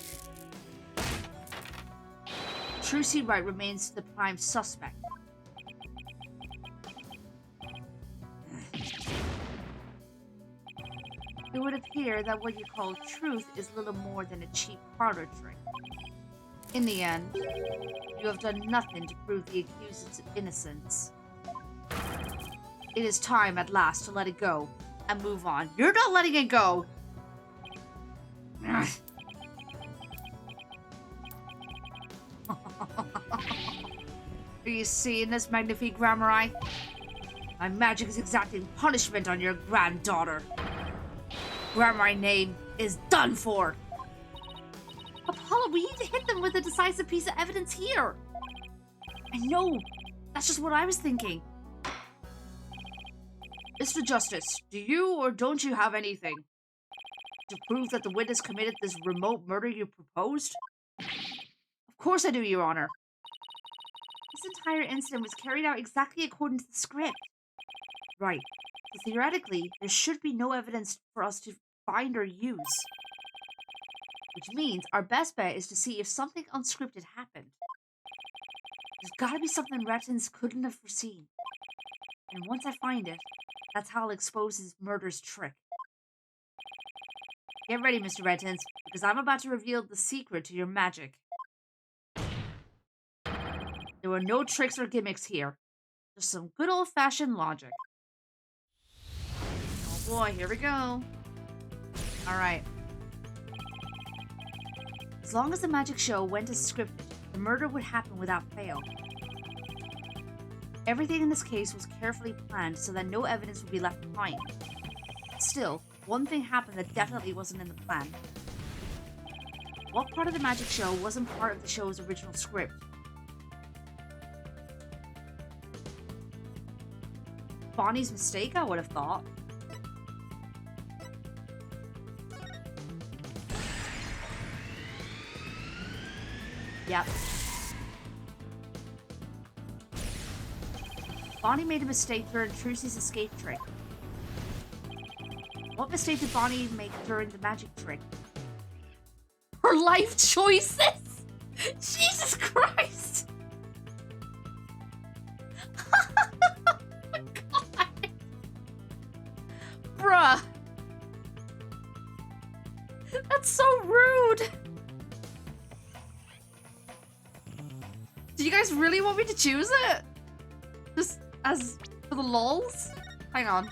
S1: Trilogy Wright remains the prime suspect. It would appear that what you call truth is little more than a cheap parlor trick. In the end, you have done nothing to prove the accused's innocence. It is time at last to let it go and move on. You're not letting it go! Are you seeing this, Magnifique Grammari? My magic is exacting punishment on your granddaughter. Grammari name is done for. Apollo, we need to hit them with a decisive piece of evidence here. I know. That's just what I was thinking. Mr. Justice, do you or don't you have anything to prove that the witness committed this remote murder you proposed? Of course I do, Your Honor. This entire incident was carried out exactly according to the script. Right. So theoretically, there should be no evidence for us to find or use. Which means our best bet is to see if something unscripted happened. There's gotta be something Rettins couldn't have foreseen. And once I find it, that's how I'll expose his murder's trick. Get ready, Mr. Redtins, because I'm about to reveal the secret to your magic. There were no tricks or gimmicks here. Just some good old-fashioned logic. Oh boy, here we go. Alright. As long as the magic show went as scripted, the murder would happen without fail. Everything in this case was carefully planned so that no evidence would be left behind. Still, one thing happened that definitely wasn't in the plan. What part of the magic show wasn't part of the show's original script? Bonnie's mistake, I would have thought. Yep. Bonnie made a mistake during Trucy's escape trick. What mistake did Bonnie make during the magic trick? Her life choices! Jesus Christ! Oh my God! Bruh! That's so rude! Do you guys really want me to choose it? Just as for the lols? Hang on.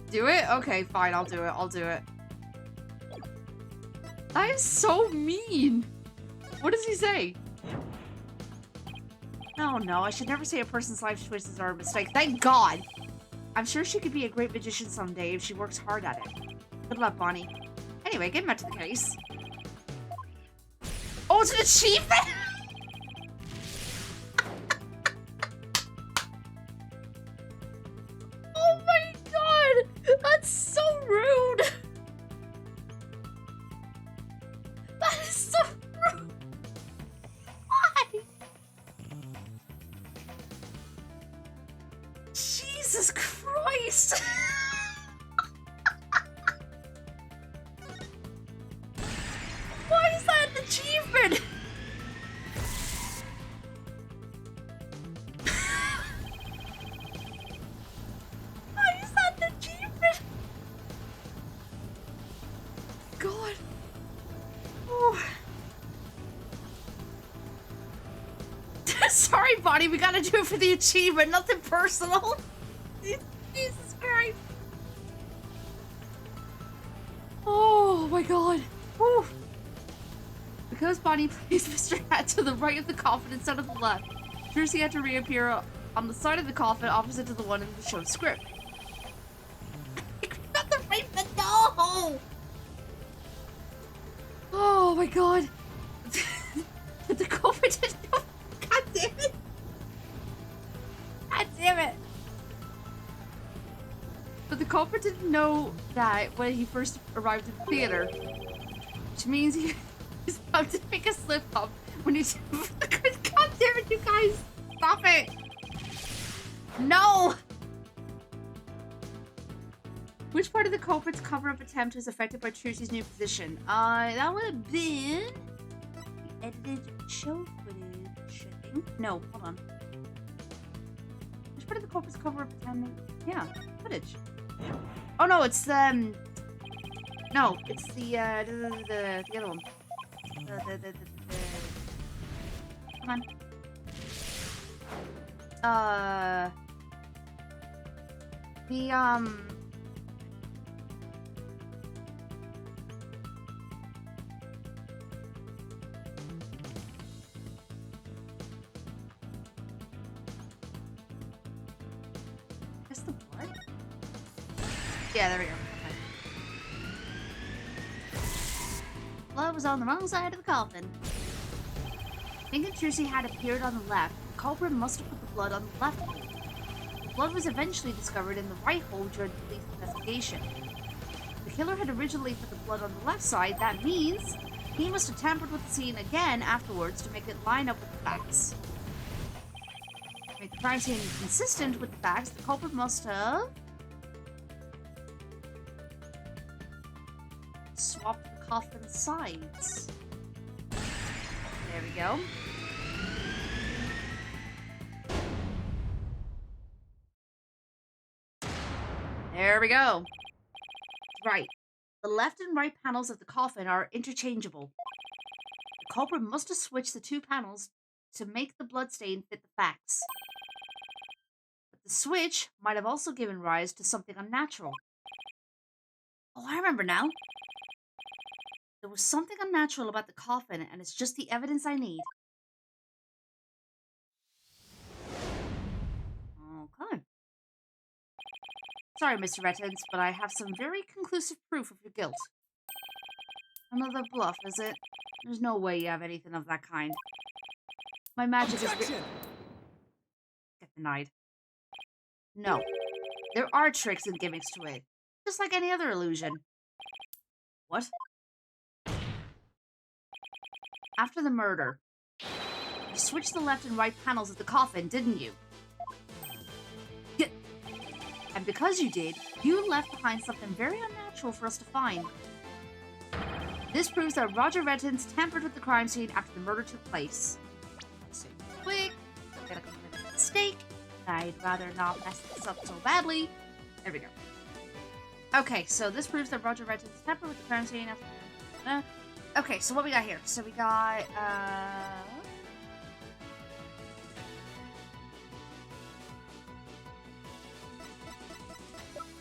S1: Do it? Okay, fine, I'll do it. I'll do it. That is so mean. What does he say? Oh no, I should never say a person's life choices are a mistake. Thank God! I'm sure she could be a great magician someday if she works hard at it. Good luck, Bonnie. Anyway, get back to the case. Oh, it's an achievement? Oh my God! That's so rude! That is so rude! Why? Jesus Christ! Why is that an achievement? Why is that an achievement? God. Oh. Sorry, Bonnie, we gotta do it for the achievement, nothing personal. Jesus Christ. Oh my God. Whew. Because Bonnie placed Mr. Hat to the right of the coffin instead of the left, Trucy had to reappear on the side of the coffin opposite to the one in the show's script. Not the right, but no! Oh my God. The culprit didn't know. God damn it. God damn it. But the culprit didn't know that when he first arrived at the theater, which means he's about to make a slip up when he's. God damn it, you guys! Stop it! No! Which part of the culprit's cover-up attempt was affected by Trucy's new position? That would have been the edited show footage, I think. No, hold on. Which part of the culprit's cover-up attempt? Yeah, footage. Oh no, it's no, it's the other one. Come on. Guess the blood? Yeah, there we go. Okay. Blood was on the wrong side of the coffin. Thinking Trucy had appeared on the left, the culprit must have put the blood on the left hole. The blood was eventually discovered in the right hole during the police investigation. The killer had originally put the blood on the left side. That means he must have tampered with the scene again afterwards to make it line up with the facts. To make the crime scene consistent with the facts, the culprit must have swapped the coffin sides. There we go. There we go. Right. The left and right panels of the coffin are interchangeable. The culprit must have switched the two panels to make the bloodstain fit the facts. But the switch might have also given rise to something unnatural. Oh, I remember now. There was something unnatural about the coffin, and it's just the evidence I need. Okay. Sorry, Mr. Rettins, but I have some very conclusive proof of your guilt. Another bluff, is it? There's no way you have anything of that kind. My magic is...
S2: Objection!
S1: Get denied. No. There are tricks and gimmicks to it. Just like any other illusion. What? After the murder, you switched the left and right panels of the coffin, didn't you? And because you did, you left behind something very unnatural for us to find. This proves that Roger Rettins tampered with the crime scene after the murder took place. So quick, I'm gonna commit a mistake. I'd rather not mess this up so badly. There we go. Okay, so this proves that Roger Rettins tampered with the crime scene after... Okay, so what we got here? So we got,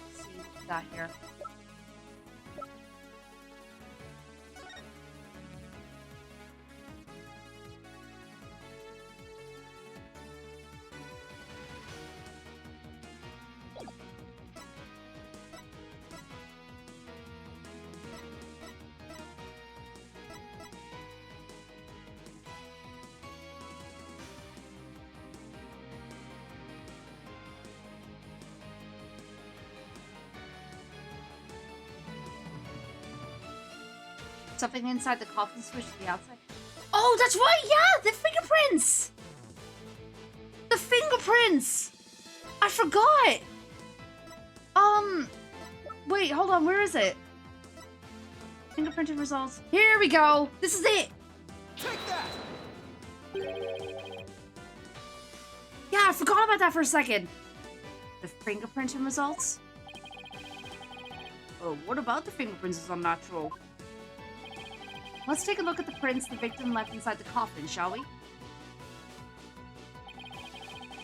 S1: let's see what we got here. Something inside the coffin switched to the outside. Oh, that's right, yeah! The fingerprints! The fingerprints! I forgot! Wait, hold on, where is it? Fingerprinted results. Here we go! This is it!
S2: Take that!
S1: Yeah, I forgot about that for a second. The fingerprinting results? Oh, what about the fingerprints is unnatural? Let's take a look at the prints the victim left inside the coffin, shall we?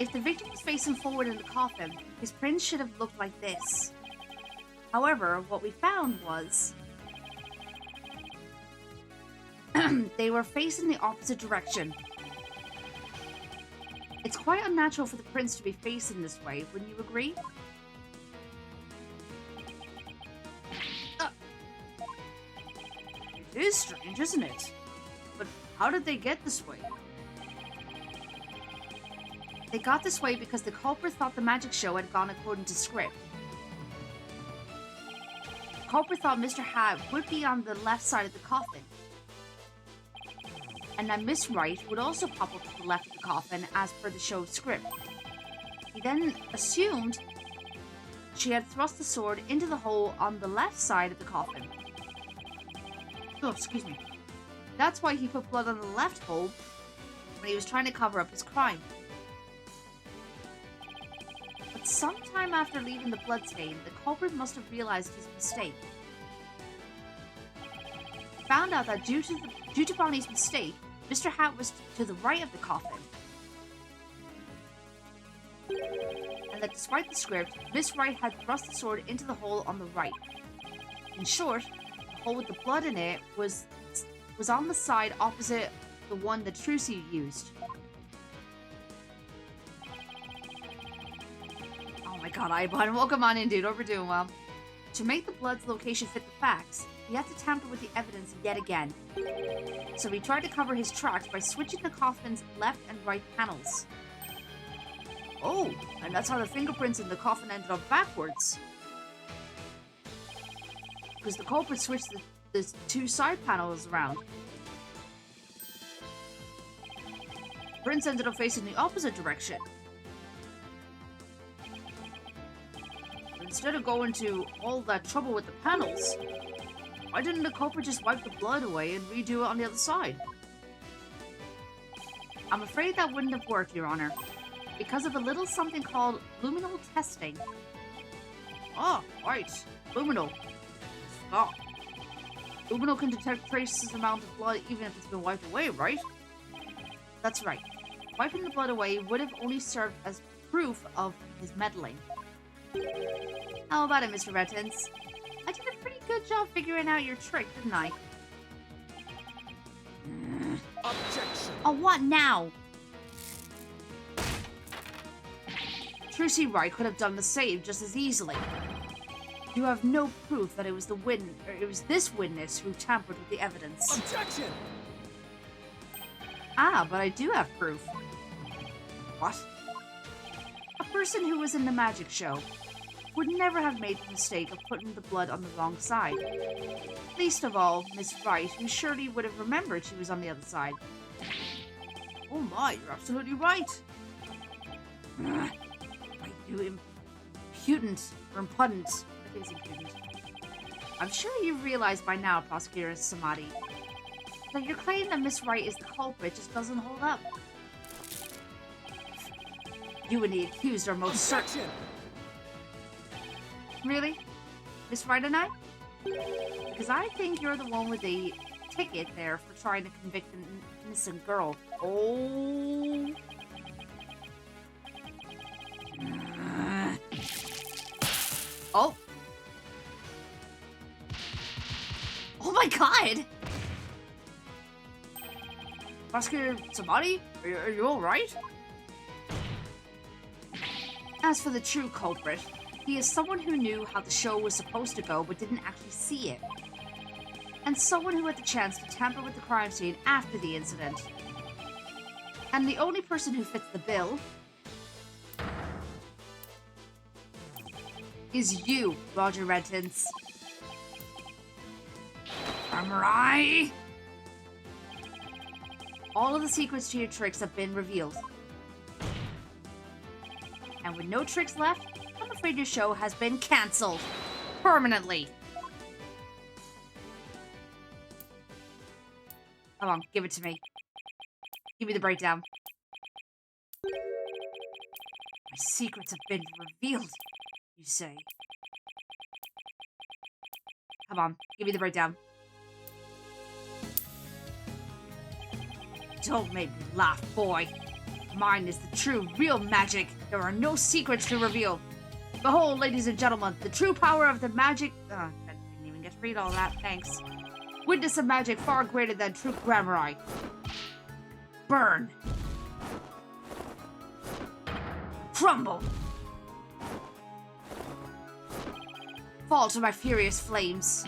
S1: If the victim was facing forward in the coffin, his prints should have looked like this. However, what we found was... they were facing the opposite direction. It's quite unnatural for the prints to be facing this way, wouldn't you agree? It is strange, isn't it? But how did they get this way? They got this way because the culprit thought the magic show had gone according to script. The culprit thought Mr. Hat would be on the left side of the coffin. And that Miss Wright would also pop up to the left of the coffin as per the show's script. He then assumed she had thrust the sword into the hole on the left side of the coffin. Oh, excuse me. That's why he put blood on the left hole when he was trying to cover up his crime. But sometime after leaving the bloodstain, the culprit must have realized his mistake. He found out that due to Bonnie's mistake, Mr. Hat was to the right of the coffin. And that despite the script, Miss Wright had thrust the sword into the hole on the right. In short, the hole with the blood in it was on the side opposite the one that Trilogy used. Oh my god, Ibon, welcome on in, dude. Hope you're doing well. To make the blood's location fit the facts, he had to tamper with the evidence yet again. So he tried to cover his tracks by switching the coffin's left and right panels. Oh, and that's how the fingerprints in the coffin ended up backwards. Because the culprit switched the two side panels around. Prints ended up facing the opposite direction. Instead of going to all that trouble with the panels, why didn't the culprit just wipe the blood away and redo it on the other side? I'm afraid that wouldn't have worked, Your Honor, because of a little something called luminal testing. Oh, right. Luminal. Stop. Luminal can detect traces amount of blood even if it's been wiped away, right? That's right. Wiping the blood away would have only served as proof of his meddling. How about it, Mr. Rettins? I did a pretty good job figuring out your trick, didn't I?
S2: Objection.
S1: Oh, what now? Trucy Wright could have done the same just as easily. You have no proof that it was this witness who tampered with the evidence.
S2: Objection.
S1: Ah, but I do have proof. What? A person who was in the magic show would never have made the mistake of putting the blood on the wrong side. Least of all, Miss Wright, who surely would have remembered she was on the other side. Oh my, you're absolutely right. Are you impudent or impudent? I think it's impudent. I'm sure you've realized by now, Prosecutor Samadhi, that your claim that Miss Wright is the culprit just doesn't hold up. You and the accused are most certain. Really? Miss Wright and I? Because I think you're the one with the ticket there for trying to convict an innocent girl. Oh. Oh. Oh my god! Prosecutor Samadhi? Are you alright? As for the true culprit, he is someone who knew how the show was supposed to go but didn't actually see it. And someone who had the chance to tamper with the crime scene after the incident. And the only person who fits the bill is you, Roger Rettins. Samurai! All of the secrets to your tricks have been revealed. And with no tricks left, I'm afraid your show has been cancelled. Permanently. Come on, give it to me. Give me the breakdown. My secrets have been revealed, you say. Come on, give me the breakdown. Don't make me laugh, boy. Mine is the true, real magic. There are no secrets to reveal. Behold, ladies and gentlemen, the true power of the magic... I didn't even get to read all that, thanks. Witness a magic far greater than true Grammari. Burn. Crumble. Fall to my furious flames.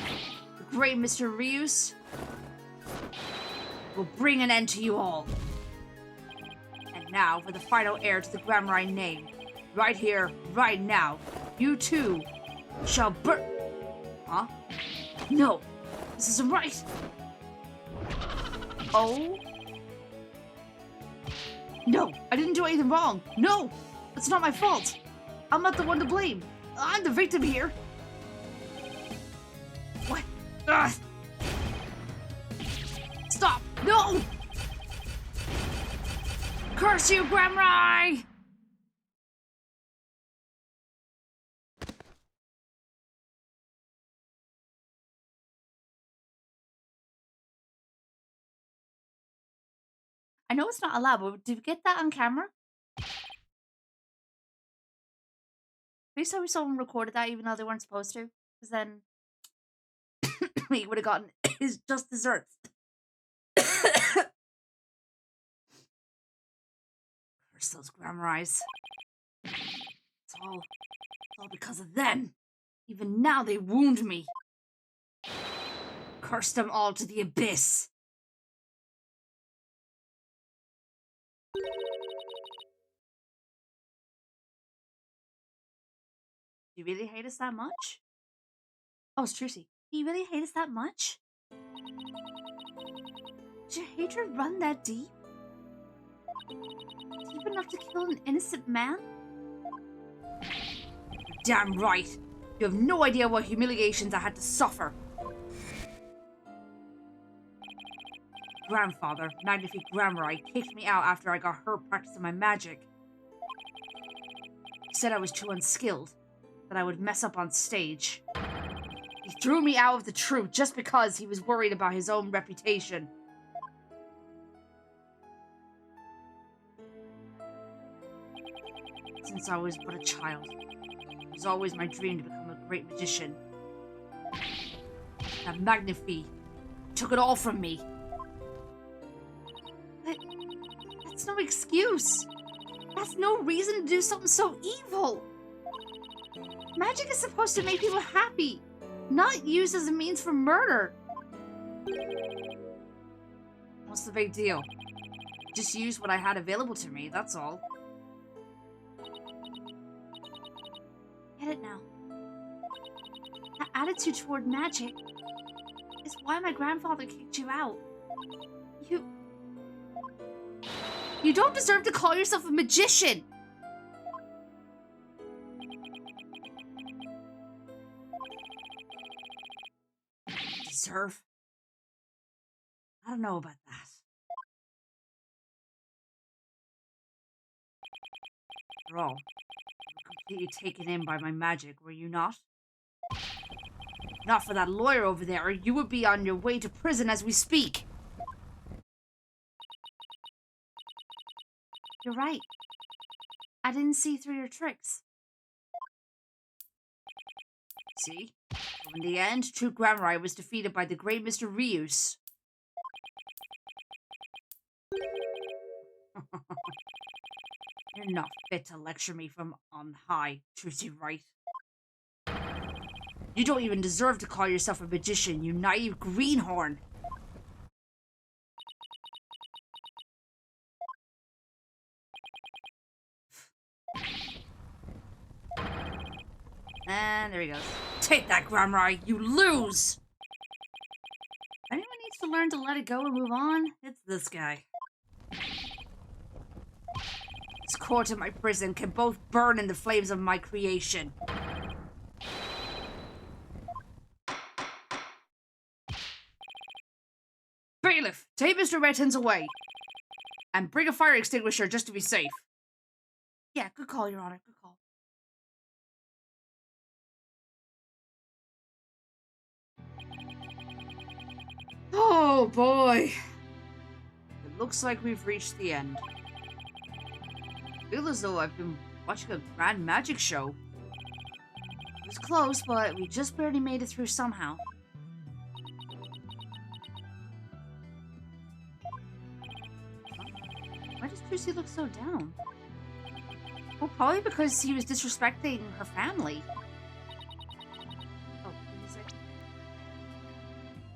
S1: The great Mr. Ryus will bring an end to you all. And now for the final heir to the Grammari name. Right here, right now. You too shall burn... Huh? No. This isn't right. Oh? No, I didn't do anything wrong. No, it's not my fault. I'm not the one to blame. I'm the victim here. What? Ugh. Stop! No! Curse you, Grammari! I know it's not allowed, but did we get that on camera? Please tell me someone recorded that even though they weren't supposed to. Because then he would have gotten his just desserts. Curse those Grammaris. It's all because of them. Even now they wound me. Curse them all to the abyss. Do you really hate us that much? Oh, it's Trucy. Do you really hate us that much? Did your hatred run that deep? Deep enough to kill an innocent man? Damn right. You have no idea what humiliations I had to suffer. Grandfather, Magnifique Grammari, kicked me out after I got hurt practicing my magic. He said I was too unskilled. that I would mess up on stage. He threw me out of the troupe just because he was worried about his own reputation. Since I was but a child, it was always my dream to become a great magician. That Magnifi took it all from me. That's no excuse. That's no reason to do something so evil. Magic is supposed to make people happy, not used as a means for murder. What's the big deal? Just used what I had available to me, that's all. Get it now. That attitude toward magic is why my grandfather kicked you out. You don't deserve to call yourself a magician! Deserve? I don't know about that. After all, you were completely taken in by my magic, were you not? Not for that lawyer over there, or you would be on your way to prison as we speak. You're right. I didn't see through your tricks. See? So in the end, True Grammar was defeated by the great Mr. Rius. You're not fit to lecture me from on high, Trucy Wright. You don't even deserve to call yourself a magician, you naive greenhorn. And there he goes. Take that, Grammar, you lose! If anyone needs to learn to let it go and move on, it's this guy. This court and my prison can both burn in the flames of my creation. Bailiff, take Mr. Rettons away. And bring a fire extinguisher just to be safe. Yeah, good call, Your Honor, good call. Oh boy. It looks like we've reached the end. I feel as though I've been watching a grand magic show. It was close, but we just barely made it through somehow. Why does Trucy look so down? Well, probably because he was disrespecting her family. Oh, is it?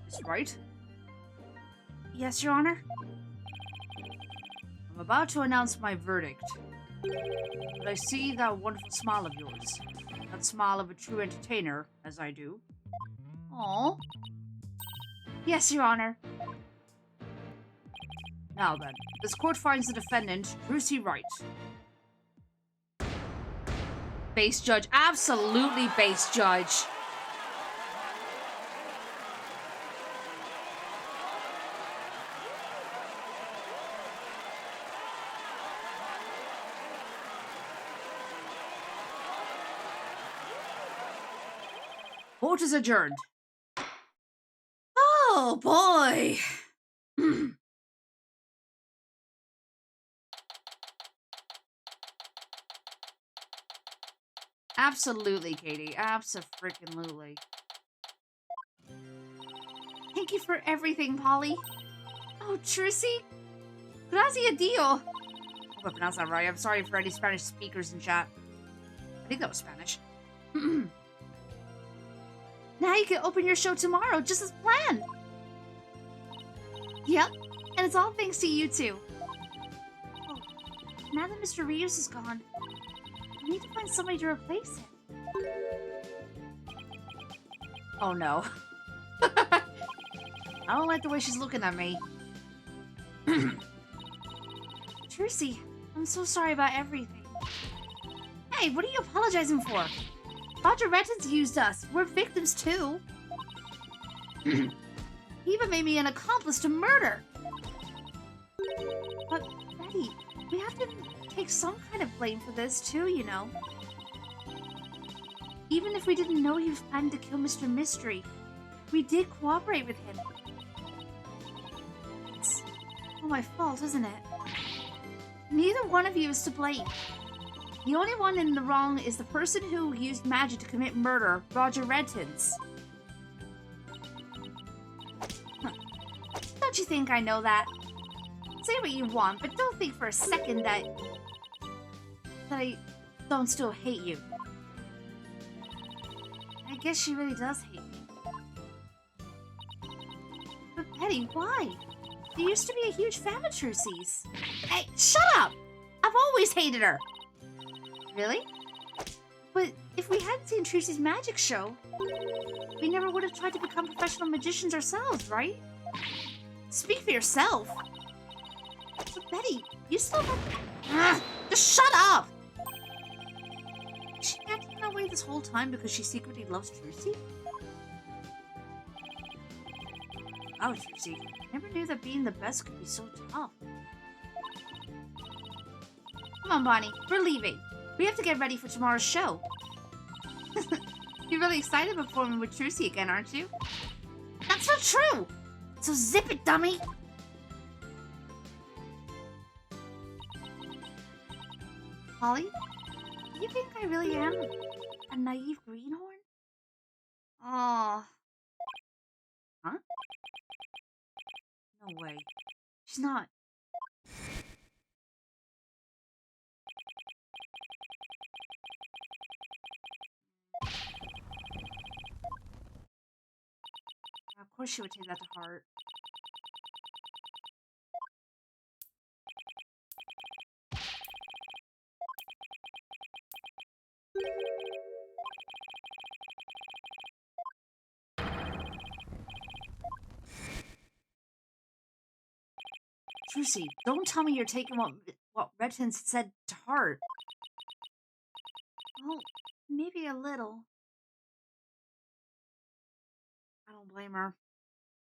S1: Is it right? Yes, Your Honor? I'm about to announce my verdict. But I see that wonderful smile of yours. That smile of a true entertainer, as I do. Aww. Yes, Your Honor. Now then, this court finds the defendant, Trucy Wright. Base judge. Absolutely base judge. Court is adjourned. Oh, boy. Absolutely, Katie. Abso-freaking-lutely. Thank you for everything, Polly. Oh, Trucy. Gracias a Dio. I hope I pronounced that right. I'm sorry for any Spanish speakers in chat. I think that was Spanish. Now you can open your show tomorrow, just as planned. Yep, and it's all thanks to you two. Oh, now that Mr. Rios is gone, I need to find somebody to replace him. Oh no. I don't like the way she's looking at me. Trucy, I'm so sorry about everything. Hey, what are you apologizing for? Roger Rettons used us. We're victims too. He even made me an accomplice to murder. But, Betty, we have to take some kind of blame for this too, you know. Even if we didn't know he was planning to kill Mr. Mystery, we did cooperate with him. It's all my fault, isn't it? Neither one of you is to blame. The only one in the wrong is the person who used magic to commit murder, Roger Redtons. Don't you think I know that? Say what you want, but don't think for a second that I don't still hate you. I guess she really does hate me. But Betty, why? You used to be a huge fan of Trucy's. Hey, shut up! I've always hated her! Really? But if we hadn't seen Trucy's magic show, we never would have tried to become professional magicians ourselves, right? Speak for yourself. But Betty, you still have... Just shut up! She acted that way this whole time because she secretly loves Trucy? Oh, Trucy, never knew that being the best could be so tough. Come on, Bonnie, we're leaving. We have to get ready for tomorrow's show. You're really excited about performing with Trucy again, aren't you? That's not true! So zip it, dummy! Holly, do you think I really am a naive greenhorn? Oh. Huh? No way. She's not. Of course she would take that to heart. Trucy, don't tell me you're taking what Redton said to heart. Well, maybe a little. I don't blame her.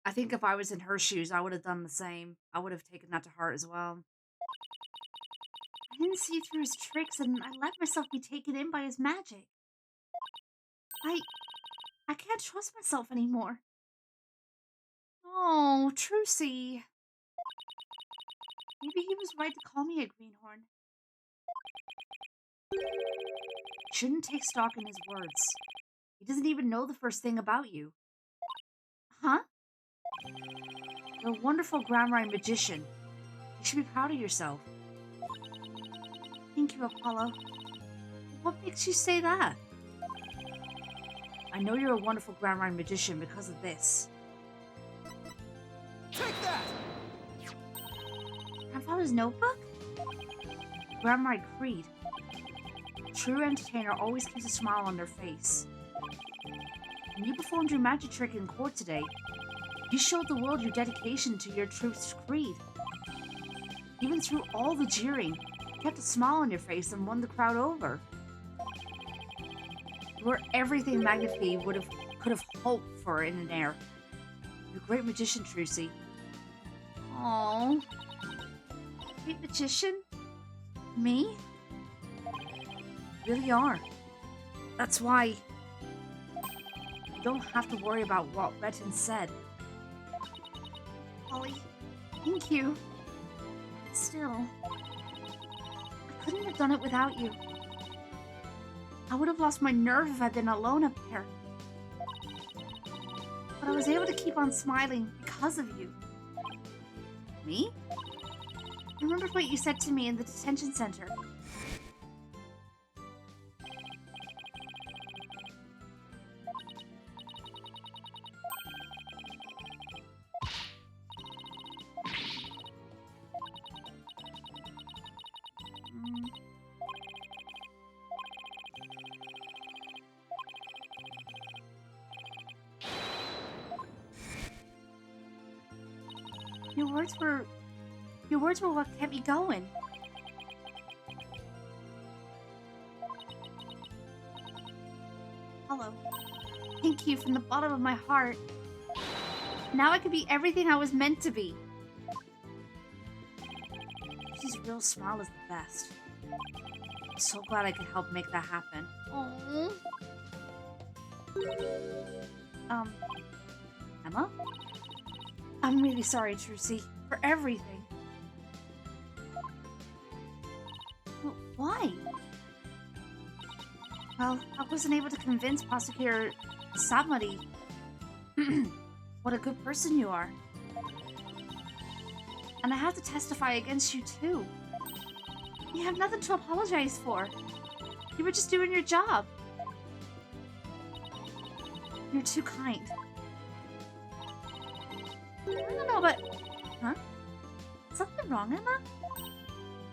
S1: I think if I was in her shoes, I would have done the same. I would have taken that to heart as well. I didn't see through his tricks, and I let myself be taken in by his magic. I can't trust myself anymore. Oh, Trucy. Maybe he was right to call me a greenhorn. Shouldn't take stock in his words. He doesn't even know the first thing about you. Huh? You're a wonderful grammar magician. You should be proud of yourself. Thank you, Apollo. What makes you say that? I know you're a wonderful grammar magician because of this.
S2: Take that!
S1: Grandfather's notebook? Grammar Creed. A true entertainer always keeps a smile on their face. When you performed your magic trick in court today, you showed the world your dedication to your truth's creed. Even through all the jeering, you kept a smile on your face and won the crowd over. You were everything Magnifique could have hoped for in an heir. You're a great magician, Trucy. Aww. Great magician? Me? You really are. That's why you don't have to worry about what Redton said. Holly, thank you. Still, I couldn't have done it without you. I would have lost my nerve if I'd been alone up there. But I was able to keep on smiling because of you. Me? I remembered what you said to me in the detention center. Your words were what kept me going. Hello. Thank you from the bottom of my heart. Now I can be everything I was meant to be. She's real smile is the best. I'm so glad I could help make that happen. Aww. Emma? I'm really sorry, Trucy, for everything. Why? Well, I wasn't able to convince Prosecutor Samadi what a good person you are. And I have to testify against you, too. You have nothing to apologize for. You were just doing your job. You're too kind. I don't know, but... Huh? Something wrong, Emma?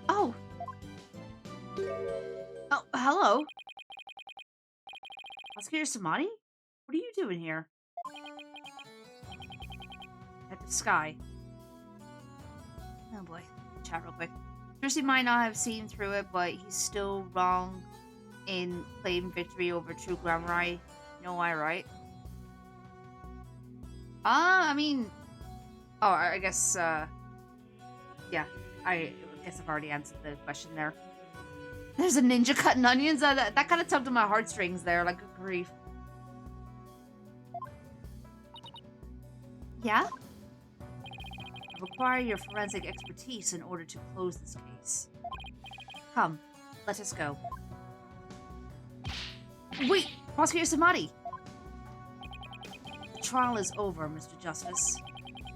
S1: Oh. Oh, hello. Prosecutor Samadi? What are you doing here? Detective Sky. Oh boy. Chat real quick. Trucy might not have seen through it, but he's still wrong in claiming victory over True Glamorai. You know why, right? I mean... Oh, I guess, yeah. I guess I've already answered the question there. There's a ninja cutting onions. That kind of tugged at my heartstrings there, like a grief. Yeah? I require your forensic expertise in order to close this case. Come, let us go. Wait, Prosecutor Samadi! The trial is over, Mr. Justice.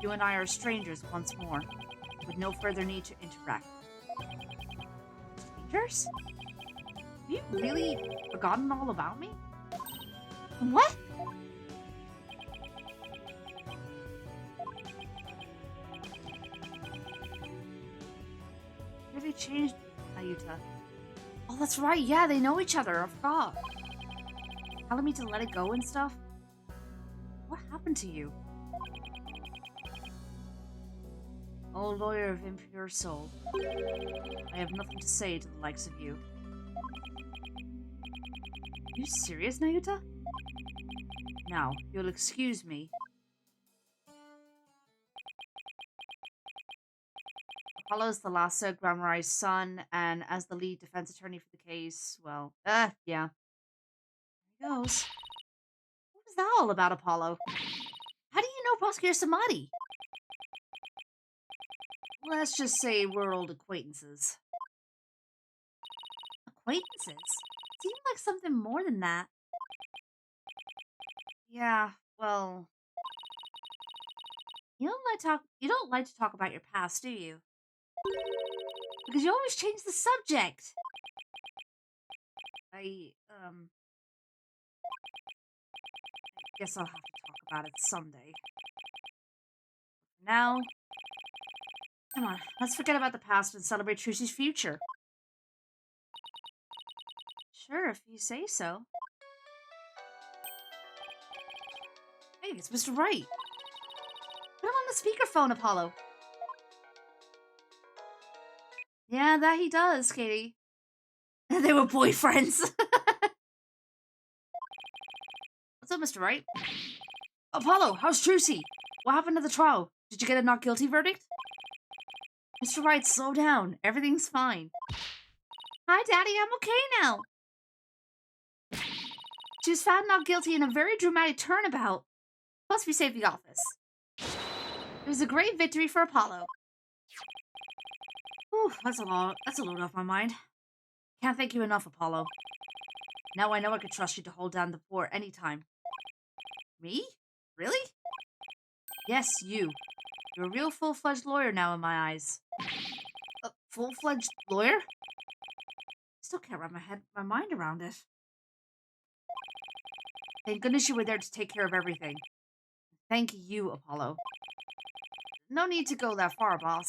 S1: You and I are strangers once more, with no further need to interact. Strangers? Have you really forgotten all about me? What? Really changed, Ayuta. Oh, that's right. Yeah, they know each other. I forgot. Telling me to let it go and stuff. What happened to you? Oh, lawyer of impure soul. I have nothing to say to the likes of you. Are you serious, Nayuta? Now, you'll excuse me. Apollo's the last Glamorai's son, and as the lead defense attorney for the case, well, yeah. There he goes. What was that all about, Apollo? How do you know Prosecutor Samadi? Let's just say we're old acquaintances. Acquaintances? Seemed like something more than that. Yeah, well... You don't like to talk about your past, do you? Because you always change the subject. I guess I'll have to talk about it someday. Now, come on, let's forget about the past and celebrate Trucy's future. Sure, if you say so. Hey, it's Mr. Wright. Put him on the speakerphone, Apollo. Yeah, that he does, Katie. They were boyfriends. What's up, Mr. Wright? Apollo, how's Trucy? What happened to the trial? Did you get a not guilty verdict? Mr. Wright, slow down. Everything's fine. Hi, Daddy, I'm okay now. She was found not guilty in a very dramatic turnabout. Plus, we saved the office. It was a great victory for Apollo. Whew, that's a load off my mind. Can't thank you enough, Apollo. Now I know I could trust you to hold down the fort anytime. Me? Really? Yes, you. You're a real full-fledged lawyer now in my eyes. A full-fledged lawyer? Still can't wrap my mind around it. Thank goodness you were there to take care of everything. Thank you, Apollo. No need to go that far, boss.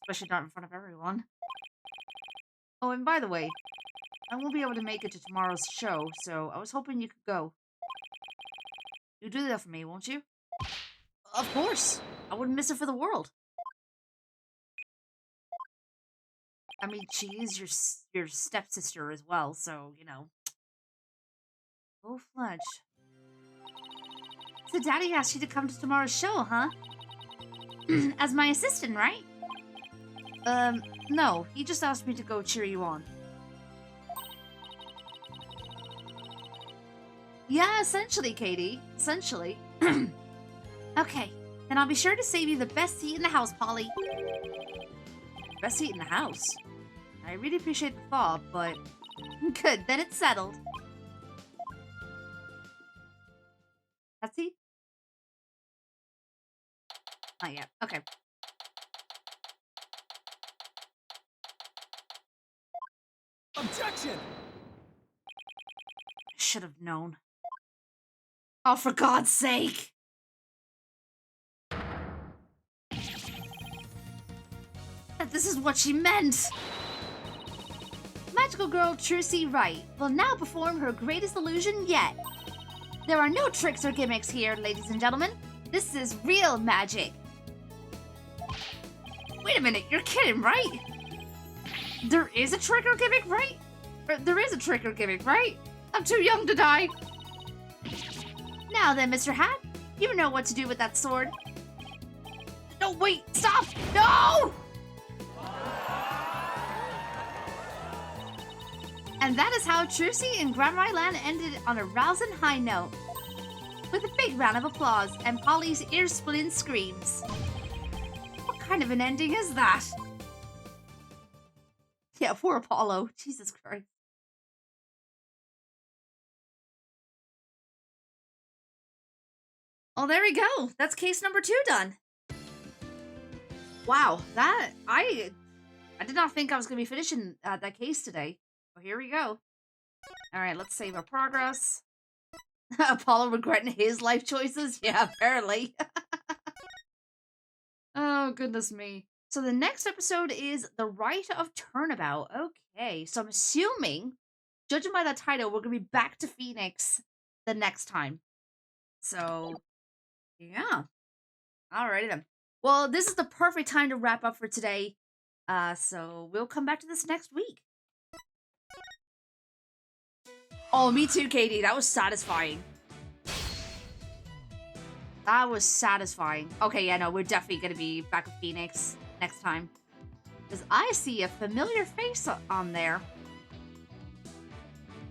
S1: Especially not in front of everyone. Oh, and by the way, I won't be able to make it to tomorrow's show, so I was hoping you could go. You'll do that for me, won't you? Of course! I wouldn't miss it for the world. I mean, she is your stepsister as well, so, you know. Full-fledged. So Daddy asked you to come to tomorrow's show, huh? As my assistant, right? No. He just asked me to go cheer you on. Yeah, essentially, Katie. Essentially. Okay, then I'll be sure to save you the best seat in the house, Polly. Best seat in the house? I really appreciate the thought, but... Good, then it's settled. That seat? Not yet. Okay.
S2: Objection!
S1: I should have known. Oh, for God's sake! That this is what she meant! Magical girl Trucy Wright will now perform her greatest illusion yet. There are no tricks or gimmicks here, ladies and gentlemen. This is real magic. Wait a minute, you're kidding, right? There is a trick or gimmick, right? There is a trick or gimmick, right? I'm too young to die. Now then, Mr. Hat, you know what to do with that sword. No, wait, stop! No! And that is how Trucy and Grandma Land ended on a rousing high note. With a big round of applause and Polly's ear-splitting screams. What kind of an ending is that? Yeah, poor Apollo. Jesus Christ. Oh, there we go. That's case number 2 done. Wow, that... I did not think I was going to be finishing that case today. Well, here we go. Alright, let's save our progress. Apollo regretting his life choices? Yeah, apparently. Oh, goodness me. So the next episode is The Rite of Turnabout. Okay, so I'm assuming, judging by that title, we're going to be back to Phoenix the next time. So, yeah. Alrighty then. Well, this is the perfect time to wrap up for today. So we'll come back to this next week. Oh, me too, Katie. That was satisfying. That was satisfying. Okay, yeah, no, we're definitely going to be back with Phoenix next time. Because I see a familiar face on there.